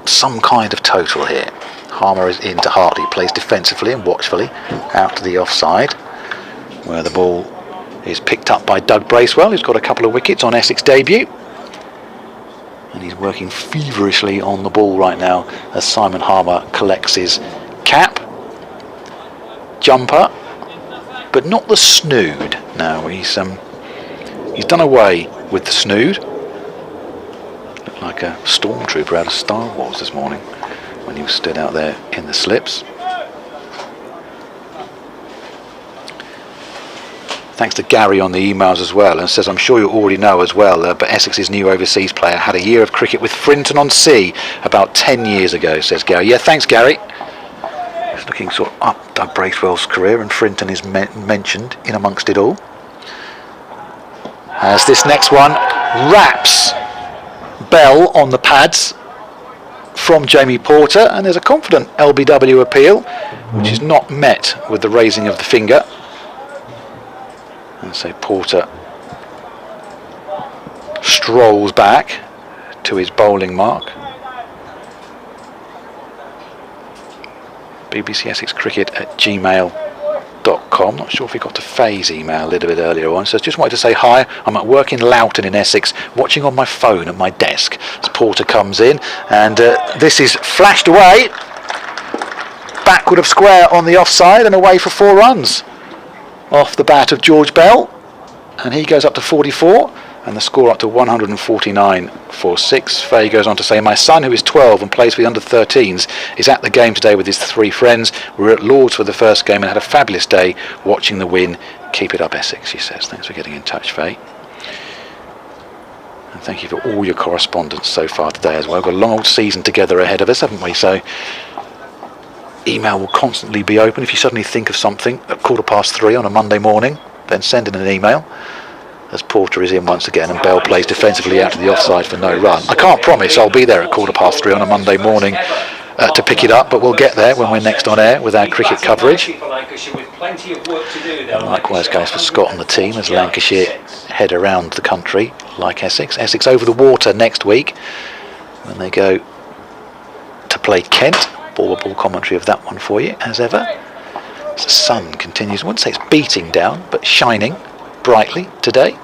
some kind of total here. Harmer is into Hartley, plays defensively and watchfully out to the offside, where the ball is picked up by Doug Bracewell, who's got a couple of wickets on Essex debut. And he's working feverishly on the ball right now as Simon Harmer collects his cap. Jumper, but not the snood. No, he's done away with the snood. Looked like a stormtrooper out of Star Wars this morning when he was stood out there in the slips. Thanks to Gary on the emails as well, and says, I'm sure you already know as well, but Essex's new overseas player had a year of cricket with Frinton-on-Sea about 10 years ago, says Gary. Yeah, thanks Gary. He's looking sort of up Doug Bracewell's career, and Frinton is mentioned in amongst it all. As this next one wraps Bell on the pads from Jamie Porter, and there's a confident LBW appeal, which is not met with the raising of the finger. And so Porter strolls back to his bowling mark. BBC Essex Cricket at gmail.com. Not sure if we got to Faye's email a little bit earlier on. So just wanted to say hi. I'm at work in Loughton in Essex, watching on my phone at my desk as Porter comes in, and this is flashed away backward of square on the offside and away for 4 runs off the bat of George Bell, and he goes up to 44, and the score up to 149-46. Faye goes on to say, my son, who is 12 and plays for the under-13s, is at the game today with his 3 friends. We were at Lord's for the first game and had a fabulous day watching the win. Keep it up, Essex, she says. Thanks for getting in touch, Faye. And thank you for all your correspondence so far today as well. We've got a long old season together ahead of us, haven't we? So email will constantly be open. If you suddenly think of something at 3:15 on a Monday morning, then send in an email. As Porter is in once again and Bell plays defensively out to the offside for no run. I can't promise I'll be there at 3:15 on a Monday morning to pick it up, but we'll get there when we're next on air with our cricket coverage. And likewise goes for Scott and the team as Lancashire head around the country like Essex. Essex over the water next week when they go to play Kent. Ball commentary of that one for you as ever. As the sun continues, I wouldn't say it's beating down, but shining brightly today.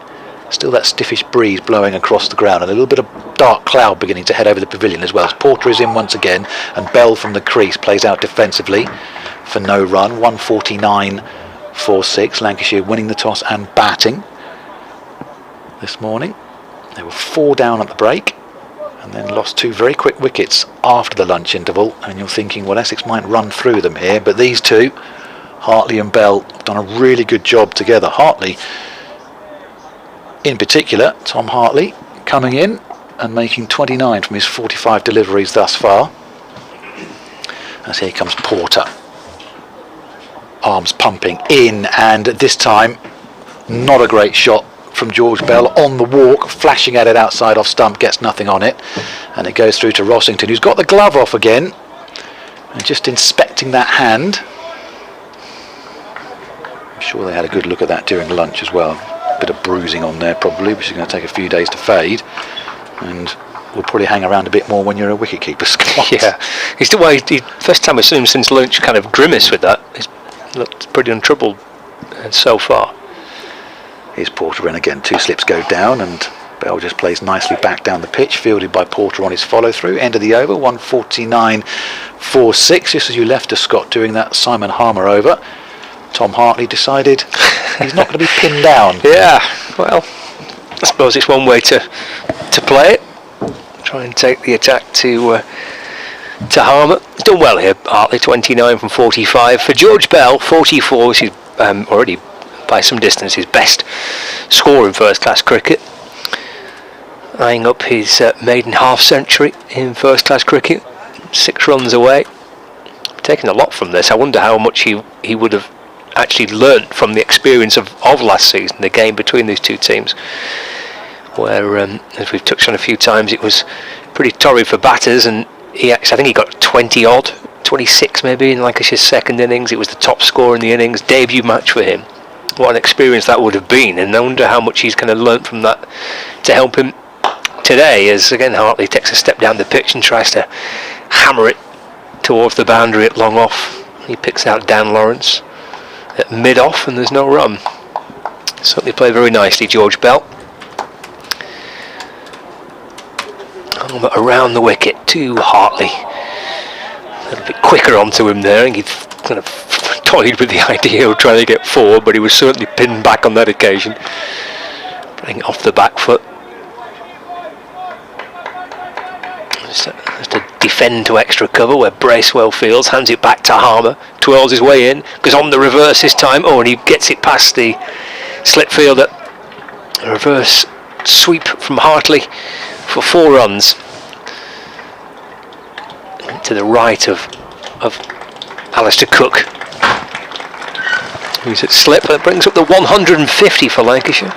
Still that stiffish breeze blowing across the ground and a little bit of dark cloud beginning to head over the pavilion as well. As Porter is in once again and Bell from the crease plays out defensively for no run. 149-46. Lancashire winning the toss and batting this morning. They were 4 down at the break and then lost 2 very quick wickets after the lunch interval, and you're thinking, well, Essex might run through them here, but these two, Hartley and Bell, have done a really good job together. Hartley in particular, Tom Hartley coming in and making 29 from his 45 deliveries thus far. As here comes Porter, arms pumping in, and this time not a great shot from George Bell on the walk, flashing at it outside off stump, gets nothing on it, and it goes through to Rossington, who's got the glove off again and just inspecting that hand. I'm sure they had a good look at that during lunch as well. A bit of bruising on there probably, which is going to take a few days to fade, and will probably hang around a bit more when you're a wicketkeeper, Scott. Yeah, he's the way, first time I've seen him since lunch kind of grimace with that. He's looked pretty untroubled so far. Here's Porter in again. 2 slips go down and Bell just plays nicely back down the pitch, fielded by Porter on his follow through. End of the over, 149-46. Just as you left us, Scott, doing that Simon Harmer over, Tom Hartley decided he's not going to be pinned down. Yeah, well, I suppose it's one way to play it. Try and take the attack to Harmer. He's done well here, Hartley, 29 from 45. For George Bell, 44, which is already by some distance his best score in first-class cricket. Eyeing up his maiden half-century in first-class cricket, 6 runs away. Taking a lot from this. I wonder how much he would have actually learnt from the experience of last season, the game between these two teams, where, as we've touched on a few times, it was pretty torrid for batters, and I think he got 20-odd, 26 maybe in Lancashire's second innings. It was the top scorer in the innings, debut match for him. What an experience that would have been, and I wonder how much he's kind of learnt from that to help him today, as again Hartley takes a step down the pitch and tries to hammer it towards the boundary at long off. He picks out Dan Lawrence at mid off and there's no run. Certainly played very nicely, George Bell. Around the wicket to Hartley. A little bit quicker onto him there. I think he kind of toyed with the idea of trying to get 4, but he was certainly pinned back on that occasion. Playing off the back foot. Just to defend to extra cover where Bracewell fields, hands it back to Harmer, twirls his way in, goes on the reverse this time, and he gets it past the slip fielder. A reverse sweep from Hartley for 4 runs. To the right of Alistair Cook, who's at slip. That brings up the 150 for Lancashire.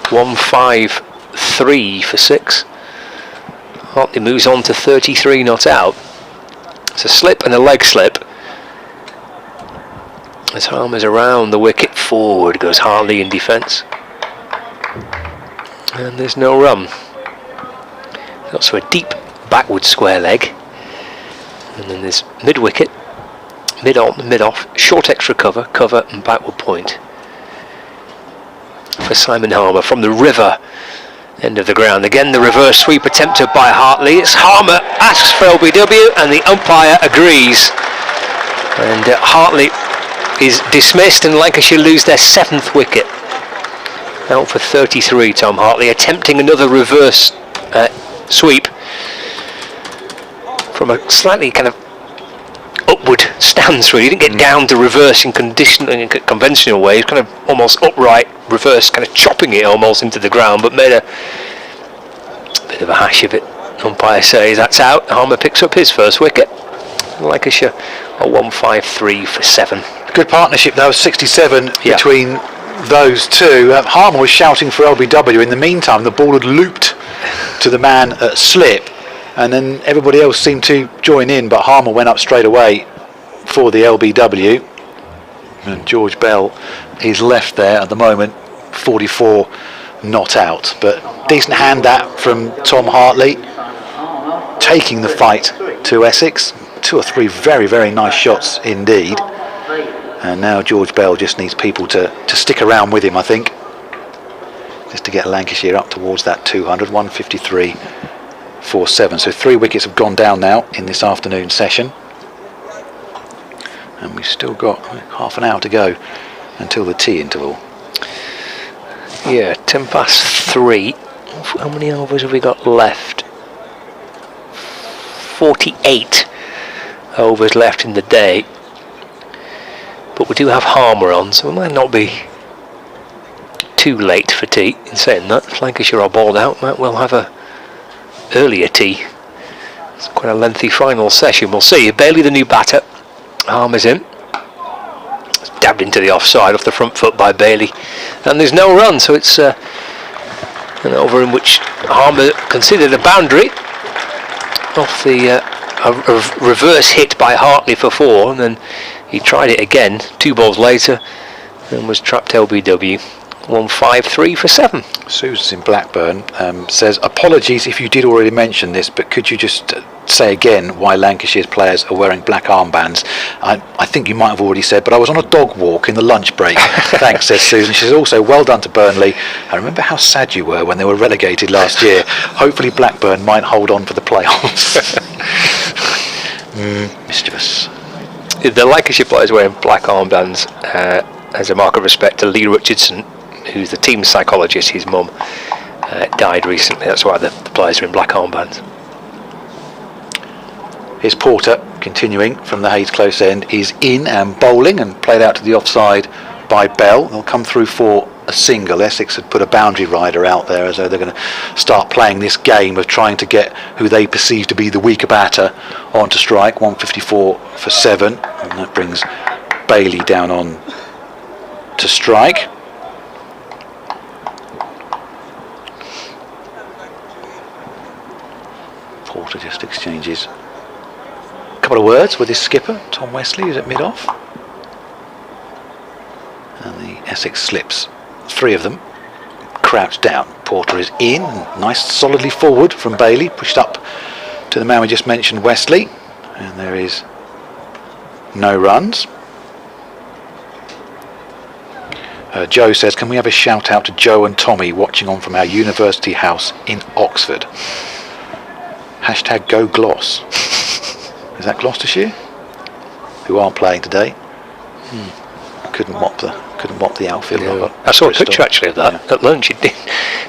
153 for 6. Hartley moves on to 33 not out. It's a slip and a leg slip. As Harmer's around the wicket, forward goes Hartley in defence. And there's no run. Also a deep backward square leg. And then there's mid wicket, mid on, mid off, short extra cover and backward point. For Simon Harmer from the river end of the ground. Again the reverse sweep attempted by Hartley. It's Harmer asks for LBW and the umpire agrees. And Hartley is dismissed and Lancashire lose their 7th wicket. Out for 33, Tom Hartley, attempting another reverse sweep from a slightly kind of upward stance. Really, he didn't get down to reverse in conventional way. He's kind of almost upright reverse, kind of chopping it almost into the ground, but made a bit of a hash of it. Umpire says that's out. Harmer picks up his first wicket. Lancashire a 153 for 7. Good partnership though, 67 between those two. Harmer was shouting for LBW. In the meantime, the ball had looped to the man at slip, and then everybody else seemed to join in, but Harmer went up straight away for the LBW. And George Bell is left there at the moment, 44 not out. But decent hand that from Tom Hartley, taking the fight to Essex. 2 or 3 very, very nice shots indeed. And now George Bell just needs people to stick around with him, I think, just to get Lancashire up towards that 200, 153 for 7. So 3 wickets have gone down now in this afternoon session. And we've still got half an hour to go until the tea interval. Yeah, 10 past 3. How many overs have we got left? 48 overs left in the day. But we do have Harmer on, so it might not be too late for tea. In saying that, Lancashire are balled out, might well have a earlier tea. It's quite a lengthy final session. We'll see. Bailey, the new batter. Harmer's in. It's dabbed into the offside off the front foot by Bailey. And there's no run, so it's an over in which Harmer considered a boundary off the a reverse hit by Hartley for 4, and then he tried it again 2 balls later and was trapped LBW. 153 for 7. Susan in Blackburn says, apologies if you did already mention this, but could you just say again why Lancashire's players are wearing black armbands? I think you might have already said, but I was on a dog walk in the lunch break. Thanks, says Susan. She says also, well done to Burnley. I remember how sad you were when they were relegated last year. Hopefully Blackburn might hold on for the playoffs. Mischievous. The Lancashire players wearing black armbands as a mark of respect to Lee Richardson, who's the team psychologist. His mum died recently, that's why the players are in black armbands. Here's Porter continuing from the Hayes close end, is in and bowling and played out to the offside by Bell. They'll come through for a single. Essex had put a boundary rider out there as though they're going to start playing this game of trying to get who they perceive to be the weaker batter onto strike. 154 for 7, and that brings Bailey down on to strike. Porter just exchanges a couple of words with his skipper, Tom Wesley, who's at mid-off. And the Essex slips, 3 of them, crouched down. Porter is in, nice solidly forward from Bailey, pushed up to the man we just mentioned, Wesley. And there is no runs. Joe says, can we have a shout out to Joe and Tommy watching on from our university house in Oxford? Hashtag go Gloss. Is that Gloucestershire? Who aren't playing today? Couldn't mop the outfield. No. I saw a picture actually of that at lunch. It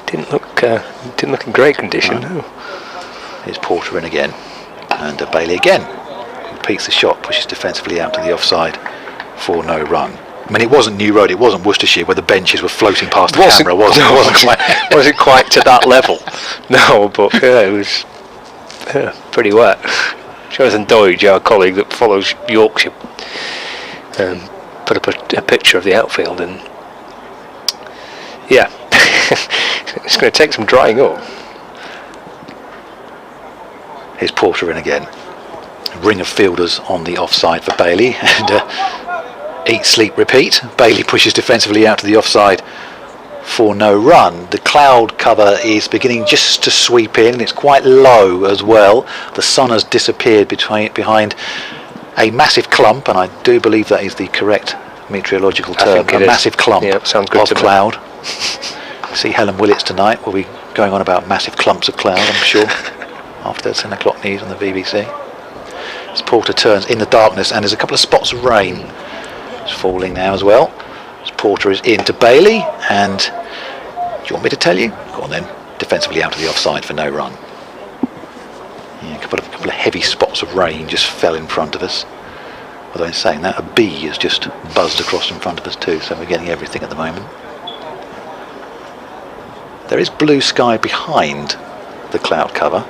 didn't look in great condition. No. Here's Porter in again, and Bailey again repeats the shot, pushes defensively out to the offside for no run. I mean, it wasn't New Road, it wasn't Worcestershire where the benches were floating past the camera, was it? Wasn't quite to that level. No, but it was pretty wet. Jonathan Doidge, our colleague that follows Yorkshire, put up a picture of the outfield, and yeah, it's going to take some drying up. Here's Porter in again. A ring of fielders on the offside for Bailey, and eat, sleep, repeat. Bailey pushes defensively out to the offside for no run. The cloud cover is beginning just to sweep in. It's quite low as well. The sun has disappeared behind a massive clump, and I do believe that is the correct meteorological term. A massive clump of cloud. See Helen Willits tonight. We'll be going on about massive clumps of cloud, I'm sure, after the 10 o'clock news on the BBC. As Porter turns in the darkness, and there's a couple of spots of rain. It's falling now as well. As Porter is into Bailey, and you want me to tell you? Go on then. Defensively out of the offside for no run. Yeah, a couple of heavy spots of rain just fell in front of us. Although in saying that, a bee has just buzzed across in front of us too, so we're getting everything at the moment. There is blue sky behind the cloud cover.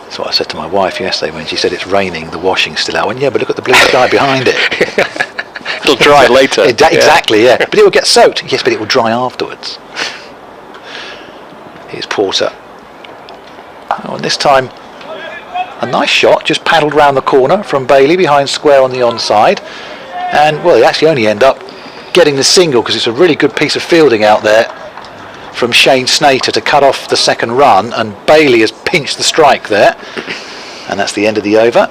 That's what I said to my wife yesterday when she said it's raining, the washing's still out. I went, yeah, but look at the blue sky behind it. It'll dry later. Exactly, yeah. But it will get soaked. Yes, but it will dry afterwards. Here's Porter. Oh, and this time, a nice shot, just paddled round the corner from Bailey behind square on the onside. And, well, he actually only end up getting the single because it's a really good piece of fielding out there from Shane Snater to cut off the second run, and Bailey has pinched the strike there, and that's the end of the over.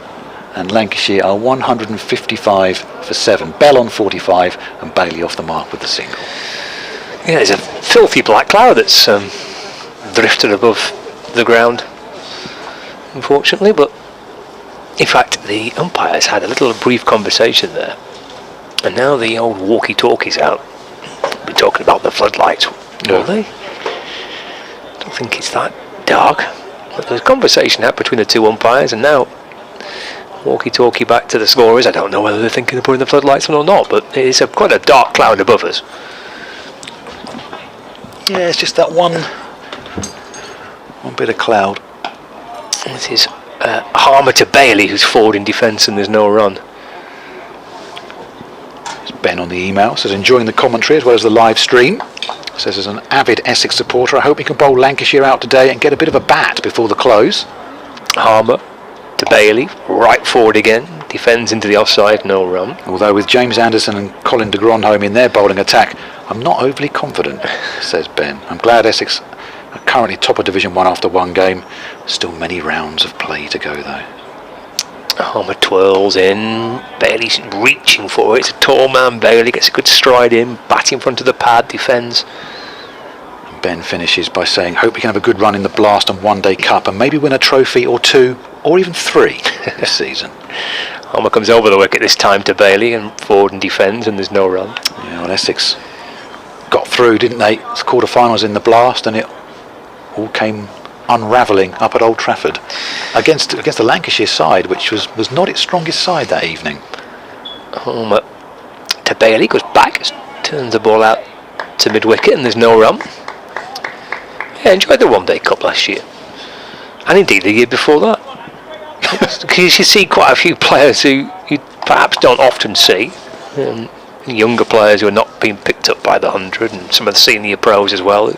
And Lancashire are 155 for 7. Bell on 45 and Bailey off the mark with the single. Yeah, there's a filthy black cloud that's drifted above the ground, unfortunately, but in fact the umpires had a little brief conversation there, and now the old walkie-talkie's out. We're talking about the floodlights, won't they? I don't think it's that dark, but there's a conversation out between the two umpires, and now walkie-talkie back to the scorers. I don't know whether they're thinking of putting the floodlights on or not, but it is quite a dark cloud above us. Yeah, it's just that one bit of cloud. This is Harmer to Bailey, who's forward in defence, and there's no run. It's Ben on the email, says enjoying the commentary as well as the live stream. Says as an avid Essex supporter, I hope he can bowl Lancashire out today and get a bit of a bat before the close. Harmer to Bailey, right forward again, defends into the offside, no run. Although with James Anderson and Colin de Grandhomme in their bowling attack, I'm not overly confident, says Ben. I'm glad Essex are currently top of Division 1 after one game. Still many rounds of play to go though. Harmer twirls in, Bailey's reaching for it, it's a tall man. Bailey gets a good stride in, bat in front of the pad, defends. And Ben finishes by saying, hope we can have a good run in the Blast and One Day Cup and maybe win a trophy or 2 or even 3 this season. Harmer comes over the wicket this time to Bailey and forward and defends, and there's no run. Yeah, well, Essex got through, didn't they? It's quarter-finals in the Blast, and it all came unravelling up at Old Trafford against the Lancashire side, which was not its strongest side that evening. Harmer to Bailey, goes back, turns the ball out to mid-wicket, and there's no run. Yeah, enjoyed the One Day Cup last year, and indeed the year before that. Because you see quite a few players who you perhaps don't often see, younger players who are not being picked up by the 100, and some of the senior pros as well.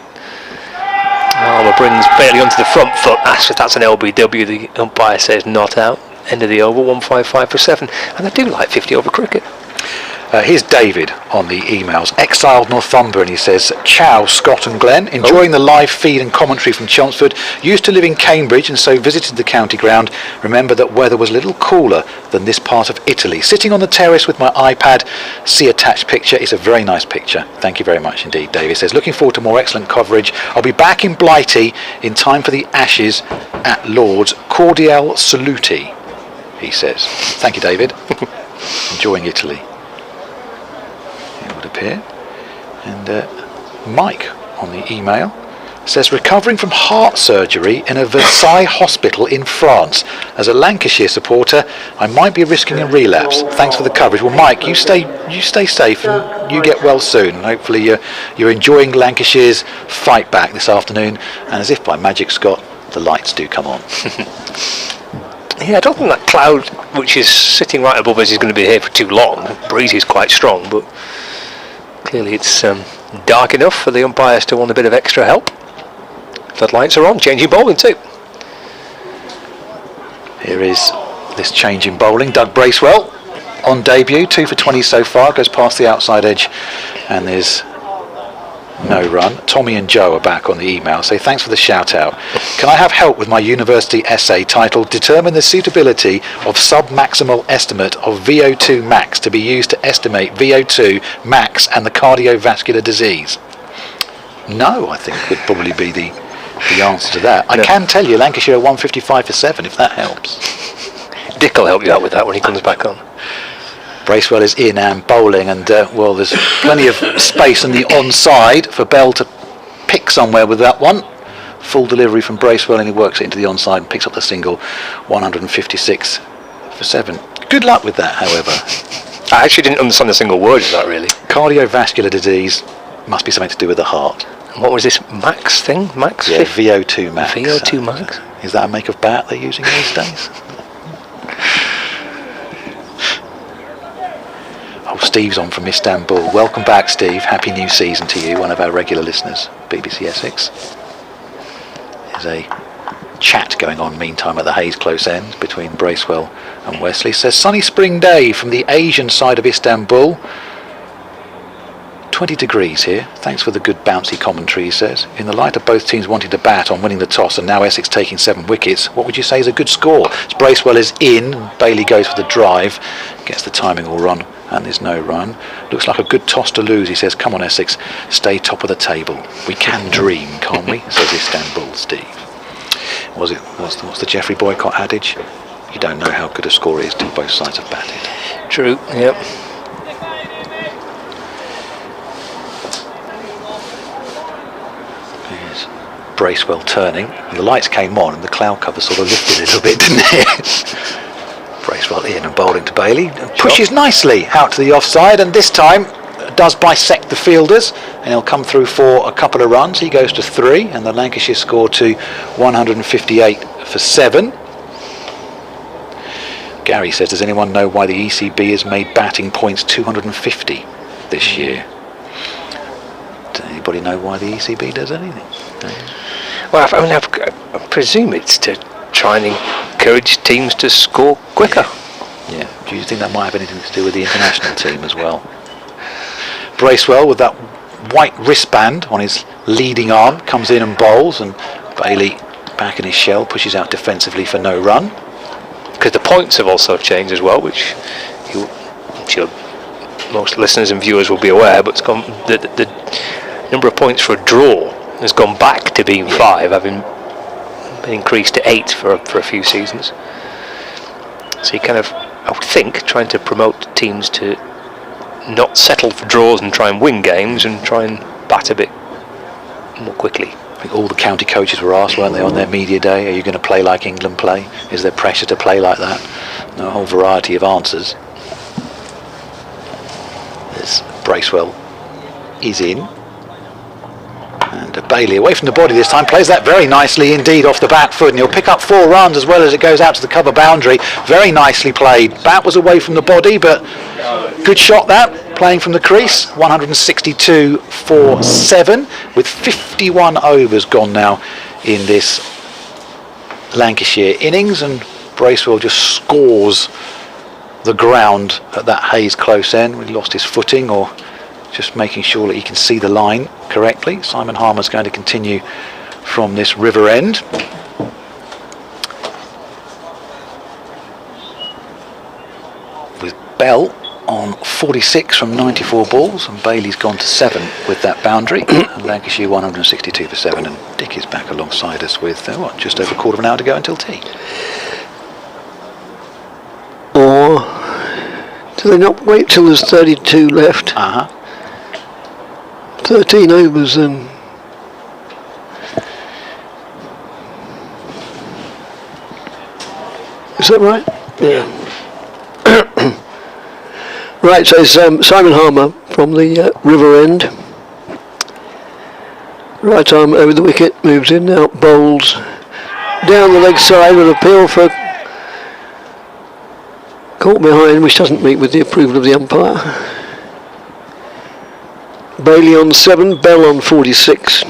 Harmer brings Bailey onto the front foot, asks if that's an LBW, the umpire says not out. End of the over, 155 for 7, and I do like 50 over cricket. Here's David on the emails. Exiled Northumbrian, he says, ciao Scott and Glenn, enjoying the live feed and commentary from Chelmsford. Used to live in Cambridge and so visited the county ground. Remember that weather was a little cooler than this part of Italy. Sitting on the terrace with my iPad, see attached picture. It's a very nice picture. Thank you very much indeed, David. Says, looking forward to more excellent coverage. I'll be back in Blighty in time for the Ashes at Lord's. Cordial saluti, he says. Thank you, David. Enjoying Italy. It would appear. And Mike on the email says, recovering from heart surgery in a Versailles hospital in France. As a Lancashire supporter, I might be risking a relapse. Thanks for the coverage. Well, Mike, you stay safe and you get well soon. Hopefully you're enjoying Lancashire's fight back this afternoon. And as if by magic, Scott, the lights do come on. Yeah, I don't think that cloud, which is sitting right above us, is going to be here for too long. The breeze is quite strong, but clearly it's dark enough for the umpires to want a bit of extra help. Floodlights are on, changing bowling too. Here is this change in bowling. Doug Bracewell on debut, 2 for 20 so far, goes past the outside edge, and there's no run. Tommy and Joe are back on the email, say thanks for the shout out. Can I have help with my university essay titled Determine the suitability of sub-maximal estimate of VO2 max to be used to estimate VO2 max and the cardiovascular disease? No, I think would probably be the answer to that. I can tell you Lancashire 155 for 7 if that helps. Dick will help you out with that when he comes back on. Bracewell is in and bowling, and well, there's plenty of space on the onside for Bell to pick somewhere with that one. Full delivery from Bracewell, and he works it into the onside and picks up the single. 156 for 7. Good luck with that, however. I actually didn't understand a single word of that, really. Cardiovascular disease must be something to do with the heart. And what was this max thing? Max? Yeah, VO2 max. VO2 max. Is that a make of bat they're using these days? Oh, Steve's on from Istanbul. Welcome back, Steve. Happy new season to you, one of our regular listeners, BBC Essex. There's a chat going on meantime at the Hayes close end between Bracewell and Wesley. Says sunny spring day from the Asian side of Istanbul. 20 degrees here. Thanks for the good bouncy commentary, he says. In the light of both teams wanting to bat on winning the toss and now Essex taking 7 wickets, what would you say is a good score? As Bracewell is in, Bailey goes for the drive, gets the timing all wrong, and there's no run. Looks like a good toss to lose, he says. Come on, Essex, stay top of the table. We can dream, can't we? Says Istanbul Steve. What's the Geoffrey Boycott adage? You don't know how good a score is till both sides have batted. True, yep. There's Bracewell turning, and the lights came on and the cloud cover sort of lifted a little bit, didn't it? Bracewell in and bowling to Bailey, pushes nicely out to the offside, and this time does bisect the fielders, and he'll come through for a couple of runs. He goes to 3, and the Lancashire score to 158 for 7. Gary says, does anyone know why the ECB has made batting points 250 this year? Does anybody know why the ECB does anything? Well, I presume it's to try and encourage teams to score quicker. Yeah. Do you think that might have anything to do with the international team as well? Bracewell with that white wristband on his leading arm comes in and bowls, and Bailey back in his shell pushes out defensively for no run. Because the points have also changed as well, which most listeners and viewers will be aware, but it's gone, the number of points for a draw has gone back to being 5, having been increased to 8 for a few seasons. So you kind of, I would think, trying to promote teams to not settle for draws and try and win games and try and bat a bit more quickly. I think all the county coaches were asked, weren't they, on their media day, are you going to play like England play? Is there pressure to play like that? No, a whole variety of answers. There's Bracewell is in. And Bailey away from the body this time, plays that very nicely indeed off the back foot, and he'll pick up 4 runs as well as it goes out to the cover boundary. Very nicely played. Bat was away from the body, but good shot that, playing from the crease. 162 for 7, with 51 overs gone now in this Lancashire innings, and Bracewell just scores the ground at that Hayes close end. We lost his footing, or just making sure that he can see the line correctly. Simon Harmer's going to continue from this river end. With Bell on 46 from 94 balls, and Bailey's gone to 7 with that boundary. And Lancashire 162 for 7, and Dick is back alongside us with just over a quarter of an hour to go until tea. Or do they not wait till there's 32 left? 13 overs and is that right? Yeah. Right, so it's Simon Harmer from the river end. Right arm over the wicket, moves in now, bowls down the leg side with appeal for caught behind, which doesn't meet with the approval of the umpire. Bailey on 7, Bell on 46.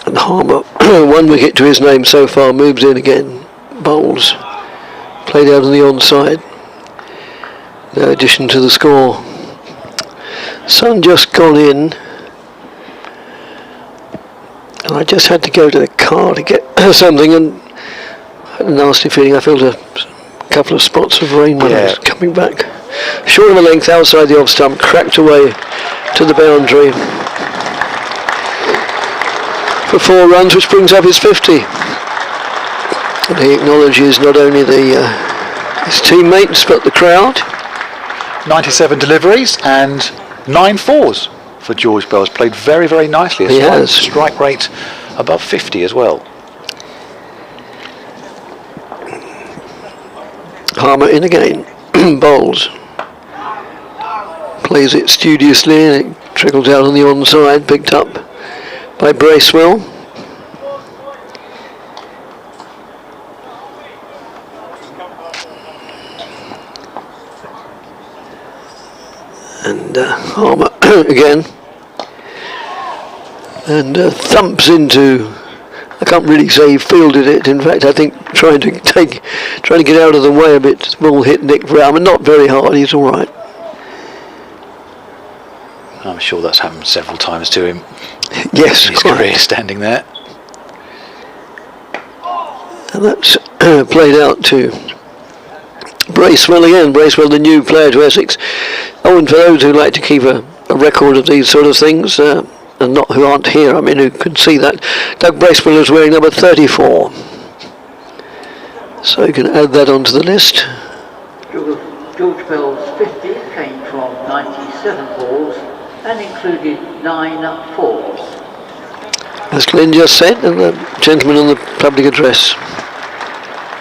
And Harmer, 1 wicket to his name so far, moves in again, bowls, played out on the onside. No addition to the score. Sun just gone in, and I just had to go to the car to get something, and I had a nasty feeling. I felt a couple of spots of rain when I was coming back. Short of a length outside the off stump, cracked away to the boundary for 4 runs, which brings up his 50. And he acknowledges not only his teammates but the crowd. 97 deliveries and 9 fours for George Bell's. Played very, very nicely. He has. Strike rate above 50 as well. Harmer in again. Bowls. Plays it studiously and it trickles out on the onside, picked up by Bracewell. And Harmer again. And thumps into, I can't really say he fielded it. In fact, I think trying to get out of the way a bit. The ball hit Nick Brown, and not very hard. He's all right. I'm sure that's happened several times to him. Yes, in his career, standing there. And that's played out to Bracewell again. Bracewell, the new player to Essex. Oh, and for those who like to keep a record of these sort of things, and not who aren't here, I mean, who can see that, Doug Bracewell is wearing number 34. So you can add that onto the list. George Bell's 50 came from 97 balls and included 9 fours. As Glenn just said, and the gentleman on the public address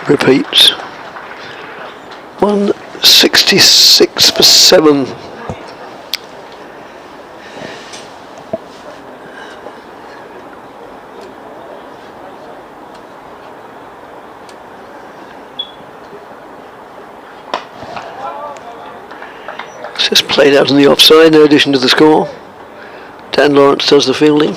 repeats. 166 for 7. It's just played out on the offside, no addition to the score. Dan Lawrence does the fielding.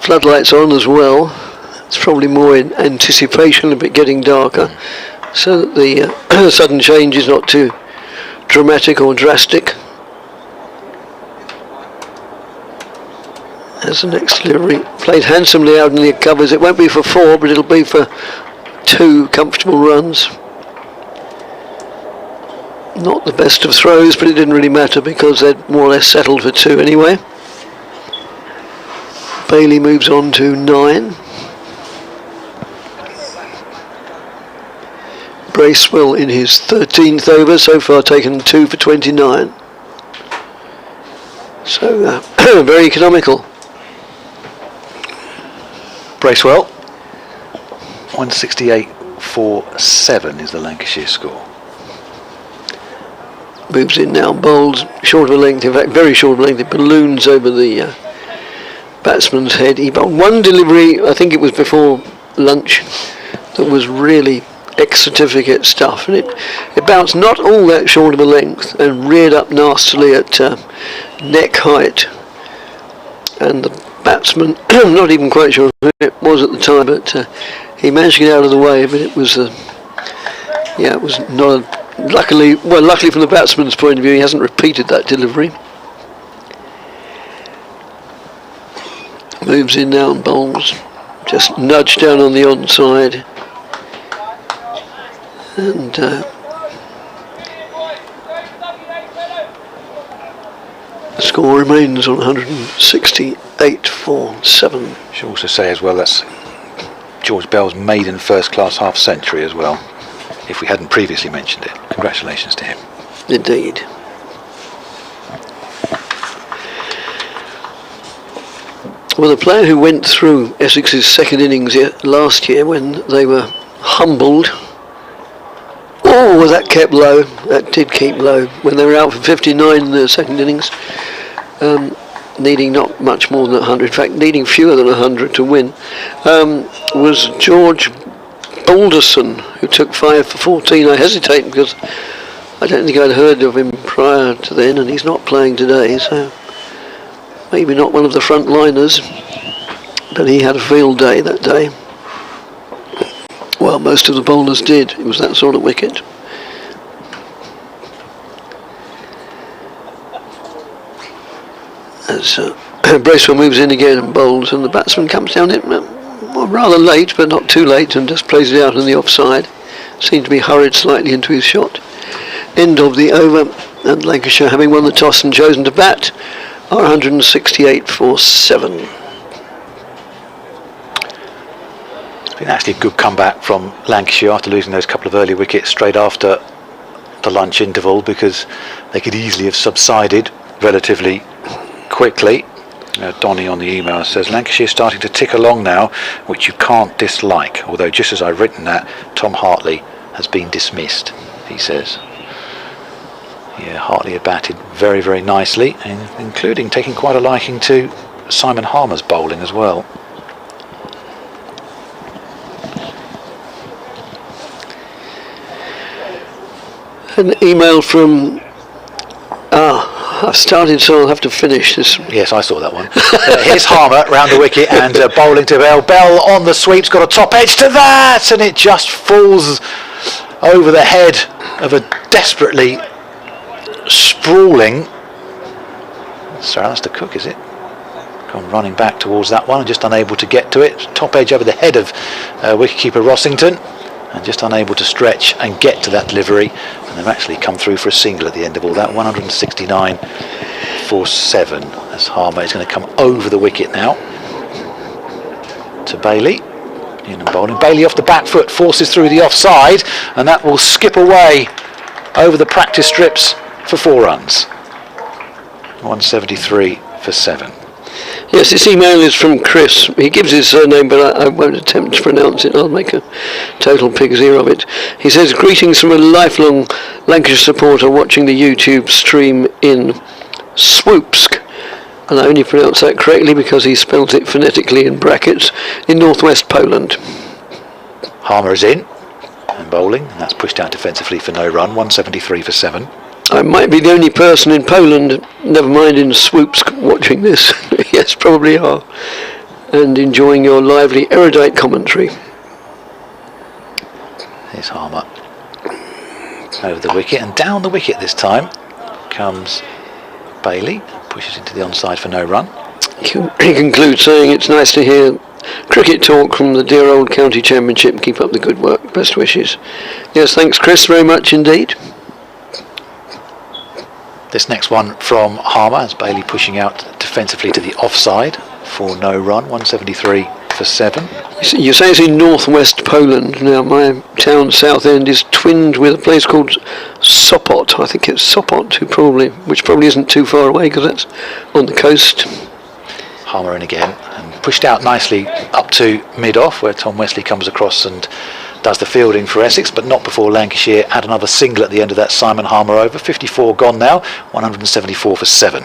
Floodlights on as well. It's probably more in anticipation of it getting darker, so that the sudden change is not too dramatic or drastic. As the next delivery played handsomely out in the covers. It won't be for 4, but it'll be for 2 comfortable runs. Not the best of throws, but it didn't really matter because they'd more or less settled for 2 anyway. Bailey moves on to 9. Bracewell in his 13th over, so far taken 2 for 29. So very economical. Bracewell, 168 for 7 is the Lancashire score. Moves in now, bowls short of a length, in fact very short of a length, it balloons over the batsman's head. He bowled one delivery, I think it was before lunch, that was really ex-certificate stuff, and it bounced not all that short of a length and reared up nastily at neck height, and the batsman, I'm not even quite sure who it was at the time, but he managed to get out of the way, but it was it was not luckily from the batsman's point of view, he hasn't repeated that delivery. Moves in now and bowls, just nudged down on the onside, and the score remains on 168 for 7. Should also say as well that's George Bell's maiden first-class half-century as well, if we hadn't previously mentioned it. Congratulations to him. Indeed. Well, the player who went through Essex's second innings last year when they were humbled, that kept low, that did keep low, when they were out for 59 in the second innings, needing not much more than 100, in fact needing fewer than 100 to win, was George Balderson, who took 5 for 14. I hesitate because I don't think I'd heard of him prior to then, and he's not playing today, so maybe not one of the front liners, but he had a field day that day. Well, most of the bowlers did. It was that sort of wicket. As Bracewell moves in again and bowls, and the batsman comes down it rather late, but not too late, and just plays it out on the offside. Seemed to be hurried slightly into his shot. end of the over, and Lancashire, having won the toss and chosen to bat, are 168 for 7. It's been actually a good comeback from Lancashire after losing those couple of early wickets straight after the lunch interval, because they could easily have subsided relatively quickly. Donny on the email says Lancashire starting to tick along now, which you can't dislike, although just as I've written that, Tom Hartley has been dismissed, he says. Yeah, Hartley had batted very, very nicely, including taking quite a liking to Simon Harmer's bowling as well. An email from I've started, so I'll have to finish this. Yes, I saw that one. Here's Harmer round the wicket and bowling to Bell. Bell on the sweep's got a top edge to that, and it just falls over the head of a desperately sprawling. Sorry, that's the Cook, is it? Gone running back towards that one and just unable to get to it. Top edge over the head of wicketkeeper Rossington, and just unable to stretch and get to that delivery, and they've actually come through for a single at the end of all that. 169 for 7 as Harmer is going to come over the wicket now to Bailey. In and bowling. Bailey off the back foot, forces through the offside, and that will skip away over the practice strips for 4 runs. 173 for 7. Yes, this email is from Chris. He gives his surname, but I won't attempt to pronounce it. I'll make a total pig's ear of it. He says, greetings from a lifelong Lancashire supporter watching the YouTube stream in Swoopsk. And I only pronounce that correctly because he spells it phonetically in brackets, in northwest Poland. Harmer is in and bowling, and that's pushed out defensively for no run. 173 for 7. I might be the only person in Poland, never mind in Swoopsk, watching this. Yes, probably are. And enjoying your lively, erudite commentary. Here's Harmer over the wicket, and down the wicket this time comes Bailey, pushes into the onside for no run. He concludes saying it's nice to hear cricket talk from the dear old county championship. Keep up the good work. Best wishes. Yes, thanks Chris, very much indeed. This next one from Harmer as Bailey pushing out defensively to the offside for no run. 173 for 7. You say it's in northwest Poland. Now my town south end is twinned with a place called Sopot. I think it's Sopot, which probably isn't too far away because that's on the coast. Harmer in again and pushed out nicely up to mid-off, where Tom Wesley comes across and does the fielding for Essex, but not before Lancashire had another single at the end of that Simon Harmer over. 54 gone now, 174 for 7.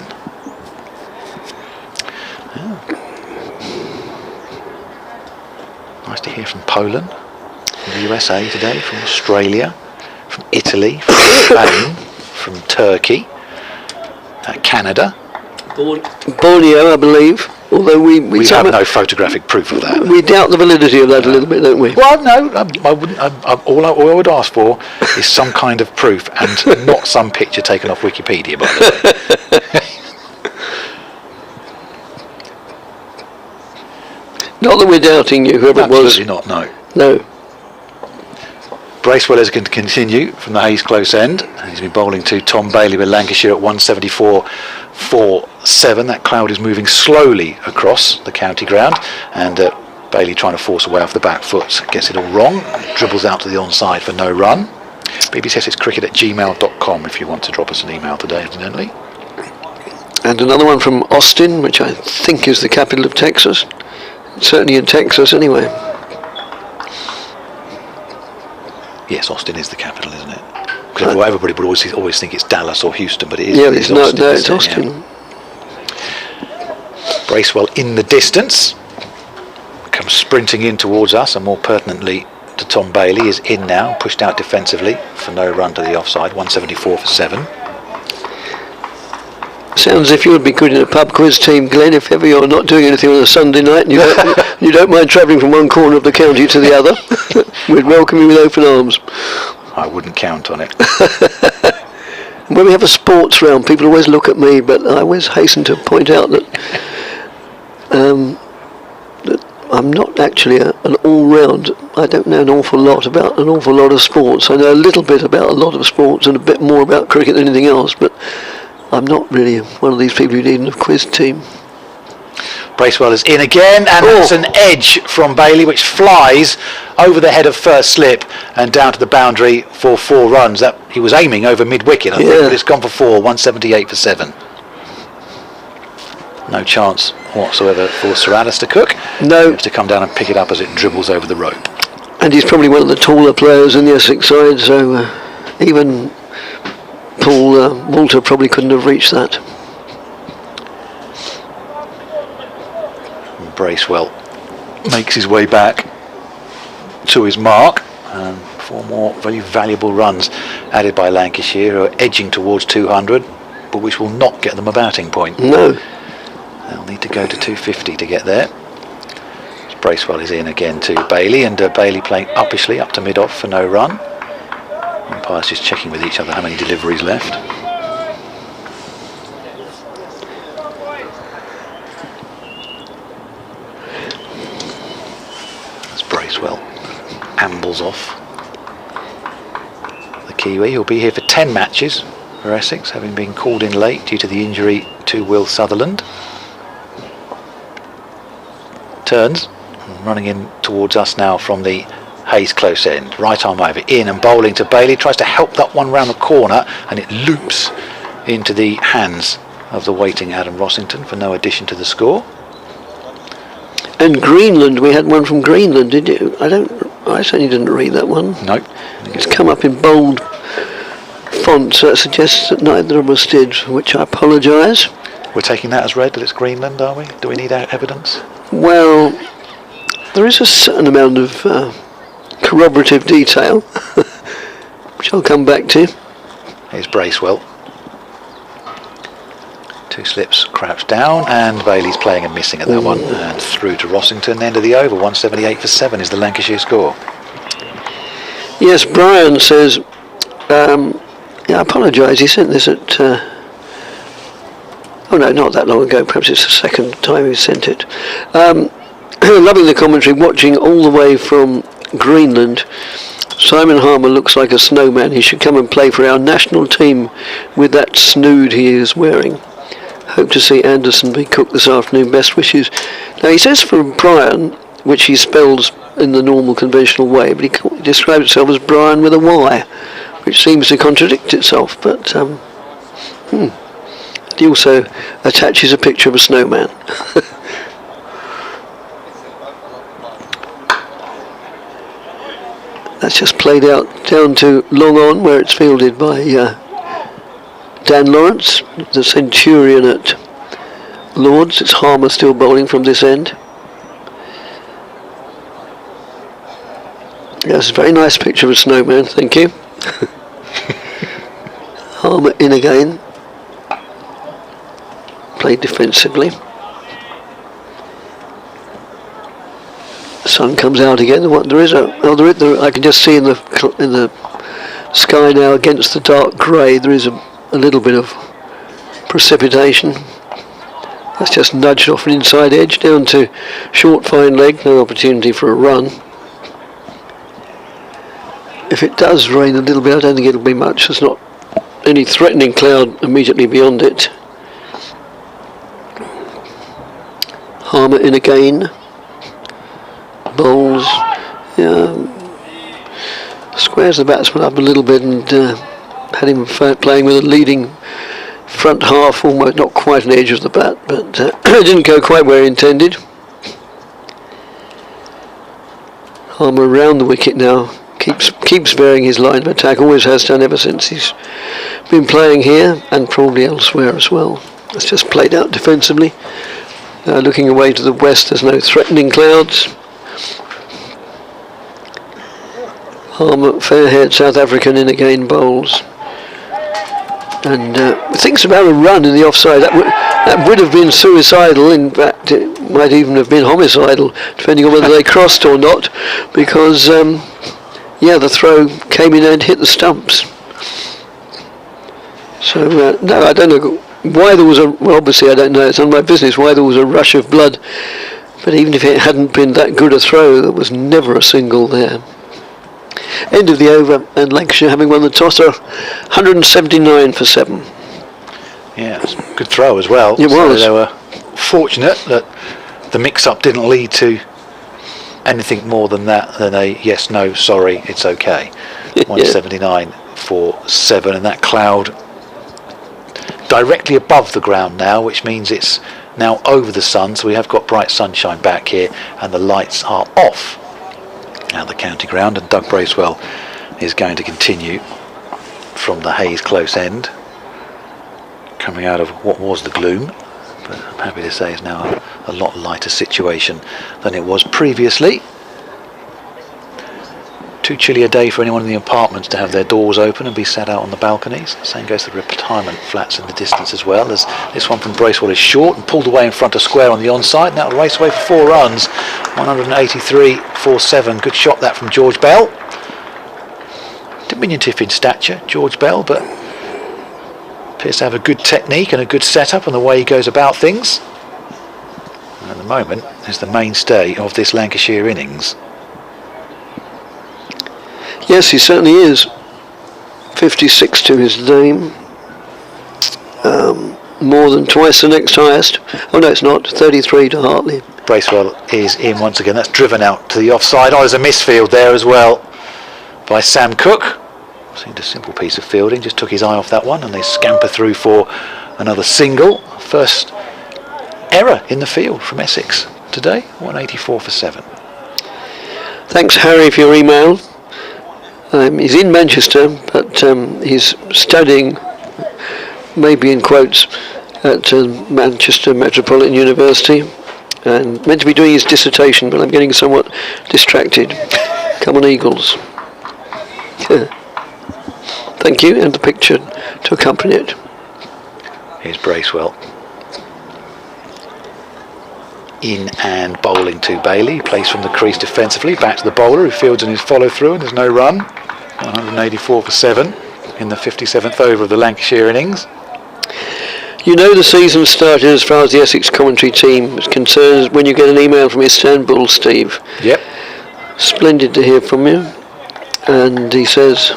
Nice to hear from Poland, from the USA today, from Australia, from Italy, from Spain, from Turkey, Canada. Borneo, I believe. Although we have no photographic proof of that. We doubt the validity of that a little bit, don't we? Well, no, I wouldn't. All I would ask for is some kind of proof, and not some picture taken off Wikipedia, by the way. Not that we're doubting you, whoever it was. Absolutely not, no. No. Bracewell is going to continue from the Hayes close end. And he's been bowling to Tom Bailey with Lancashire at 174 for 7. That cloud is moving slowly across the county ground, and Bailey trying to force away off the back foot, gets it all wrong, dribbles out to the onside for no run. bbcessexcricket@gmail.com if you want to drop us an email today, evidently. And another one from Austin, which I think is the capital of Texas. Certainly in Texas anyway. Yes, Austin is the capital, isn't it? Because everybody would always think it's Dallas or Houston, but it is. Yeah, it's not. No, it's Austin. Yeah. Bracewell in the distance, comes sprinting in towards us, and more pertinently to Tom Bailey, is in now, pushed out defensively for no run to the offside. 174 for 7. Sounds as if you would be good in a pub quiz team, Glenn, if ever you're not doing anything on a Sunday night and you don't mind travelling from one corner of the county to the other. We'd welcome you with open arms. I wouldn't count on it. When we have a sports round, people always look at me, but I always hasten to point out that I'm not actually an all-round. I don't know an awful lot about an awful lot of sports. I know a little bit about a lot of sports and a bit more about cricket than anything else, but I'm not really one of these people who need a quiz team. Bracewell is in again, and that's an edge from Bailey, which flies over the head of first slip and down to the boundary for 4 runs. That he was aiming over mid-wicket, I think, but it's gone for 4, 178 for 7. No chance whatsoever for Sir Alistair Cook. No. He has to come down and pick it up as it dribbles over the rope. And he's probably one of the taller players in the Essex side, so even Paul Walter probably couldn't have reached that. Bracewell makes his way back to his mark, and 4 more very valuable runs added by Lancashire, who are edging towards 200, but which will not get them a batting point. No. They'll need to go to 250 to get there. Bracewell is in again to Bailey, and Bailey playing uppishly up to mid-off for no run. Umpires just checking with each other how many deliveries left. As Bracewell ambles off. The Kiwi, who'll be here for 10 matches for Essex, having been called in late due to the injury to Will Sutherland. Turns, running in towards us now from the Hayes close end. Right arm over, in and bowling to Bailey. Tries to help that one round the corner, and it loops into the hands of the waiting Adam Rossington for no addition to the score. And Greenland, we had one from Greenland, did you? I certainly didn't read that one. No. It's come up in bold font, so it suggests that neither of us did, for which I apologise. We're taking that as read that it's Greenland, are we? Do we need evidence? Well, there is a certain amount of corroborative detail, which I'll come back to. Here's Bracewell. 2 slips, crouched down, and Bailey's playing and missing at that one. And through to Rossington, end of the over, 178 for 7 is the Lancashire score. Yes, Brian says, I apologise, he sent this at... oh no, not that long ago, perhaps it's the second time he sent it. Loving the commentary, watching all the way from Greenland. Simon Harmer looks like a snowman. He should come and play for our national team with that snood he is wearing. Hope to see Anderson v Cook this afternoon. Best wishes. Now he says from Brian, which he spells in the normal conventional way, but he describes himself as Brian with a Y, which seems to contradict itself, but he also attaches a picture of a snowman. That's just played out down to long on, where it's fielded by Dan Lawrence, the Centurion at Lords. It's Harmer still bowling from this end. Yes, a very nice picture of a snowman, thank you. Harmer in again. Played defensively. Sun comes out again. There is I can just see in the sky now against the dark grey. There is a little bit of precipitation. That's just nudged off an inside edge down to short fine leg. No opportunity for a run. If it does rain a little bit, I don't think it'll be much. There's not any threatening cloud immediately beyond it. Harmer in again. Bowls. Squares the batsman up a little bit and had him playing with a leading front half, almost not quite an edge of the bat, but it didn't go quite where he intended. Harmer around the wicket now. Keeps varying his line of attack, always has done ever since he's been playing here and probably elsewhere as well. It's just played out defensively. Looking away to the west, there's no threatening clouds. Harmer, fair-haired South African in again, bowls. And thinks about a run in the offside. That would have been suicidal. In fact, it might even have been homicidal, depending on whether they crossed or not, because the throw came in and hit the stumps. So no, I don't know why there was well, obviously I don't know, it's none of my business why there was a rush of blood But even if it hadn't been that good a throw, there was never a single there. End of the over, and Lancashire having won the toss are 179 for 7. Yeah, it's a good throw as well. It was. They were fortunate that the mix-up didn't lead to anything more than that, than a yes, no, sorry, it's okay. 179 for 7, and that cloud directly above the ground now, which means it's now over the sun, so we have got bright sunshine back here, and the lights are off at the county ground, and Doug Bracewell is going to continue from the haze close end, coming out of what was the gloom, but I'm happy to say it's now a lot lighter situation than it was previously. Too chilly a day for anyone in the apartments to have their doors open and be sat out on the balconies. Same goes to the retirement flats in the distance as well, as this one from Bracewell is short and pulled away in front of square on the onside, and that'll race away for 4 runs. 183 for 7. Good shot that from George Bell. Diminutive in stature, George Bell, but appears to have a good technique and a good setup and the way he goes about things. And at the moment is the mainstay of this Lancashire innings. Yes, he certainly is. 56 to his name. More than twice the next highest. Oh no, it's not. 33 to Hartley. Bracewell is in once again. That's driven out to the offside. Oh, there's a misfield there as well by Sam Cook. Seemed a simple piece of fielding. Just took his eye off that one, and they scamper through for another single. First error in the field from Essex today. 184 for 7. Thanks, Harry, for your email. He's in Manchester, but he's studying, maybe in quotes, at Manchester Metropolitan University, and meant to be doing his dissertation, but I'm getting somewhat distracted. Come on, Eagles. Thank you, and the picture to accompany it. Here's Bracewell. In and bowling to Bailey. He plays from the crease defensively, back to the bowler who fields in his follow through, and there's no run. 184 for 7 in the 57th over of the Lancashire innings. You know the season started as far as the Essex commentary team is concerned when you get an email from Istanbul, Steve. Yep. Splendid to hear from you. And he says,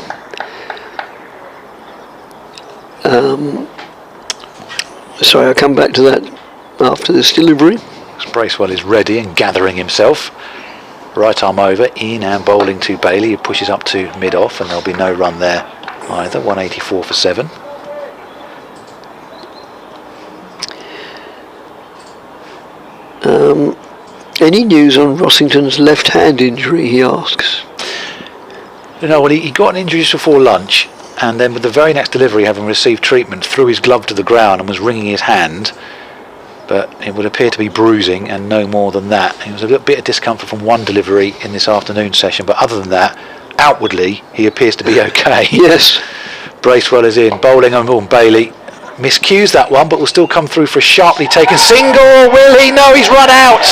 sorry, I'll come back to that after this delivery. Bracewell is ready and gathering himself. Right arm over, in and bowling to Bailey, who pushes up to mid-off, and there'll be no run there either. 184 for 7. Any news on Rossington's left hand injury, he asks? You know, well, he got an injury just before lunch, and then with the very next delivery, having received treatment, threw his glove to the ground and was wringing his hand. But it would appear to be bruising and no more than that. It was a little bit of discomfort from one delivery in this afternoon session, but other than that, outwardly, he appears to be okay. Yes. Bracewell is in, bowling on Bailey. Miscues that one, but will still come through for a sharply taken single. Will he? No, he's run out.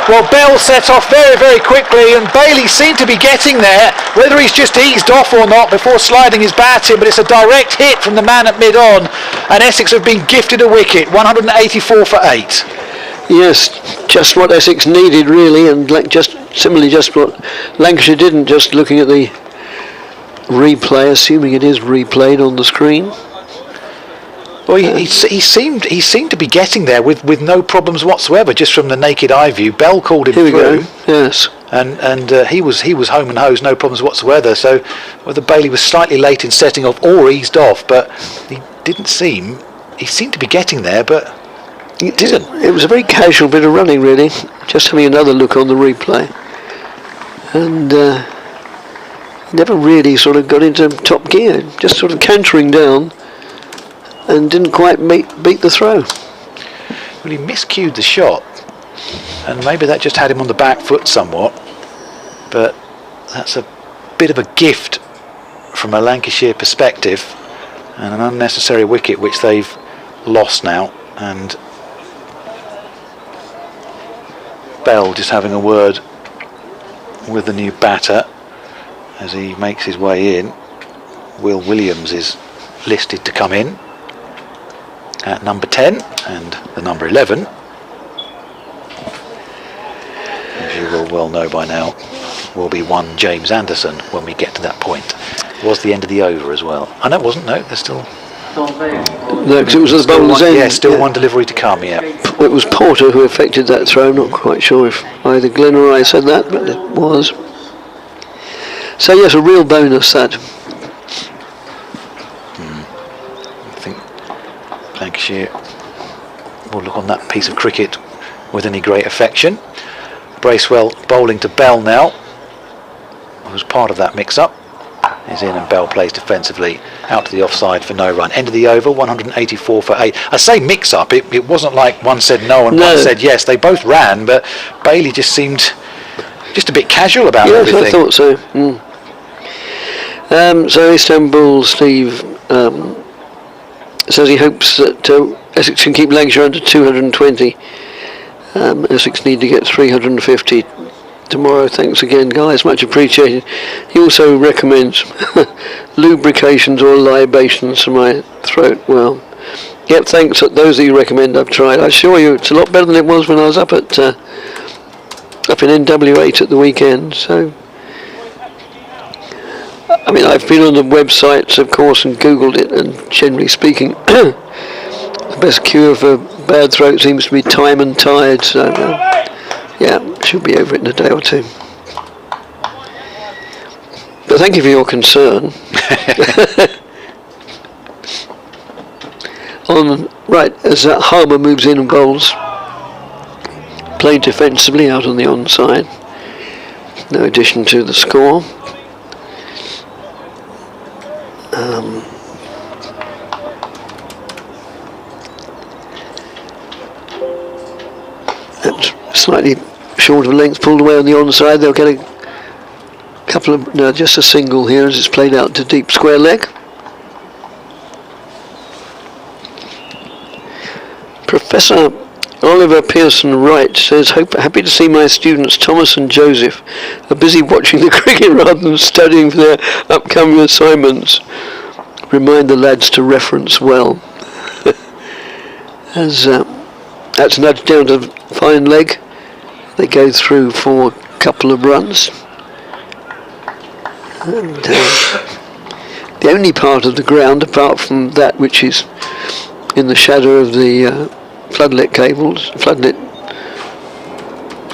Well, Bell set off very, very quickly, and Bailey seemed to be getting there, whether he's just eased off or not before sliding his bat in, but it's a direct hit from the man at mid-on, and Essex have been gifted a wicket. 184 for 8. Yes, just what Essex needed really, and just what Lancashire didn't. Just looking at the replay, assuming it is replayed on the screen. Well, he seemed to be getting there with no problems whatsoever, just from the naked eye view. Bell called him through. Here we go. Yes. And he was home and hosed, no problems whatsoever. So whether Bailey was slightly late in setting off or eased off, but he seemed to be getting there, but it didn't. It was a very casual bit of running, really. Just having another look on the replay, and never really sort of got into top gear. Just sort of cantering down. And didn't quite beat the throw. Well, he miscued the shot, and maybe that just had him on the back foot somewhat, but that's a bit of a gift from a Lancashire perspective, and an unnecessary wicket which they've lost now. And Bell just having a word with the new batter as he makes his way in. Will Williams is listed to come in at number 10 and the number 11. well know by now, will be one James Anderson when we get to that point. It was the end of the over as well. I know it wasn't, no, there's still... No, because it was at the bowler's end. Yeah, still one delivery to come, yeah. It was Porter who effected that throw. I'm not quite sure if either Glenn or I said that, but it was. So yes, a real bonus that. I think Lancashire will look on that piece of cricket with any great affection. Bracewell bowling to Bell now, who's part of that mix-up. Is in and Bell plays defensively out to the offside for no run. End of the over, 184 for 8. I say mix-up, it wasn't like one said no and one said yes. They both ran, but Bailey just seemed just a bit casual about everything. Yes, I thought so. So Istanbul Steve says he hopes that Essex can keep Lancashire under 220. Essex need to get 350 tomorrow. Thanks again, guys, much appreciated. He also recommends lubrications or libations for my throat. Well, yep, thanks. Those that you recommend, I've tried. I assure you, it's a lot better than it was when I was up in NW8 at the weekend. So, I mean, I've been on the websites, of course, and Googled it, and generally speaking, the best cure for bad throat seems to be time and tide. So. Yeah, should be over it in a day or two. But thank you for your concern. Right, as Harmer moves in and bowls, playing defensively out on the onside. No addition to the score. That's slightly short of length, pulled away on the onside. They'll get a couple of, no, just a single here as it's played out to deep square leg. Professor Oliver Pearson Wright says, happy to see my students Thomas and Joseph are busy watching the cricket rather than studying for their upcoming assignments. Remind the lads to reference well. As that's nudged down to fine leg. They go through for a couple of runs. And the only part of the ground, apart from that which is in the shadow of the floodlit cables, floodlit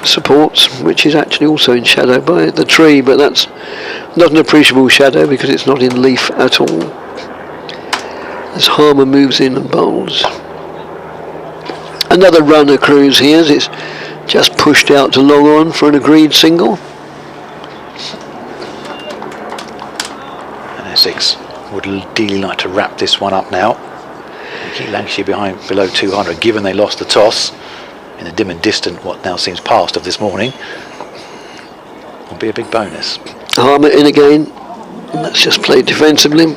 supports, which is actually also in shadow by the tree, but that's not an appreciable shadow because it's not in leaf at all. As Harmer moves in and bowls. Another run accrues here as it's just pushed out to long on for an agreed single. And Essex would ideally like to wrap this one up now. Keep Lancashire below 200, given they lost the toss in the dim and distant, what now seems past of this morning. Will be a big bonus. Harmer in again, and that's just played defensively.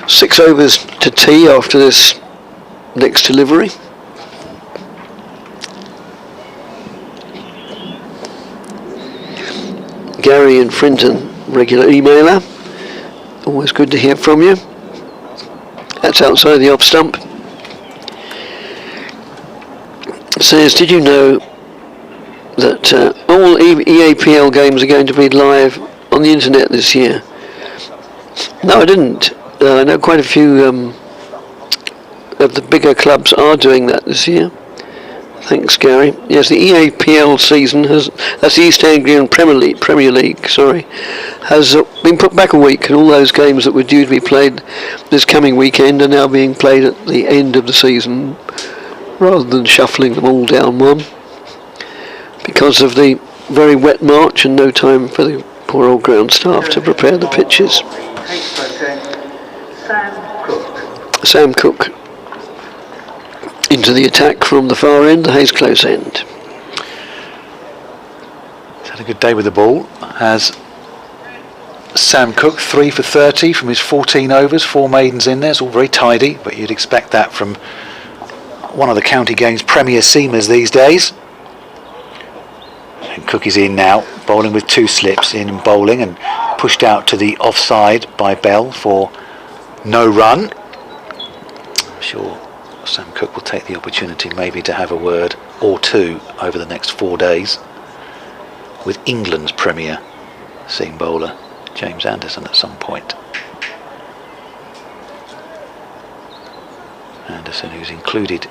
6 overs to tea after this next delivery. Gary in Frinton, regular emailer. Always good to hear from you. That's outside the off stump. Says, did you know that all EAPL games are going to be live on the internet this year? No, I didn't. I know quite a few of the bigger clubs are doing that this year. Thanks, Gary. Yes, the EAPL season that's the East Anglian Premier League, has been put back a week, and all those games that were due to be played this coming weekend are now being played at the end of the season, rather than shuffling them all down one, because of the very wet March and no time for the poor old ground staff to prepare the pitches. Sam Cook into the attack from the far end, the Hayes Close end. He's had a good day with the ball. Has Sam Cook 3 for 30 from his 14 overs, 4 maidens in there. It's all very tidy, but you'd expect that from one of the county game's premier seamers these days. And Cook is in now, bowling with 2 slips, in and bowling, and pushed out to the offside by Bell for no run. I'm sure Sam Cook will take the opportunity maybe to have a word or two over the next 4 days. with England's premier seam bowler, James Anderson, at some point. Anderson, who's included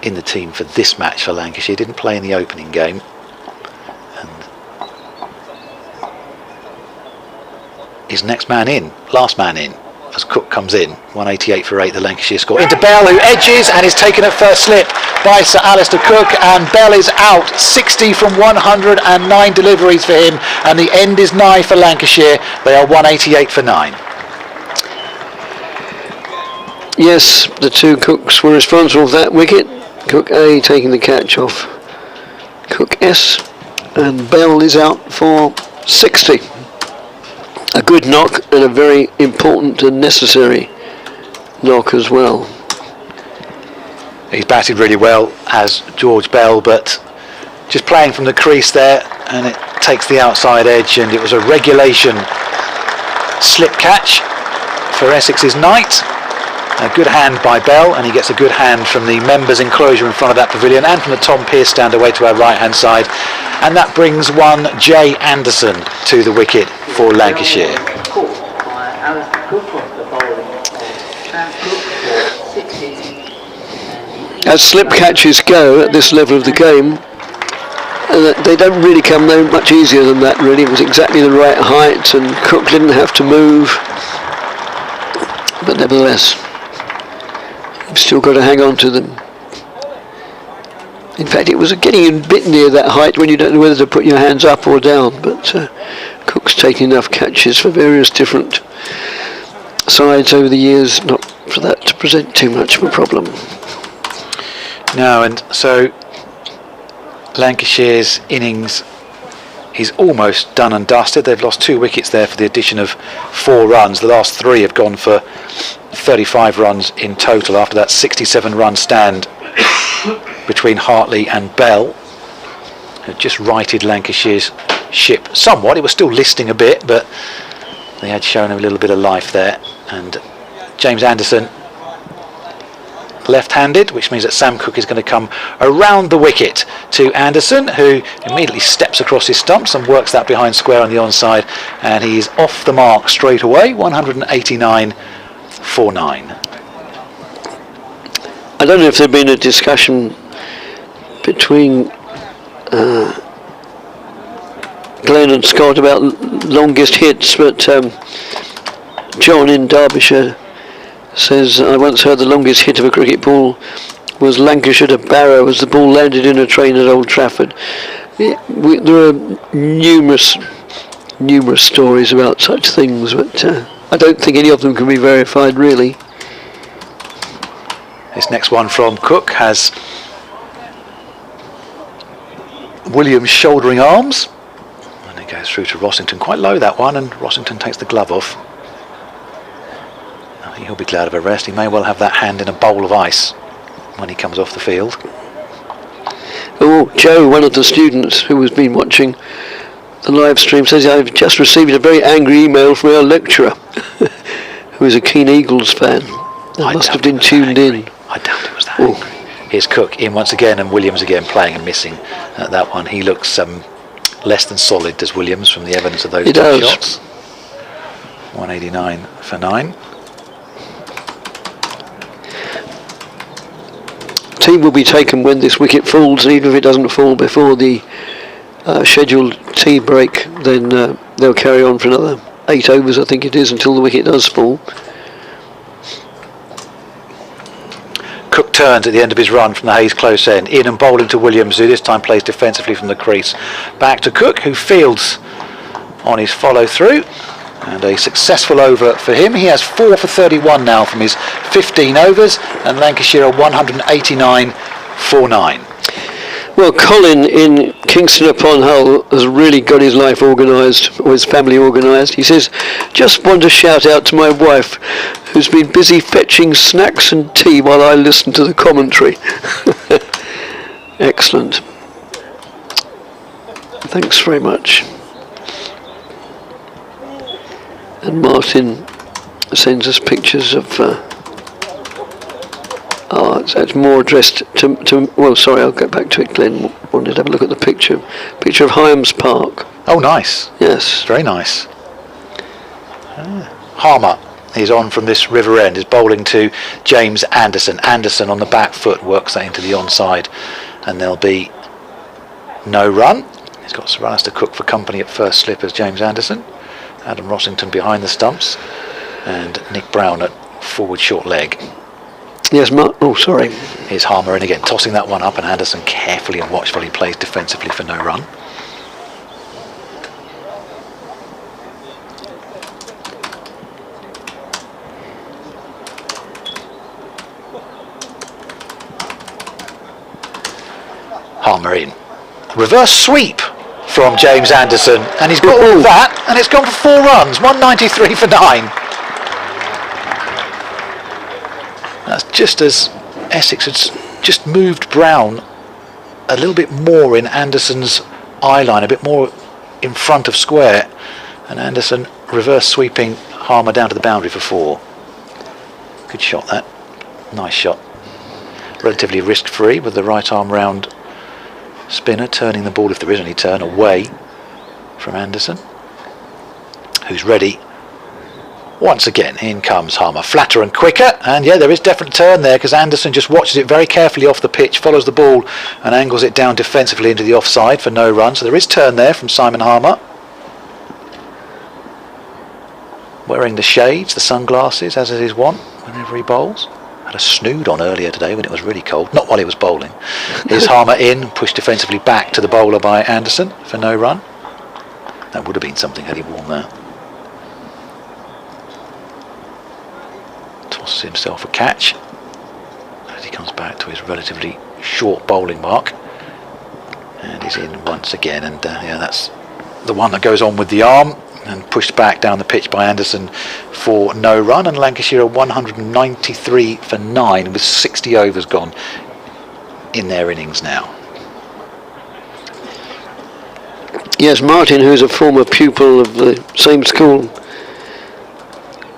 in the team for this match for Lancashire, didn't play in the opening game. And his next man in, last man in, as Cook comes in. 188 for 8, the Lancashire score. Into Bell, who edges and is taken at first slip by Sir Alistair Cook, and Bell is out. 60 from 109 deliveries for him, and the end is nigh for Lancashire. They are 188 for 9. Yes, the two Cooks were responsible for that wicket. Cook A taking the catch off Cook S, and Bell is out for 60. A good knock, and a very important and necessary knock as well. He's batted really well, as George Bell, but just playing from the crease there, and it takes the outside edge, and it was a regulation slip catch for Essex's Knight. A good hand by Bell, and he gets a good hand from the members' enclosure in front of that pavilion and from the Tom Pearce stand away to our right hand side, and that brings one Jay Anderson to the wicket for Lancashire. As slip catches go at this level of the game, they don't really come no much easier than that really. It was exactly the right height and Cook didn't have to move, but nevertheless you've still got to hang on to them. In fact, it was getting a bit near that height when you don't know whether to put your hands up or down, but Cook's taken enough catches for various different sides over the years not for that to present too much of a problem. No, and so Lancashire's innings is almost done and dusted. They've lost 2 wickets there for the addition of 4 runs. The last 3 have gone for 35 runs in total after that 67-run stand between Hartley and Bell. It just righted Lancashire's ship somewhat. It was still listing a bit, but they had shown him a little bit of life there. And James Anderson left-handed, which means that Sam Cook is going to come around the wicket to Anderson, who immediately steps across his stumps and works that behind square on the onside, and he's off the mark straight away. 189 for 9. I don't know if there'd been a discussion between Glenn and Scott about longest hits, but John in Derbyshire says, I once heard the longest hit of a cricket ball was Lancashire to Barrow as the ball landed in a train at Old Trafford. There are numerous stories about such things, but I don't think any of them can be verified really. This next one from Cook has Williams shouldering arms, and it goes through to Rossington, quite low that one, and Rossington takes the glove off. I think he'll be glad of a rest. He may well have that hand in a bowl of ice when he comes off the field. Oh, Joe, one of the students who has been watching the live stream, says, I've just received a very angry email from our lecturer who is a keen Eagles fan. That must have been tuned in. I doubt it was that angry. Here's Cook in once again, and Williams again playing and missing that one. He looks less than solid, does Williams, from the evidence of those two shots. 189 for 9. Team will be taken when this wicket falls, and even if it doesn't fall before the scheduled tea break, then they'll carry on for another 8 overs, I think it is, until the wicket does fall. Cook turns at the end of his run from the Hayes close end, in and bowling to Williams, who this time plays defensively from the crease. Back to Cook, who fields on his follow through, and a successful over for him. He has 4 for 31 now from his 15 overs, and Lancashire are 189 for 9. Well, Colin in Kingston upon Hull has really got his life organised, or his family organised. He says, just want to shout out to my wife, who's been busy fetching snacks and tea while I listen to the commentary. Excellent. Thanks very much. And Martin sends us pictures of that's more addressed to well, sorry, I'll get back to it, Glenn. One wanted to have a look at the picture of Hyams Park. Oh, nice. Yes. Very nice. Harmer is on from this river end, is bowling to James Anderson. Anderson on the back foot works that into the onside, and there'll be no run. He's got Sir Alistair Cook for company at first slip as James Anderson. Adam Rossington behind the stumps, and Nick Brown at forward short leg. Yes, oh, sorry. Here's Harmer in again, tossing that one up, and Anderson carefully and watchfully plays defensively for no run. Harmer in. Reverse sweep from James Anderson, and he's got all that, and it's gone for 4 runs, 193 for 9. That's just as Essex had just moved Brown a little bit more in Anderson's eye line, a bit more in front of square, and Anderson reverse sweeping Harmer down to the boundary for 4. Good shot, that. Nice shot. Relatively risk-free with the right arm round spinner, turning the ball, if there is any turn, away from Anderson, who's ready. Once again, in comes Harmer, flatter and quicker, and yeah, there is definite turn there because Anderson just watches it very carefully off the pitch, follows the ball and angles it down defensively into the offside for no run. So there is turn there from Simon Harmer. Wearing the shades, the sunglasses, as is his wont whenever he bowls. Had a snood on earlier today when it was really cold, not while he was bowling. Here's Harmer in, pushed defensively back to the bowler by Anderson for no run. That would have been something had he worn that. Tosses himself a catch as he comes back to his relatively short bowling mark, and he's in once again, and yeah, that's the one that goes on with the arm and pushed back down the pitch by Anderson for no run, and Lancashire are 193 for 9 with 60 overs gone in their innings now. Yes, Martin, who's a former pupil of the same school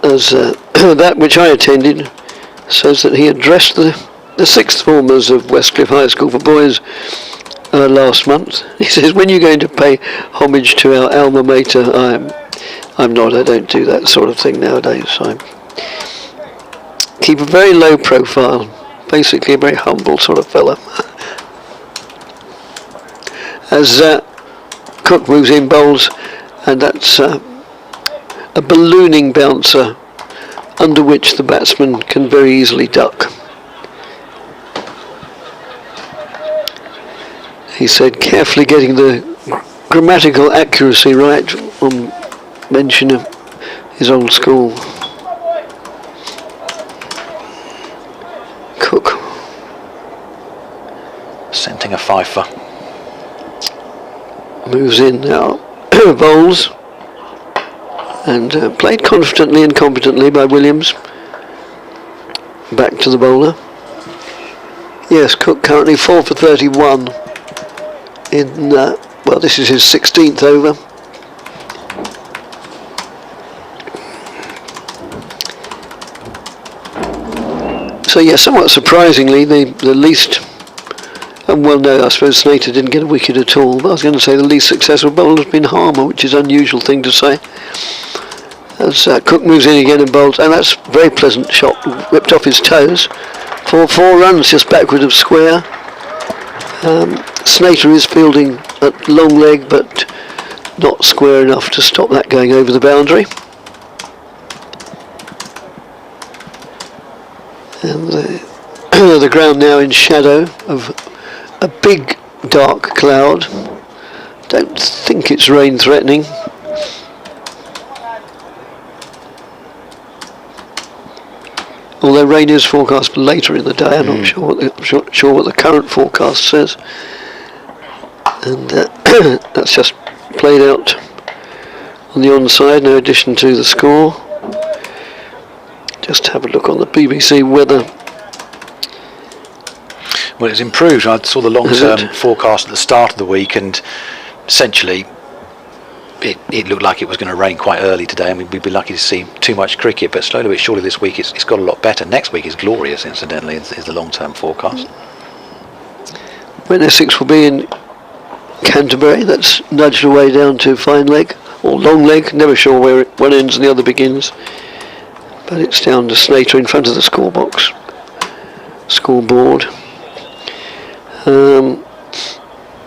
as that which I attended, says that he addressed the sixth formers of Westcliff High School for Boys last month. He says, when you're going to pay homage to our alma mater, I'm not, I don't do that sort of thing nowadays. I keep a very low profile, basically a very humble sort of fella. As Cook moves in, bowls, and that's a ballooning bouncer under which the batsman can very easily duck. He said, carefully getting the grammatical accuracy right on mention of his old school. Cook. Scenting a fifer. Moves in now, bowls, and played confidently and competently by Williams. Back to the bowler. Yes, Cook currently 4 for 31 in, well, this is his 16th over. So yeah, somewhat surprisingly, the least, and well, no, I suppose Snater didn't get a wicket at all, but I was going to say the least successful bowler has been Harmer, which is an unusual thing to say. As Cook moves in again and bowls, and that's a very pleasant shot, whipped off his toes. 4 runs just backward of square. Snater is fielding at long leg, but not square enough to stop that going over the boundary. And the ground now in shadow of a big dark cloud. Don't think it's rain threatening. Although rain is forecast later in the day, I'm not sure what the current forecast says. And that's just played out on the onside, no addition to the score. Just have a look on the BBC weather. Well, it's improved. I saw the long-term forecast at the start of the week, and essentially it looked like it was going to rain quite early today, and we'd be lucky to see too much cricket, but slowly but surely this week it's got a lot better. Next week is glorious, incidentally, is the long-term forecast. When Essex will be Canterbury. That's nudged away down to fine leg or long leg. Never sure where one ends and the other begins. But it's down to Snater in front of the scoreboard.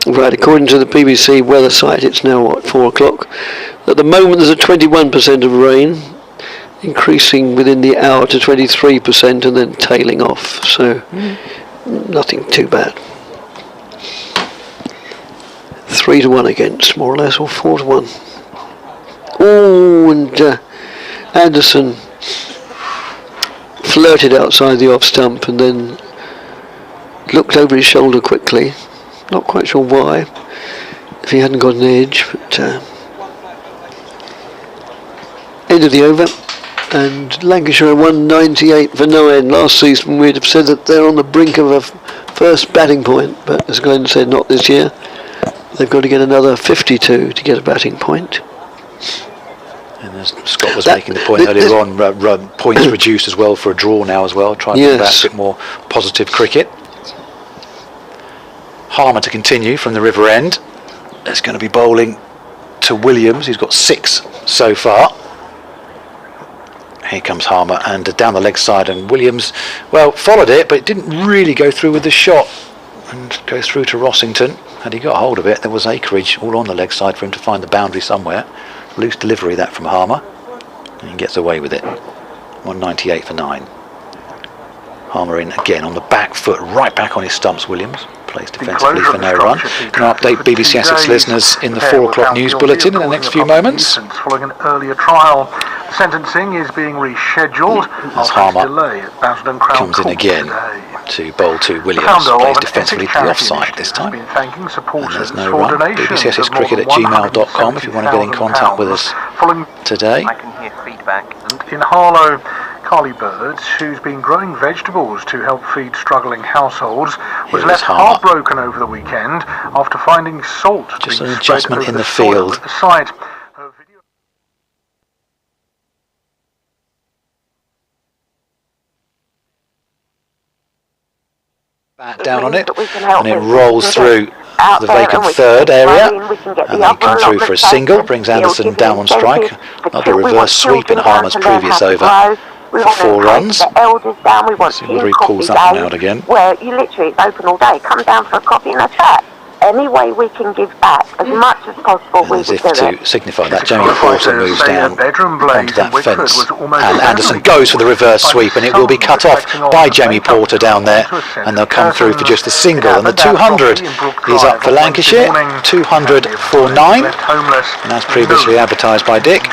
Right, according to the BBC weather site, it's now what, 4 o'clock. At the moment, there's a 21% of rain, increasing within the hour to 23% and then tailing off. So nothing too bad. 3-1 against, more or less, or 4-1. Oh, and Anderson flirted outside the off stump and then looked over his shoulder quickly. Not quite sure why, if he hadn't got an edge, but end of the over, and Lancashire 198 for 9. Last season we'd have said that they're on the brink of a first batting point, but as Glenn said, not this year. They've got to get another 52 to get a batting point. And as Scott was making the point earlier on, points reduced as well for a draw now as well, trying to bring back a bit more positive cricket. Harmer to continue from the River End. There's going to be bowling to Williams, who's got 6 so far. Here comes Harmer, and down the leg side, and Williams, well, followed it, but it didn't really go through with the shot and go through to Rossington. Had he got hold of it, there was acreage all on the leg side for him to find the boundary somewhere. Loose delivery that from Harmer, and he gets away with it. 198 for 9. Harmer in again on the back foot, right back on his stumps, Williams. Plays defensively for no run. Going to update BBC Essex listeners in the 4 o'clock news bulletin in the next few moments. Following an earlier trial, sentencing is being rescheduled. As Harmer comes in again to bowl to Williams. Plays defensively to the offside this time. And there's no run. BBC Essex Cricket at gmail.com if you want to get in contact with us today. I can hear feedback. And in Harlow, Carly Birds, who's been growing vegetables to help feed struggling households, was left heartbroken over the weekend after finding salt just an adjustment in the field. At the site. Bat down on it, and it rolls through the vacant third area, and they come through for a single, brings Anderson down on strike. Another reverse sweep in Harmer's previous over for 4 runs. See whether he pulls that one out again. Where you literally, it's open all day, come down for a coffee and a chat. Any way we can give back as much as possible, we as if to signify that, Jamie Porter moves down onto that fence, and Anderson goes for the reverse sweep, and it will be cut off by Jamie Porter down there, and they'll come through for just the single, and the 200 is up for Lancashire. 200 for 9, and as previously advertised by Dick,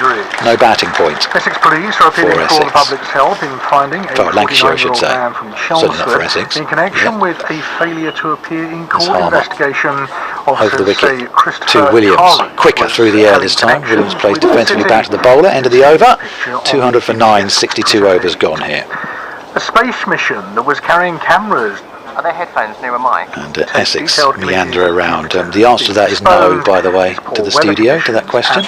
no batting point for Essex. For Lancashire, I should say. Certainly not for Essex. In connection with a failure to appear in court investigation over the wicket to Williams. Quicker through the air this time. Williams plays defensively back to the bowler. End of the over. 200 for 9. 62 overs gone here. A space mission that was carrying cameras. Are there headphones near a mic? And Essex meander around. The answer to that is no, by the way, to the studio, to that question.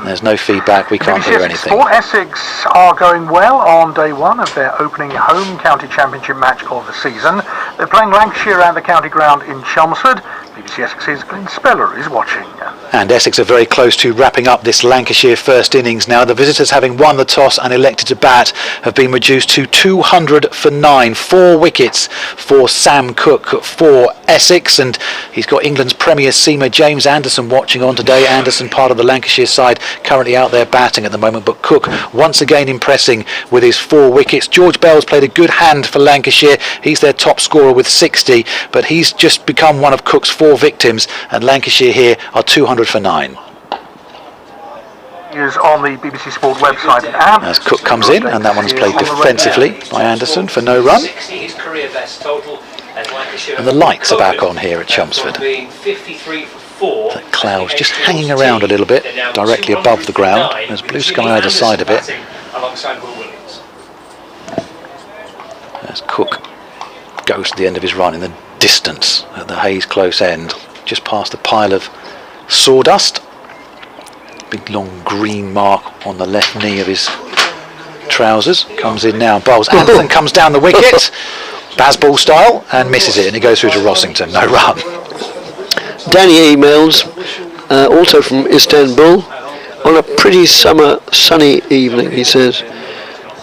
There's no feedback, we can't hear anything. Sport Essex are going well on day 1 of their opening home county championship match of the season. They're playing Lancashire around the county ground in Chelmsford. BBC Essex's Glenn Speller is watching. And Essex are very close to wrapping up this Lancashire first innings now. The visitors, having won the toss and elected to bat, have been reduced to 200 for 9. 4 wickets for Sam Cook for Essex, and he's got England's Premier seamer James Anderson watching on today. Anderson, part of the Lancashire side, currently out there batting at the moment, but Cook once again impressing with his 4 wickets. George Bell's played a good hand for Lancashire. He's their top scorer with 60, but he's just become one of Cook's 4 victims, and Lancashire here are 200 for 9. Is on the BBC Sport website and as Cook comes in, and that one's played defensively by Anderson for no run. And the lights are back on here at Chelmsford. The clouds just hanging around a little bit directly above the ground. There's blue sky either side of it. As Cook goes to the end of his run in the distance at the Hayes close end, just past a pile of sawdust. Big long green mark on the left knee of his trousers. Comes in now, bowls. Anderson comes down the wicket, Bazball style, and misses it, and he goes through to Rossington. No run. Danny emails, also from Istanbul, on a pretty summer sunny evening, he says.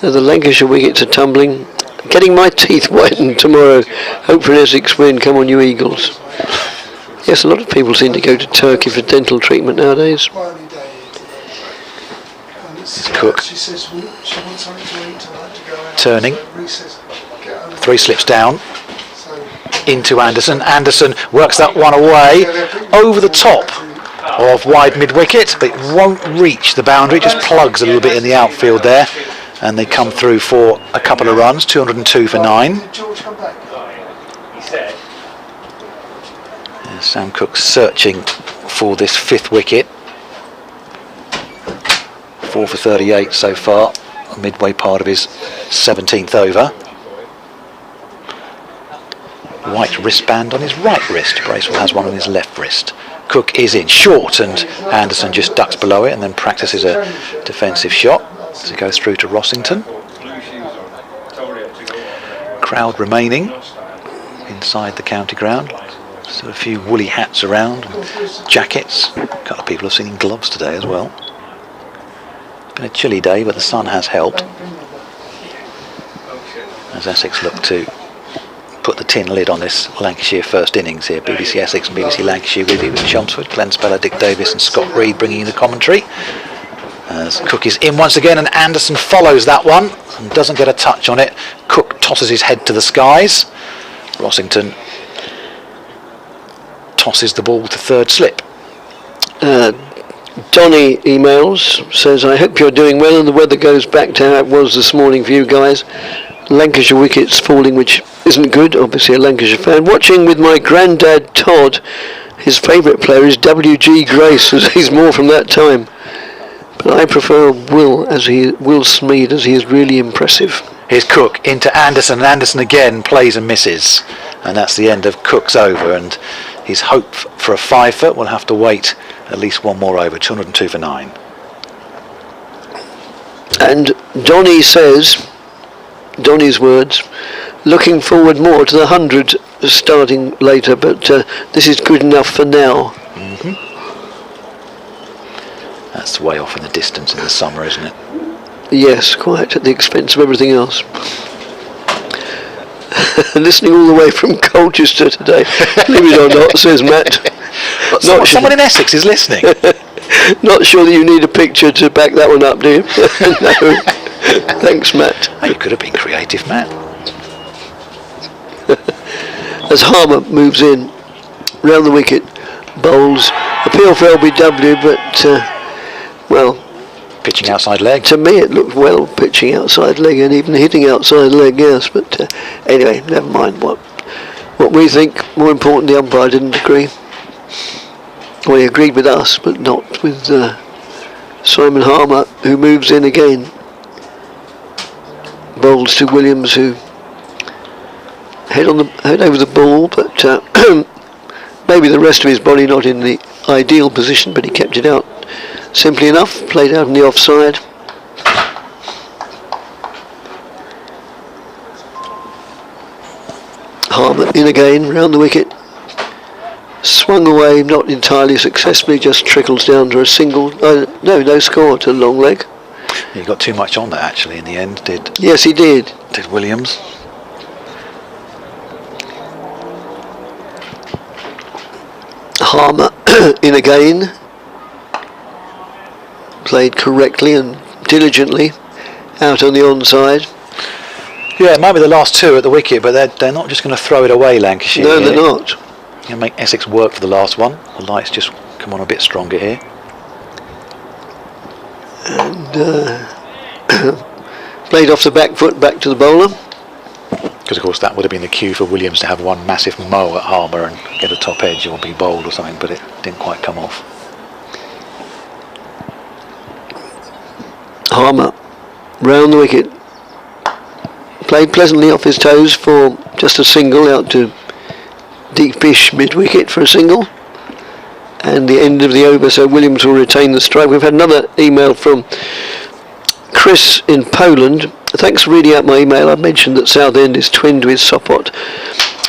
The Lancashire wickets are tumbling. Getting my teeth whitened tomorrow. Hope for an Essex win. Come on, you Eagles. Yes, a lot of people seem to go to Turkey for dental treatment nowadays. Cook turning, 3 slips down into Anderson. Anderson works that one away over the top of wide mid wicket, but it won't reach the boundary. It just plugs a little bit in the outfield there, and they come through for a couple of runs. 202 for 9. And Sam Cook searching for this 5th wicket. 4 for 38 so far, a midway part of his 17th over. White wristband on his right wrist. Bracewell has one on his left wrist. Cook is in short, and Anderson just ducks below it and then practices a defensive shot as he goes through to Rossington. Crowd remaining inside the county ground. Still a few woolly hats around, and jackets. A couple of people have seen gloves today as well. Been a chilly day, but the sun has helped as Essex look to put the tin lid on this Lancashire first innings here. BBC Essex and BBC Lancashire with you with Chelmsford, Glenn Speller, Dick Davis and Scott Reed bringing you the commentary. As Cook is in once again, and Anderson follows that one and doesn't get a touch on it. Cook tosses his head to the skies. Rossington tosses the ball to 3rd slip. Donny emails, says, I hope you're doing well and the weather goes back to how it was this morning for you guys. Lancashire wickets falling, which isn't good, obviously a Lancashire fan. Watching with my granddad Todd. His favourite player is W.G. Grace, as he's more from that time. But I prefer Will Smead, as he is really impressive. Here's Cook into Anderson, and Anderson again plays and misses. And that's the end of Cook's over, and his hope for a 5-foot will have to wait at least one more over. 202 for 9. And Donny says, Donny's words, looking forward more to the 100 starting later, but this is good enough for now. That's way off in the distance in the summer, isn't it? Yes, quite at the expense of everything else. Listening all the way from Colchester today. Believe it or not, says Matt. Someone in Essex is listening. Not sure that you need a picture to back that one up, do you? No. Thanks, Matt. Oh, you could have been creative, Matt. As Harmer moves in, round the wicket, bowls, appeal for LBW, but, well... Pitching outside leg. To me it looked well, pitching outside leg and even hitting outside leg, yes, but anyway, never mind what we think. More important, the umpire didn't agree. Well, he agreed with us, but not with Simon Harmer, who moves in again. Bowls to Williams, who head over the ball, but maybe the rest of his body not in the ideal position, but he kept it out simply enough. Played out in the offside. Harmer in again, round the wicket. Swung away, not entirely successfully, just trickles down to a single. No score to long leg. He got too much on that actually in the end, did? Yes, he did. Did Williams. Harmer in again. Played correctly and diligently out on the onside. Yeah, it might be the last 2 at the wicket, but they're not just going to throw it away, Lancashire. No, they're not. You make Essex work for the last one. The lights just come on a bit stronger here. And played off the back foot back to the bowler. Because of course that would have been the cue for Williams to have one massive mow at Harmer and get a top edge or be bowled or something, but it didn't quite come off. Harmer round the wicket, played pleasantly off his toes for just a single, out to deepish mid-wicket for a single, and the end of the over, so Williams will retain the strike. We've had another email from Chris in Poland. Thanks for reading out my email. I mentioned that Southend is twinned with Sopot.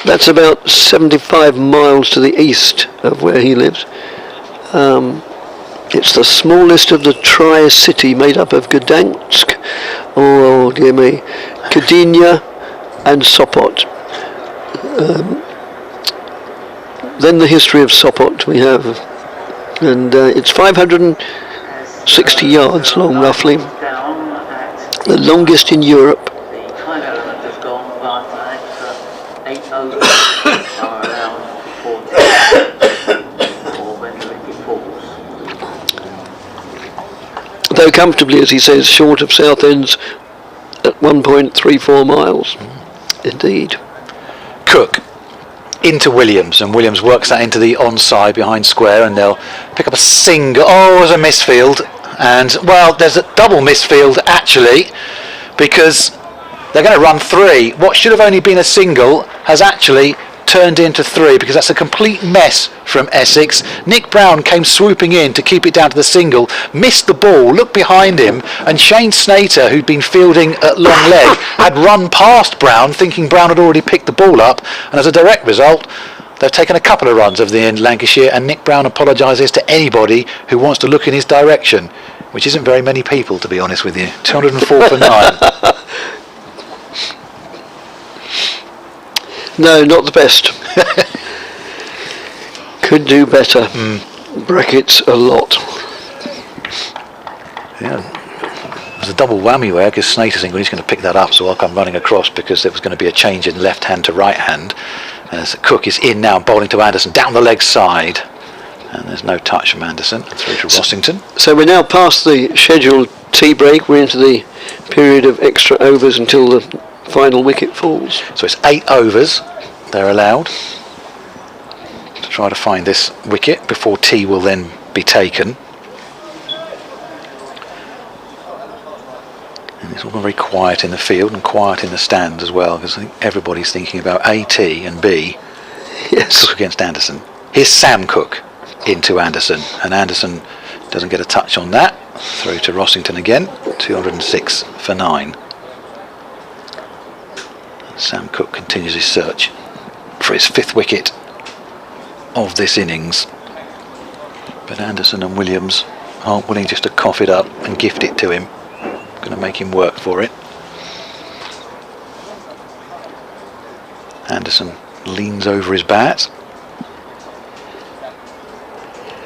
That's about 75 miles to the east of where he lives. It's the smallest of the Tri-City, made up of Gdansk, oh dear me, Gdynia and Sopot. Then the history of Sopot we have, and it's 560 yards long roughly, the longest in Europe. The time element has gone, but an extra 8 overs are allowed for when the wicket falls. Though comfortably, as he says, short of Southend's at 1.34 miles. Indeed. Cook into Williams, and Williams works that into the onside behind square, and they'll pick up a single. Oh, there's a misfield, and well, there's a double misfield actually, because they're going to run 3. What should have only been a single has actually turned into 3, because that's a complete mess from Essex. Nick Brown came swooping in to keep it down to the single, missed the ball, looked behind him, and Shane Snater, who'd been fielding at long leg, had run past Brown thinking Brown had already picked the ball up, and as a direct result they've taken a couple of runs of the end Lancashire, and Nick Brown apologises to anybody who wants to look in his direction, which isn't very many people, to be honest with you. 204 for 9. No, not the best. Could do better. Brackets a lot. Yeah. There's a double whammy there, because Snater's thinking he's going to pick that up, so I'll come running across, because there was going to be a change in left hand to right hand. As Cook is in now, bowling to Anderson, down the leg side. And there's no touch from Anderson, through to Rossington. So we're now past the scheduled tea break. We're into the period of extra overs until the final wicket falls. So it's 8 overs they're allowed to try to find this wicket before tea will then be taken. And it's all very quiet in the field and quiet in the stands as well, because I think everybody's thinking about A, T and B. Yes. Cook against Anderson. Here's Sam Cook into Anderson, and Anderson doesn't get a touch on that. Through to Rossington again, 206 for 9. Sam Cook continues his search for his 5th wicket of this innings, but Anderson and Williams aren't willing just to cough it up and gift it to him. Going to make him work for it. Anderson leans over his bat.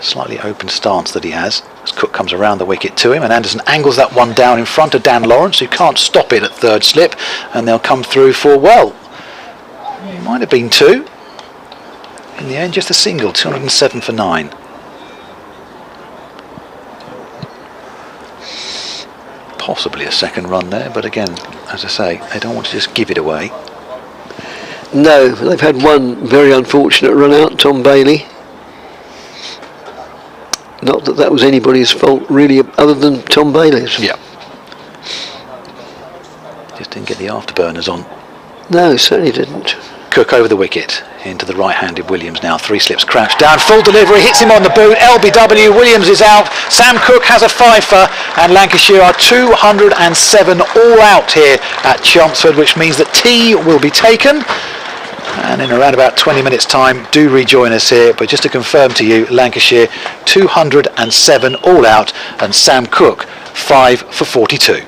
Slightly open stance that he has as Cook comes around the wicket to him, and Anderson angles that one down in front of Dan Lawrence, who can't stop it at 3rd slip, and they'll come through for, well, it might have been 2. In the end, just a single, 207 for 9. Possibly a second run there, but again, as I say, they don't want to just give it away. No, they've had one very unfortunate run out, Tom Bailey. Not that that was anybody's fault really, other than Tom Bailey's. Yeah. Just didn't get the afterburners on. No, certainly didn't. Cook over the wicket into the right-handed Williams now. 3 slips, crouched down, full delivery, hits him on the boot. LBW, Williams is out. Sam Cook has a fifer, and Lancashire are 207 all out here at Chelmsford, which means that tea will be taken. And in around about 20 minutes time, do rejoin us here. But just to confirm to you, Lancashire 207 all out, and Sam Cook 5 for 42.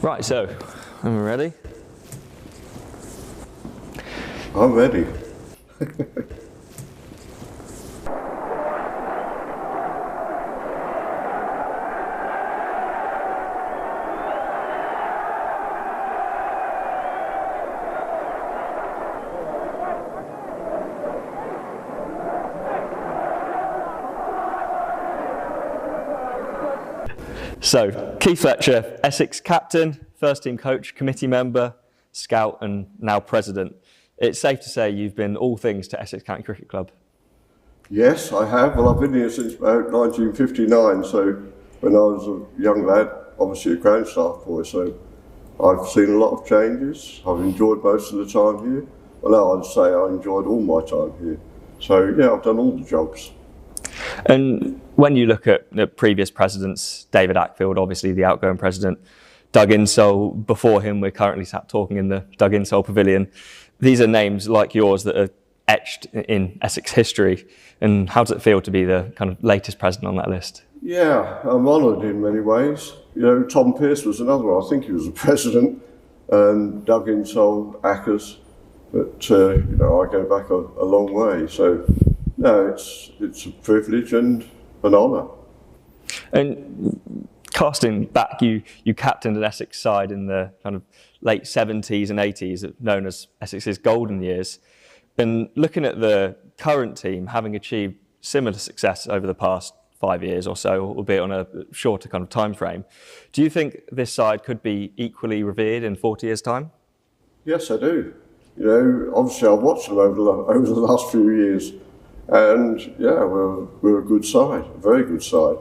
Right, so, am I ready? I'm ready. So, Keith Fletcher, Essex captain, first team coach, committee member, scout and now president. It's safe to say you've been all things to Essex County Cricket Club. Yes, I have. Well, I've been here since about 1959, so when I was a young lad, obviously a ground staff boy, so I've seen a lot of changes. I've enjoyed most of the time here. Well, no, I'd say I enjoyed all my time here. So, yeah, I've done all the jobs. And when you look at the previous presidents, David Ackfield, obviously the outgoing president, Doug Insole, before him we're currently sat talking in the Doug Insole Pavilion. These are names like yours that are etched in Essex history. And how does it feel to be the kind of latest president on that list? Yeah, I'm honoured in many ways. You know, Tom Pearce was another one. I think he was the president, and Doug Insole, Ackers. But, you know, I go back a long way. So, no, it's a privilege and an honour. And casting back, you captained an Essex side in the kind of late 70s and 80s, known as Essex's golden years. And looking at the current team, having achieved similar success over the past 5 years or so, albeit on a shorter kind of time frame, do you think this side could be equally revered in 40 years' time? Yes, I do. You know, obviously I've watched them over the last few years, and yeah, we're a good side, a very good side.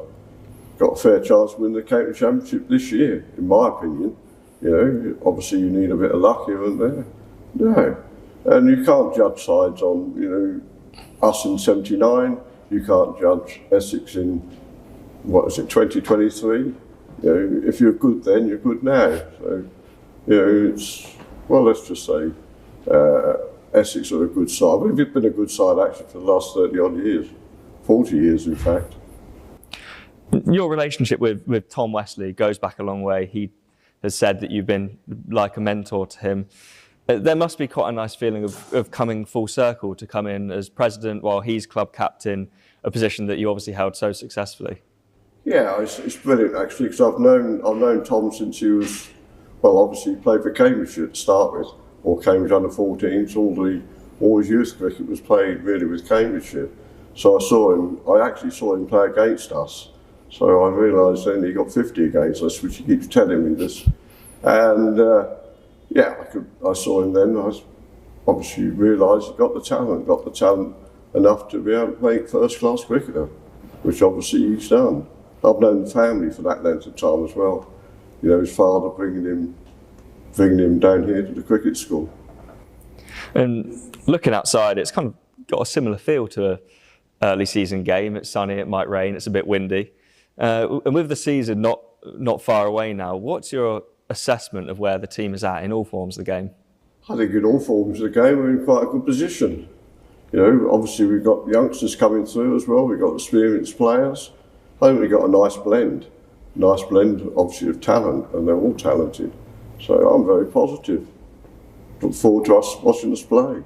Got a fair chance to win the county championship this year, in my opinion. You know, obviously you need a bit of luck here and there. No, and you can't judge sides on, you know, us in '79. You can't judge Essex in, what is it, 2023. You know, if you're good then, you're good now. So, you know, it's, well, let's just say Essex are a good side. We've been a good side actually for the last 30 odd years, 40 years in fact. Your relationship with Tom Wesley goes back a long way. He has said that you've been like a mentor to him. There must be quite a nice feeling of coming full circle to come in as president while he's club captain, a position that you obviously held so successfully. Yeah, it's brilliant actually, because I've known Tom since he was, well, obviously he played for Cambridgeshire to start with, or Cambridge under 14s. All his youth cricket was played really with Cambridgeshire. So I actually saw him play against us. So I realised then he got 50 against us, which he keeps telling me this. And yeah, I saw him then. I obviously realised he got the talent enough to be able to play first-class cricketer, which obviously he's done. I've known the family for that length of time as well. You know, his father bringing him down here to the cricket school. And looking outside, it's kind of got a similar feel to an early season game. It's sunny, it might rain, it's a bit windy. And with the season not far away now, what's your assessment of where the team is at in all forms of the game? I think in all forms of the game we're in quite a good position. You know, obviously we've got youngsters coming through as well, we've got experienced players. I think we've got a nice blend obviously of talent, and they're all talented. So I'm very positive. Look forward to us watching us play.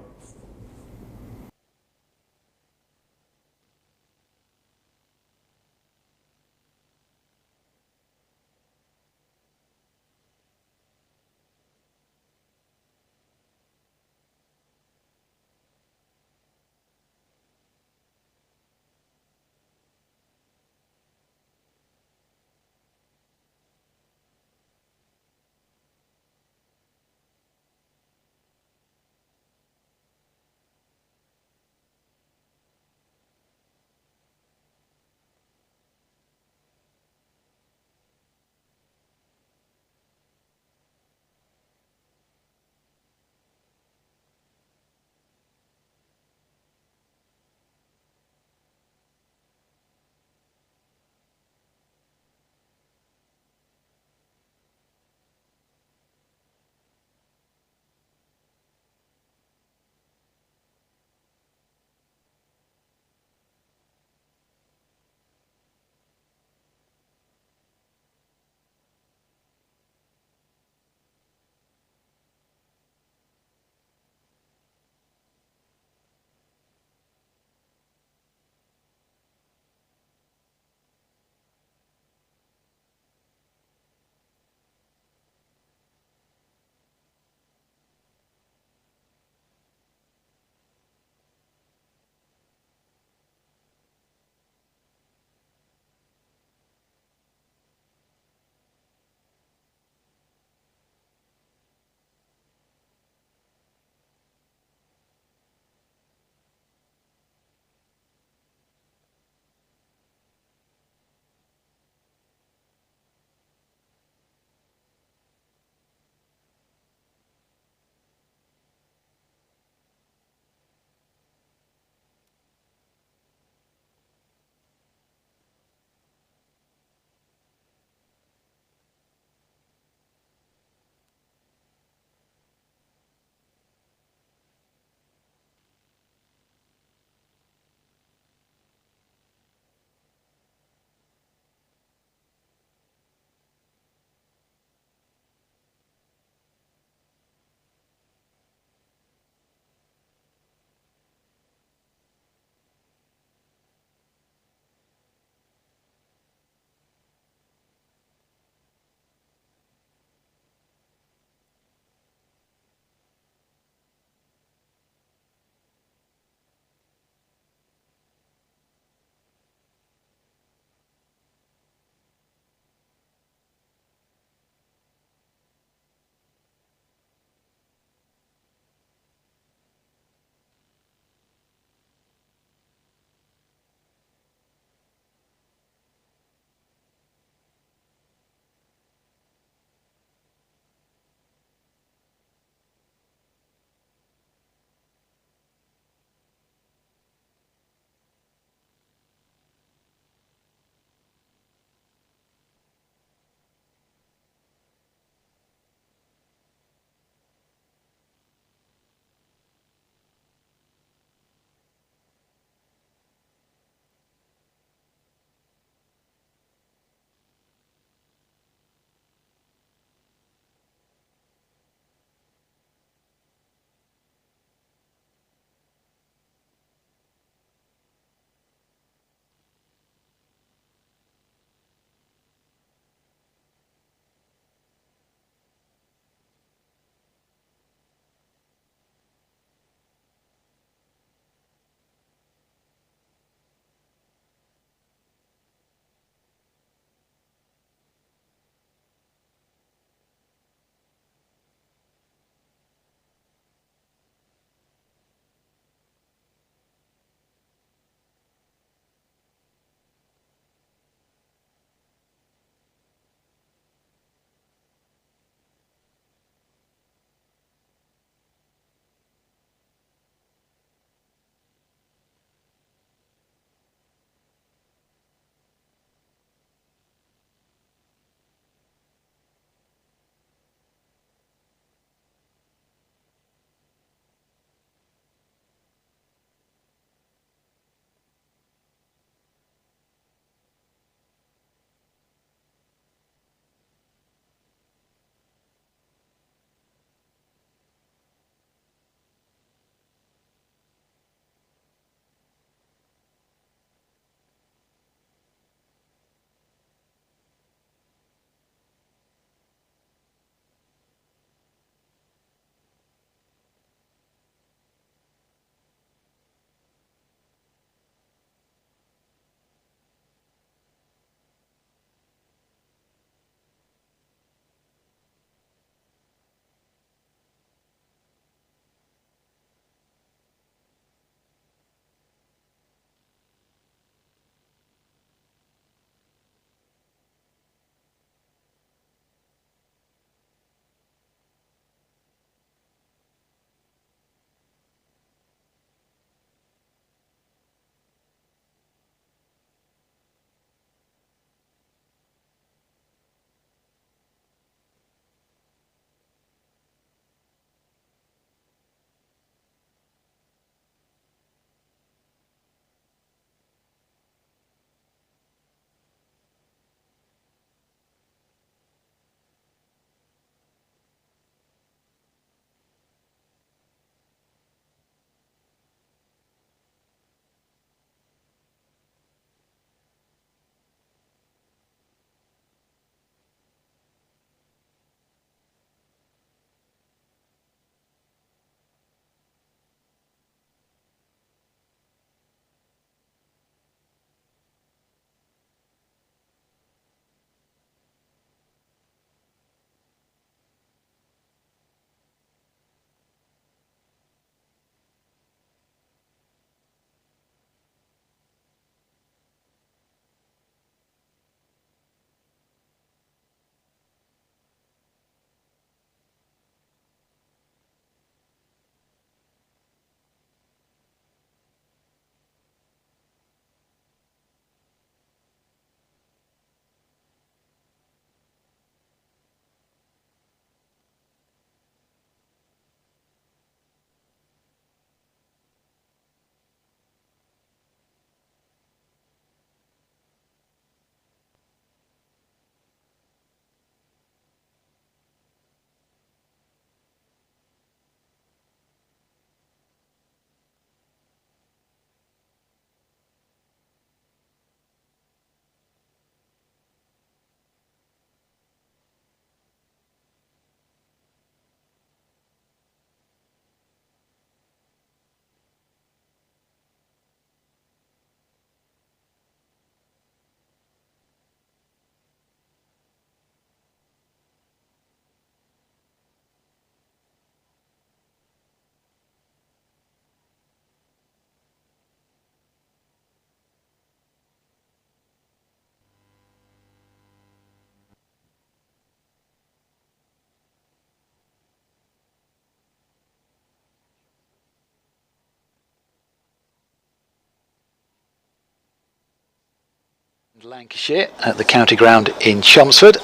Lancashire at the county ground in Chelmsford.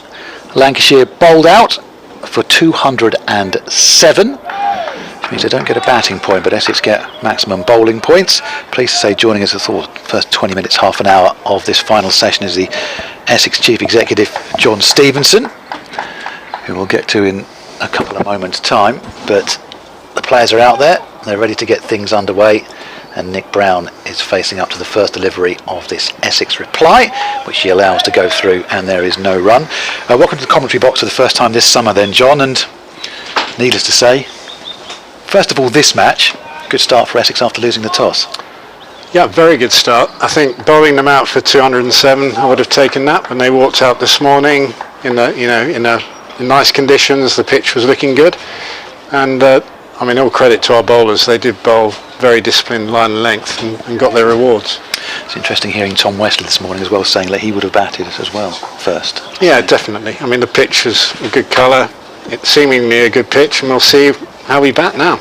Lancashire bowled out for 207, which means they don't get a batting point, but Essex get maximum bowling points. Pleased to say joining us for the first 20 minutes, half an hour of this final session is the Essex Chief Executive, John Stevenson, who we'll get to in a couple of moments' time. But the players are out there, they're ready to get things underway, and Nick Brown is facing up to the first delivery of this Essex reply, which he allows to go through, and there is no run. Welcome to the commentary box for the first time this summer then, John, and needless to say, first of all, this match, good start for Essex after losing the toss. Yeah, very good start. I think bowling them out for 207, I would have taken that when they walked out this morning in nice conditions. The pitch was looking good, and I mean, all credit to our bowlers. They did bowl very disciplined line and length and got their rewards. It's interesting hearing Tom Wesley this morning as well saying that he would have batted as well first. Yeah, definitely. I mean, the pitch was a good colour. It's seemingly a good pitch, and we'll see how we bat now.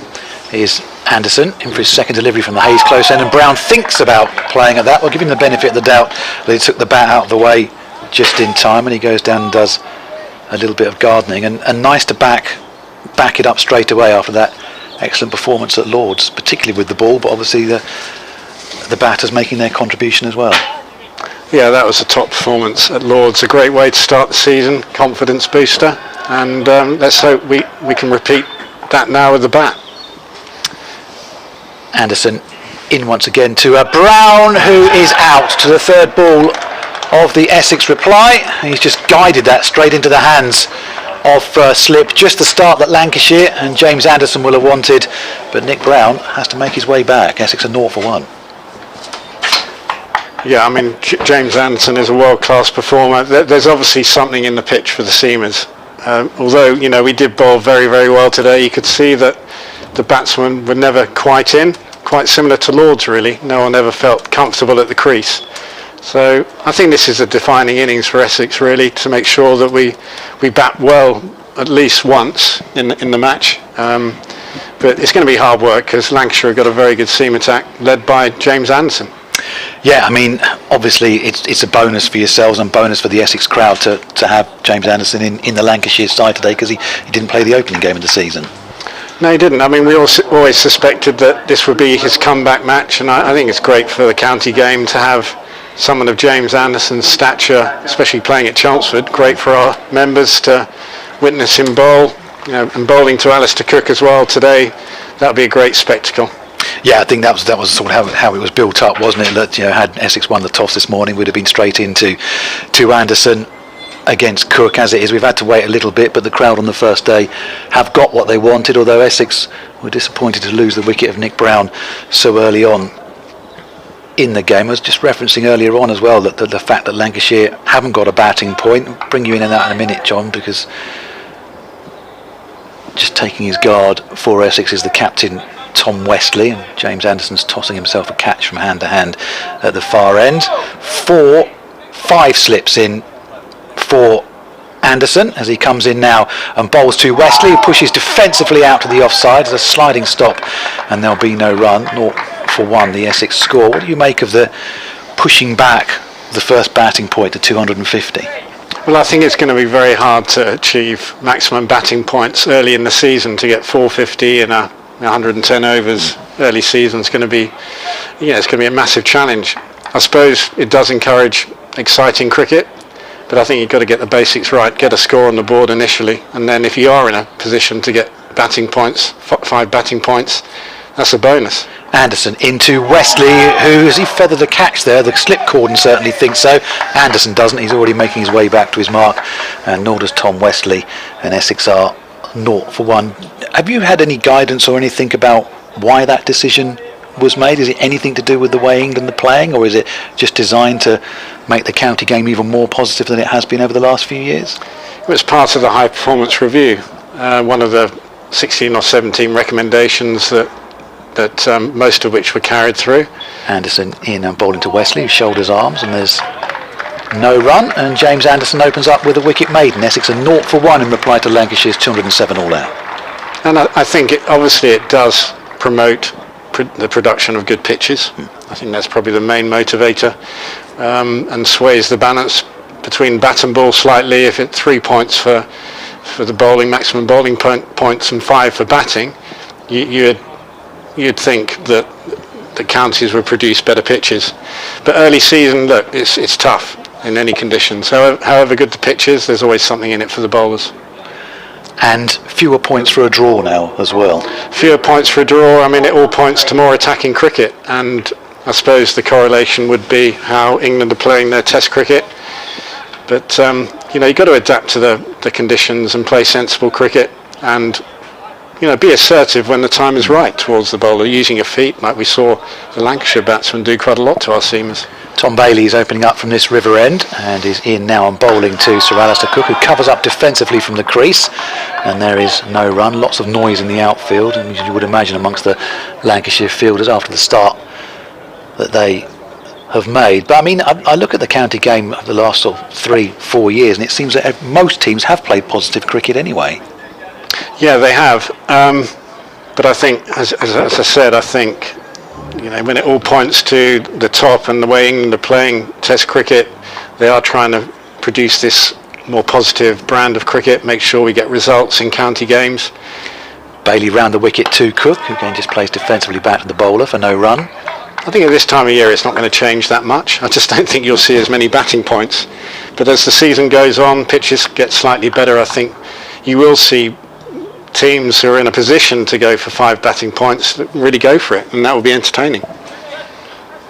Here's Anderson in for his second delivery from the Hayes close end, and Brown thinks about playing at that. We'll give him the benefit of the doubt that he took the bat out of the way just in time, and he goes down and does a little bit of gardening, and nice to back it up straight away after that excellent performance at Lords, particularly with the ball, but obviously the batters making their contribution as well. Yeah, that was a top performance at Lords. A great way to start the season, confidence booster, and let's hope we can repeat that now with the bat. Anderson in once again to Brown, who is out to the third ball of the Essex reply. He's just guided that straight into the hands of slip, just the start that Lancashire and James Anderson will have wanted, but Nick Brown has to make his way back. Essex are 0 for 1. Yeah, I mean, James Anderson is a world-class performer. There's obviously something in the pitch for the seamers. Although, you know, we did bowl very, very well today, you could see that the batsmen were never quite in, quite similar to Lords really. No one ever felt comfortable at the crease. So I think this is a defining innings for Essex really, to make sure that we bat well at least once in the match. But it's going to be hard work because Lancashire have got a very good seam attack led by James Anderson. Yeah, I mean, obviously it's a bonus for yourselves and bonus for the Essex crowd to have James Anderson in the Lancashire side today, because he didn't play the opening game of the season. No, he didn't. I mean, we always suspected that this would be his comeback match, and I think it's great for the county game to have someone of James Anderson's stature, especially playing at Chelmsford. Great for our members to witness him bowl, you know, and bowling to Alistair Cook as well today. That would be a great spectacle. Yeah, I think that was sort of how it was built up, wasn't it? That, you know, had Essex won the toss this morning, would have been straight into Anderson against Cook. As it is, we've had to wait a little bit, but the crowd on the first day have got what they wanted, although Essex were disappointed to lose the wicket of Nick Brown so early on in the game. I was just referencing earlier on as well that the fact that Lancashire haven't got a batting point. I'll bring you in and that in a minute, John, because just taking his guard for Essex is the captain, Tom Wesley, and James Anderson's tossing himself a catch from hand to hand at the far end. 5 slips in for Anderson as he comes in now and bowls to Wesley, who pushes defensively out to the offside as a sliding stop, and there'll be no run. 0 for 1 the Essex score. What do you make of the pushing back the first batting point to 250? Well, I think it's going to be very hard to achieve maximum batting points early in the season. To get 450 in a 110 overs early season is going to be, it's going to be a massive challenge. I suppose it does encourage exciting cricket, but I think you've got to get the basics right, get a score on the board initially, and then if you are in a position to get batting points, 5 batting points, that's a bonus. Anderson into Wesley, who, has he feathered a catch there? The slip cordon certainly thinks so. Anderson doesn't. He's already making his way back to his mark, and nor does Tom Wesley, and Essex are 0 for 1. Have you had any guidance or anything about why that decision was made? Is it anything to do with the way England are playing, or is it just designed to make the county game even more positive than it has been over the last few years? It was part of the high performance review, one of the 16 or 17 recommendations that most of which were carried through. Anderson in and bowling to Wesley, who shoulders arms, and there's no run, and James Anderson opens up with a wicket maiden. Essex are 0 for 1 in reply to Lancashire's 207 all out. And I think obviously it does promote the production of good pitches. I think that's probably the main motivator, and sways the balance between bat and ball slightly. If it's 3 points for the bowling, maximum bowling points, and 5 for batting, you'd think that the counties would produce better pitches. But early season, look, it's tough in any conditions. However good the pitch is, there's always something in it for the bowlers. And fewer points for a draw now as well. Fewer points for a draw, I mean, it all points to more attacking cricket, and I suppose the correlation would be how England are playing their test cricket. But you've got to adapt to the conditions and play sensible cricket, and be assertive when the time is right towards the bowler, using your feet like we saw the Lancashire batsmen do quite a lot to our seamers. Tom Bailey is opening up from this river end and is in now and bowling to Sir Alistair Cook, who covers up defensively from the crease, and there is no run. Lots of noise in the outfield, and you would imagine amongst the Lancashire fielders after the start that they have made. But I mean, I look at the county game of the last sort of 3-4 years, and it seems that most teams have played positive cricket anyway. Yeah, they have. But I think, as I said, I think when it all points to the top and the way England are playing Test cricket, they are trying to produce this more positive brand of cricket, make sure we get results in county games. Bailey round the wicket to Cook, who again just plays defensively back to the bowler for no run. I think at this time of year it's not going to change that much. I just don't think you'll see as many batting points. But as the season goes on, pitches get slightly better. I think you will see teams who are in a position to go for 5 batting points really go for it, and that will be entertaining.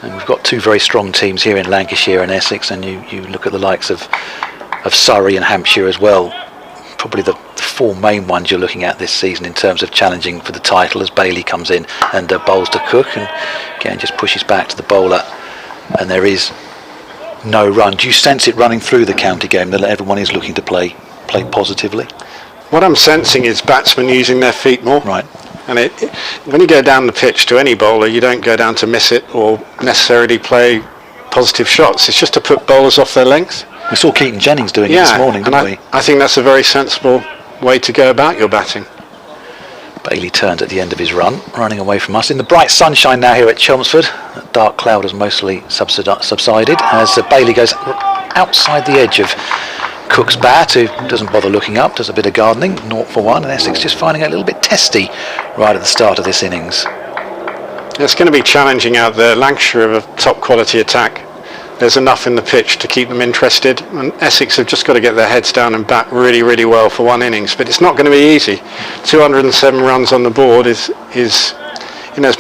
And we've got 2 very strong teams here in Lancashire and Essex, and you look at the likes of Surrey and Hampshire as well. Probably the 4 main ones you're looking at this season in terms of challenging for the title, as Bailey comes in and bowls to Cook and again just pushes back to the bowler, and there is no run. Do you sense it running through the county game that everyone is looking to play positively? What I'm sensing is batsmen using their feet more. Right. And when you go down the pitch to any bowler, you don't go down to miss it or necessarily play positive shots. It's just to put bowlers off their length. We saw Keaton Jennings doing it this morning, didn't we? I think that's a very sensible way to go about your batting. Bailey turns at the end of his run, running away from us in the bright sunshine now here at Chelmsford. That dark cloud has mostly subsided as Bailey goes outside the edge of Cook's bat, who doesn't bother looking up, does a bit of gardening, 0 for 1, and Essex just finding it a little bit testy right at the start of this innings. It's going to be challenging out there. Lancashire have a top quality attack. There's enough in the pitch to keep them interested, and Essex have just got to get their heads down and bat really, really well for 1 innings, but it's not going to be easy. 207 runs on the board is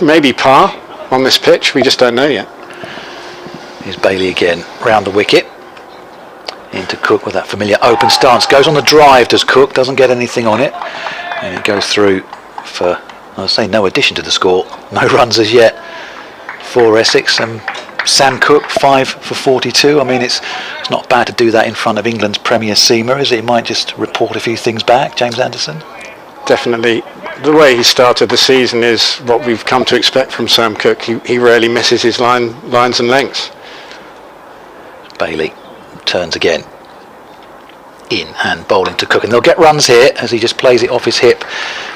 maybe par on this pitch, we just don't know yet. Here's Bailey again, round the wicket. Into Cook with that familiar open stance. Goes on the drive, does Cook, doesn't get anything on it. And it goes through for, I'll say, no addition to the score. No runs as yet for Essex. And Sam Cook, 5 for 42. I mean, it's not bad to do that in front of England's premier seamer, is it? He might just report a few things back, James Anderson. Definitely. The way he started the season is what we've come to expect from Sam Cook. He rarely misses his lines and lengths. Bailey turns again in and bowling to Cook, and they'll get runs here as he just plays it off his hip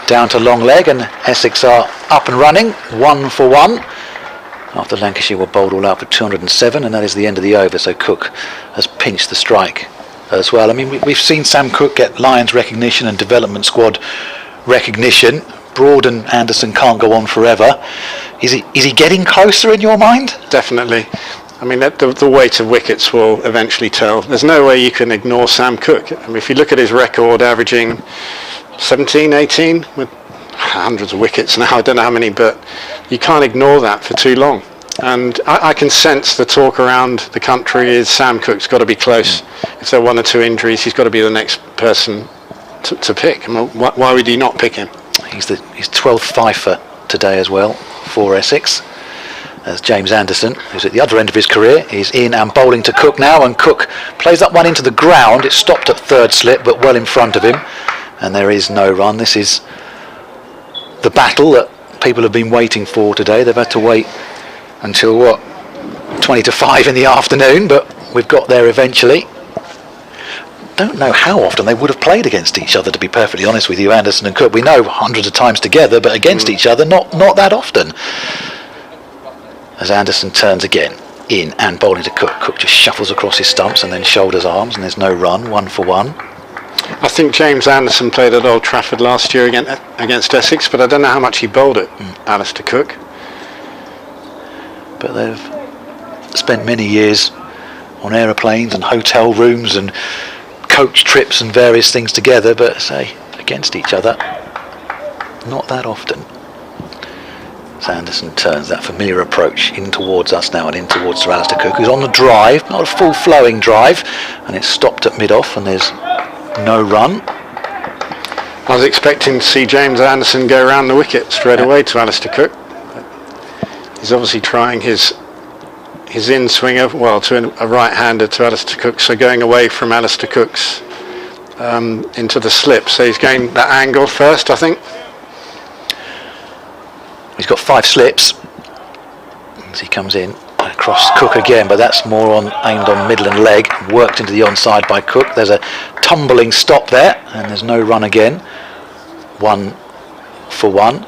down to long leg, and Essex are up and running 1 for 1 after Lancashire were bowled all out for 207, and that is the end of the over. So Cook has pinched the strike as well. I mean, we've seen Sam Cook get Lions recognition and development squad recognition. Broad and Anderson can't go on forever. Is he getting closer in your mind? Definitely. I mean, the weight of wickets will eventually tell. There's no way you can ignore Sam Cook. I mean, if you look at his record, averaging 17, 18, with hundreds of wickets now, I don't know how many, but you can't ignore that for too long. And I can sense the talk around the country is Sam Cook's got to be close. If there are 1 or 2 injuries, he's got to be the next person to pick. I mean, why would you not pick him? He's 12th fifer today as well for Essex. As James Anderson, who's at the other end of his career, is in and bowling to Cook now, and Cook plays that one into the ground. It stopped at 3rd slip, but well in front of him, and there is no run. This is the battle that people have been waiting for today. They've had to wait until 20 to 5 in the afternoon, but we've got there eventually. don't know how often they would have played against each other, to be perfectly honest with you, Anderson and Cook. We know hundreds of times together, but against each other, not that often. As Anderson turns again, in and bowling to Cook. Cook just shuffles across his stumps and then shoulders arms, and there's no run, 1 for 1. I think James Anderson played at Old Trafford last year against Essex, but I don't know how much he bowled at Alistair Cook. But they've spent many years on aeroplanes and hotel rooms and coach trips and various things together, but say against each other, not that often. So Anderson turns that familiar approach in towards us now and in towards Sir Alistair Cook, who's on the drive, not a full flowing drive, and it's stopped at mid-off and there's no run. I was expecting to see James Anderson go around the wicket straight away to Alistair Cook. He's obviously trying his in-swinger, well, to a right-hander to Alistair Cook, so going away from Alistair Cook's into the slip. So he's going that angle first, I think. He's got 5 slips as he comes in across Cook again, but that's more aimed on middle and leg, worked into the onside by Cook. There's a tumbling stop there and there's no run again. 1 for 1.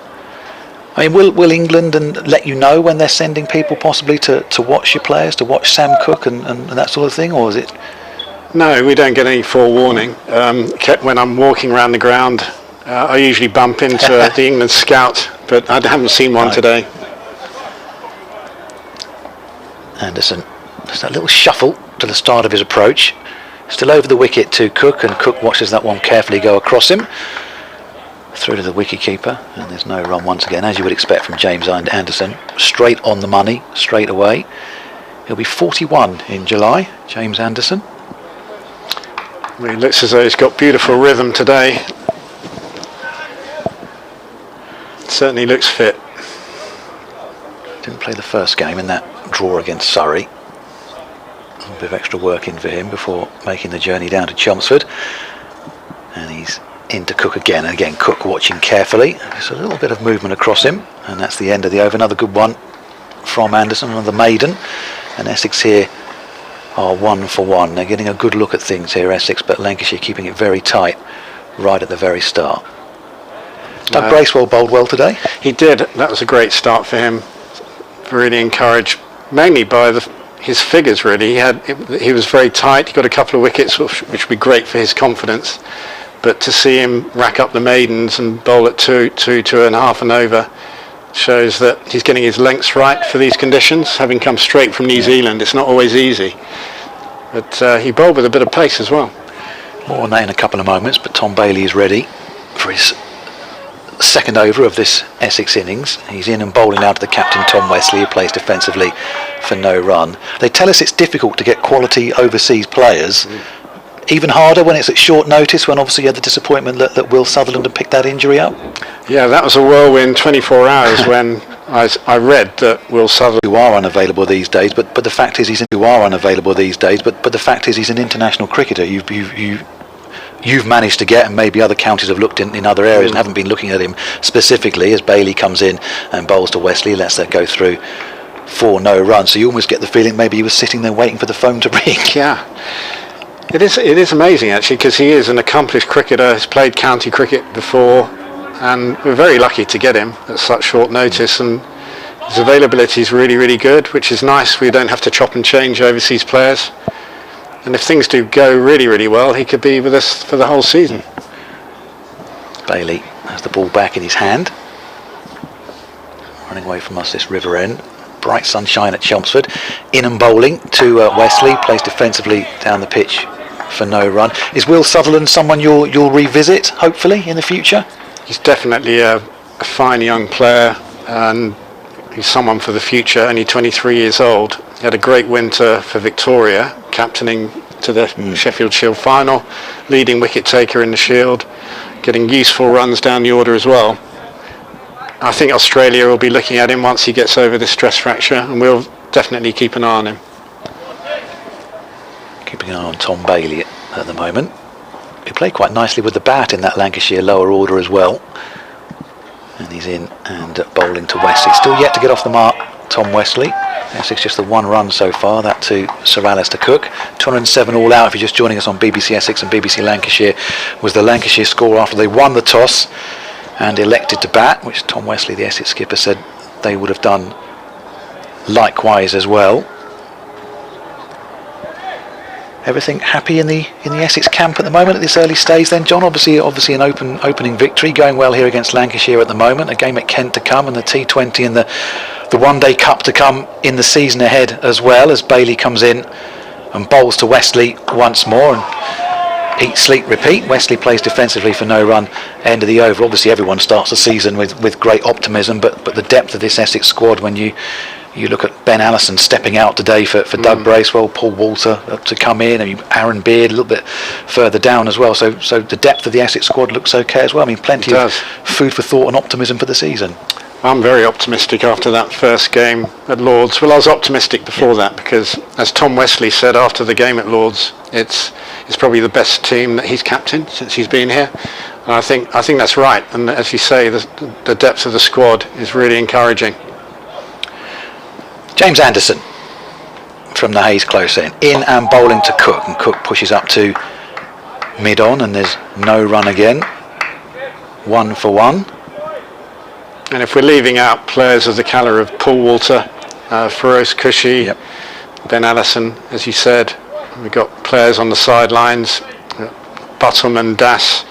I mean, will England let you know when they're sending people possibly to watch your players, to watch Sam Cook and that sort of thing, or is it? No, we don't get any forewarning. When I'm walking around the ground, I usually bump into the England scout, but I haven't seen one today. Anderson, just that little shuffle to the start of his approach. Still over the wicket to Cook, and Cook watches that one carefully go across him. Through to the wicketkeeper, and there's no run once again, as you would expect from James Anderson. Straight on the money, straight away. He'll be 41 in July, James Anderson. Well, he looks as though he's got beautiful rhythm today. Certainly looks fit. Didn't play the first game in that draw against Surrey. A bit of extra work in for him before making the journey down to Chelmsford. And he's into Cook again, and again Cook watching carefully. There's a little bit of movement across him, and that's the end of the over. Another good one from Anderson, another maiden, and Essex here are 1 for 1. They're getting a good look at things here, Essex, but Lancashire keeping it very tight right at the very start. Doug Bracewell bowled well today. He did. That was a great start for him. Really encouraged, mainly by his figures. Really, he was very tight. He got a couple of wickets, which would be great for his confidence. But to see him rack up the maidens and bowl at 2.5 and over shows that he's getting his lengths right for these conditions. Having come straight from New Zealand, it's not always easy. But he bowled with a bit of pace as well. More on that in a couple of moments, but Tom Bailey is ready for his second over of this Essex innings. He's in and bowling now to the captain, Tom Wesley, who plays defensively for no run. They tell us it's difficult to get quality overseas players. Even harder when it's at short notice, when obviously you had the disappointment that Will Sutherland had picked that injury up. Yeah, that was a whirlwind 24 hours when I read that Will Sutherland who are unavailable these days, but the fact is he's an international cricketer. You've managed to get, and maybe other counties have looked in other areas and haven't been looking at him specifically, as Bailey comes in and bowls to Wesley, lets that go through for no run. So you almost get the feeling maybe he was sitting there waiting for the phone to ring. Yeah. It is amazing actually, because he is an accomplished cricketer. He's played county cricket before, and we're very lucky to get him at such short notice, and his availability is really, really good, which is nice. We don't have to chop and change overseas players, and if things do go really, really well, he could be with us for the whole season. Bailey has the ball back in his hand, running away from us this river end. Bright sunshine at Chelmsford. In and bowling to Wesley, plays defensively down the pitch for no run. Is Will Sutherland someone you'll revisit, hopefully, in the future? He's definitely a fine young player, and he's someone for the future. Only 23 years old. He had a great winter for Victoria, captaining to the Sheffield Shield final, leading wicket taker in the Shield, getting useful runs down the order as well. I think Australia will be looking at him once he gets over this stress fracture, and we'll definitely keep an eye on him. Keeping an eye on Tom Bailey at the moment. He played quite nicely with the bat in that Lancashire lower order as well. And he's in and bowling to Wesley. Still yet to get off the mark, Tom Wesley. Essex just the 1 run so far, that to Sir Alistair Cook. 207 all out. If you're just joining us on BBC Essex and BBC Lancashire, was the Lancashire score after they won the toss and elected to bat, which Tom Wesley, the Essex skipper, said they would have done likewise as well. Everything happy in the Essex camp at the moment at this early stage then, John? Obviously an opening victory, going well here against Lancashire at the moment, a game at Kent to come and the T20 and the One Day Cup to come in the season ahead as well, as Bailey comes in and bowls to Wesley once more and eat, sleep, repeat. Wesley plays defensively for no run, end of the over. Obviously everyone starts the season with great optimism, but the depth of this Essex squad, when you look at Ben Allison stepping out today for Doug Bracewell, Paul Walter to come in, and Aaron Beard a little bit further down as well. So the depth of the Essex squad looks okay as well. I mean, plenty of food for thought and optimism for the season. I'm very optimistic after that first game at Lord's. Well, I was optimistic before that because, as Tom Wesley said after the game at Lord's, it's probably the best team that he's captained since he's been here. And I think that's right. And as you say, the depth of the squad is really encouraging. James Anderson from the Hayes close end, in and bowling to Cook, and Cook pushes up to mid-on and there's no run again. 1 for 1. And if we're leaving out players of the calibre of Paul Walter, Feroz Kushi, Ben Allison, as you said, we've got players on the sidelines, Buttham and Das,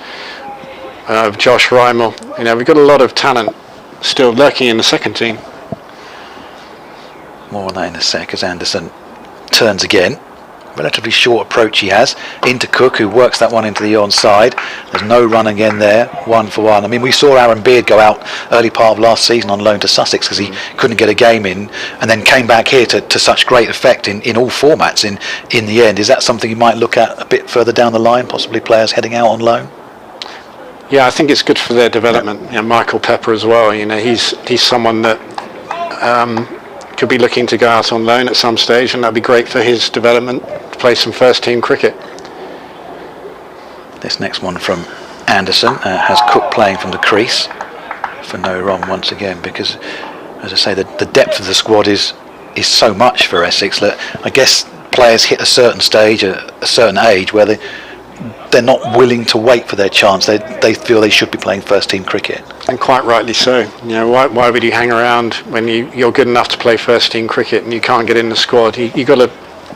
Josh Rymel. We've got a lot of talent still lurking in the second team. More on that in a sec as Anderson turns again. Relatively short approach he has into Cook, who works that one into the onside. There's no run again there. 1 for 1. I mean, we saw Aaron Beard go out early part of last season on loan to Sussex because he couldn't get a game in, and then came back here to such great effect in all formats in the end. Is that something you might look at a bit further down the line, possibly players heading out on loan? Yeah, I think it's good for their development. Michael Pepper as well. He's someone that could be looking to go out on loan at some stage, and that'd be great for his development to play some first team cricket. This next one from Anderson has Cook playing from the crease for no run once again, because as I say, the depth of the squad is so much for Essex that I guess players hit a certain stage, a certain age, where they're not willing to wait for their chance. They feel they should be playing first team cricket. And quite rightly so. Why would you hang around when you're good enough to play first team cricket and you can't get in the squad? You've got to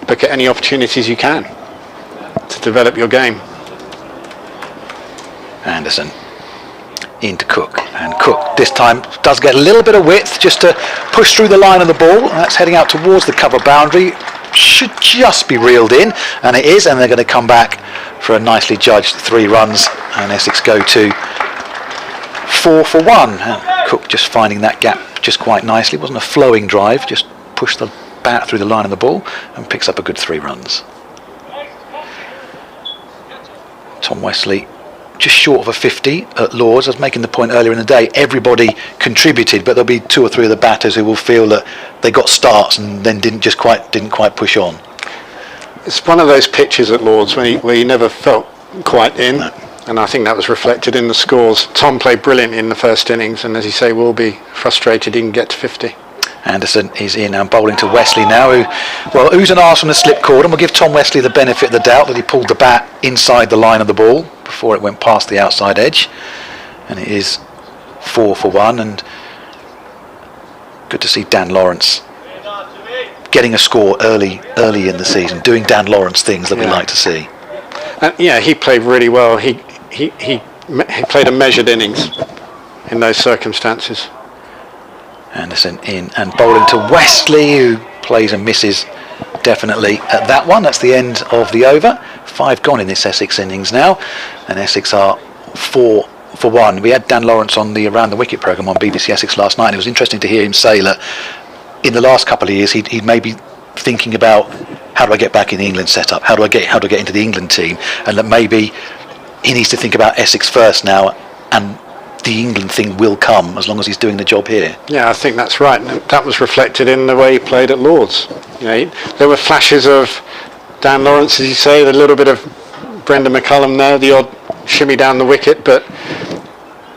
look at any opportunities you can to develop your game. Anderson into Cook, and Cook this time does get a little bit of width just to push through the line of the ball. That's heading out towards the cover boundary. Should just be reeled in, and it is, and they're going to come back for a nicely judged 3 runs, and Essex go to 4 for 1. Cook just finding that gap just quite nicely. It wasn't a flowing drive, just pushed the bat through the line of the ball and picks up a good 3 runs. Tom Wesley just short of a 50 at Lord's. I was making the point earlier in the day, everybody contributed, but there'll be 2 or 3 of the batters who will feel that they got starts and then didn't quite push on. It's one of those pitches at Lord's where you never felt quite in, and I think that was reflected in the scores. Tom played brilliant in the first innings, and as you say, will be frustrated he can get to 50. Anderson is in and bowling to Wesley now, who's an arse from the slip cord, and we'll give Tom Wesley the benefit of the doubt that he pulled the bat inside the line of the ball before it went past the outside edge, and it is 4 for 1, and good to see Dan Lawrence getting a score early in the season, doing Dan Lawrence things that we like to see. And he played really well. He played a measured innings in those circumstances. Anderson in and bowling to Wesley, who plays and misses definitely at that one. That's the end of the over. 5 gone in this Essex innings now, and Essex are 4 for 1. We had Dan Lawrence on the Around the Wicket programme on BBC Essex last night, and it was interesting to hear him say that in the last couple of years he'd maybe thinking about, how do I get back in the England setup? How do I get into the England team? And that maybe he needs to think about Essex first now, and the England thing will come as long as he's doing the job here. Yeah, I think that's right. And that was reflected in the way he played at Lord's. There were flashes of Dan Lawrence, as you say, a little bit of Brendan McCullum there, the odd shimmy down the wicket, but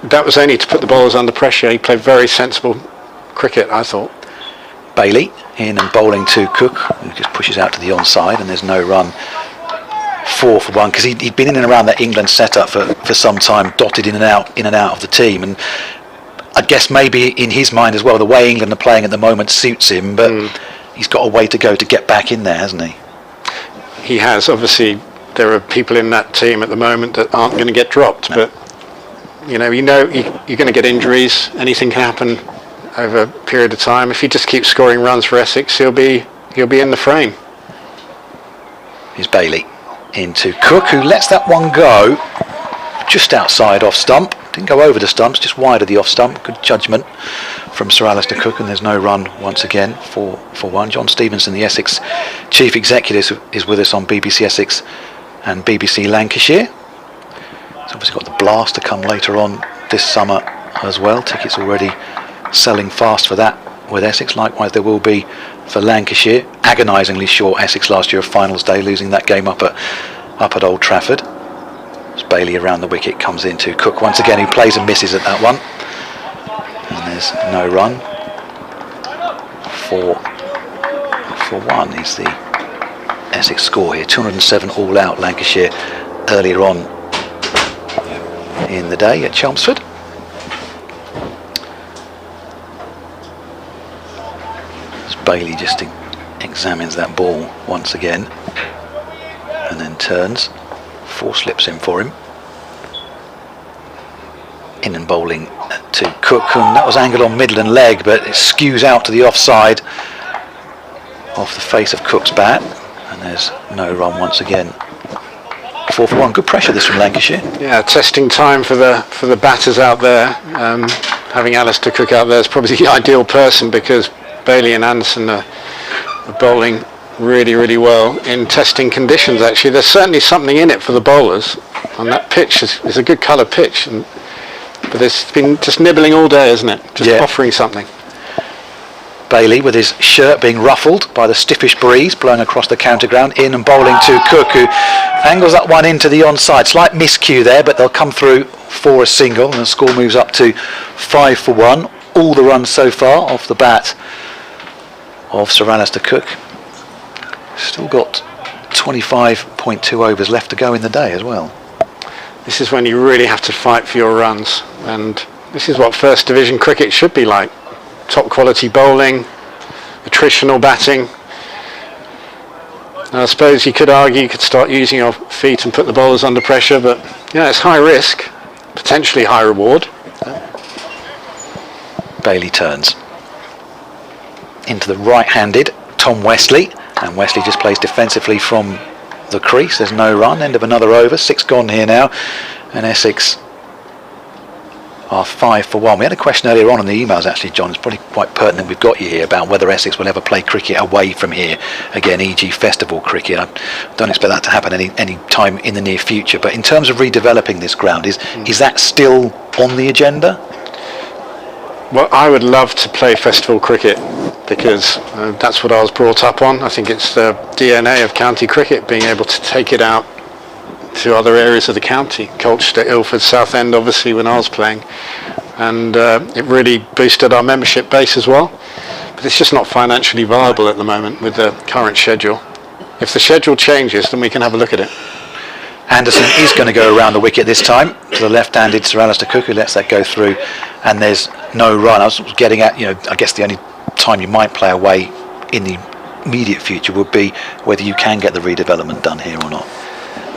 that was only to put the bowlers under pressure. He played very sensible cricket, I thought. Bailey in and bowling to Cook, who just pushes out to the onside, and there's no run. 4 for 1, because he'd been in and around that England setup for some time, dotted in and out of the team, and I guess maybe in his mind as well, the way England are playing at the moment suits him, but he's got a way to go to get back in there, hasn't he? He has. Obviously, there are people in that team at the moment that aren't going to get dropped, but you're going to get injuries. Anything can happen over a period of time. If he just keeps scoring runs for Essex, he'll be in the frame. Here's Bailey into Cook, who lets that one go just outside off stump. Didn't go over the stumps, just wide of the off stump. Good judgment from Sir Alistair Cook, and there's no run once again for 1. John Stevenson, the Essex Chief Executive, is with us on BBC Essex and BBC Lancashire. He's obviously got the Blast to come later on this summer as well. Tickets already selling fast for that with Essex. Likewise there will be for Lancashire. Agonisingly short Essex last year of finals day, losing that game up at Old Trafford. As Bailey around the wicket comes into Cook once again, who plays and misses at that one, and there's no run. 4 for 1 is the Essex score here. 207 all out Lancashire earlier on in the day at Chelmsford. As Bailey just examines that ball once again and then turns. 4 slips in for him. In and bowling to Cook, and that was angled on middle and leg, but it skews out to the offside off the face of Cook's bat, and there's no run once again. 4 for 1. Good pressure this from Lancashire. Yeah, testing time for the batters out there. Having Alistair Cook out there is probably the ideal person, because Bailey and Anderson are bowling really, really well in testing conditions. Actually, there's certainly something in it for the bowlers, and that pitch is a good colour pitch, but it's been just nibbling all day, isn't it? Just offering something. Bailey with his shirt being ruffled by the stiffish breeze blowing across the counter ground, in and bowling to Cook, who angles that one into the onside. Slight miscue there, but they'll come through for a single, and the score moves up to 5 for 1. All the runs so far off the bat of Sir Alistair Cook. Still got 25.2 overs left to go in the day as well. This is when you really have to fight for your runs, and this is what First Division cricket should be like. Top quality bowling, attritional batting. Now, I suppose you could argue you could start using your feet and put the bowlers under pressure, but it's high risk, potentially high reward. Bailey turns into the right-handed Tom Wesley, and Wesley just plays defensively from the crease. There's no run. End of another over. 6 gone here now, and Essex are 5 for 1. We had a question earlier on in the emails, actually, John. It's probably quite pertinent we've got you here, about whether Essex will ever play cricket away from here again, e.g. festival cricket. I don't expect that to happen any time in the near future, but in terms of redeveloping this ground, is that still on the agenda? Well, I would love to play festival cricket, because that's what I was brought up on. I think it's the DNA of county cricket, being able to take it out to other areas of the county. Colchester, Ilford, Southend, obviously, when I was playing, and it really boosted our membership base as well. But it's just not financially viable at the moment with the current schedule. If the schedule changes, then we can have a look at it. Anderson is going to go around the wicket this time to the left-handed Sir Alistair Cook, who lets that go through, and there's no run. I was getting at, I guess the only time you might play away in the immediate future would be whether you can get the redevelopment done here or not.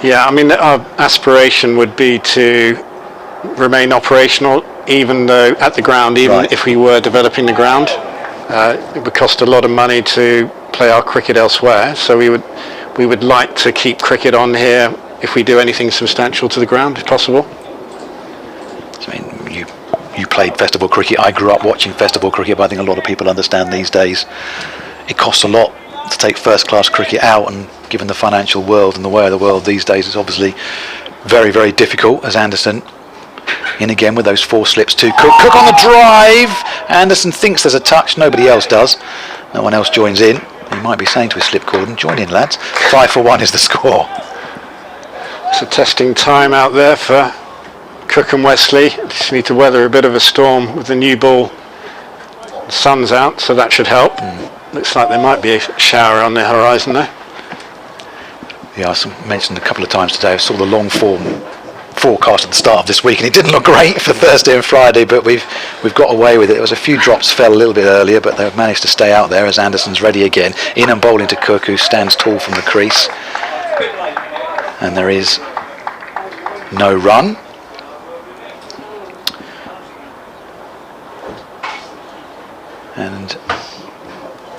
Yeah, I mean, our aspiration would be to remain operational, even though at the ground, even if we were developing the ground. It would cost a lot of money to play our cricket elsewhere, so we would like to keep cricket on here if we do anything substantial to the ground, if possible. I mean, you played festival cricket. I grew up watching festival cricket, but I think a lot of people understand these days it costs a lot to take first-class cricket out, and given the financial world and the way of the world these days, it's obviously very, very difficult. As Anderson in again with those 4 slips to Cook. Cook on the drive. Anderson thinks there's a touch. Nobody else does. No one else joins in. He might be saying to his slip cordon, join in, lads. 5 for 1 is the score. It's a testing time out there for Cook and Wesley. Just need to weather a bit of a storm with the new ball The sun's out, so that should help. Looks like there might be a shower on the horizon there. Yeah, I mentioned a couple of times today, I saw the long form forecast at the start of this week, and it didn't look great for Thursday and Friday, but we've got away with it. There was a few drops fell a little bit earlier, but they've managed to stay out there as Anderson's ready again. In and bowling to Cook, who stands tall from the crease. And there is no run. And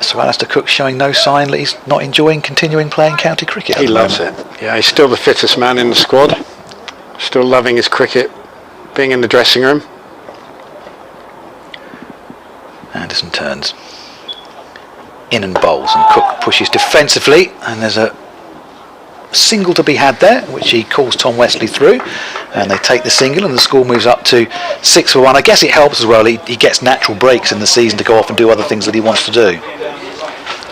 Sir Alistair Cook showing no sign that he's not enjoying continuing playing county cricket. He loves it. Yeah, he's still the fittest man in the squad. Still loving his cricket, being in the dressing room. Anderson turns in and bowls, and Cook pushes defensively, and there's a single to be had there, which he calls Tom Westley through, and they take the single, and the score moves up to 6 for 1. I guess it helps as well. He gets natural breaks in the season to go off and do other things that he wants to do.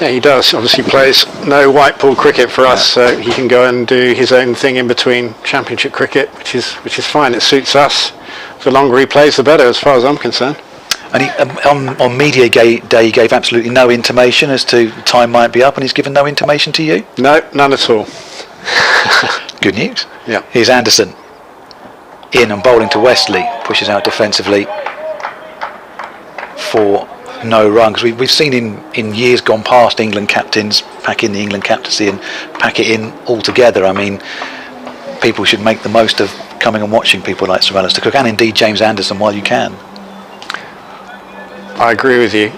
Yeah, he does. Obviously plays no white ball cricket for us, so he can go and do his own thing in between championship cricket, which is fine. It suits us. The longer he plays, the better, as far as I'm concerned. And he, on media day, he gave absolutely no intimation as to time might be up, and he's given no intimation to you? No, none at all. Good news. Yeah. Here's Anderson in and bowling to Westley, pushes out defensively for no run, because we've seen in years gone past England captains pack in the England captaincy and pack it in altogether. I mean, people should make the most of coming and watching people like Sir Alistair Cook and indeed James Anderson while you can. I agree with you.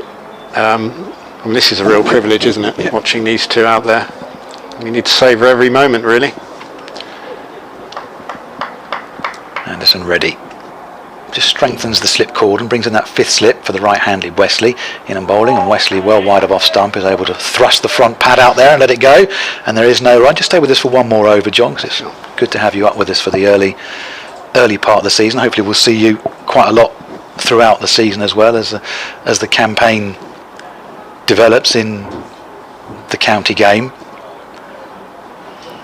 I mean, this is a real privilege, isn't it? Yeah. Watching these two out there. We need to savour every moment, really. Anderson ready. Just strengthens the slip cord and brings in that fifth slip for the right-handed Westley. In and bowling, and Westley well wide of off stump is able to thrust the front pad out there and let it go. And there is no run. Just stay with us for one more over, John, because it's good to have you up with us for the early part of the season. Hopefully we'll see you quite a lot throughout the season as well as the campaign develops in the county game.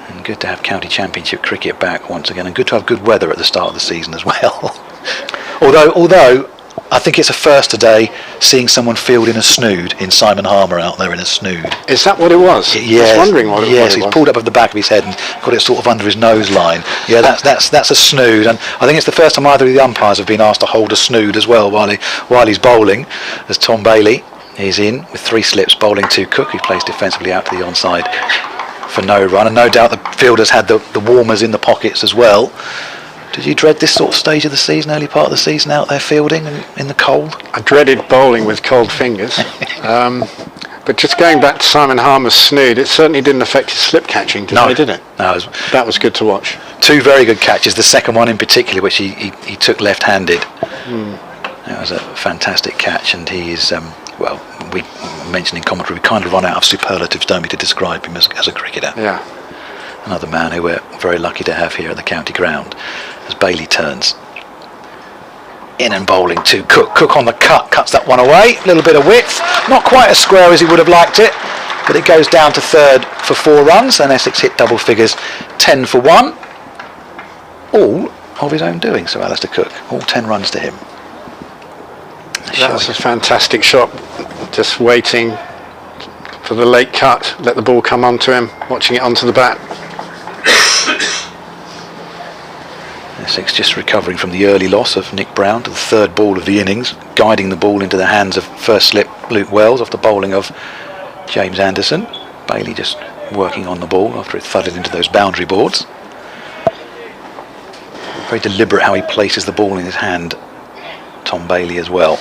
And good to have county championship cricket back once again, and good to have good weather at the start of the season as well. although I think it's a first today seeing someone field in a snood in Simon Harmer out there in a snood. Is that what it was? Yes. I was wondering what it was. Yes, he's pulled up at the back of his head and got it sort of under his nose line. Yeah, that's a snood, and I think it's the first time either of the umpires have been asked to hold a snood as well while he's bowling, as Tom Bailey is in with 3 slips bowling to Cook, who plays defensively out to the onside for no run, and no doubt the fielders had the warmers in the pockets as well. Did you dread this sort of stage of the season, early part of the season, out there fielding and in the cold? I dreaded bowling with cold fingers. But just going back to Simon Harmer's snood, it certainly didn't affect his slip catching today, did it? No, that was good to watch. 2 very good catches, the second one in particular, which he took left-handed. That was a fantastic catch, and he is, well, we mentioned in commentary, we kind of run out of superlatives, don't we, to describe him as a cricketer. Yeah. Another man who we're very lucky to have here at the county ground, as Bailey turns. In and bowling to Cook. Cook on the cut, cuts that one away. A little bit of width, not quite as square as he would have liked it, but it goes down to third for 4 runs, and Essex hit double figures, 10 for 1. All of his own doing, Sir Alistair Cook. All 10 runs to him. That was a fantastic shot. Just waiting for the late cut, let the ball come onto him, watching it onto the bat. Essex just recovering from the early loss of Nick Brown to the 3rd ball of the innings, guiding the ball into the hands of first slip Luke Wells off the bowling of James Anderson. Bailey just working on the ball after it thudded into those boundary boards. Very deliberate how he places the ball in his hand, Tom Bailey as well.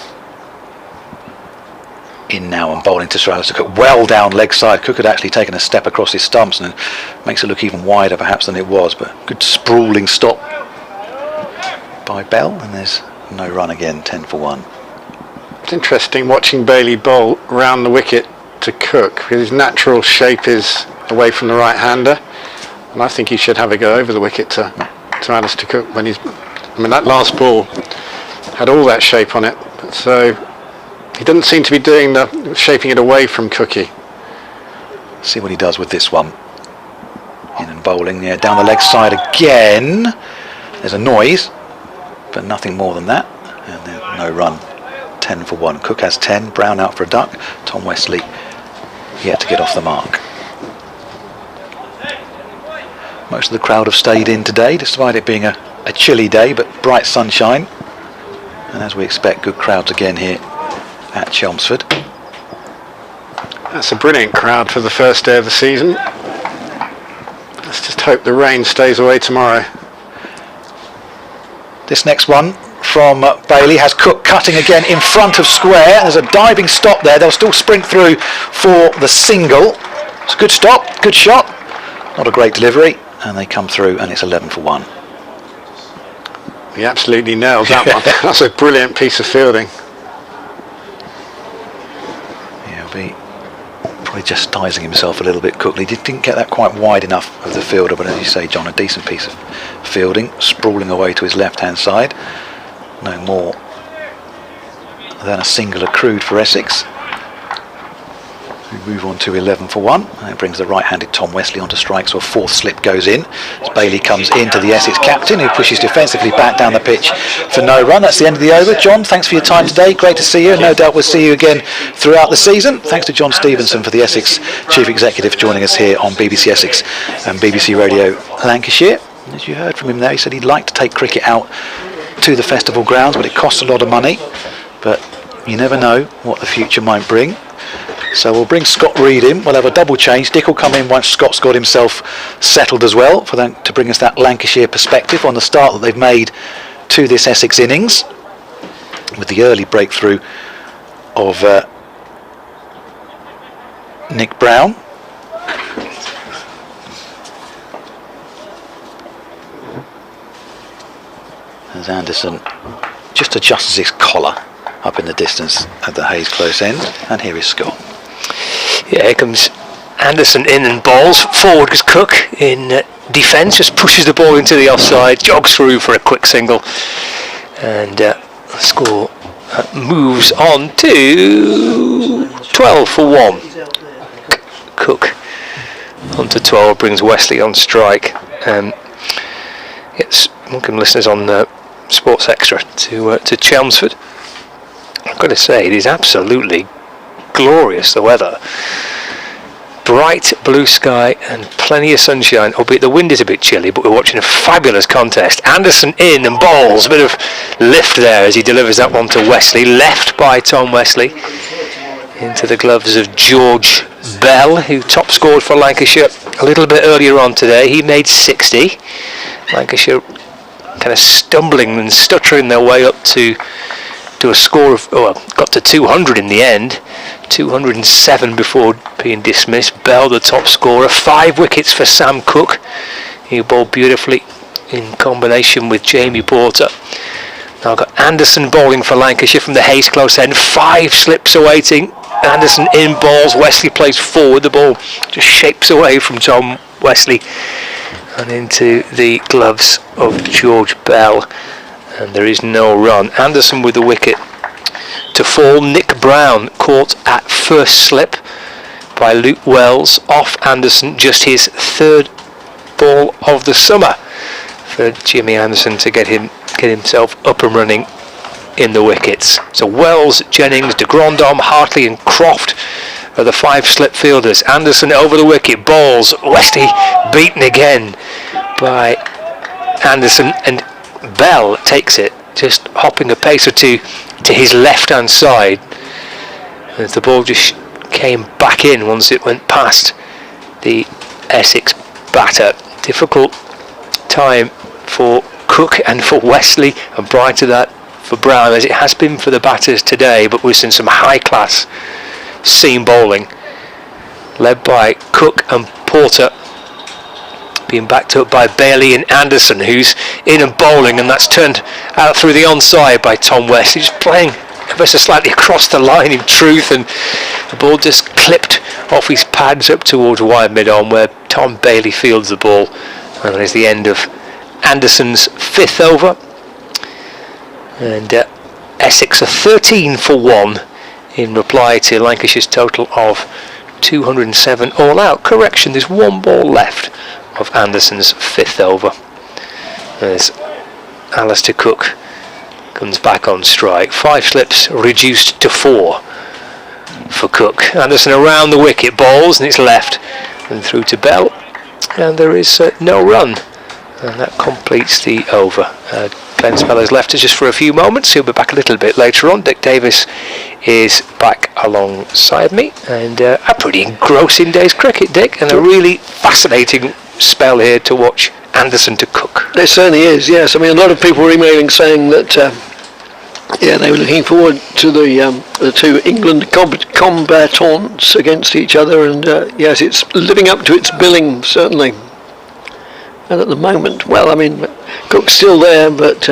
In now and bowling to Sir Alistair Cook, well down leg side. Cook had actually taken a step across his stumps, and it makes it look even wider perhaps than it was, but good sprawling stop by Bell, and there's no run again, 10 for 1. It's interesting watching Bailey bowl round the wicket to Cook, because his natural shape is away from the right-hander, and I think he should have a go over the wicket to Alistair Cook when he's, I mean, that last ball had all that shape on it, so he doesn't seem to be doing the shaping it away from Cookie. See what he does with this one. In and bowling, yeah, down the leg side again. There's a noise, but nothing more than that, and then no run. 10 for 1. Cook has 10, Brown out for a duck, Tom Wesley yet to get off the mark. Most of the crowd have stayed in today, despite it being a chilly day, but bright sunshine. And as we expect, good crowds again here at Chelmsford. That's a brilliant crowd for the first day of the season. Let's just hope the rain stays away tomorrow. This next one from Bailey has Cook cutting again in front of square. There's a diving stop there. They'll still sprint through for the single. It's a good stop, good shot. Not a great delivery. And they come through and it's 11 for 1. He absolutely nailed that one. That's a brilliant piece of fielding. Yeah, he'll be probably chastising himself a little bit quickly. Didn't get that quite wide enough of the fielder, but as you say, John, a decent piece of fielding, sprawling away to his left-hand side. No more than a single accrued for Essex. We move on to 11 for 1. And it brings the right-handed Tom Wesley onto strike, so a fourth slip goes in. As Bailey comes into the Essex captain, who pushes defensively back down the pitch for no run. That's the end of the over. John, thanks for your time today. Great to see you, and no doubt we'll see you again throughout the season. Thanks to John Stevenson for the Essex Chief Executive joining us here on BBC Essex and BBC Radio Lancashire. As you heard from him there, he said he'd like to take cricket out to the festival grounds, but it costs a lot of money. But you never know what the future might bring. So we'll bring Scott Reed in. We'll have a double change. Dick will come in once Scott's got himself settled as well, for them to bring us that Lancashire perspective on the start that they've made to this Essex innings, with the early breakthrough of Nick Brown. As Anderson just adjusts his collar up in the distance at the Hayes close end, and here is Scott. Yeah, here comes Anderson in and bowls. Forward goes Cook in defence, just pushes the ball into the offside, jogs through for a quick single, and the score moves on to 12 for 1. Cook onto 12 brings Wesley on strike. Yes, welcome listeners on Sports Extra to Chelmsford. I've got to say, it is absolutely glorious, the weather. Bright blue sky and plenty of sunshine, albeit the wind is a bit chilly, but we're watching a fabulous contest. Anderson in and bowls, a bit of lift there as he delivers that one to Wesley, left by Tom Wesley into the gloves of George Bell, who top scored for Lancashire a little bit earlier on today. He made 60. Lancashire kind of stumbling and stuttering their way up to a score of, got to 200 in the end, 207 before being dismissed. Bell the top scorer, 5 wickets for Sam Cook. He bowled beautifully in combination with Jamie Porter. Now I've got Anderson bowling for Lancashire from the Hayes close end, 5 slips awaiting. Anderson in balls, Wesley plays forward, the ball just shapes away from Tom Wesley and into the gloves of George Bell, and there is no run. Anderson with the wicket to fall. Nick Brown caught at first slip by Luke Wells off Anderson, just his 3rd ball of the summer for Jimmy Anderson to get himself up and running in the wickets. So Wells, Jennings, de Grandhomme, Hartley and Croft are the 5 slip fielders. Anderson over the wicket, balls. Wesley beaten again by Anderson, and Bell takes it, just hopping a pace or two to his left hand side as the ball just came back in once it went past the Essex batter. Difficult time for Cook and for Wesley, and prior to that for Brown, as it has been for the batters today, but we've seen some high class seam bowling led by Cook and Porter, being backed up by Bailey and Anderson, who's in and bowling, and that's turned out through the onside by Tom West, who's playing ever so slightly across the line in truth, and the ball just clipped off his pads up towards wide mid-on, where Tom Bailey fields the ball, and that is the end of Anderson's 5th over. And Essex are 13 for 1 in reply to Lancashire's total of 207 all out. Correction, there's 1 ball left of Anderson's 5th over. There's Alistair Cook comes back on strike. 5 slips reduced to 4 for Cook. Anderson around the wicket, bowls, and it's left and through to Bell, and there is no run, and that completes the over. Glenn Speller's left us just for a few moments. He'll be back a little bit later on. Dick Davis is back alongside me, and a pretty engrossing day's cricket, Dick, and a really fascinating spell here to watch Anderson to Cook. There certainly is, yes. I mean, a lot of people were emailing saying that they were looking forward to the two England combatants against each other, and yes, it's living up to its billing, certainly. And at the moment, well, I mean, Cook's still there, but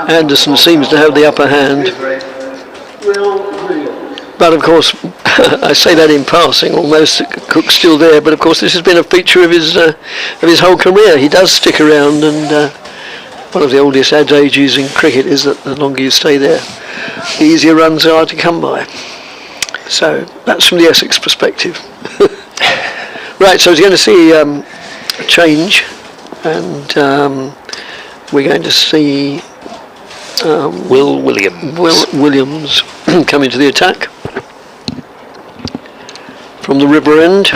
Anderson seems to have the upper hand. But of course, I say that in passing, almost. Cook's still there, but of course this has been a feature of his whole career. He does stick around, and one of the oldest adages in cricket is that the longer you stay there, the easier runs are to come by. So that's from the Essex perspective. Right, so we're going to see a change, and we're going to see Will Williams come into the attack from the River End.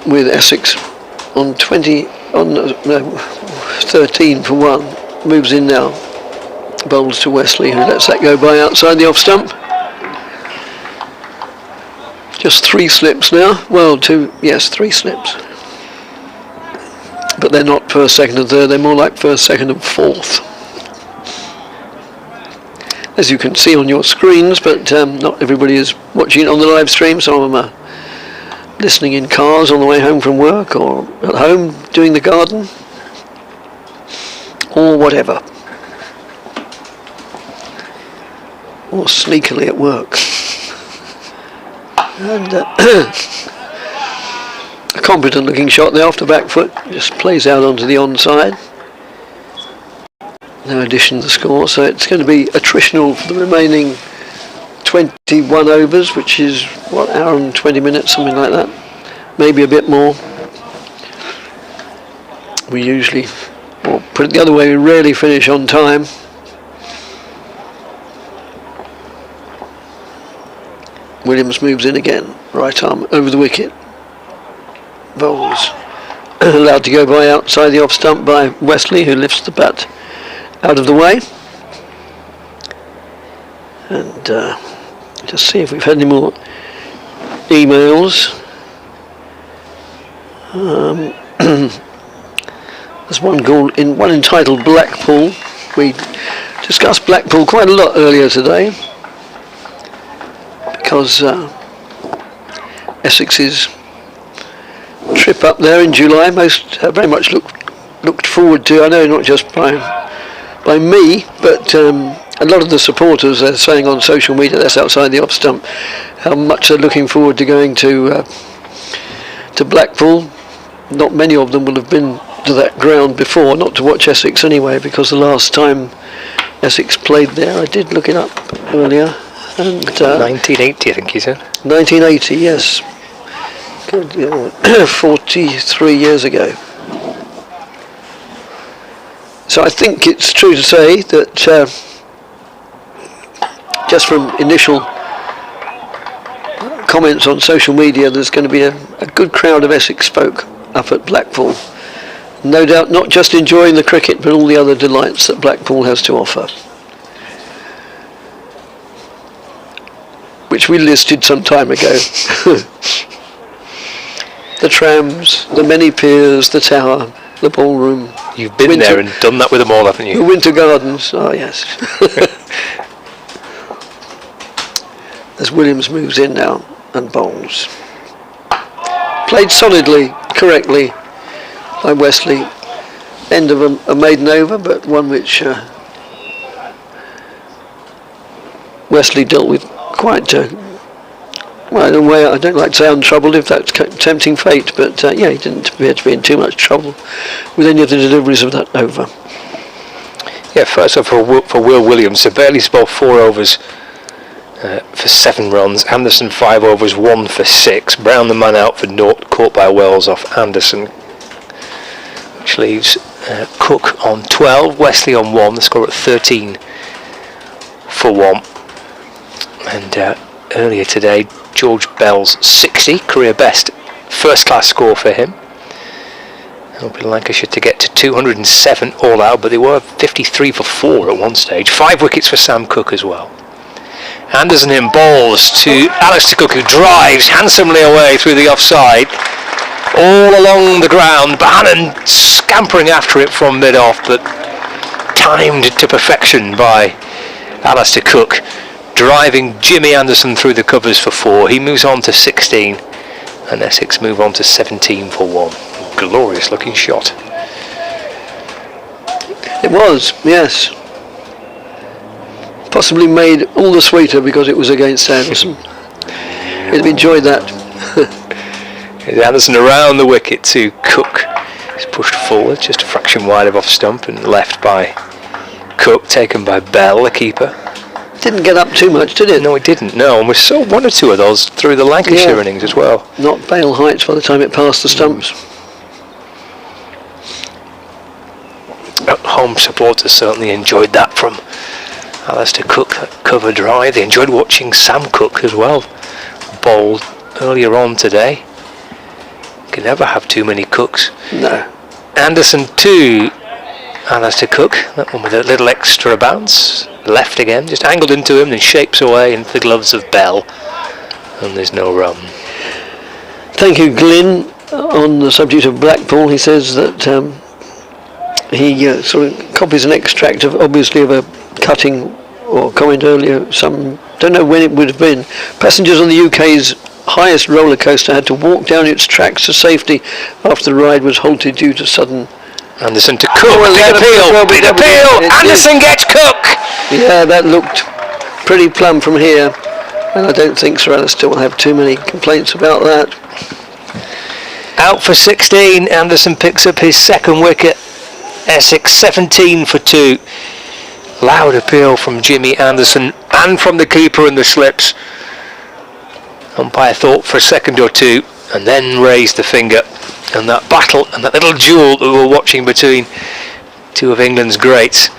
With Essex on 13 for 1, moves in now, bowls to Wesley, who lets that go by outside the off stump. Just 3 slips now. Well, 3 slips. But they're not first, second and third, they're more like first, second and fourth. As you can see on your screens, but not everybody is watching it on the live stream. Some of them are listening in cars on the way home from work, or at home doing the garden, or whatever. Or sneakily at work. And a competent looking shot there off the back foot, just plays out onto the onside. No addition to the score, so it's going to be attritional for the remaining 21 overs, which is what, hour and 20 minutes, something like that, maybe a bit more. We usually, or put it the other way, we rarely finish on time. Williams moves in again, right arm over the wicket. Bowls allowed to go by outside the off stump by Wesley, who lifts the bat out of the way. And just see if we've had any more emails. There's one entitled Blackpool. We discussed Blackpool quite a lot earlier today, because Essex's trip up there in July, most very much looked forward to. I know not just by me, but a lot of the supporters are saying on social media, that's outside the off stump, how much they're looking forward to going to Blackpool. Not many of them will have been to that ground before, not to watch Essex anyway, because the last time Essex played there, I did look it up earlier. And 1980, I think he said. 1980, yes. 43 years ago. So I think it's true to say that just from initial comments on social media, there's going to be a good crowd of Essex folk up at Blackpool. No doubt not just enjoying the cricket, but all the other delights that Blackpool has to offer, which we listed some time ago. The trams, the many piers, the tower, the ballroom. You've been there and done that with them all, haven't you? The Winter Gardens, oh yes. As Williams moves in now and bowls. Played solidly, correctly by Wesley. End of a maiden over, but one which Wesley dealt with quite, well, in a way, I don't like to say untroubled, if that's tempting fate, but yeah, he didn't appear to be in too much trouble with any of the deliveries of that over. Yeah, first off for Will Williams, so barely bowled 4 overs for 7 runs. Anderson 5 overs, 1 for 6. Brown the man out for 0, caught by Wells off Anderson, which leaves Cook on 12, Wesley on 1. The score at 13 for 1. And earlier today, George Bell's 60, career best, first class score for him. Helping Lancashire to get to 207 all out, but they were 53 for 4 at one stage. 5 wickets for Sam Cook as well. Anderson in balls to Alistair Cook, who drives handsomely away through the offside, all along the ground. Bannon scampering after it from mid-off, but timed to perfection by Alistair Cook, driving Jimmy Anderson through the covers for 4. He moves on to 16, and Essex move on to 17 for 1. Glorious looking shot. It was, yes. Possibly made all the sweeter because it was against Anderson. He'd have enjoyed that. Anderson around the wicket to Cook. He's pushed forward just a fraction wide of off stump and left by Cook, taken by Bell, the keeper. Didn't get up too much, did it? No, it didn't, no. And we saw 1 or 2 of those through the Lancashire innings as well. Not Bale heights by the time it passed the stumps. Home supporters certainly enjoyed that from Alistair Cook, cover drive. They enjoyed watching Sam Cook as well, bowled earlier on today. Can never have too many Cooks. No. Anderson to Alistair Cook, that one with a little extra bounce, left again, just angled into him, then shapes away into the gloves of Bell, and there's no run. Thank you, Glyn. On the subject of Blackpool, he says that he sort of copies an extract of, obviously, of a cutting or comment earlier. Don't know when it would have been. Passengers on the UK's highest roller coaster had to walk down its tracks to safety after the ride was halted due to sudden. Anderson to Cook. Big appeal. Anderson gets Cook. Yeah, that looked pretty plumb from here, and I don't think Sir Alistair will have too many complaints about that. Out for 16. Anderson picks up his 2nd wicket. Essex 17 for 2. Loud appeal from Jimmy Anderson and from the keeper in the slips. Umpire thought for a second or 2 and then raised the finger. And that battle and that little duel that we were watching between 2 of England's greats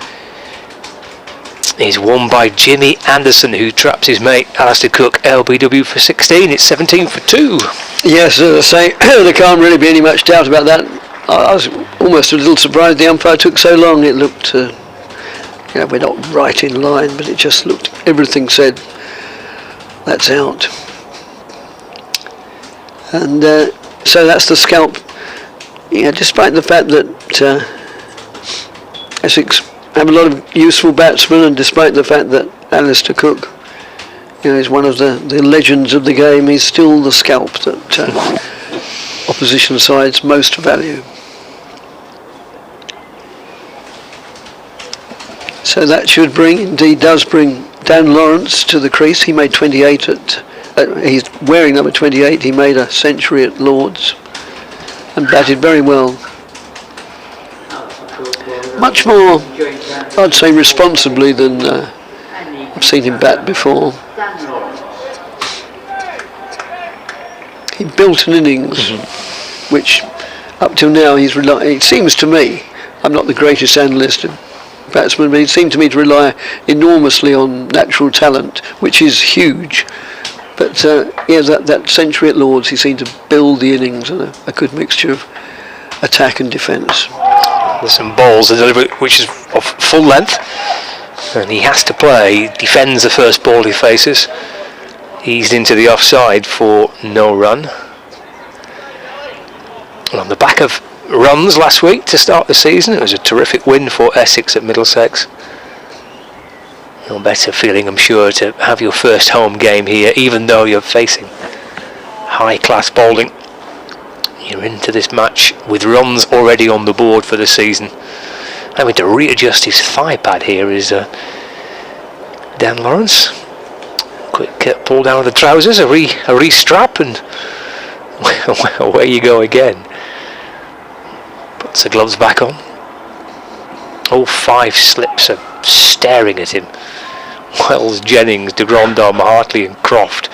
is won by Jimmy Anderson, who traps his mate Alistair Cook. LBW for 16. It's 17 for 2. Yes, as I say, there can't really be any much doubt about that. I was almost a little surprised the umpire took so long. It looked, we're not right in line, but it just looked, everything said, that's out. And so that's the scalp. Despite the fact that Essex have a lot of useful batsmen, and despite the fact that Alistair Cook is one of the legends of the game, he's still the scalp that opposition sides most value. So that should does bring Dan Lawrence to the crease. He made 28 he's wearing number 28. He made a century at Lord's and batted very well. Much more, I'd say, responsibly than I've seen him bat before. He built an innings which up till now it seems to me, I'm not the greatest analyst of batsmen, but it seemed to me to rely enormously on natural talent, which is huge. But that century at Lord's, he seemed to build the innings and a good mixture of attack and defence. There's some balls, the delivery which is of full length, and he has to play. He defends the first ball he faces, eased into the offside for no run. And on the back of runs last week to start the season, it was a terrific win for Essex at Middlesex. No better feeling, I'm sure, to have your first home game here, even though you're facing high-class bowling. You're into this match with runs already on the board for the season. Having to readjust his thigh pad here is Dan Lawrence. Quick pull down of the trousers, a re-strap, and away you go again. Puts the gloves back on. All 5 slips are staring at him. Wells, Jennings, de Grandhomme, Hartley and Croft.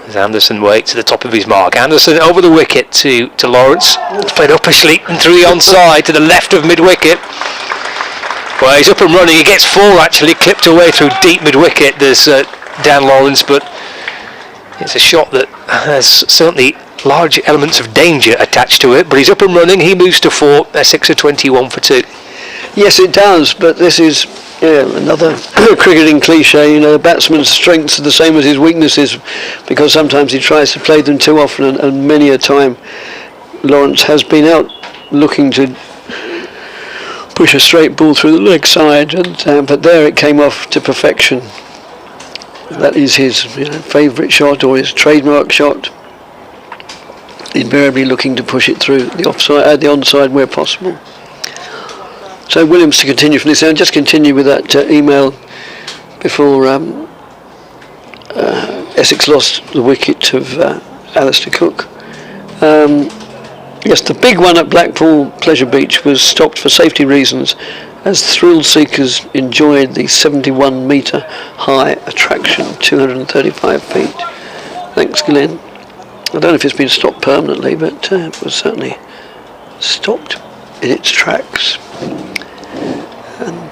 As Anderson waits at the top of his mark. Anderson over the wicket to Lawrence. It's played up a sleek and through the onside to the left of mid-wicket. Well, he's up and running. He gets 4 actually, clipped away through deep mid-wicket. There's Dan Lawrence, but it's a shot that has certainly large elements of danger attached to it. But he's up and running. He moves to 4. Essex are 21 for 2. Yes, it does, but this is another cricketing cliche. You know, the batsman's strengths are the same as his weaknesses, because sometimes he tries to play them too often, and many a time Lawrence has been out looking to push a straight ball through the leg side, and but there it came off to perfection. That is his favourite shot, or his trademark shot. Invariably looking to push it through the offside, the onside where possible. So Williams to continue from this end. Just continue with that email before Essex lost the wicket of Alistair Cook. Yes, the big one at Blackpool Pleasure Beach was stopped for safety reasons as thrill seekers enjoyed the 71 metre high attraction, 235 feet. Thanks, Glenn. I don't know if it's been stopped permanently, but it was certainly stopped in its tracks. And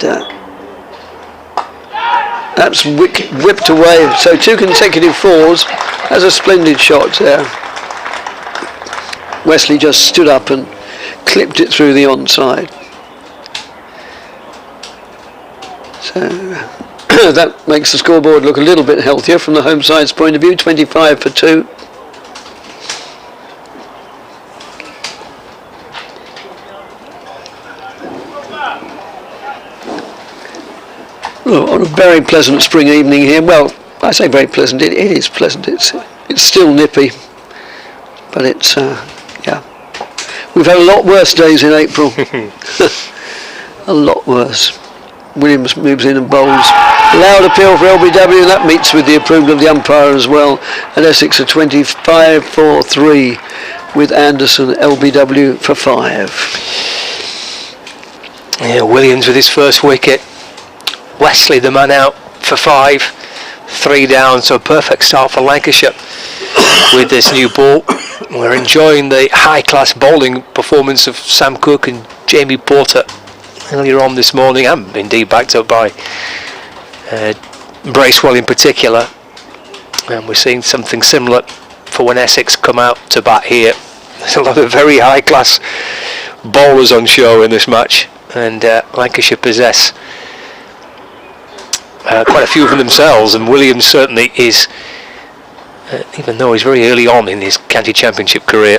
that's whipped away. So 2 consecutive 4s. That's a splendid shot there. Wesley just stood up and clipped it through the onside. So that makes the scoreboard look a little bit healthier from the home side's point of view. 25 for 2. On a very pleasant spring evening here. Well, I say very pleasant. It is pleasant. It's still nippy, but it's yeah. We've had a lot worse days in April. A lot worse. Williams moves in and bowls. Loud appeal for LBW, and that meets with the approval of the umpire as well. And Essex are 25 for 3 with Anderson LBW for 5. Yeah, Williams with his first wicket. Wesley the man out for 5. 3 down, so a perfect start for Lancashire with this new ball. We're enjoying the high-class bowling performance of Sam Cook and Jamie Porter earlier on this morning, and indeed backed up by Bracewell in particular. And we're seeing something similar for when Essex come out to bat here. There's a lot of very high-class bowlers on show in this match, and Lancashire possess quite a few of them themselves, and Williams certainly is, even though he's very early on in his county championship career,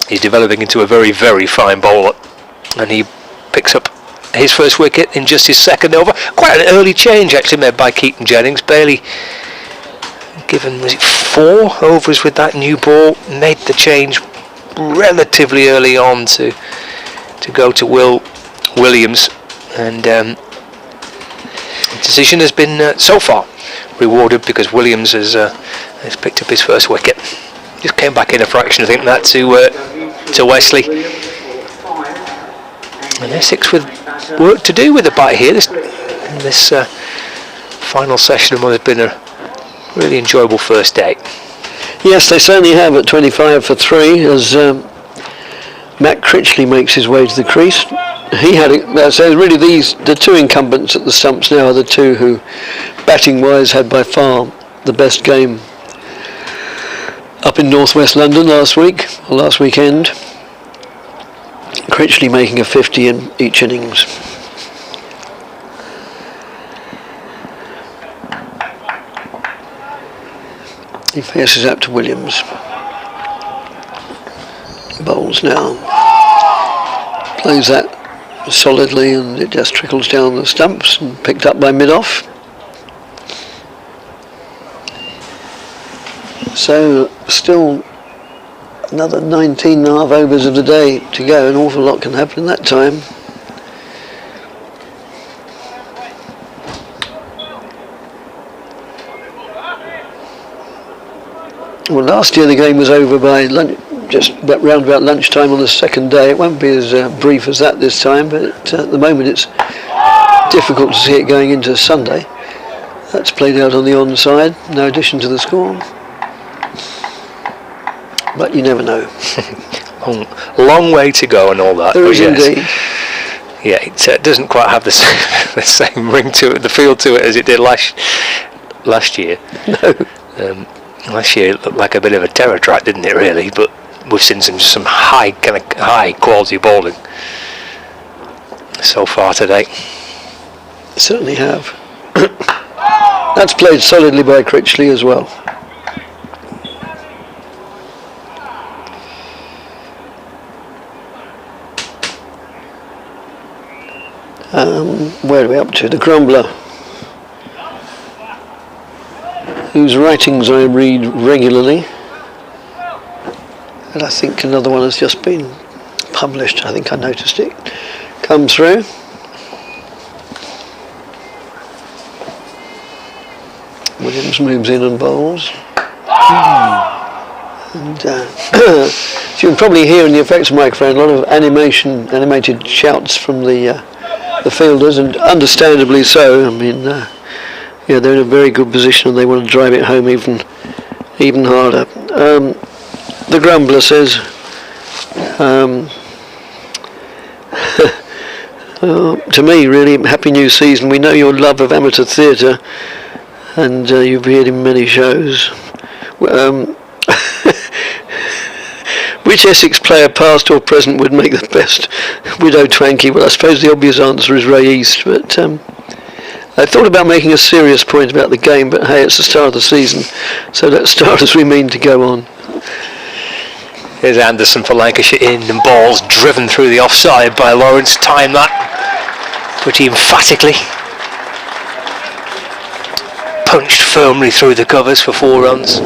he's developing into a very, very fine bowler, and he picks up his first wicket in just his second over. Quite an early change actually made by Keaton Jennings. Bailey given, was it 4 overs with that new ball, made the change relatively early on to go to Will Williams, and the decision has been so far rewarded because Williams has picked up his first wicket. Just came back in a fraction, I think, that to Wesley. And Essex with work to do with the bat here. This final session of what has been a really enjoyable first day. Yes, they certainly have at 25 for 3 as Matt Critchley makes his way to the crease. He had it, so really the 2 incumbents at the stumps now are the 2 who, batting wise, had by far the best game up in northwest London last weekend. Critchley making a 50 in each innings. He faces up to Williams. Bowls now. Plays that solidly, and it just trickles down the stumps and picked up by mid-off. So still another 19.5 overs of the day to go. An awful lot can happen in that time. Well, last year the game was over by just round about lunchtime on the second day. It won't be as brief as that this time, but at the moment it's difficult to see it going into Sunday. That's played out on the onside, no addition to the score. But you never know. long way to go and all that. There is indeed. Yeah, it doesn't quite have the same ring to it, the feel to it as it did last year. No. Last year it looked like a bit of a terror track, didn't it? Really, but we've seen some high quality bowling so far today. Certainly have. That's played solidly by Critchley as well. Where are we up to? The Crumbler, whose writings I read regularly, and I think another one has just been published. I think I noticed it come through. Williams moves in and bowls. And so you can probably hear in the effects microphone a lot of animated shouts from the fielders, and understandably so. I mean, they're in a very good position and they want to drive it home even harder. The Grumbler says, to me, really, happy new season. We know your love of amateur theatre, and you've appeared in many shows. Which Essex player, past or present, would make the best Widow Twanky? Well, I suppose the obvious answer is Ray East, but I thought about making a serious point about the game, but hey, it's the start of the season, so let's start as we mean to go on. Here's Anderson for Lancashire in, and balls driven through the offside by Lawrence. Time that pretty emphatically. Punched firmly through the covers for 4 runs.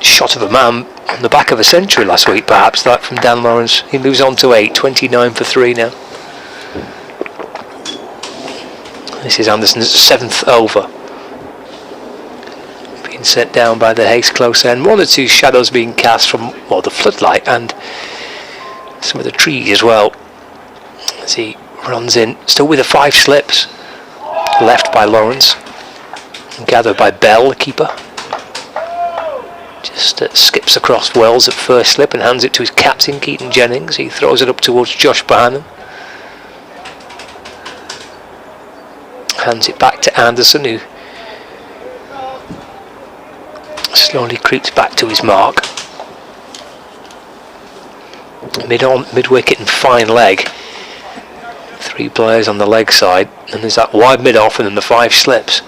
Shot of a man on the back of a century last week, perhaps, that from Dan Lawrence. He moves on to 8, 29 for 3 now. This is Anderson's 7th over. Being set down by the Hayes close end. 1 or 2 shadows being cast from, well, the floodlight and some of the trees as well. As he runs in, still with the 5 slips. Left by Lawrence. And gathered by Bell, the keeper. Just skips across Wells at first slip and hands it to his captain, Keaton Jennings. He throws it up towards Josh Barnum. Hands it back to Anderson, who slowly creeps back to his mark. Mid-wicket and fine leg. 3 players on the leg side, and there's that wide mid-off and then the 5 slips.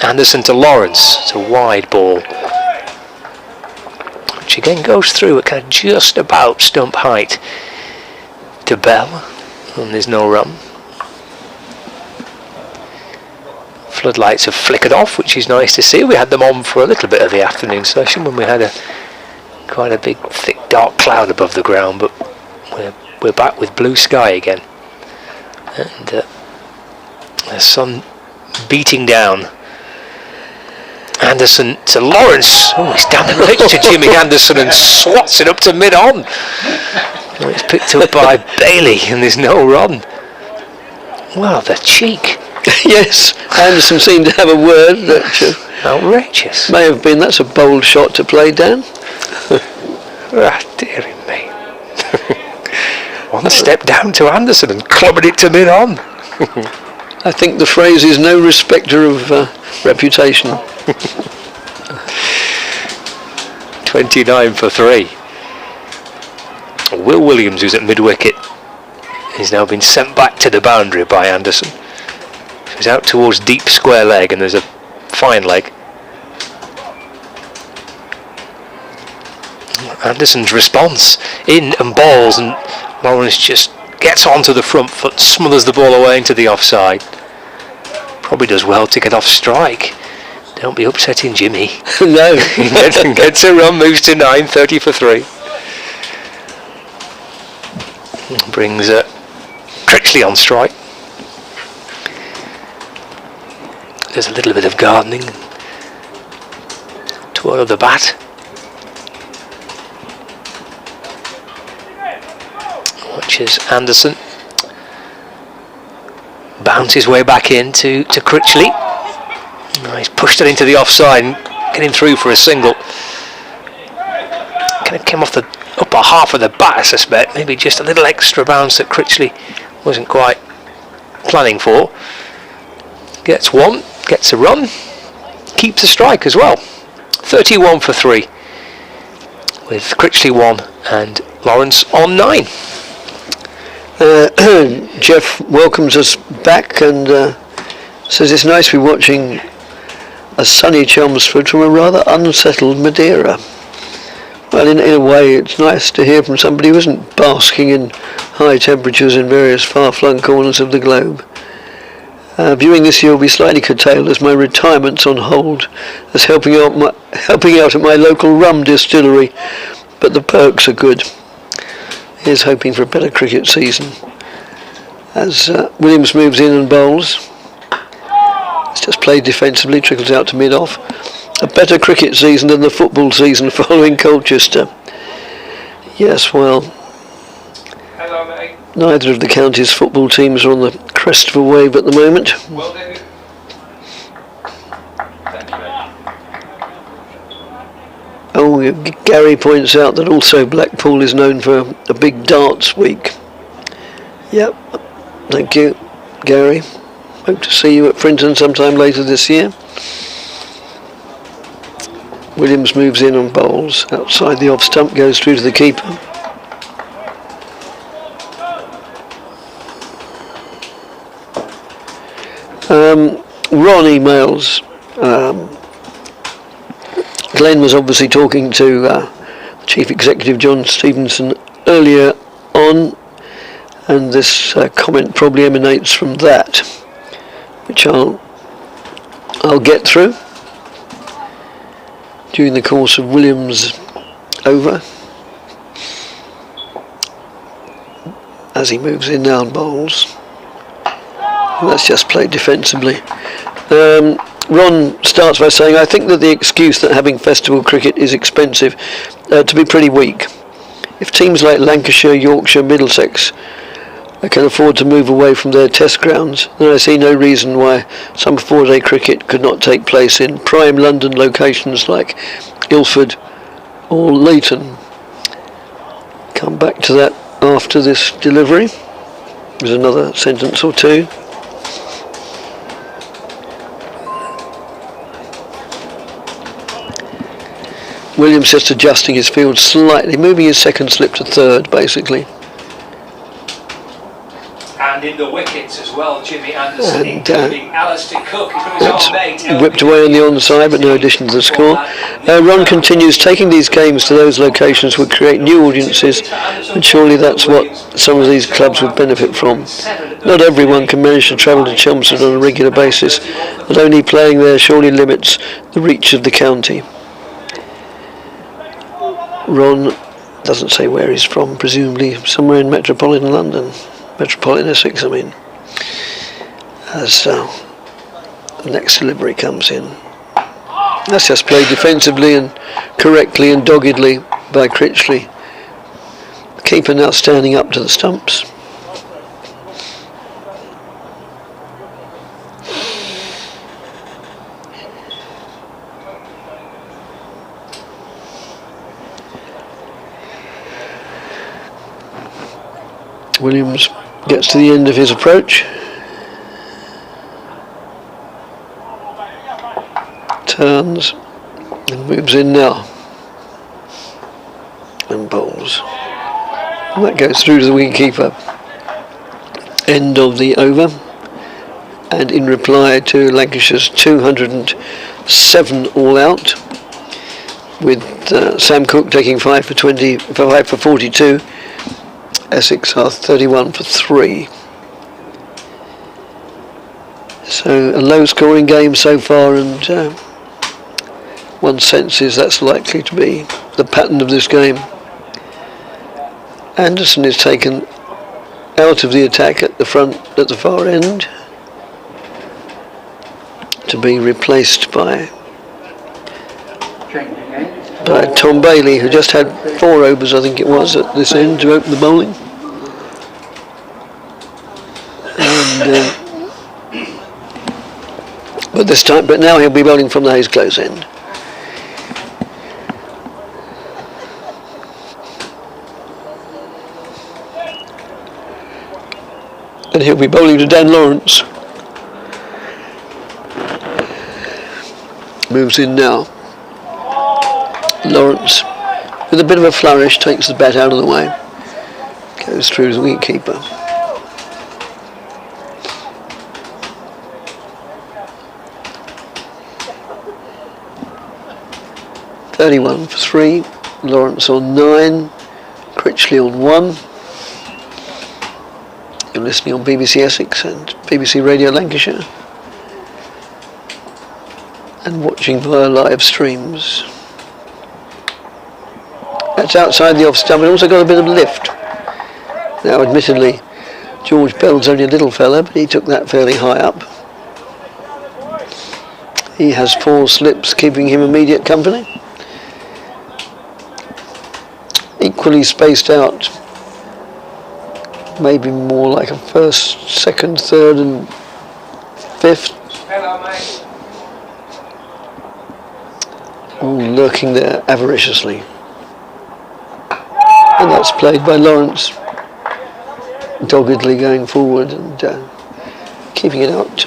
Anderson to Lawrence. It's a wide ball, which again goes through at kind of just about stump height to Bell, and there's no run. Floodlights have flickered off, which is nice to see. We had them on for a little bit of the afternoon session when we had quite a big thick dark cloud above the ground, but we're back with blue sky again, and the sun beating down. Anderson to Lawrence. Oh, he's down the pitch to Jimmy Anderson and swats it up to mid-on. Oh, it's picked up by Bailey and there's no run. Well, the cheek. Yes, Anderson seemed to have a word that outrageous. May have been, that's a bold shot to play, Dan. Dearie me. 1 step down to Anderson and clobbered it to mid-on. I think the phrase is no respecter of reputation. 29 for 3. Will Williams, who's at mid-wicket, he's now been sent back to the boundary by Anderson. He's out towards deep square leg, and there's a fine leg. Anderson's response in and balls, and Lawrence just gets onto the front foot, smothers the ball away into the offside. Probably does well to get off strike. Don't be upsetting Jimmy. No. Gets a run, moves to 9, 30 for 3. Brings Critchley on strike. There's a little bit of gardening. Twirl of the bat. Watches Anderson. bounce his way back in to Critchley. He's pushed it into the offside and getting through for a single. Kind of came off the upper half of the bat, I suspect. Maybe just a little extra bounce that Critchley wasn't quite planning for. Gets one, gets a run, keeps a strike as well. 31 for 3 with Critchley 1 and Lawrence on 9. Jeff welcomes us back and says it's nice to be watching a sunny Chelmsford from a rather unsettled Madeira. Well, in a way, it's nice to hear from somebody who isn't basking in high temperatures in various far-flung corners of the globe. Viewing this year will be slightly curtailed as my retirement's on hold, as helping out at my local rum distillery, but the perks are good. Here's hoping for a better cricket season. As Williams moves in and bowls, it's just played defensively, trickles out to mid-off. A better cricket season than the football season following Colchester. Yes, well, neither of the county's football teams are on the crest of a wave at the moment. Well, David. Thank you, mate. Oh, Gary points out that also Blackpool is known for a big darts week. Yep, thank you, Gary. Hope to see you at Frinton sometime later this year. Williams moves in and bowls outside the off stump, goes through to the keeper. Ron emails. Glenn was obviously talking to Chief Executive John Stevenson earlier on, and this comment probably emanates from that, which I'll get through during the course of Williams' over as he moves in now and bowls. And that's just played defensively. Ron starts by saying, I think that the excuse that having festival cricket is expensive to be pretty weak. If teams like Lancashire, Yorkshire, Middlesex can afford to move away from their test grounds, then I see no reason why some 4-day cricket could not take place in prime London locations like Ilford or Leighton. Come back to that after this delivery. There's another sentence or two. Williams just adjusting his field slightly, moving his second slip to third, basically. And in the wickets as well, Jimmy Anderson, including Alistair Cook, who's our mate. Whipped away on the onside, but no addition to the score. Ron continues, taking these games to those locations would create new audiences, and surely that's what some of these clubs would benefit from. Not everyone can manage to travel to Chelmsford on a regular basis, and only playing there surely limits the reach of the county. Ron doesn't say where he's from, presumably somewhere in metropolitan London. Metropolitan Essex, I mean, as the next delivery comes in. That's just played defensively and correctly and doggedly by Critchley. The keeper now standing up to the stumps. Williams gets to the end of his approach, turns and moves in now and bowls, and that goes through to the wicketkeeper. End of the over, and in reply to Lancashire's 207 all out, with Sam Cook taking 5 for 42. Essex are 31 for 3. So a low scoring game so far, and one senses that's likely to be the pattern of this game. Anderson is taken out of the attack at the front, at the far end, to be replaced by Tom Bailey, who just had 4 overs, I think it was, at this end to open the bowling. And But now he'll be bowling from the Hayes Close end. And he'll be bowling to Dan Lawrence. Moves in now. Lawrence, with a bit of a flourish, takes the bat out of the way. Goes through the wicketkeeper. .31 for 3. Lawrence on 9. Critchley on 1. You're listening on BBC Essex and BBC Radio Lancashire, and watching via live streams. That's outside the off stump. It also got a bit of lift. Now, admittedly, George Bell's only a little fella, but he took that fairly high up. He has 4 slips, keeping him immediate company. Equally spaced out. Maybe more like a first, second, third and fifth. All lurking there avariciously. And that's played by Lawrence, doggedly going forward and keeping it out.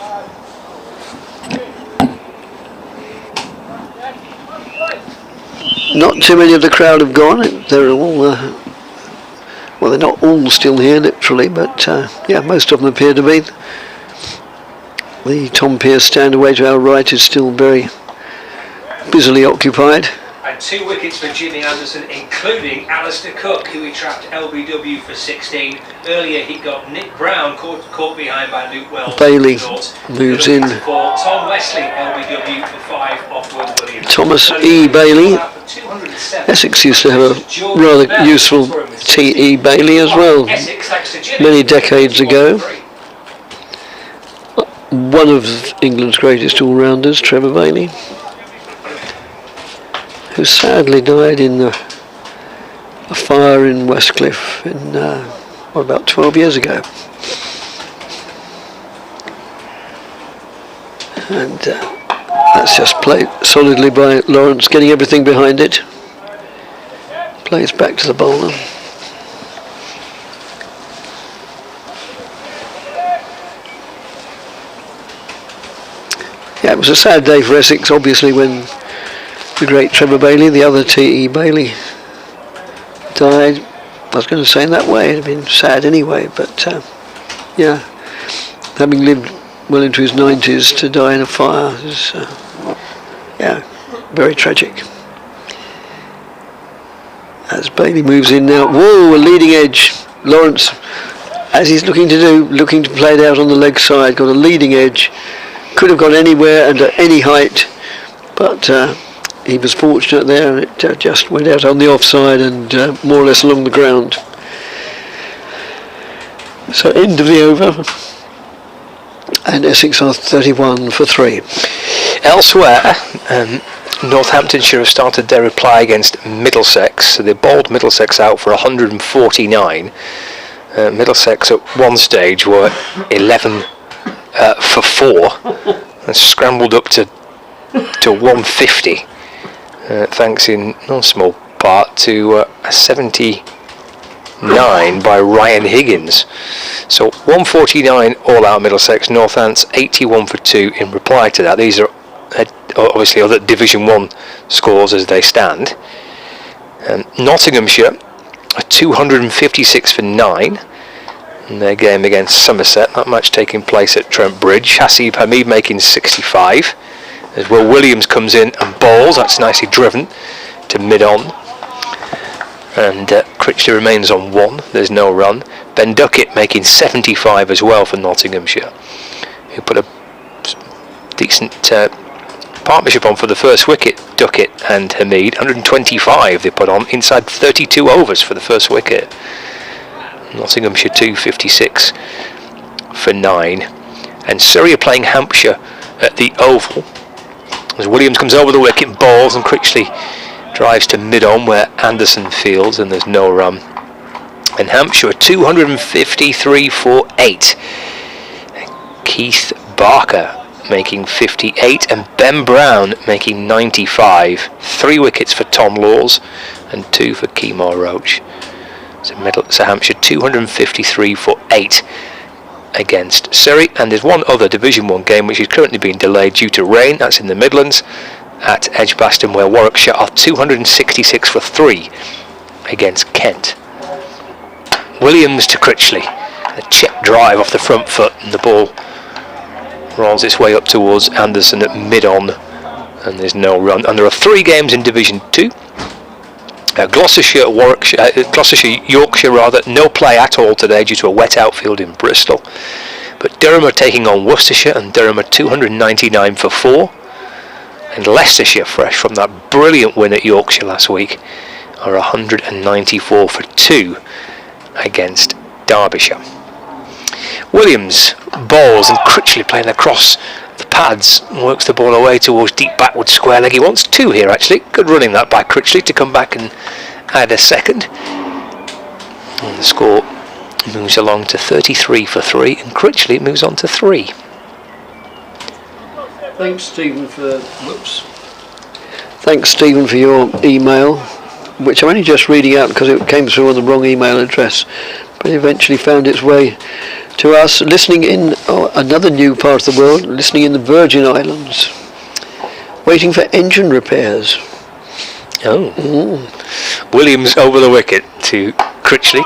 Not too many of the crowd have gone. They're all, well, they're not all still here, literally, but yeah, most of them appear to be. The Tom Pearce stand away to our right is still very busily occupied. And 2 wickets for Jimmy Anderson, including Alistair Cook, who he trapped LBW for 16. Earlier he got Nick Brown caught behind by Luke Wells. Bailey moves in. For Tom Wesley, LBW for 5 off Will Williams. Thomas E. Bailey. Essex used to have a rather useful T.E. Bailey as well, many decades ago. One of England's greatest all-rounders, Trevor Bailey, who sadly died in a fire in Westcliff in about 12 years ago. And that's just played solidly by Lawrence, getting everything behind it. Plays back to the bowler. Yeah, it was a sad day for Essex, obviously, when the great Trevor Bailey, the other T.E. Bailey, died. I was going to say in that way, it had been sad anyway, but yeah, having lived well into his 90s to die in a fire is, yeah, very tragic. As Bailey moves in now, whoa, a leading edge. Lawrence, as he's looking to play it out on the leg side, got a leading edge. Could have gone anywhere and at any height, but he was fortunate there, and it just went out on the offside and more or less along the ground. So end of the over, and Essex are 31 for 3. Elsewhere, Northamptonshire have started their reply against Middlesex. So they bowled Middlesex out for 149. Middlesex at one stage were 11 for 4 and scrambled up to 150, thanks in no small part to a 79 by Ryan Higgins. So 149 all out Middlesex, Northants 81 for 2 in reply to that. These are obviously other Division 1 scores as they stand. Nottinghamshire are 256 for 9 in their game against Somerset, that match taking place at Trent Bridge. Hasib Hamid making 65 as Will Williams comes in and bowls. That's nicely driven to mid-on, and Critchley remains on 1. There's no run. Ben Duckett making 75 as well for Nottinghamshire, who put a decent partnership on for the first wicket. Duckett and Hamid, 125 they put on inside 32 overs for the first wicket. Nottinghamshire 256 for 9. And Surrey are playing Hampshire at the Oval as Williams comes over the wicket, bowls, and Critchley drives to mid-on where Anderson fields, and there's no run. And Hampshire 253 for 8. Keith Barker making 58 and Ben Brown making 95. 3 wickets for Tom Laws and 2 for Kemar Roach. So Middlesex Hampshire 253 for 8 against Surrey, and there's one other Division 1 game which is currently being delayed due to rain. That's in the Midlands at Edgbaston, where Warwickshire are 266 for 3 against Kent. Williams to Critchley, a check drive off the front foot, and the ball rolls its way up towards Anderson at mid-on, and there's no run. And there are 3 games in Division 2. Gloucestershire, Yorkshire rather, no play at all today due to a wet outfield in Bristol. But Durham are taking on Worcestershire, and Durham are 299 for 4. And Leicestershire, fresh from that brilliant win at Yorkshire last week, are 194 for 2 against Derbyshire. Williams bowls, and Critchley playing across the pads works the ball away towards deep backward square leg. He wants 2 here actually. Good running that by Critchley to come back and add a second. And the score moves along to 33 for 3, and Critchley moves on to 3. Thanks, Stephen, Thanks, Stephen, for your email, which I'm only just reading out because it came through on the wrong email address, but it eventually found its way to us. Listening in another new part of the world, listening in the Virgin Islands, waiting for engine repairs. Williams over the wicket to Critchley.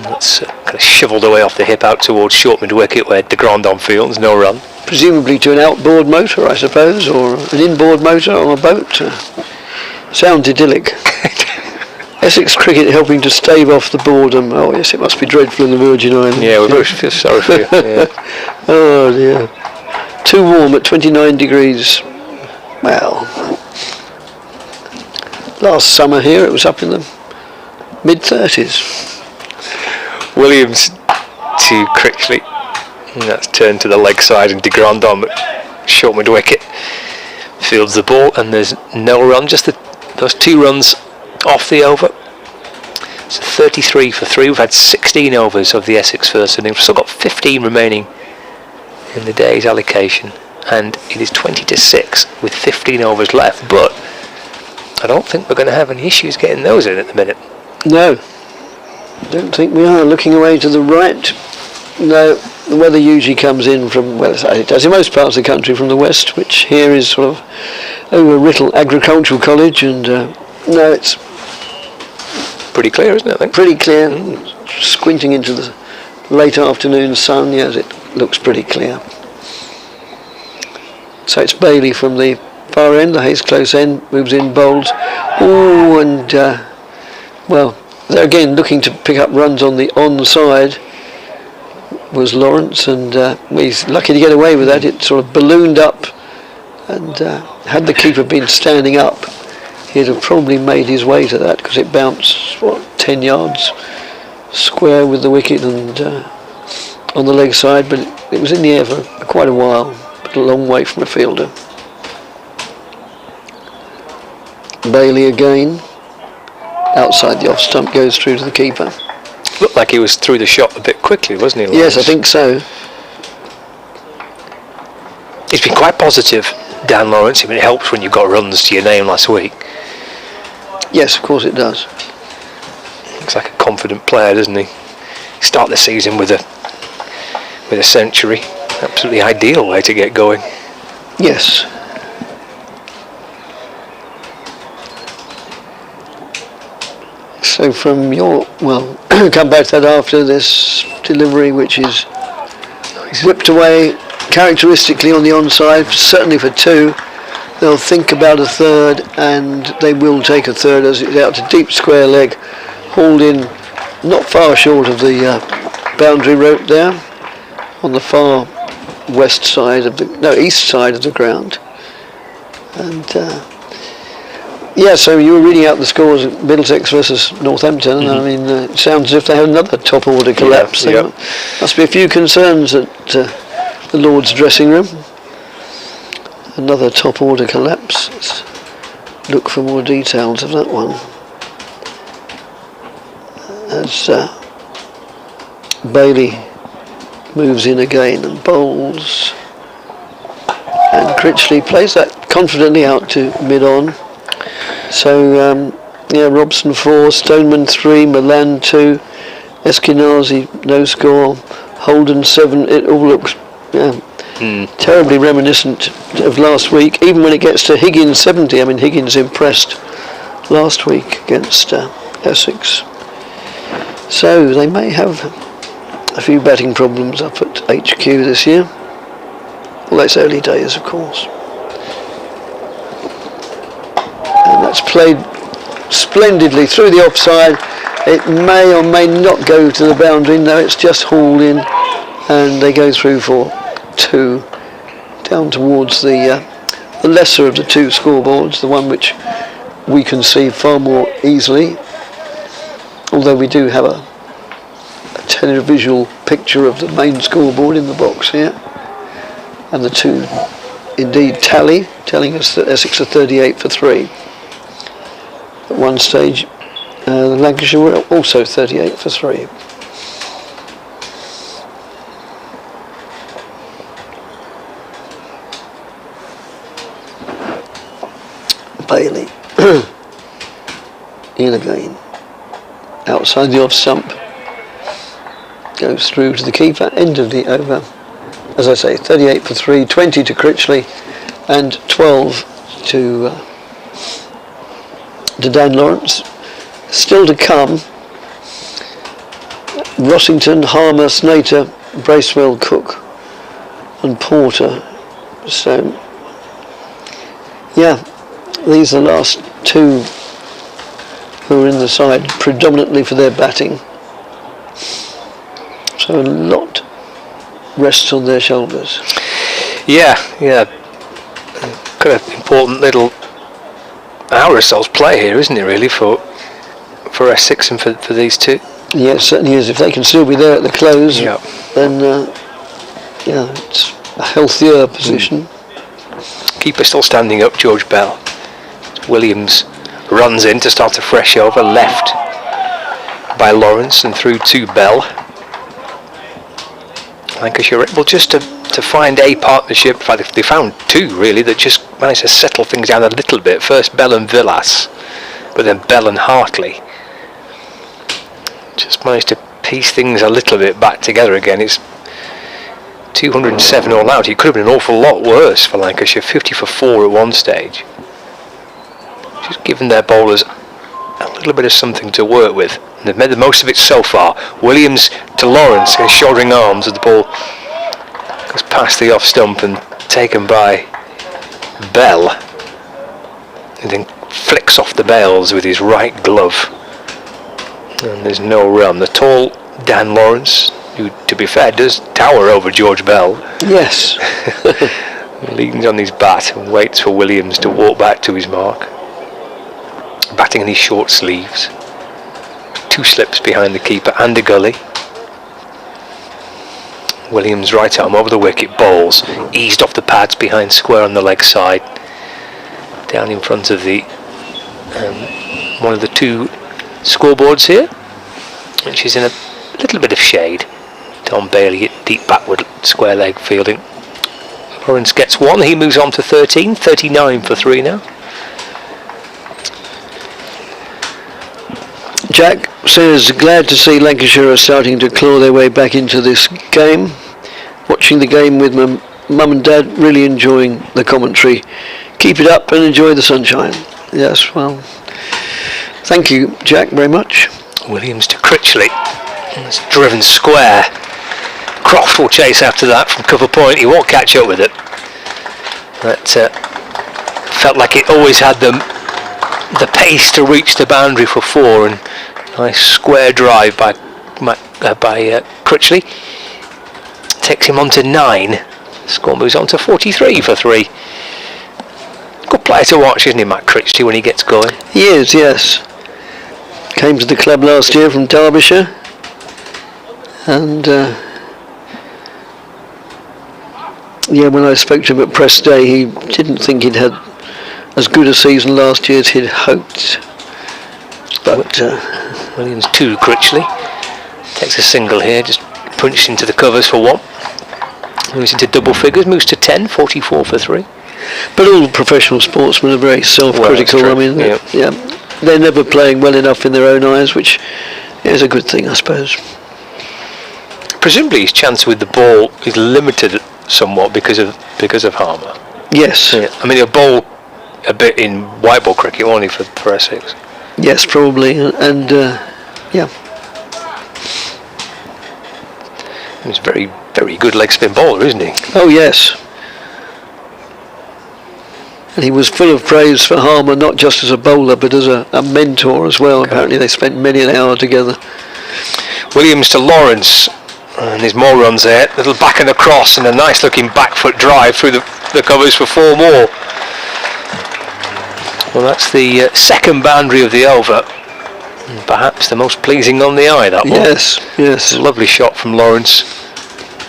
That's kind of shovelled away off the hip out towards short mid wicket where de Grandon fields, no run. Presumably to an outboard motor, I suppose, or an inboard motor on a boat. Sounds idyllic. Essex cricket helping to stave off the boredom. Oh yes, it must be dreadful in the Virgin Islands. Yeah, we both feel sorry for you. Yeah. Oh dear. Too warm at 29 degrees. Well, last summer here it was up in the mid-30s. Williams to Critchley. And that's turned to the leg side, and de Grandon, short mid wicket, fields the ball, and there's no run. Just those 2 runs off the over. So 33 for 3. We've had 16 overs of the Essex first innings. We've still got 15 remaining in the day's allocation, and it is 20 to 6 with 15 overs left. But I don't think we're going to have any issues getting those in at the minute. No, don't think we are. Looking away to the right, no, the weather usually comes in from, well, it does in most parts of the country, from the west, which here is sort of over Writtle Agricultural College, and no, it's pretty clear, isn't it, I think? Pretty clear. Squinting into the late afternoon sun, yes, it looks pretty clear. So it's Bailey from the far end, the Hayes close end, moves in, bowls. Oh, and well, they're again looking to pick up runs on the onside was Lawrence, and he's lucky to get away with that. It sort of ballooned up, and had the keeper been standing up, he'd have probably made his way to that, because it bounced 10 yards square with the wicket and on the leg side, but it was in the air for quite a while, but a long way from a fielder. Bailey again, outside the off stump, goes through to the keeper. Looked like he was through the shot a bit quickly, wasn't he, Yes, Lawrence? I think so. He's been quite positive, Dan Lawrence. I mean, it helps when you've got runs to your name last week. Yes, of course it does. Looks like a confident player, doesn't he? Start the season with a century. Absolutely ideal way to get going. Yes. So from your, well, come back to that after this delivery, which is whipped away characteristically on the onside, certainly for 2. They'll think about a third, and they will take a third as it's out to deep square leg, hauled in not far short of the boundary rope there, on the far west side of the, no, east side of the ground. And yeah, so you were reading out the scores of Middlesex versus Northampton, and I mean, it sounds as if they had another top order collapse. Yeah, There must be a few concerns at the Lord's dressing room. Another top order collapse. Let's look for more details of that one. As Bailey moves in again and bowls. And Critchley plays that confidently out to mid-on. So, yeah, Robson 4, Stoneman 3, Milan 2, Eskenazi no score, Holden 7. It all looks terribly reminiscent of last week. Even when it gets to Higgins 70, I mean, Higgins impressed last week against Essex. So they may have a few batting problems up at HQ this year. Well, that's early days, of course. And that's played splendidly through the offside. It may or may not go to the boundary. No, it's just hauled in, and they go through for 2 down towards the lesser of the 2 scoreboards, the one which we can see far more easily, although we do have a televisual picture of the main scoreboard in the box here, and the 2 indeed telling us that Essex are 38 for 3. At one stage, Lancashire were also 38 for 3. Bailey in again, outside the off stump, goes through to the keeper, end of the over. As I say, 38 for 3, 20 to Critchley, and 12 to Dan Lawrence. Still to come, Rossington, Harmer, Snater, Bracewell, Cook and Porter. So, yeah, these are the last 2 who are in the side predominantly for their batting. So a lot rests on their shoulders. Yeah. Kind of important little hour or so's play here, isn't it, really, for Essex and for these 2? Yeah, it certainly is. If they can still be there at the close, then it's a healthier position. Keeper still standing up, George Bell. Williams runs in to start a fresh over, left by Lawrence and through to Bell. Lancashire able just to find a partnership. In fact, they found 2 really that just managed to settle things down a little bit. First Bell and Villas, but then Bell and Hartley. Just managed to piece things a little bit back together again. It's 207 all out. It could have been an awful lot worse for Lancashire. 50 for 4 at one stage. Just giving their bowlers a little bit of something to work with. And they've made the most of it so far. Williams to Lawrence in shouldering arms as the ball goes past the off stump and taken by Bell. And then flicks off the bails with his right glove. And there's no run. The tall Dan Lawrence, who, to be fair, does tower over George Bell. Yes. Leans on his bat and waits for Williams to walk back to his mark. Batting in his short sleeves. 2 slips behind the keeper and a gully. Williams right arm over the wicket, bowls, eased off the pads behind square on the leg side. Down in front of the one of the 2 scoreboards here, which is in a little bit of shade. Tom Bailey at deep backward square leg fielding. Lawrence gets 1, he moves on to 13, 39 for 3 now. Jack says, glad to see Lancashire are starting to claw their way back into this game. Watching the game with my mum and dad, really enjoying the commentary. Keep it up and enjoy the sunshine. Yes, well, thank you, Jack, very much. Williams to Critchley. It's driven square. Croft will chase after that from cover point. He won't catch up with it. That felt like it always had the pace to reach the boundary for 4, and nice square drive by Critchley. Takes him on to 9. Score moves on to 43 for 3. Good player to watch, isn't he, Matt Critchley, when he gets going? He is, yes. Came to the club last year from Derbyshire, and when I spoke to him at press day, he didn't think he'd had as good a season last year as he'd hoped. But Williams to Critchley. Takes a single here, just punched into the covers for 1. moves into double figures, moves to 10, 44 for 3. But all professional sportsmen are very self-critical. Well, I mean, they're never playing well enough in their own eyes, which is a good thing, I suppose. Presumably his chance with the ball is limited somewhat because of Harmer. Yes. Yeah. I mean, he'll bowl a bit in white ball cricket, won't he, for Essex? Yes, probably, and yeah. He's a very, very good leg spin bowler, isn't he? Oh yes. And he was full of praise for Harmer, not just as a bowler, but as a mentor as well. Apparently they spent many an hour together. Williams to Lawrence, and there's more runs there. Little back and across, and a nice looking back foot drive through the covers for 4 more. Well, that's the second boundary of the over. And perhaps the most pleasing on the eye, that one. Yes. Lovely shot from Lawrence.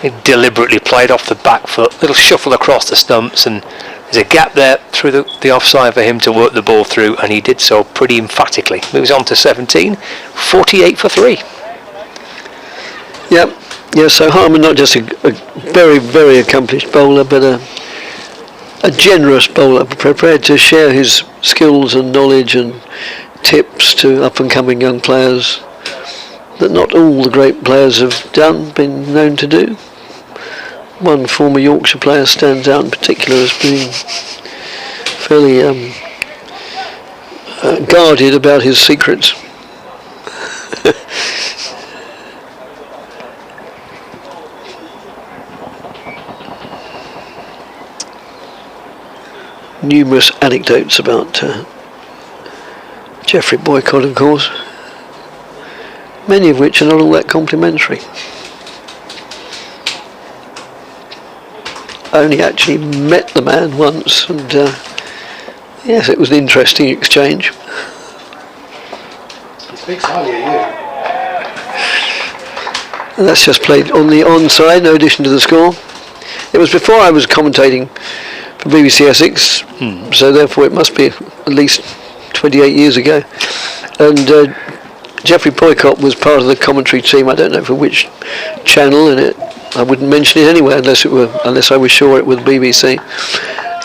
He deliberately played off the back foot. Little shuffle across the stumps, and there's a gap there through the offside for him to work the ball through, and he did so pretty emphatically. Moves on to 17, 48 for 3. Yep. Yeah, so Harmer, not just a very, very accomplished bowler, but a generous bowler, prepared to share his skills and knowledge and tips to up-and-coming young players that not all the great players have been known to do. One former Yorkshire player stands out in particular as being fairly guarded about his secrets. Numerous anecdotes about Geoffrey Boycott, of course, many of which are not all that complimentary. I only actually met the man once, and yes, it was an interesting exchange. He speaks highly of you. And that's just played on the onside, no addition to the score. It was before I was commentating for BBC Essex, so therefore it must be at least 28 years ago. And Geoffrey Boycott was part of the commentary team. I don't know for which channel, and I wouldn't mention it anywhere unless I was sure it was BBC.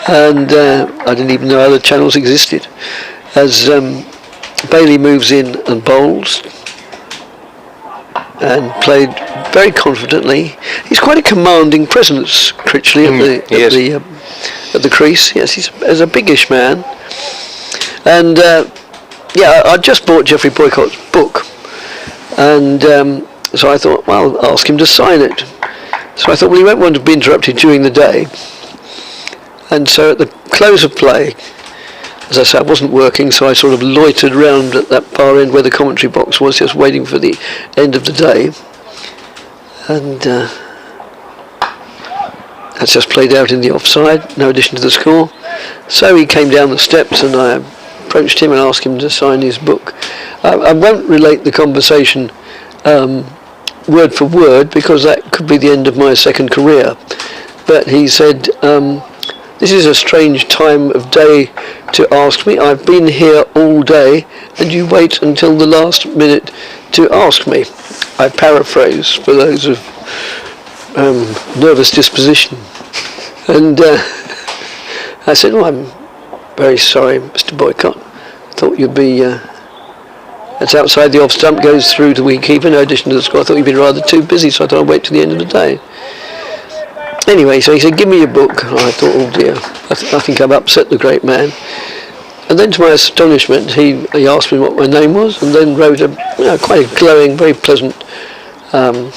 And I didn't even know other channels existed. As Bailey moves in and bowls, and played very confidently. He's quite a commanding presence, Critchley, at the crease. Yes, he's a biggish man. And I just bought Geoffrey Boycott's book, and so I thought, well, I'll ask him to sign it. So I thought, well, he won't want to be interrupted during the day. And so at the close of play, as I said, I wasn't working, so I sort of loitered around at that far end where the commentary box was, just waiting for the end of the day. And that's just played out in the offside, no addition to the score. So he came down the steps, and I approached him and asked him to sign his book. I won't relate the conversation word for word, because that could be the end of my second career. But he said, "This is a strange time of day to ask me. I've been here all day, and you wait until the last minute to ask me." I paraphrase for those of nervous disposition. And I said, "Oh, I'm very sorry, Mr. Boycott. I thought you'd be... That's outside the off stump, goes through to wicketkeeper, no addition to the score. I thought you'd been rather too busy, so I thought I'd wait till the end of the day." Anyway, so he said, "Give me your book." And I thought, oh dear, I think I've upset the great man. And then to my astonishment, he asked me what my name was, and then wrote quite a glowing, very pleasant, can't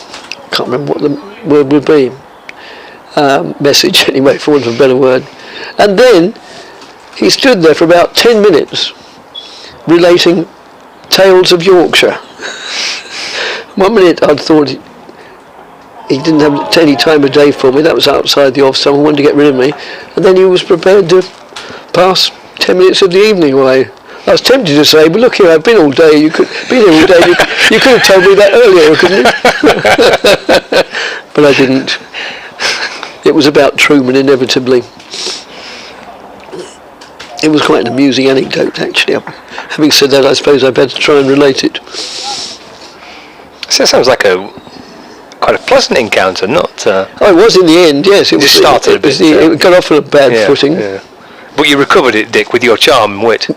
remember what the word would be, message anyway, for want of a better word. And then he stood there for about 10 minutes relating tales of Yorkshire. 1 minute I'd thought he didn't have any time of day for me. That was outside the off, someone wanted to get rid of me. And then he was prepared to pass 10 minutes of the evening away. I was tempted to say, "Well, look here, I've been all day. You could been here all day. You could have told me that earlier, couldn't you?" But I didn't. It was about Truman, inevitably. It was quite an amusing anecdote, actually. Having said that, I suppose I better try and relate it. So it sounds like quite quite a pleasant encounter, not... Oh, it was in the end, yes. It just started a bit. It got off on a bad footing. Yeah. But you recovered it, Dick, with your charm and wit.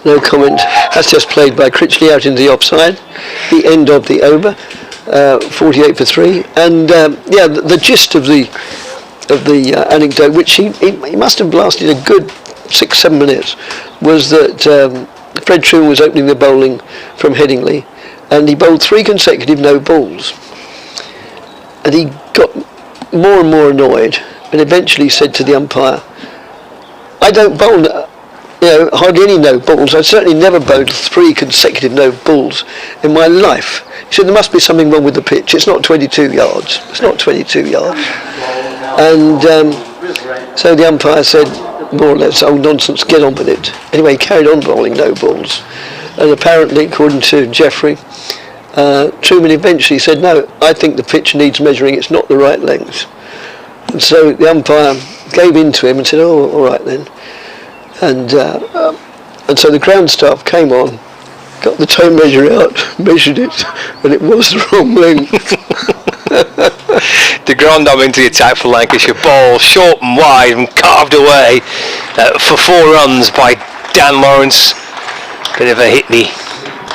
No comment. That's just played by Critchley out into the offside. The end of the over, 48 for 3. And the gist of the anecdote, which he must have lasted a good 6-7 minutes, was that Fred Truman was opening the bowling from Headingley, and he bowled 3 consecutive no balls. And he got more and more annoyed, and eventually said to the umpire, "I don't bowl hardly any no balls. I've certainly never bowled 3 consecutive no balls in my life." He said, "There must be something wrong with the pitch. It's not 22 yards. It's not 22 yards." And so the umpire said, more or less, "Oh, nonsense, get on with it." Anyway, he carried on bowling no balls. And apparently, according to Jeffrey, Truman eventually said, "No, I think the pitch needs measuring. It's not the right length." And so the umpire gave in to him and said, "Oh, all right then." And so the ground staff came on, got the tape measure out, measured it, and it was the wrong length. De Grandhomme into the attack for Lancashire. Ball short and wide and carved away for 4 runs by Dan Lawrence. Bit of a hit-me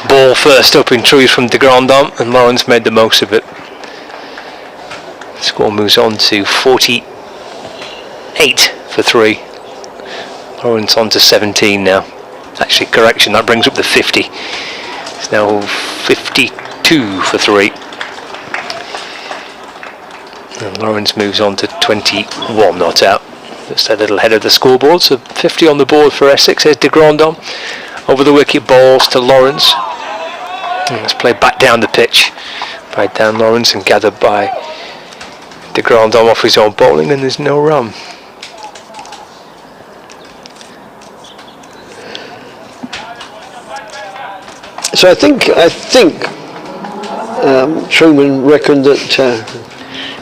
ball first up in truth from De Grandhomme, and Lawrence made the most of it. The score moves on to 48 for 3. Lawrence on to 17 now. Actually, correction, that brings up the 50. It's now 52 for 3. And Lawrence moves on to 21 not out. Just a little ahead of the scoreboard, so 50 on the board for Essex. Here's De Grandhomme. Over the wicket, balls to Lawrence. And it's played back down the pitch by Dan Lawrence and gathered by De Grandhomme off his own bowling, and there's no run. So I think Truman reckoned that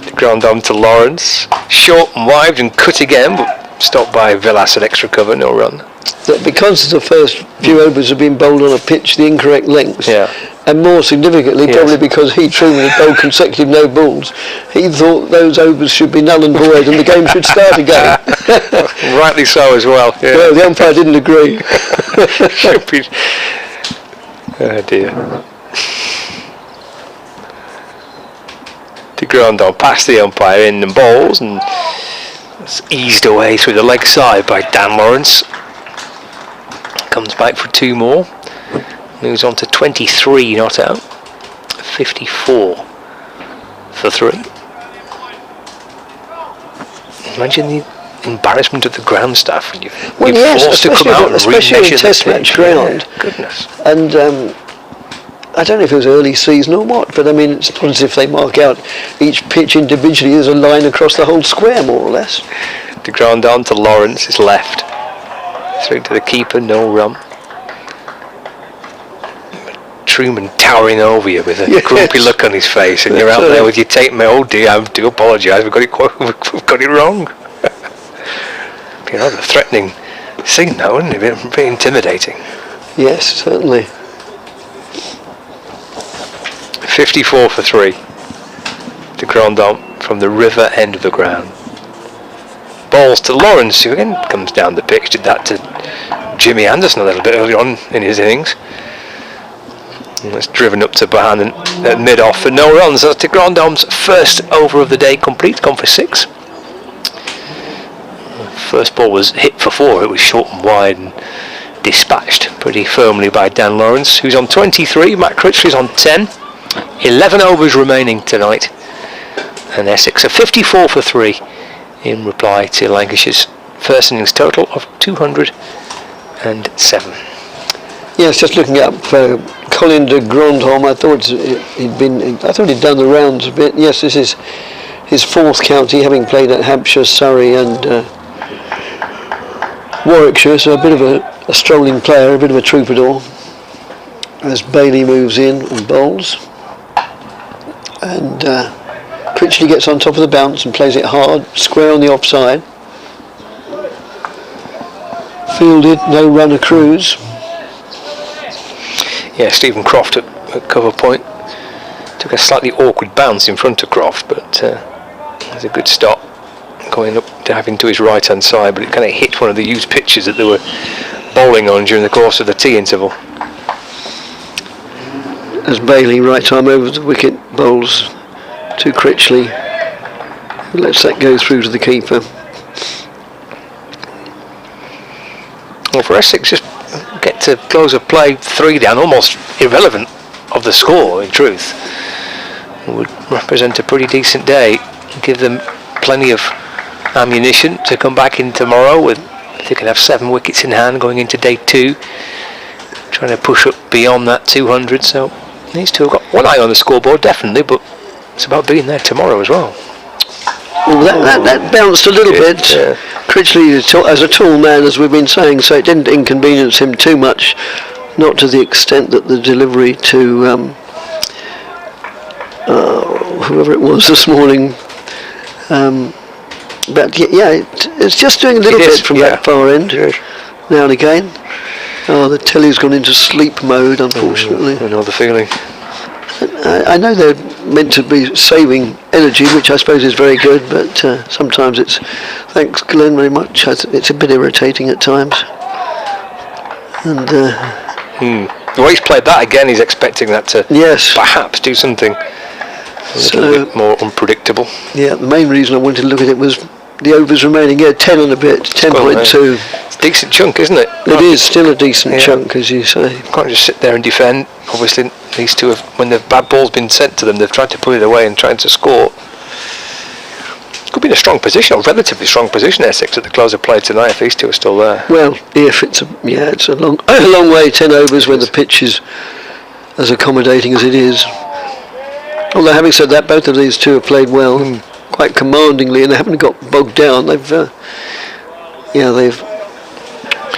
De Grandhomme to Lawrence, short and wide and cut again, but stopped by Villas at extra cover, no run. That because the first few overs have been bowled on a pitch the incorrect lengths, and more significantly, probably because Truman had bowled consecutive no balls, he thought those overs should be null and void and the game should start again. Rightly so as well. Yeah. Well, the umpire didn't agree. Should be. Oh dear. De Grandhomme past the umpire in the balls, and it's eased away through the leg side by Dan Lawrence. Comes back for 2 more. Moves on to 23 not out. 54 for 3. Imagine the embarrassment of the ground staff when you're forced to come out and especially in Test match ground. Yeah, goodness. And I don't know if it was early season or what, but I mean, it's not as if they mark out each pitch individually. There's a line across the whole square, more or less. De Grandhomme to Lawrence is left. Through to the keeper, no run. Truman towering over you with a grumpy look on his face, and you're out there with your tape measure. Oh dear, I do apologise, we've got it wrong. Be rather threatening scene now, wouldn't it? Be intimidating. Yes, certainly. 54 for 3. De Grandhomme from the river end of the ground. Balls to Lawrence, who again comes down the pitch. Did that to Jimmy Anderson a little bit early on in his innings. And it's driven up to Bohannon at mid-off for no runs. That's De Grandhomme's first over of the day complete, gone for 6. First ball was hit for 4. It was short and wide and dispatched pretty firmly by Dan Lawrence, who's on 23. Matt Critchley's on 10. 11 overs remaining tonight, and Essex are 54 for 3 in reply to Lancashire's first innings total of 207. Yes, just looking up Colin de Grandhomme. I thought he'd done the rounds a bit. Yes, this is his 4th county, having played at Hampshire, Surrey, and Warwickshire. So a bit of a strolling player, a bit of a troubadour. As Bailey moves in and bowls, and Critchley gets on top of the bounce and plays it hard, square on the offside. Fielded, no run accrues. Yeah, Stephen Croft at cover point. Took a slightly awkward bounce in front of Croft, but there's a good stop going up, diving to his right hand side, but it kind of hit one of the used pitches that they were bowling on during the course of the tea interval. As Bailey, right arm over the wicket, bowls to Critchley, who lets that go through to the keeper. Well, for Essex, just get to close of play 3 down, almost irrelevant of the score in truth, would represent a pretty decent day, give them plenty of ammunition to come back in tomorrow with, if they can have 7 wickets in hand going into day 2, trying to push up beyond that 200. So these two have got one eye on the scoreboard definitely, but it's about being there tomorrow as well. Well, that bounced a little bit. Critchley, as a tall man, as we've been saying, so it didn't inconvenience him too much, not to the extent that the delivery to whoever it was this morning. But yeah, it's just doing a little bit from that far end now and again. Oh, the telly's gone into sleep mode, unfortunately. I know the feeling. I know they're meant to be saving energy, which I suppose is very good, but sometimes it's, thanks Glenn very much, it's a bit irritating at times. And the way he's played that again, he's expecting that to perhaps do something a little bit more unpredictable. Yeah, the main reason I wanted to look at it was the overs remaining, 10 and a bit, 10.2. It's a decent chunk, isn't it? It is still a decent chunk, as you say. Can't just sit there and defend. Obviously, these two have, when the bad ball's been sent to them, they've tried to put it away and trying to score. Could be in a strong position, a relatively strong position, Essex, at the close of play tonight if these two are still there. Well, if it's a long way, 10 overs when the pitch is as accommodating as it is. Although having said that, both of these two have played well, quite commandingly, and they haven't got bogged down. They've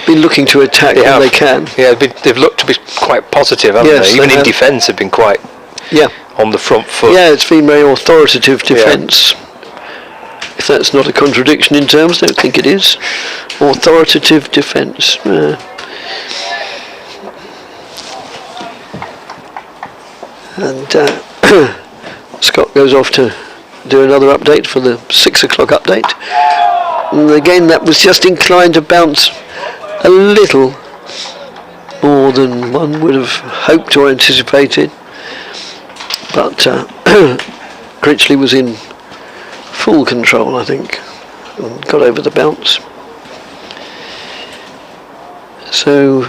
been looking to attack when they can. Yeah, they've looked to be quite positive, haven't they? Even in defence, have been quite on the front foot. Yeah, it's been very authoritative defence. If that's not a contradiction in terms, I don't think it is. Authoritative defence. And Scott goes off to do another update for the 6 o'clock update. And again, that was just inclined to bounce a little more than one would have hoped or anticipated. But Critchley was in full control, I think, and got over the bounce. So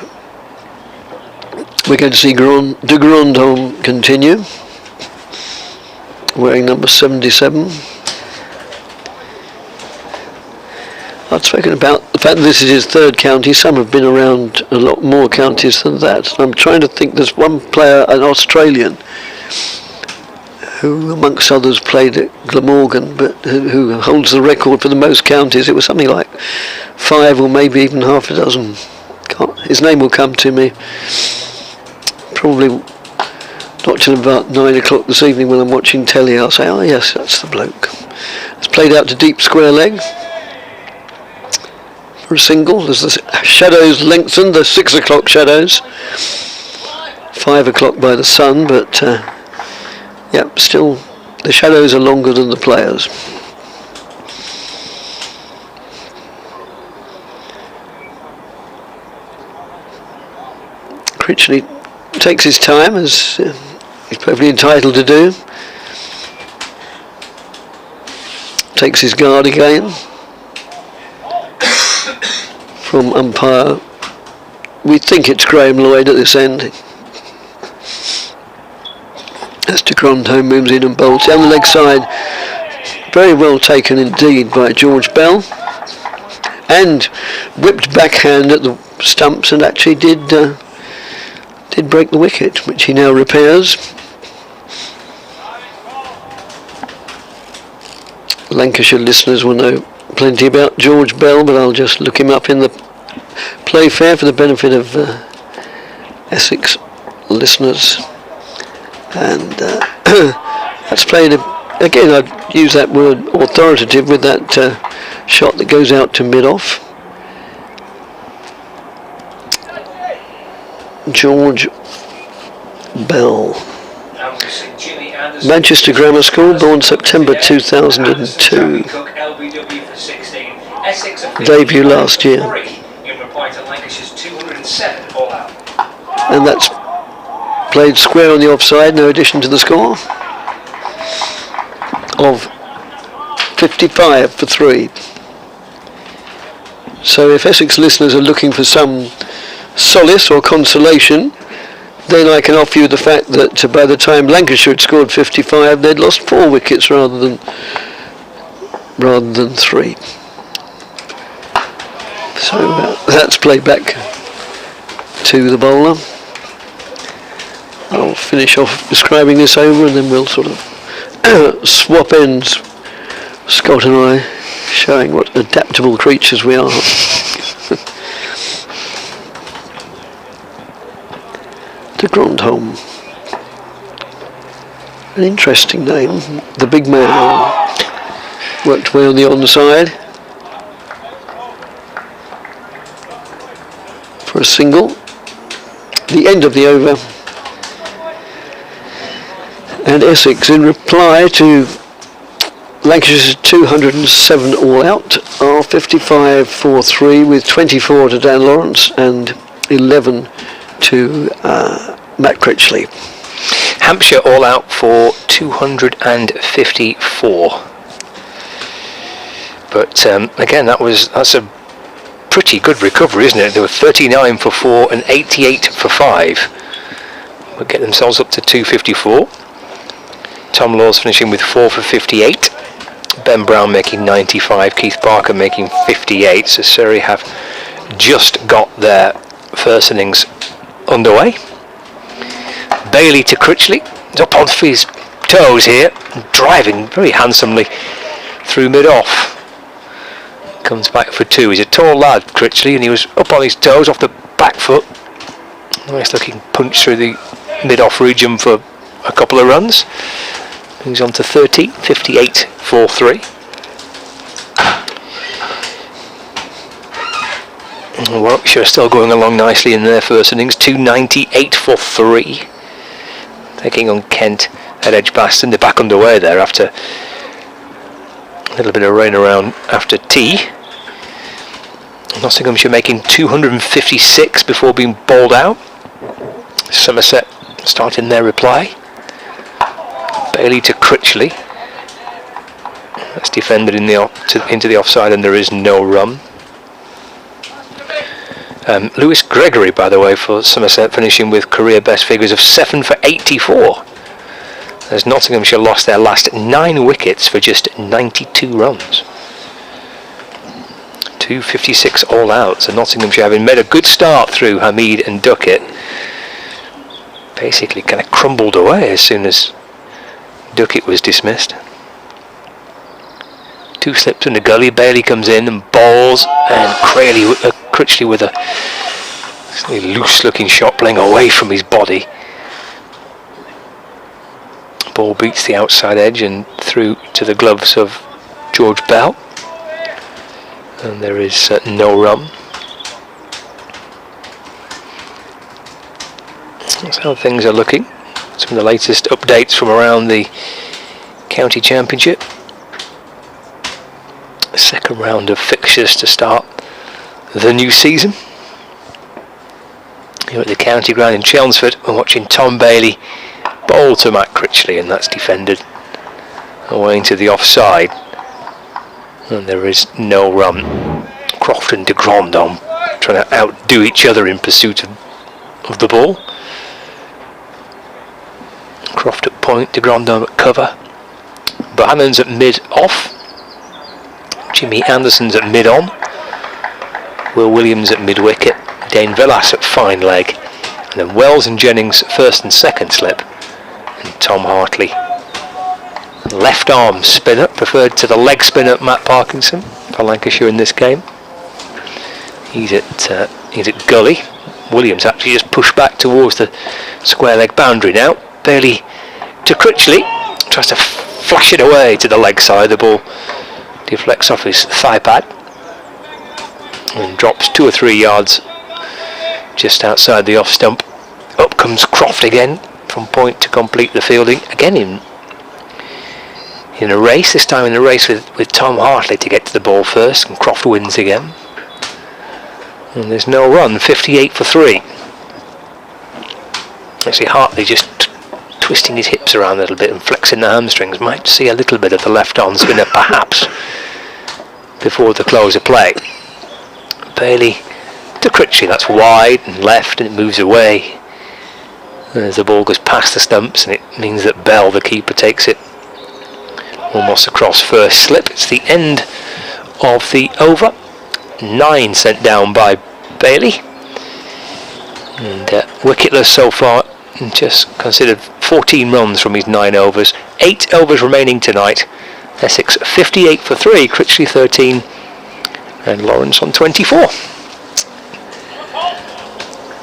we're going to see de Grandhomme continue, wearing number 77. I've spoken about the fact that this is his 3rd county. Some have been around a lot more counties than that. I'm trying to think, there's one player, an Australian, who amongst others played at Glamorgan, but who holds the record for the most counties. It was something like 5 or maybe even half a dozen. His name will come to me probably not till about 9 o'clock this evening when I'm watching telly. I'll say, oh yes, that's the bloke. It's played out to deep square leg for a single as the shadows lengthen, the 6 o'clock shadows. 5 o'clock by the sun, but still the shadows are longer than the players. Critchley takes his time, as he's perfectly entitled to do. Takes his guard again from umpire. We think it's Graham Lloyd at this end. As de Grandhomme moves in and bowls down the leg side. Very well taken indeed by George Bell. And whipped backhand at the stumps and actually did break the wicket, which he now repairs. Lancashire listeners will know plenty about George Bell, but I'll just look him up in the Playfair for the benefit of Essex listeners. And that's played, again I'd use that word authoritative with that shot that goes out to mid-off. George Bell. Manchester Grammar School, born September 2002. Debut last year. And that's played square on the offside, no addition to the score of 55 for 3. So if Essex listeners are looking for some solace or consolation, then I can offer you the fact that by the time Lancashire had scored 55, they'd lost 4 wickets rather than 3. So that's played back to the bowler. I'll finish off describing this over and then we'll sort of swap ends, Scott and I, showing what adaptable creatures we are. De Grandhomme. An interesting name. The big man worked away on the onside for a single. The end of the over. And Essex, in reply to Lancashire's 207 all out, are 55 for 3 with 24 to Dan Lawrence and 11 to Matt Critchley. Hampshire all out for 254. But again, that's a pretty good recovery, isn't it? They were 39 for 4 and 88 for 5. Will get themselves up to 254. Tom Laws finishing with 4 for 58. Ben Brown making 95. Keith Parker making 58. So Surrey have just got their first innings underway. Bailey to Critchley. He's up on his toes here, driving very handsomely through mid-off. Comes back for 2. He's a tall lad, Critchley, and he was up on his toes off the back foot. Nice looking punch through the mid-off region for a couple of runs. Moves on to 30, 58 for 3. Warwickshire still going along nicely in their first innings, 298 for 3. Taking on Kent at Edgbaston. They're back underway there after a little bit of rain around after tea. Nottinghamshire making 256 before being bowled out. Somerset starting their reply. Bailey to Critchley. That's defended in the into the offside and there is no run. Lewis Gregory, by the way, for Somerset, finishing with career best figures of 7 for 84. As Nottinghamshire lost their last 9 wickets for just 92 runs. 256 all out. So Nottinghamshire, having made a good start through Hamid and Duckett, basically kind of crumbled away as soon as Duckett was dismissed. 2 slips in the gully. Bailey comes in and bowls, and Critchley with a loose looking shot playing away from his body. Ball beats the outside edge and through to the gloves of George Bell, and there is no run. That's how things are looking. Some of the latest updates from around the county championship. Second round of fixtures to start the new season. Here at the county ground in Chelmsford, we're watching Tom Bailey bowl to Matt Critchley, and that's defended away into the offside, and there is no run. Croft and de Grandhomme trying to outdo each other in pursuit of the ball. Croft at point, de Grandhomme at cover. Brannan's at mid-off. Jimmy Anderson's at mid-on. Will Williams at mid-wicket. Dane Villas at fine leg. And then Wells and Jennings first and second slip. And Tom Hartley, left arm spinner, preferred to the leg spinner Matt Parkinson for Lancashire in this game. He's at gully. Williams actually just pushed back towards the square leg boundary now. Bailey to Critchley, tries to flash it away to the leg side. The ball deflects off his thigh pad and drops 2 or 3 yards just outside the off stump. Up comes Croft again from point to complete the fielding. Again in a race, this time in a race with Tom Hartley to get to the ball first, and Croft wins again. And there's no run, 58 for 3. Actually, Hartley just twisting his hips around a little bit and flexing the hamstrings. Might see a little bit of the left arm spinner perhaps before the close of play. Bailey to Critchley, that's wide and left, and it moves away as the ball goes past the stumps, and it means that Bell, the keeper, takes it almost across first slip. It's the end of the over. 9 sent down by Bailey, and wicketless so far, and just considered 14 runs from his 9 overs. 8 overs remaining tonight. Essex 58 for 3, Critchley 13, and Lawrence on 24.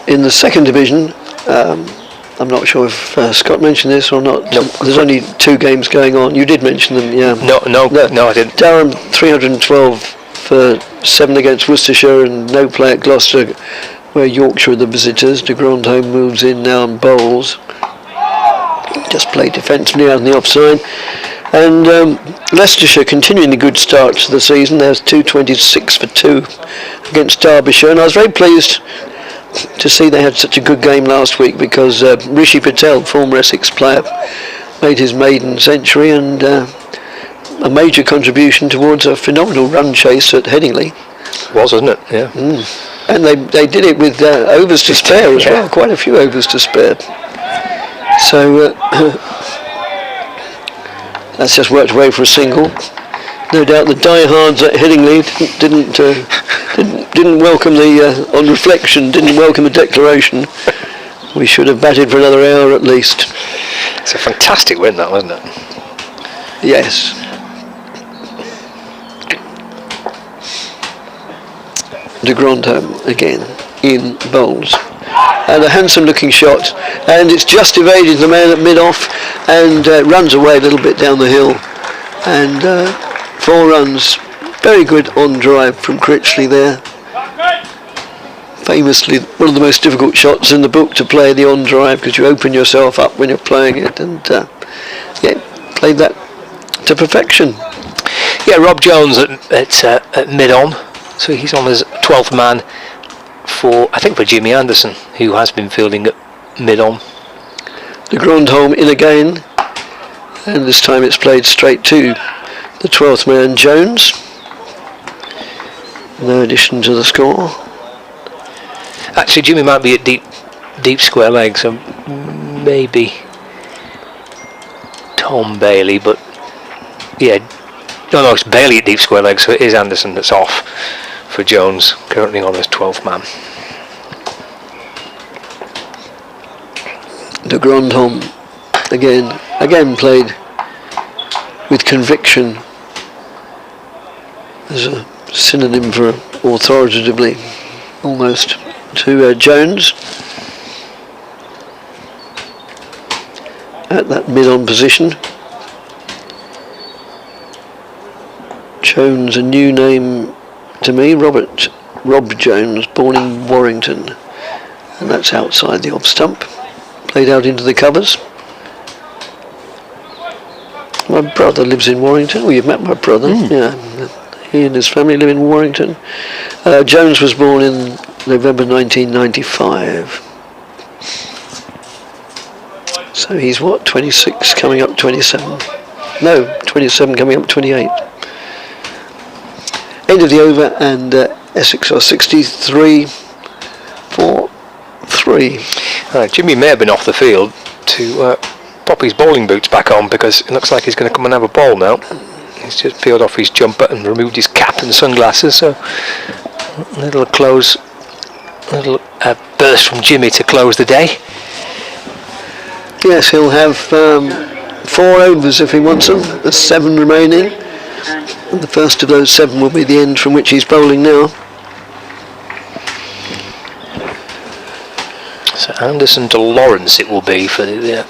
In the second division, I'm not sure if Scott mentioned this or not. No. There's only 2 games going on. You did mention them, yeah. No, I didn't. Durham 312 for 7 against Worcestershire, and no play at Gloucester, where Yorkshire are the visitors. De Grandhomme moves in now and bowls. Just played defensively out in the offside. And Leicestershire continuing the good start to the season. There's 226 for 2 against Derbyshire, and I was very pleased to see they had such a good game last week, because Rishi Patel, former Essex player, made his maiden century, and a major contribution towards a phenomenal run chase at Headingley. It was, wasn't it? Yeah. And they did it with overs to spare as well, quite a few overs to spare. So that's just worked away for a single. No doubt the diehards at Headingley didn't welcome the on reflection, didn't welcome the declaration. We should have batted for another hour at least. It's a fantastic win, that, wasn't it? Yes. De Grandhomme again in bowls, and a handsome looking shot, and it's just evaded the man at mid-off, and runs away a little bit down the hill, and 4 runs. Very good on drive from Critchley there. Famously one of the most difficult shots in the book to play, the on drive, because you open yourself up when you're playing it, and played that to perfection. Yeah, Rob Jones at mid-on, so he's on his 12th man for Jimmy Anderson, who has been fielding at mid-on. De Grandhomme in again, and this time it's played straight to the 12th man, Jones. No addition to the score. Actually, Jimmy might be at deep square leg, so maybe Tom Bailey, but yeah, no, it's Bailey at deep square leg, so it is Anderson that's off for Jones, currently on his 12th man. De Grandhomme again played with conviction. There's a synonym for authoritatively, almost, to Jones at that mid-on position. Jones, a new name to me, Rob Jones, born in Warrington, and that's outside the off stump, played out into the covers. My brother lives in Warrington. Well, you've met my brother. Yeah, he and his family live in Warrington. Jones was born in November 1995. So he's 26 coming up 27. No, 27 coming up 28. End of the over, and Essex are 63 for 3. Jimmy may have been off the field to pop his bowling boots back on, because it looks like he's going to come and have a bowl now. He's just peeled off his jumper and removed his cap and sunglasses, so a little burst from Jimmy to close the day. Yes, he'll have 4 overs if he wants them. There's 7 remaining, and the first of those 7 will be the end from which he's bowling now. So Anderson to Lawrence it will be for the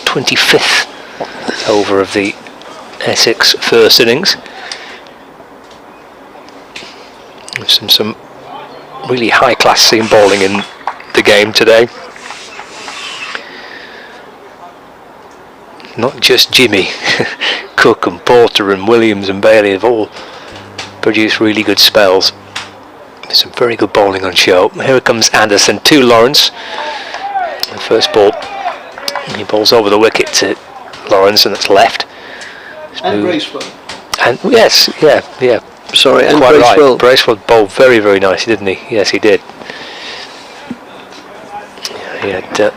25th over of the Essex first innings. Some really high class seam bowling in the game today. not just Jimmy, Cook and Porter and Williams and Bailey have all produced really good spells. There's some very good bowling on show. Here comes Anderson to Lawrence. The first ball, he bowls over the wicket to Lawrence, and it's left. And Bracewell. And yes, yeah. Sorry, and quite Bracewell. right. Bracewell bowled very, very nicely, didn't he? Yes, he did. He had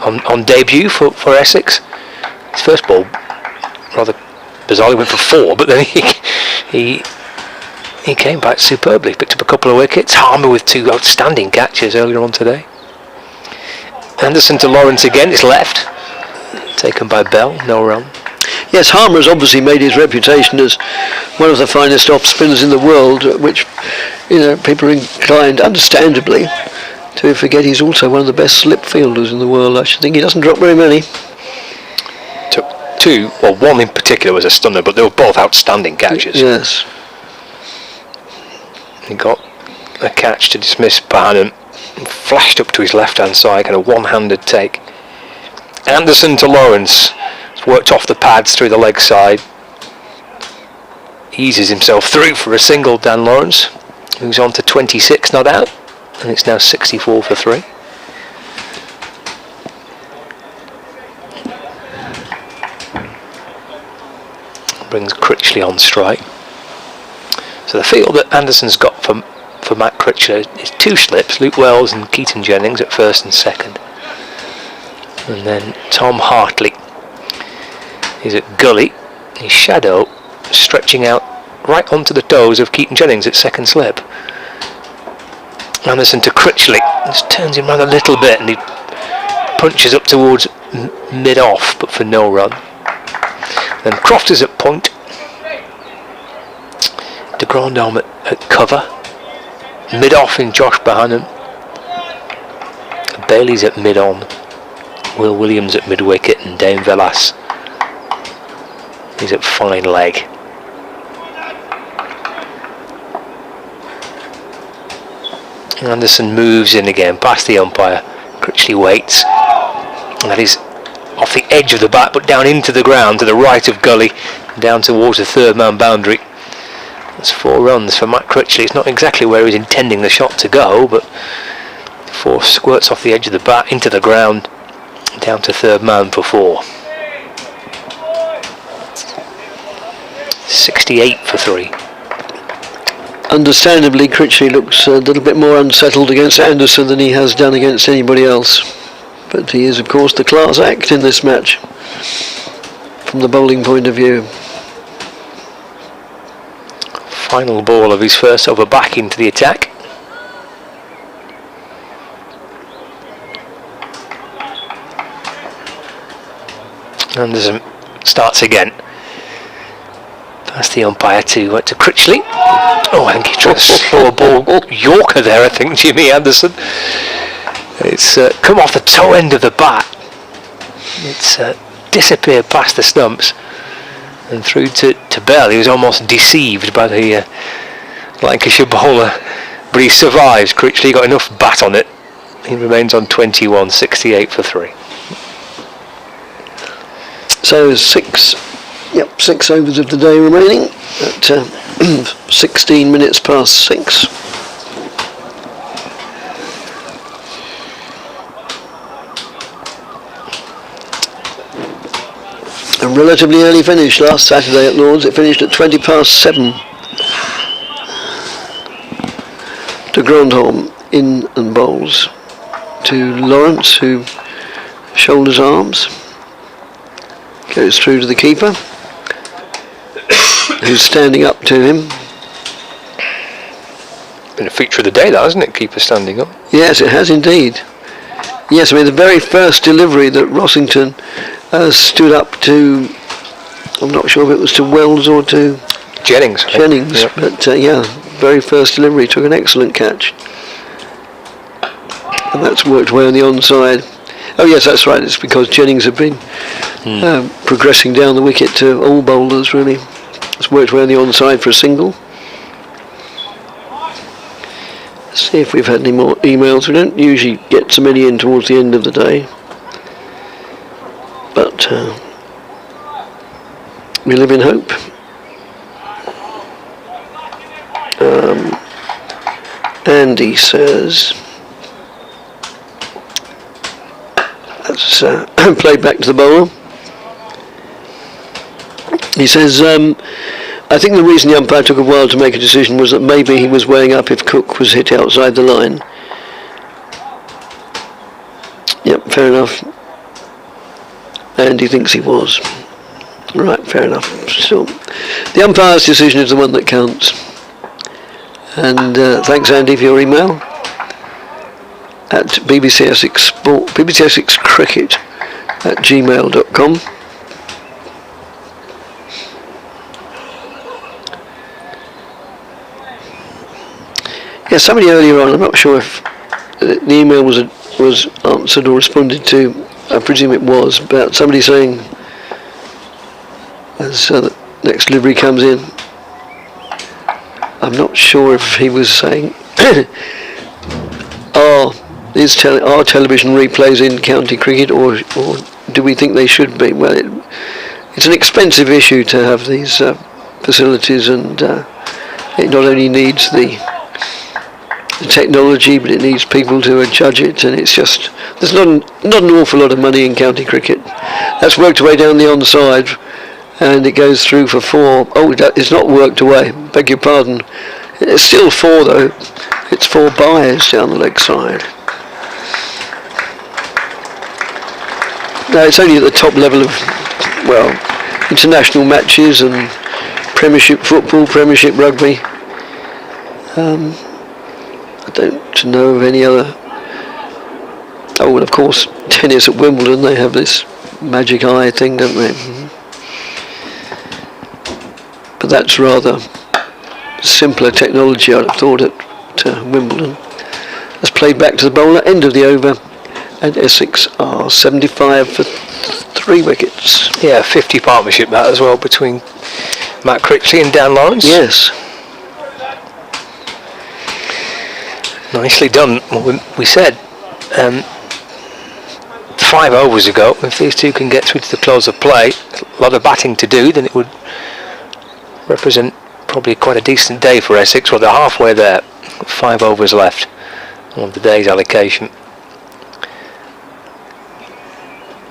on debut for Essex. His first ball rather bizarrely went for 4, but then he came back superbly. Picked up a couple of wickets. Harmer with 2 outstanding catches earlier on today. Anderson to Lawrence again. It's left. Taken by Bell. No run. Yes, Harmer has obviously made his reputation as one of the finest off spinners in the world, which, you know, people are inclined, understandably, to forget he's also one of the best slip fielders in the world. I should think he doesn't drop very many. Took 2, well, one in particular was a stunner, but they were both outstanding catches. Yes. He got a catch to dismiss Barnum, flashed up to his left-hand side, kind of one-handed take. Anderson to Lawrence. Worked off the pads through the leg side. Eases himself through for a single, Dan Lawrence. Moves on to 26 not out, and it's now 64 for 3. Brings Critchley on strike. So the field that Anderson's got for Matt Critchley is 2 slips, Luke Wells and Keaton Jennings at first and second. And then Tom Hartley. He's at gully, his shadow stretching out right onto the toes of Keaton Jennings at second slip. Anderson to Critchley, just turns him round a little bit and he punches up towards mid-off, but for no run. Then Croft is at point, de Grandhomme at cover, mid-off in Josh Bohannon, Bailey's at mid-on, Will Williams at mid-wicket, and Dane Velas, he's at fine leg. Anderson moves in again past the umpire. Critchley waits, and that is off the edge of the bat but down into the ground to the right of gully, down towards the third man boundary. That's 4 runs for Matt Critchley. It's not exactly where he's intending the shot to go, but 4 squirts off the edge of the bat into the ground, down to third man for 4. 68 for 3. Understandably, Critchley looks a little bit more unsettled against Anderson than he has done against anybody else. But he is, of course, the class act in this match, from the bowling point of view. Final ball of his first over back into the attack. Anderson starts again. Past the umpire to Critchley. Oh, I think he tried to slow a ball Yorker there, I think, Jimmy Anderson. It's come off the toe end of the bat. It's disappeared past the stumps and through to Bell. He was almost deceived by the Lancashire bowler, but he survives. Critchley got enough bat on it. He remains on 21, 68 for 3. So 6 overs of the day remaining at 16 minutes past 6. A relatively early finish last Saturday at Lord's. It finished at 20 past 7. De Grandhomme in and bowls to Lawrence, who shoulders arms, goes through to the keeper, who's standing up to him. Been a feature of the day, that, hasn't it? Keeper standing up. Yes, it has indeed. Yes, I mean the very first delivery that Rossington stood up to, I'm not sure if it was to Wells or to Jennings, yep. But yeah, very first delivery, took an excellent catch, and that's worked well on the onside. Oh yes, that's right, it's because Jennings had been progressing down the wicket to all bowlers, really. It's worked well on the onside for a single. Let's see if we've had any more emails. We don't usually get so many in towards the end of the day, but we live in hope. Andy says, that's played back to the bowler. He says, I think the reason the umpire took a while to make a decision was that maybe he was weighing up if Cook was hit outside the line. Yep, fair enough. And he thinks he was. Right, fair enough. So, the umpire's decision is the one that counts. And thanks, Andy, for your email at BBC Essex Cricket at gmail.com. Yeah, somebody earlier on, I'm not sure if the email was answered or responded to, I presume it was, about somebody saying, as the next delivery comes in, I'm not sure if he was saying, are television replays in county cricket, or do we think they should be? Well, it's an expensive issue to have these facilities, and it not only needs the technology, but it needs people to judge it, and it's just, there's not an awful lot of money in county cricket. That's worked away down the onside, and it goes through for 4. Oh, it's not worked away, beg your pardon. It's still 4 though. It's 4 byes down the leg side. No, it's only at the top level of, well, international matches and Premiership football, Premiership rugby. I don't know of any other. Oh, and of course, tennis at Wimbledon, they have this magic eye thing, don't they? But that's rather simpler technology, I'd have thought, at Wimbledon. That's played back to the bowler, end of the over, and Essex are 75 for 3 wickets. Yeah, 50 partnership that as well between Matt Critchley and Dan Lawrence. Yes. Nicely done. Well, we said 5 overs ago, if these two can get through to the close of play, a lot of batting to do, then it would represent probably quite a decent day for Essex. Well, they're halfway there. 5 overs left on the day's allocation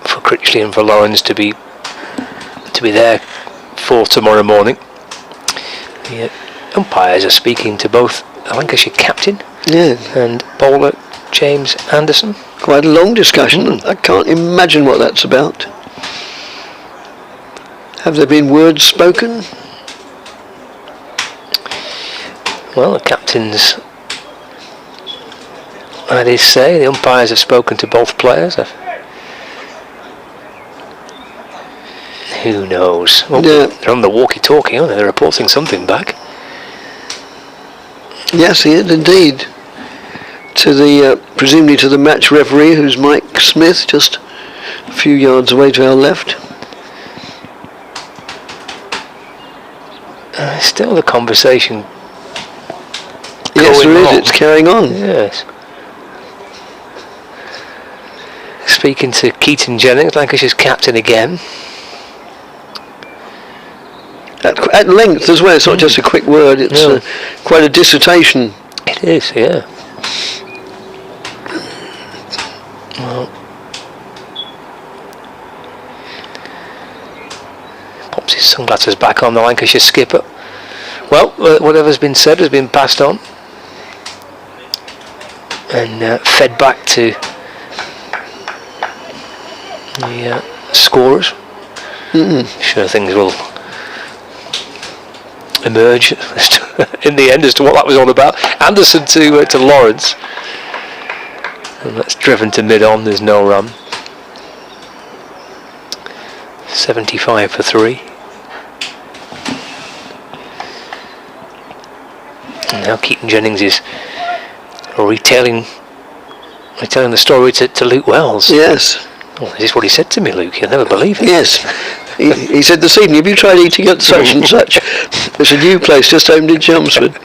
for Critchley and for Lawrence to be there for tomorrow morning. The umpires are speaking to both the Lancashire captain and bowler James Anderson. Quite a long discussion. I can't imagine what that's about. Have there been words spoken? Well, the captain's had his say. The umpires have spoken to both players. Who knows? Well, they're on the walkie-talkie, aren't they? They're reporting something back. Yes, he is indeed. To the presumably to the match referee, who's Mike Smith, just a few yards away to our left. Still the conversation. Yes, there is. It's carrying on. Yes. Speaking to Keaton Jennings, Lancashire's captain again. At length as well. It's not just a quick word. It's quite a dissertation. It is, yeah. Well, pops his sunglasses back on, the Lancashire skipper. Well, whatever's been said has been passed on and fed back to the scorers. Sure, things will emerge in the end as to what that was all about. Anderson to Lawrence, and that's driven to mid-on. There's no run. 75 for 3. And now Keaton Jennings is retelling the story to Luke Wells. Yes. Oh, this is what he said to me, Luke. You'll never believe it. Yes. He said this evening, have you tried eating at such and such? It's a new place just opened in Chelmsford.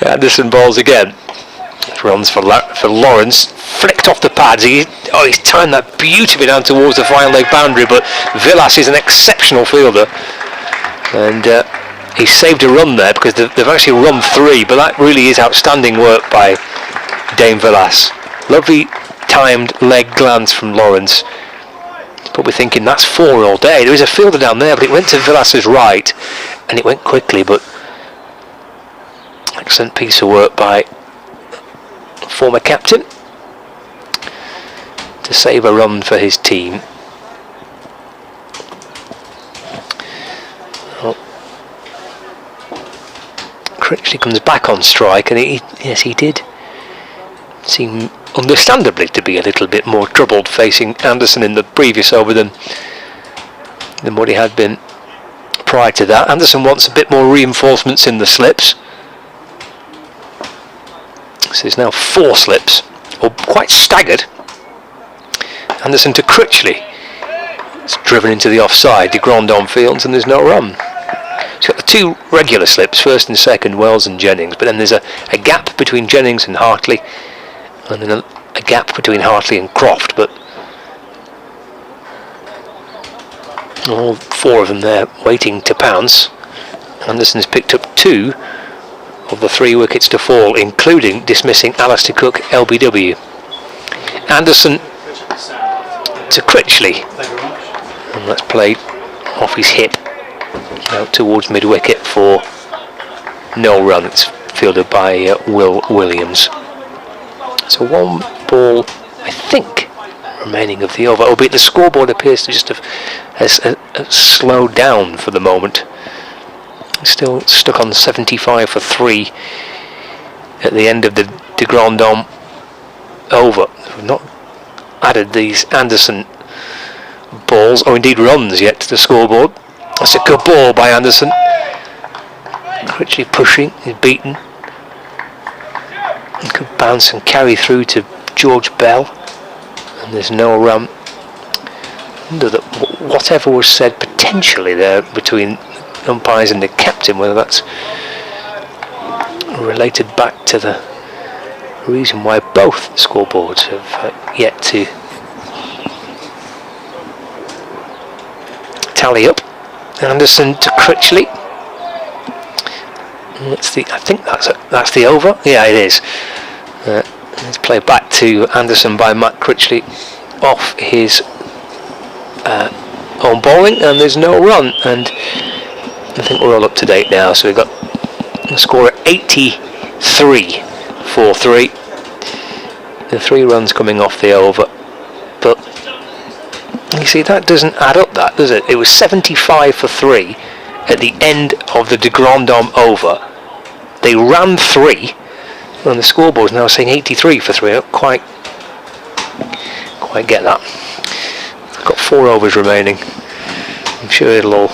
Anderson bowls again. runs for Lawrence, flicked off the pads. He's timed that beautifully down towards the final leg boundary, but Villas is an exceptional fielder, and he saved a run there because they've actually run 3, but that really is outstanding work by Dame Villas. Lovely timed leg glance from Lawrence, but we're thinking that's 4 all day. There is a fielder down there, but it went to Villas's right, and it went quickly, but excellent piece of work by former captain to save a run for his team. Critchley comes back on strike, and he did seem understandably to be a little bit more troubled facing Anderson in the previous over than what he had been prior to that. Anderson wants a bit more reinforcements in the slips. So there's now 4 slips, or quite staggered. Anderson to Critchley. It's driven into the offside, de Grandon fields, and there's no run. He's got the 2 regular slips, first and second, Wells and Jennings, but then there's a gap between Jennings and Hartley, and then a gap between Hartley and Croft, but all 4 of them there waiting to pounce. Anderson's picked up 2 of the 3 wickets to fall, including dismissing Alistair Cook LBW. Anderson to Critchley, and that's played off his hip out towards mid-wicket for no run. It's fielded by Will Williams. So 1 ball, I think, remaining of the over, albeit the scoreboard appears to just have slowed down for the moment. Still stuck on 75 for 3 at the end of the de Grandon over. We've not added these Anderson balls, or indeed runs, yet to the scoreboard. That's a good ball by Anderson. Critchley pushing, he's beaten. He could bounce and carry through to George Bell, and there's no run. Whatever was said potentially there between umpires and the captain, whether that's related back to the reason why both scoreboards have yet to tally up. Anderson to Critchley. I think that's the over. Yeah, it is. Let's play back to Anderson by Matt Critchley off his own bowling, and there's no run, and I think we're all up to date now. So we've got a score at 83 for 3. The 3 runs coming off the over, but you see that doesn't add up, that does it? It was 75 for 3 at the end of the de Grandon over. They ran 3, and the scoreboard's now saying 83 for 3. I don't quite get that. I've got 4 overs remaining. I'm sure it'll all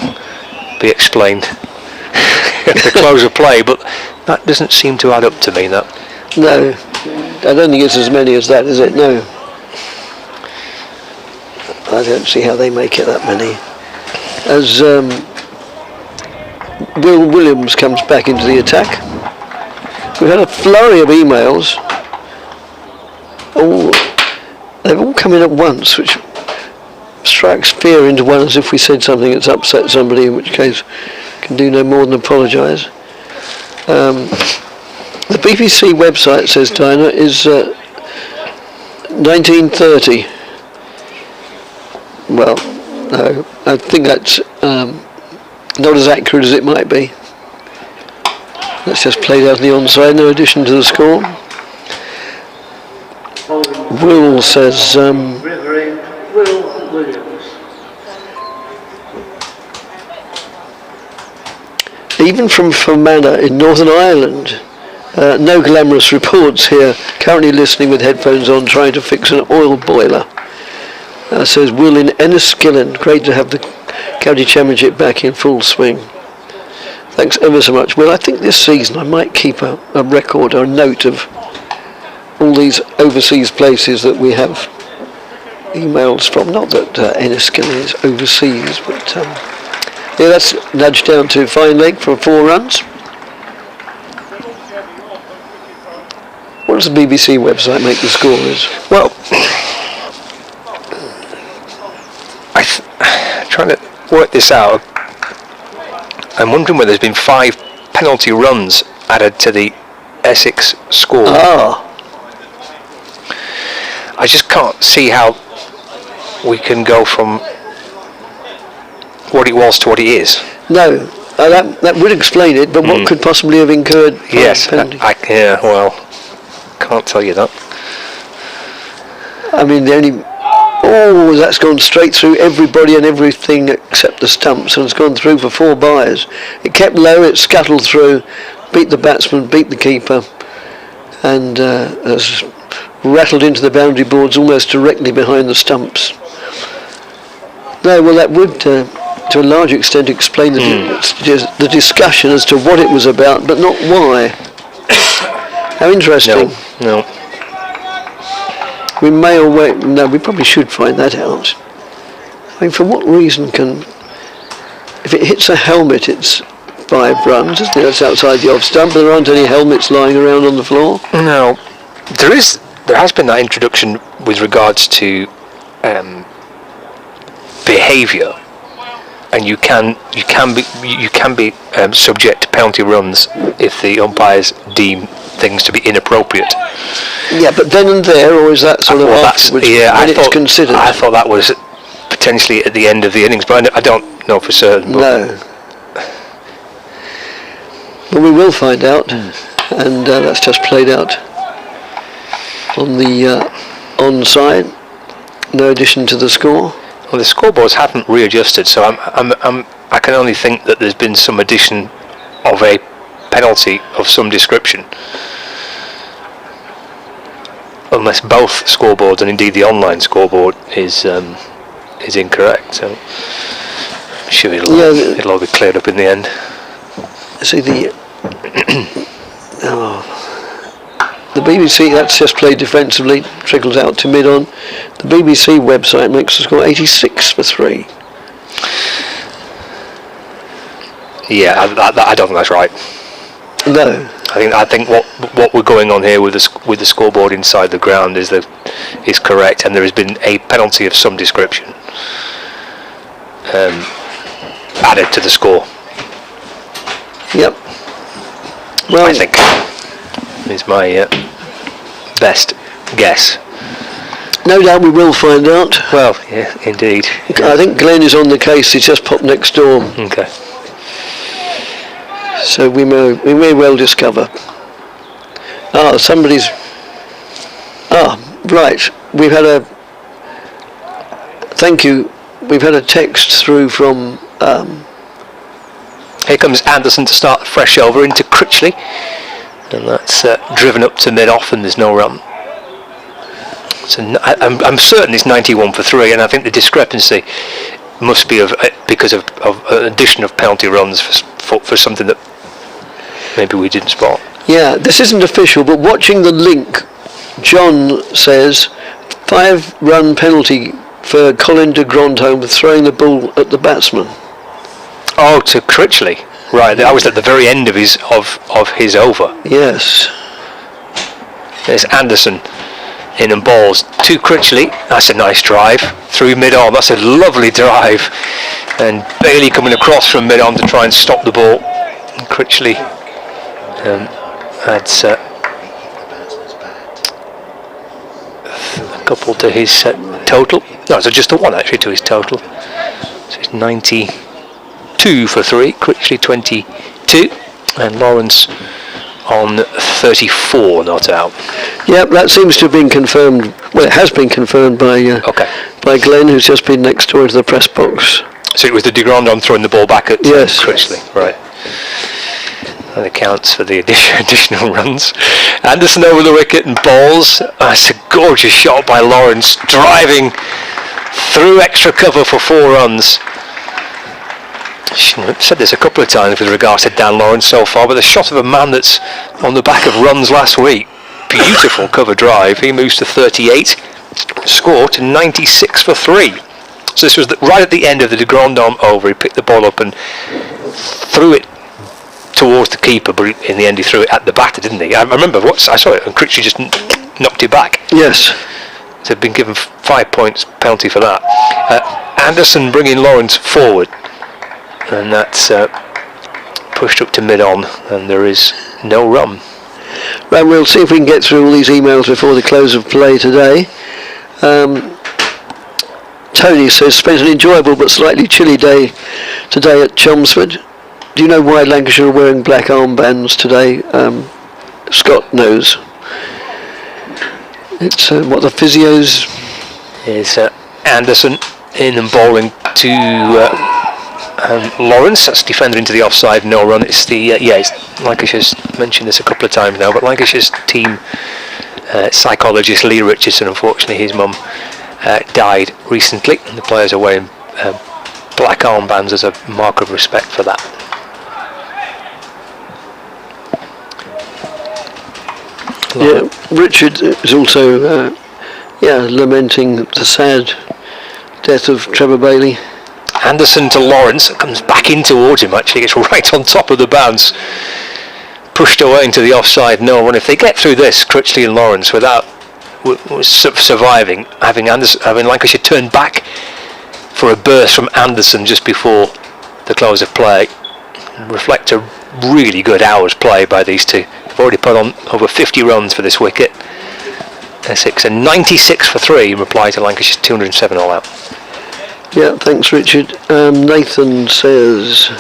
be explained at the close of play, but that doesn't seem to add up to me. That. No, I don't think it's as many as that, is it? No. I don't see how they make it that many. As Will Williams comes back into the attack, we've had a flurry of emails. They've all come in at once, which strikes fear into one, as if we said something that's upset somebody, in which case can do no more than apologise. The BBC website, says Dinah, is 1930. Well, no, I think that's not as accurate as it might be. That's just played out on the onside, no addition to the score. Will says Will Williams. even from Fermanagh in Northern Ireland, no glamorous reports here, currently listening with headphones on, trying to fix an oil boiler. Says Will in Enniskillen, great to have the County Championship back in full swing. Thanks ever so much. Well, I think this season I might keep a record or a note of all these overseas places that we have emails from. Not that Enniskillen is overseas, but yeah, that's nudged down to fine leg for 4 runs. What does the BBC website make the scores? Well, trying to work this out. I'm wondering whether there's been 5 penalty runs added to the Essex score. I just can't see how we can go from what it was to what it is. No, that would explain it, but what could possibly have incurred? Yes, can't tell you that. I mean, that's gone straight through everybody and everything except the stumps, and it's gone through for 4 byes. It kept low, it scuttled through, beat the batsman, beat the keeper, and has rattled into the boundary boards almost directly behind the stumps. No, well, that would, to a large extent, explain the discussion as to what it was about, but not why. How interesting. No. We may or we probably should find that out. I mean, for what reason if it hits a helmet, it's 5 runs, isn't it? That's outside the off stump, but there aren't any helmets lying around on the floor. No, there has been that introduction with regards to behaviour, and you can be subject to penalty runs if the umpires deem things to be inappropriate. Yeah, but then and there, or is that sort of afterwards it's considered? I thought that was potentially at the end of the innings, but I don't know for certain. No. But we will find out, and that's just played out on the onside. No addition to the score. Well, the scoreboards haven't readjusted, so I can only think that there's been some addition of a penalty of some description, unless both scoreboards and indeed the online scoreboard is incorrect. So I'm sure it'll all be cleared up in the end. See the the BBC, that's just played defensively, trickles out to mid-on. The BBC website makes the score 86 for 3. Yeah, I don't think that's right. No. I think what we're going on here with the scoreboard inside the ground is correct, and there has been a penalty of some description added to the score. Yep. Well, I think is my best guess. No doubt we will find out. Well, yeah, indeed. I think Glenn is on the case. He's just popped next door. Okay. So we may well discover. Somebody's. Right. We've had a. Thank you. We've had a text through from. Here comes Anderson to start the fresh over into Critchley, and that's driven up to mid-off, and there's no run. So I'm certain it's 91 for 3, and I think the discrepancy must be because of addition of penalty runs for something that maybe we didn't spot. Yeah, this isn't official, but watching the link, John says 5-run penalty for Colin de Grandhomme for throwing the ball at the batsman. Oh, to Critchley, right? That was at the very end of his over. Yes. There's Anderson in and balls to Critchley. That's a nice drive through mid-on. That's a lovely drive, and Bailey coming across from mid-on to try and stop the ball. And Critchley adds a couple to his total. No, it's just a 1 actually to his total. So it's 92 for 3. Critchley 22, and Lawrence on 34 not out. Yep, that seems to have been confirmed. Well, it has been confirmed by Glenn, who's just been next door to the press box. So it was the de Grandhomme throwing the ball back at Critchley, right? That accounts for the additional runs. Anderson over the wicket and balls. It's a gorgeous shot by Lawrence, driving through extra cover for 4 runs. I've said this a couple of times with regards to Dan Lawrence so far, but the shot of a man that's on the back of runs last week. Beautiful cover drive. He moves to 38, score to 96 for 3. So this was right at the end of the de Grandhomme over. He picked the ball up and threw it towards the keeper, but in the end he threw it at the batter, didn't he? I remember I saw it, and Critchley just knocked it back. Yes. So been given 5 points penalty for that. Anderson bringing Lawrence forward, and that's pushed up to mid-on, and there is no run. Right, we'll see if we can get through all these emails before the close of play today. Tony says, spent an enjoyable but slightly chilly day today at Chelmsford. Do you know why Lancashire are wearing black armbands today? Scott knows. It's what the physios... Is Anderson in and bowling to Lawrence. That's defender into the offside, no run. It's the it's Lancashire's mentioned this a couple of times now, but Lancashire's team psychologist Lee Richardson, unfortunately his mum died recently, and the players are wearing black armbands as a mark of respect for that. Yeah, Richard is also lamenting the sad death of Trevor Bailey. Anderson to Lawrence, comes back in towards him, actually gets right on top of the bounce, pushed away into the offside, no run. If they get through this, Critchley and Lawrence, without surviving, having Lancashire turn back for a burst from Anderson just before the close of play, reflect a really good hour's play by these two. They've already put on over 50 runs for this wicket. Essex and 96 for 3 in reply to Lancashire's 207 all out. Yeah, thanks Richard. Nathan says,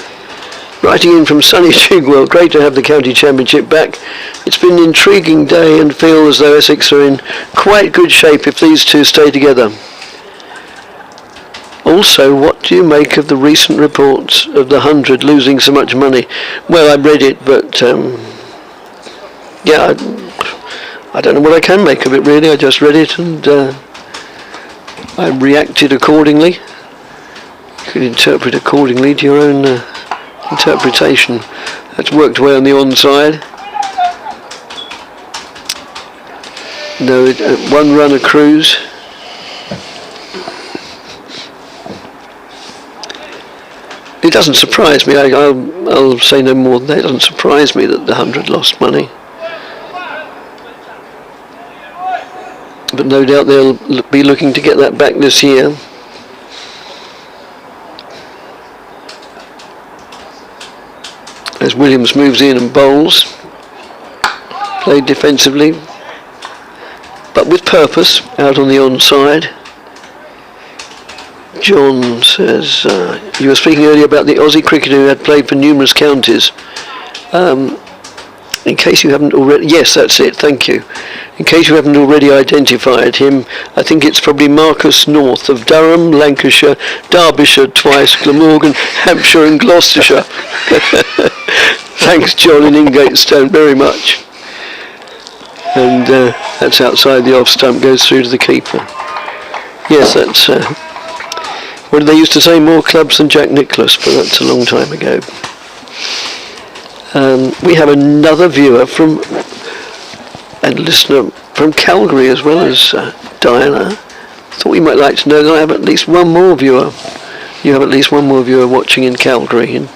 writing in from sunny Chigwell, great to have the county championship back. It's been an intriguing day and feel as though Essex are in quite good shape if these two stay together. Also, what do you make of the recent reports of the 100 losing so much money? Well, I read it, but I don't know what I can make of it really. I just read it and I reacted accordingly. You could interpret accordingly to your own interpretation. That's worked away on the onside. No, 1 run accrues. It doesn't surprise me. I'll say no more than that. It doesn't surprise me that the 100 lost money. But no doubt they'll be looking to get that back this year. As Williams moves in and bowls, played defensively, but with purpose, out on the onside. John says, you were speaking earlier about the Aussie cricketer who had played for numerous counties. In case you haven't already, yes, that's it, thank you. In case you haven't already identified him, I think it's probably Marcus North of Durham, Lancashire, Derbyshire twice, Glamorgan, Hampshire and Gloucestershire. Thanks John in Ingatestone very much. And that's outside the off stump, goes through to the keeper. Yes, that's, what did they used to say, more clubs than Jack Nicklaus, but that's a long time ago. We have another viewer and listener from Calgary as well as Diana. Thought you might like to know that I have at least one more viewer. You have at least one more viewer watching in Calgary in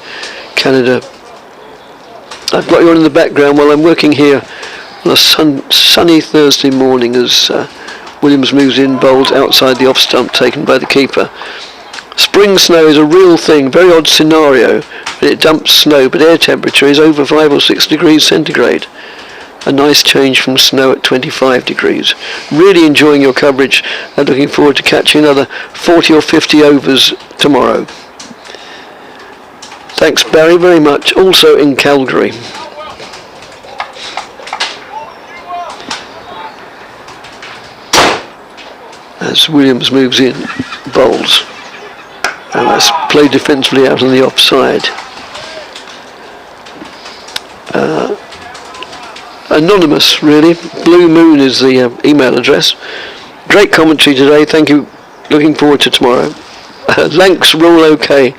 Canada. I've got you on in the background while I'm working here on a sunny Thursday morning as Williams moves in, bowls outside the off stump taken by the keeper. Spring snow is a real thing, very odd scenario. It dumps snow, but air temperature is over 5 or 6 degrees centigrade. A nice change from snow at 25 degrees. Really enjoying your coverage and looking forward to catching another 40 or 50 overs tomorrow. Thanks Barry very much, also in Calgary. As Williams moves in, bowls. And that's played defensively out on the offside. Anonymous, really. Blue Moon is the email address. Great commentary today, thank you. Looking forward to tomorrow. Lancs roll okay.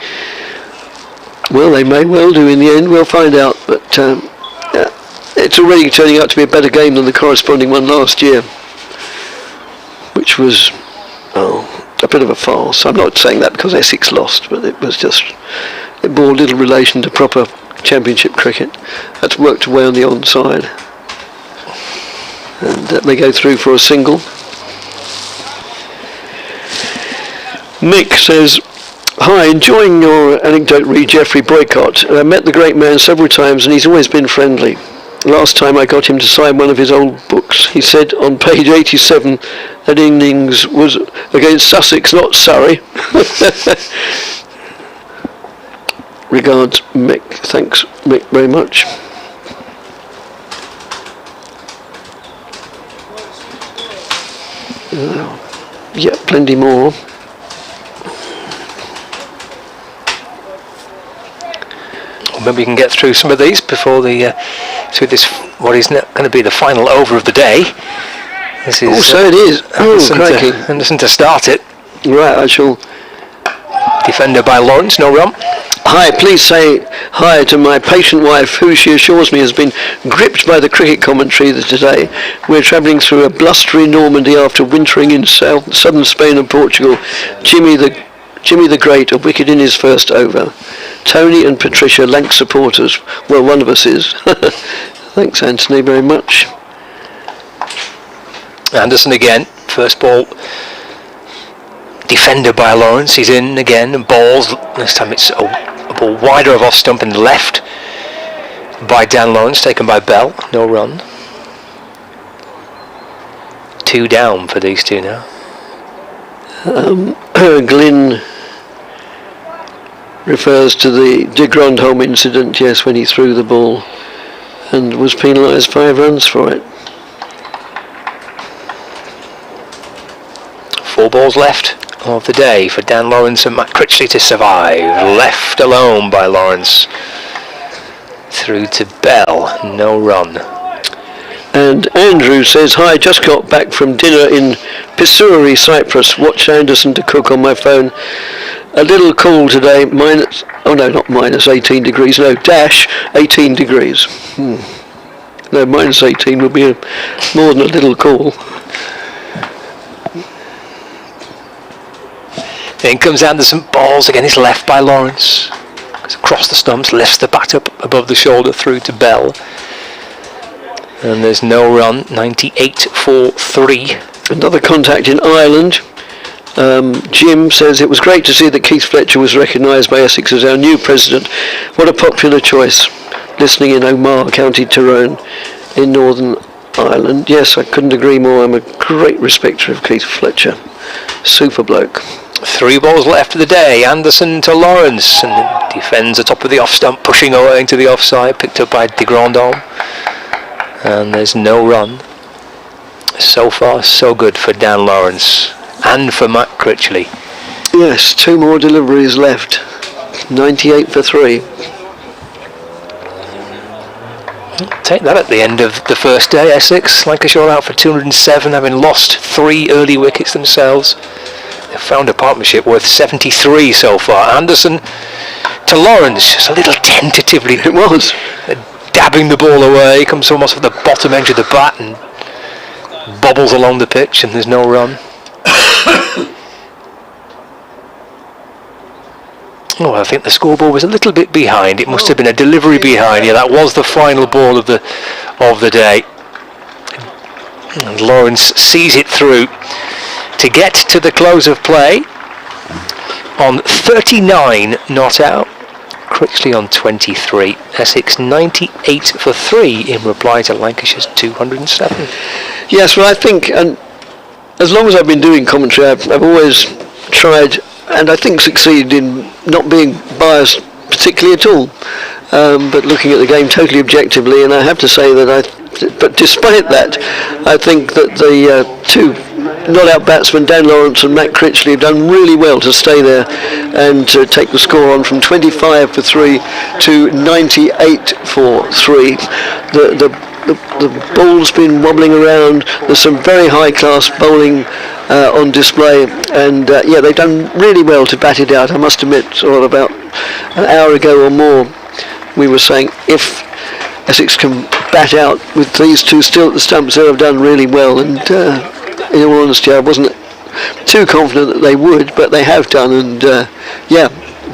Well, they may well do in the end, we'll find out. But it's already turning out to be a better game than the corresponding one last year, which was, a bit of a farce. I'm not saying that because Essex lost, but it was just, it bore little relation to proper Championship cricket. That's worked away on the onside. And they go through for a single. Mick says, "Hi, enjoying your anecdote re Geoffrey Boycott. I met the great man several times and he's always been friendly. Last time I got him to sign one of his old books. He said on page 87 that innings was against Sussex, not Surrey." Regards, Mick. Thanks, Mick, very much. Yeah, plenty more. Maybe we can get through some of these before through this, what is going to be the final over of the day. This is so it is. Anderson to start it. Right, I shall. Defender by Lawrence, no run. Hi, please say hi to my patient wife, who she assures me has been gripped by the cricket commentary today. We're travelling through a blustery Normandy after wintering in southern Spain and Portugal. Jimmy the Great, a wicket in his first over. Tony and Patricia, Lanc supporters. Well, one of us is. Thanks, Anthony, very much. Anderson again, first ball. Defender by Lawrence, he's in again, and balls. This time it's a ball wider of off stump and left by Dan Lawrence, taken by Bell, no run. 2 down for these two now. Glyn refers to the de Grandhomme incident, yes, when he threw the ball and was penalised 5 runs for it. 4 balls left of the day for Dan Lawrence and Matt Critchley to survive. Left alone by Lawrence. Through to Bell, no run. And Andrew says, "Hi, just got back from dinner in Pissouri, Cyprus. Watched Anderson to cook on my phone. A little cool today, not minus 18 degrees, no, dash 18 degrees. No, minus 18 would be more than a little cool." In comes Anderson, balls again, he's left by Lawrence. Goes across the stumps, lifts the bat up above the shoulder through to Bell. And there's no run, 98 for 3. Another contact in Ireland. Jim says, "It was great to see that Keith Fletcher was recognised by Essex as our new president. What a popular choice." Listening in Omagh, County Tyrone in Northern Ireland. Yes, I couldn't agree more. I'm a great respecter of Keith Fletcher. Super bloke. 3 balls left of the day. Anderson to Lawrence, and defends the top of the off stump, pushing away into the offside, picked up by de Grandhomme. And there's no run. So far, so good for Dan Lawrence and for Matt Critchley. Yes, 2 more deliveries left. 98 for 3. Take that at the end of the first day. Essex, Lancashire out for 207, having lost 3 early wickets themselves. They've found a partnership worth 73 so far. Anderson to Lawrence, just a little tentatively. It was. Dabbing the ball away, comes almost at the bottom edge of the bat and bobbles along the pitch, and there's no run. Oh, I think the scoreboard was a little bit behind. It must have been a delivery behind. Yeah, that was the final ball of the day. And Lawrence sees it through to get to the close of play on 39 not out. Critchley on 23. Essex 98 for 3 in reply to Lancashire's 207. Yes, well, I think, and as long as I've been doing commentary, I've always tried, and I think succeeded in not being biased particularly at all, but looking at the game totally objectively. And I have to say that but despite that, I think that the 2 not-out batsmen, Dan Lawrence and Matt Critchley, have done really well to stay there and to take the score on from 25 for 3 to 98 for 3. The ball's been wobbling around. There's some very high-class bowling on display, and they've done really well to bat it out. I must admit, sort of about an hour ago or more, we were saying if Essex can bat out with these 2 still at the stumps, they have done really well. And in all honesty, I wasn't too confident that they would, but they have done. And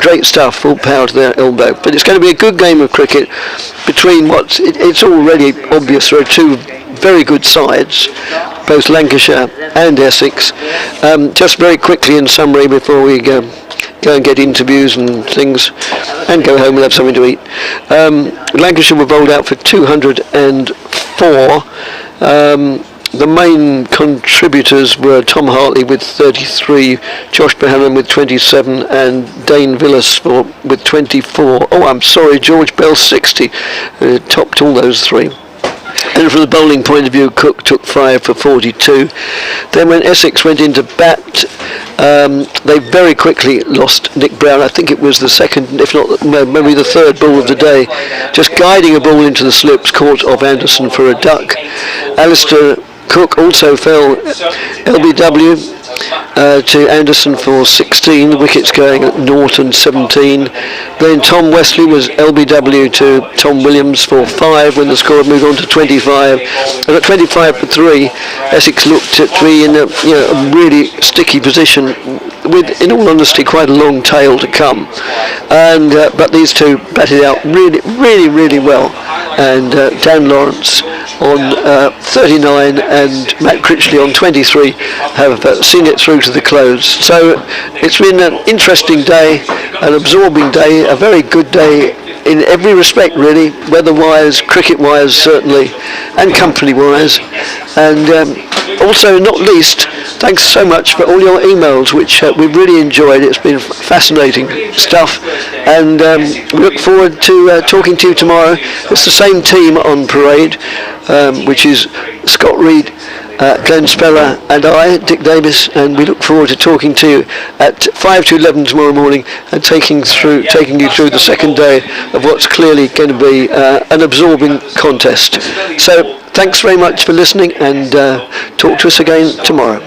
great stuff, full power to their elbow. But it's going to be a good game of cricket between it's already obvious there are two very good sides, both Lancashire and Essex. Just very quickly in summary before we go and get interviews and things and go home and have something to eat. Lancashire were bowled out for 204. The main contributors were Tom Hartley with 33, Josh Bohannon with 27 and Dane Villas with 24. Oh, I'm sorry, George Bell 60 topped all those three. And from the bowling point of view, Cook took 5 for 42. Then when Essex went into bat, they very quickly lost Nick Brown. I think it was the second, if not maybe the third ball of the day, just guiding a ball into the slips, caught off Anderson for a duck. Alistair Cook also fell LBW to Anderson for 16, the wickets going at Norton 17. Then Tom Wesley was LBW to Tom Williams for 5 when the score moved on to 25. And at 25 for 3, Essex looked to be in a really sticky position with, in all honesty, quite a long tail to come. And but these two batted out really well. And Dan Lawrence on 39 and Matt Critchley on 23 have seen it through to the close. So it's been an interesting day, an absorbing day, a very good day in every respect really, weather-wise, cricket-wise certainly, and company-wise. And also, not least, thanks so much for all your emails, which we've really enjoyed. It's been fascinating stuff, and we look forward to talking to you tomorrow. It's the same team on parade, which is Scott Reed, Glenn Speller and I, Dick Davis, and we look forward to talking to you at 5 to 11 tomorrow morning and taking you through the second day of what's clearly going to be an absorbing contest. So thanks very much for listening, and talk to us again tomorrow.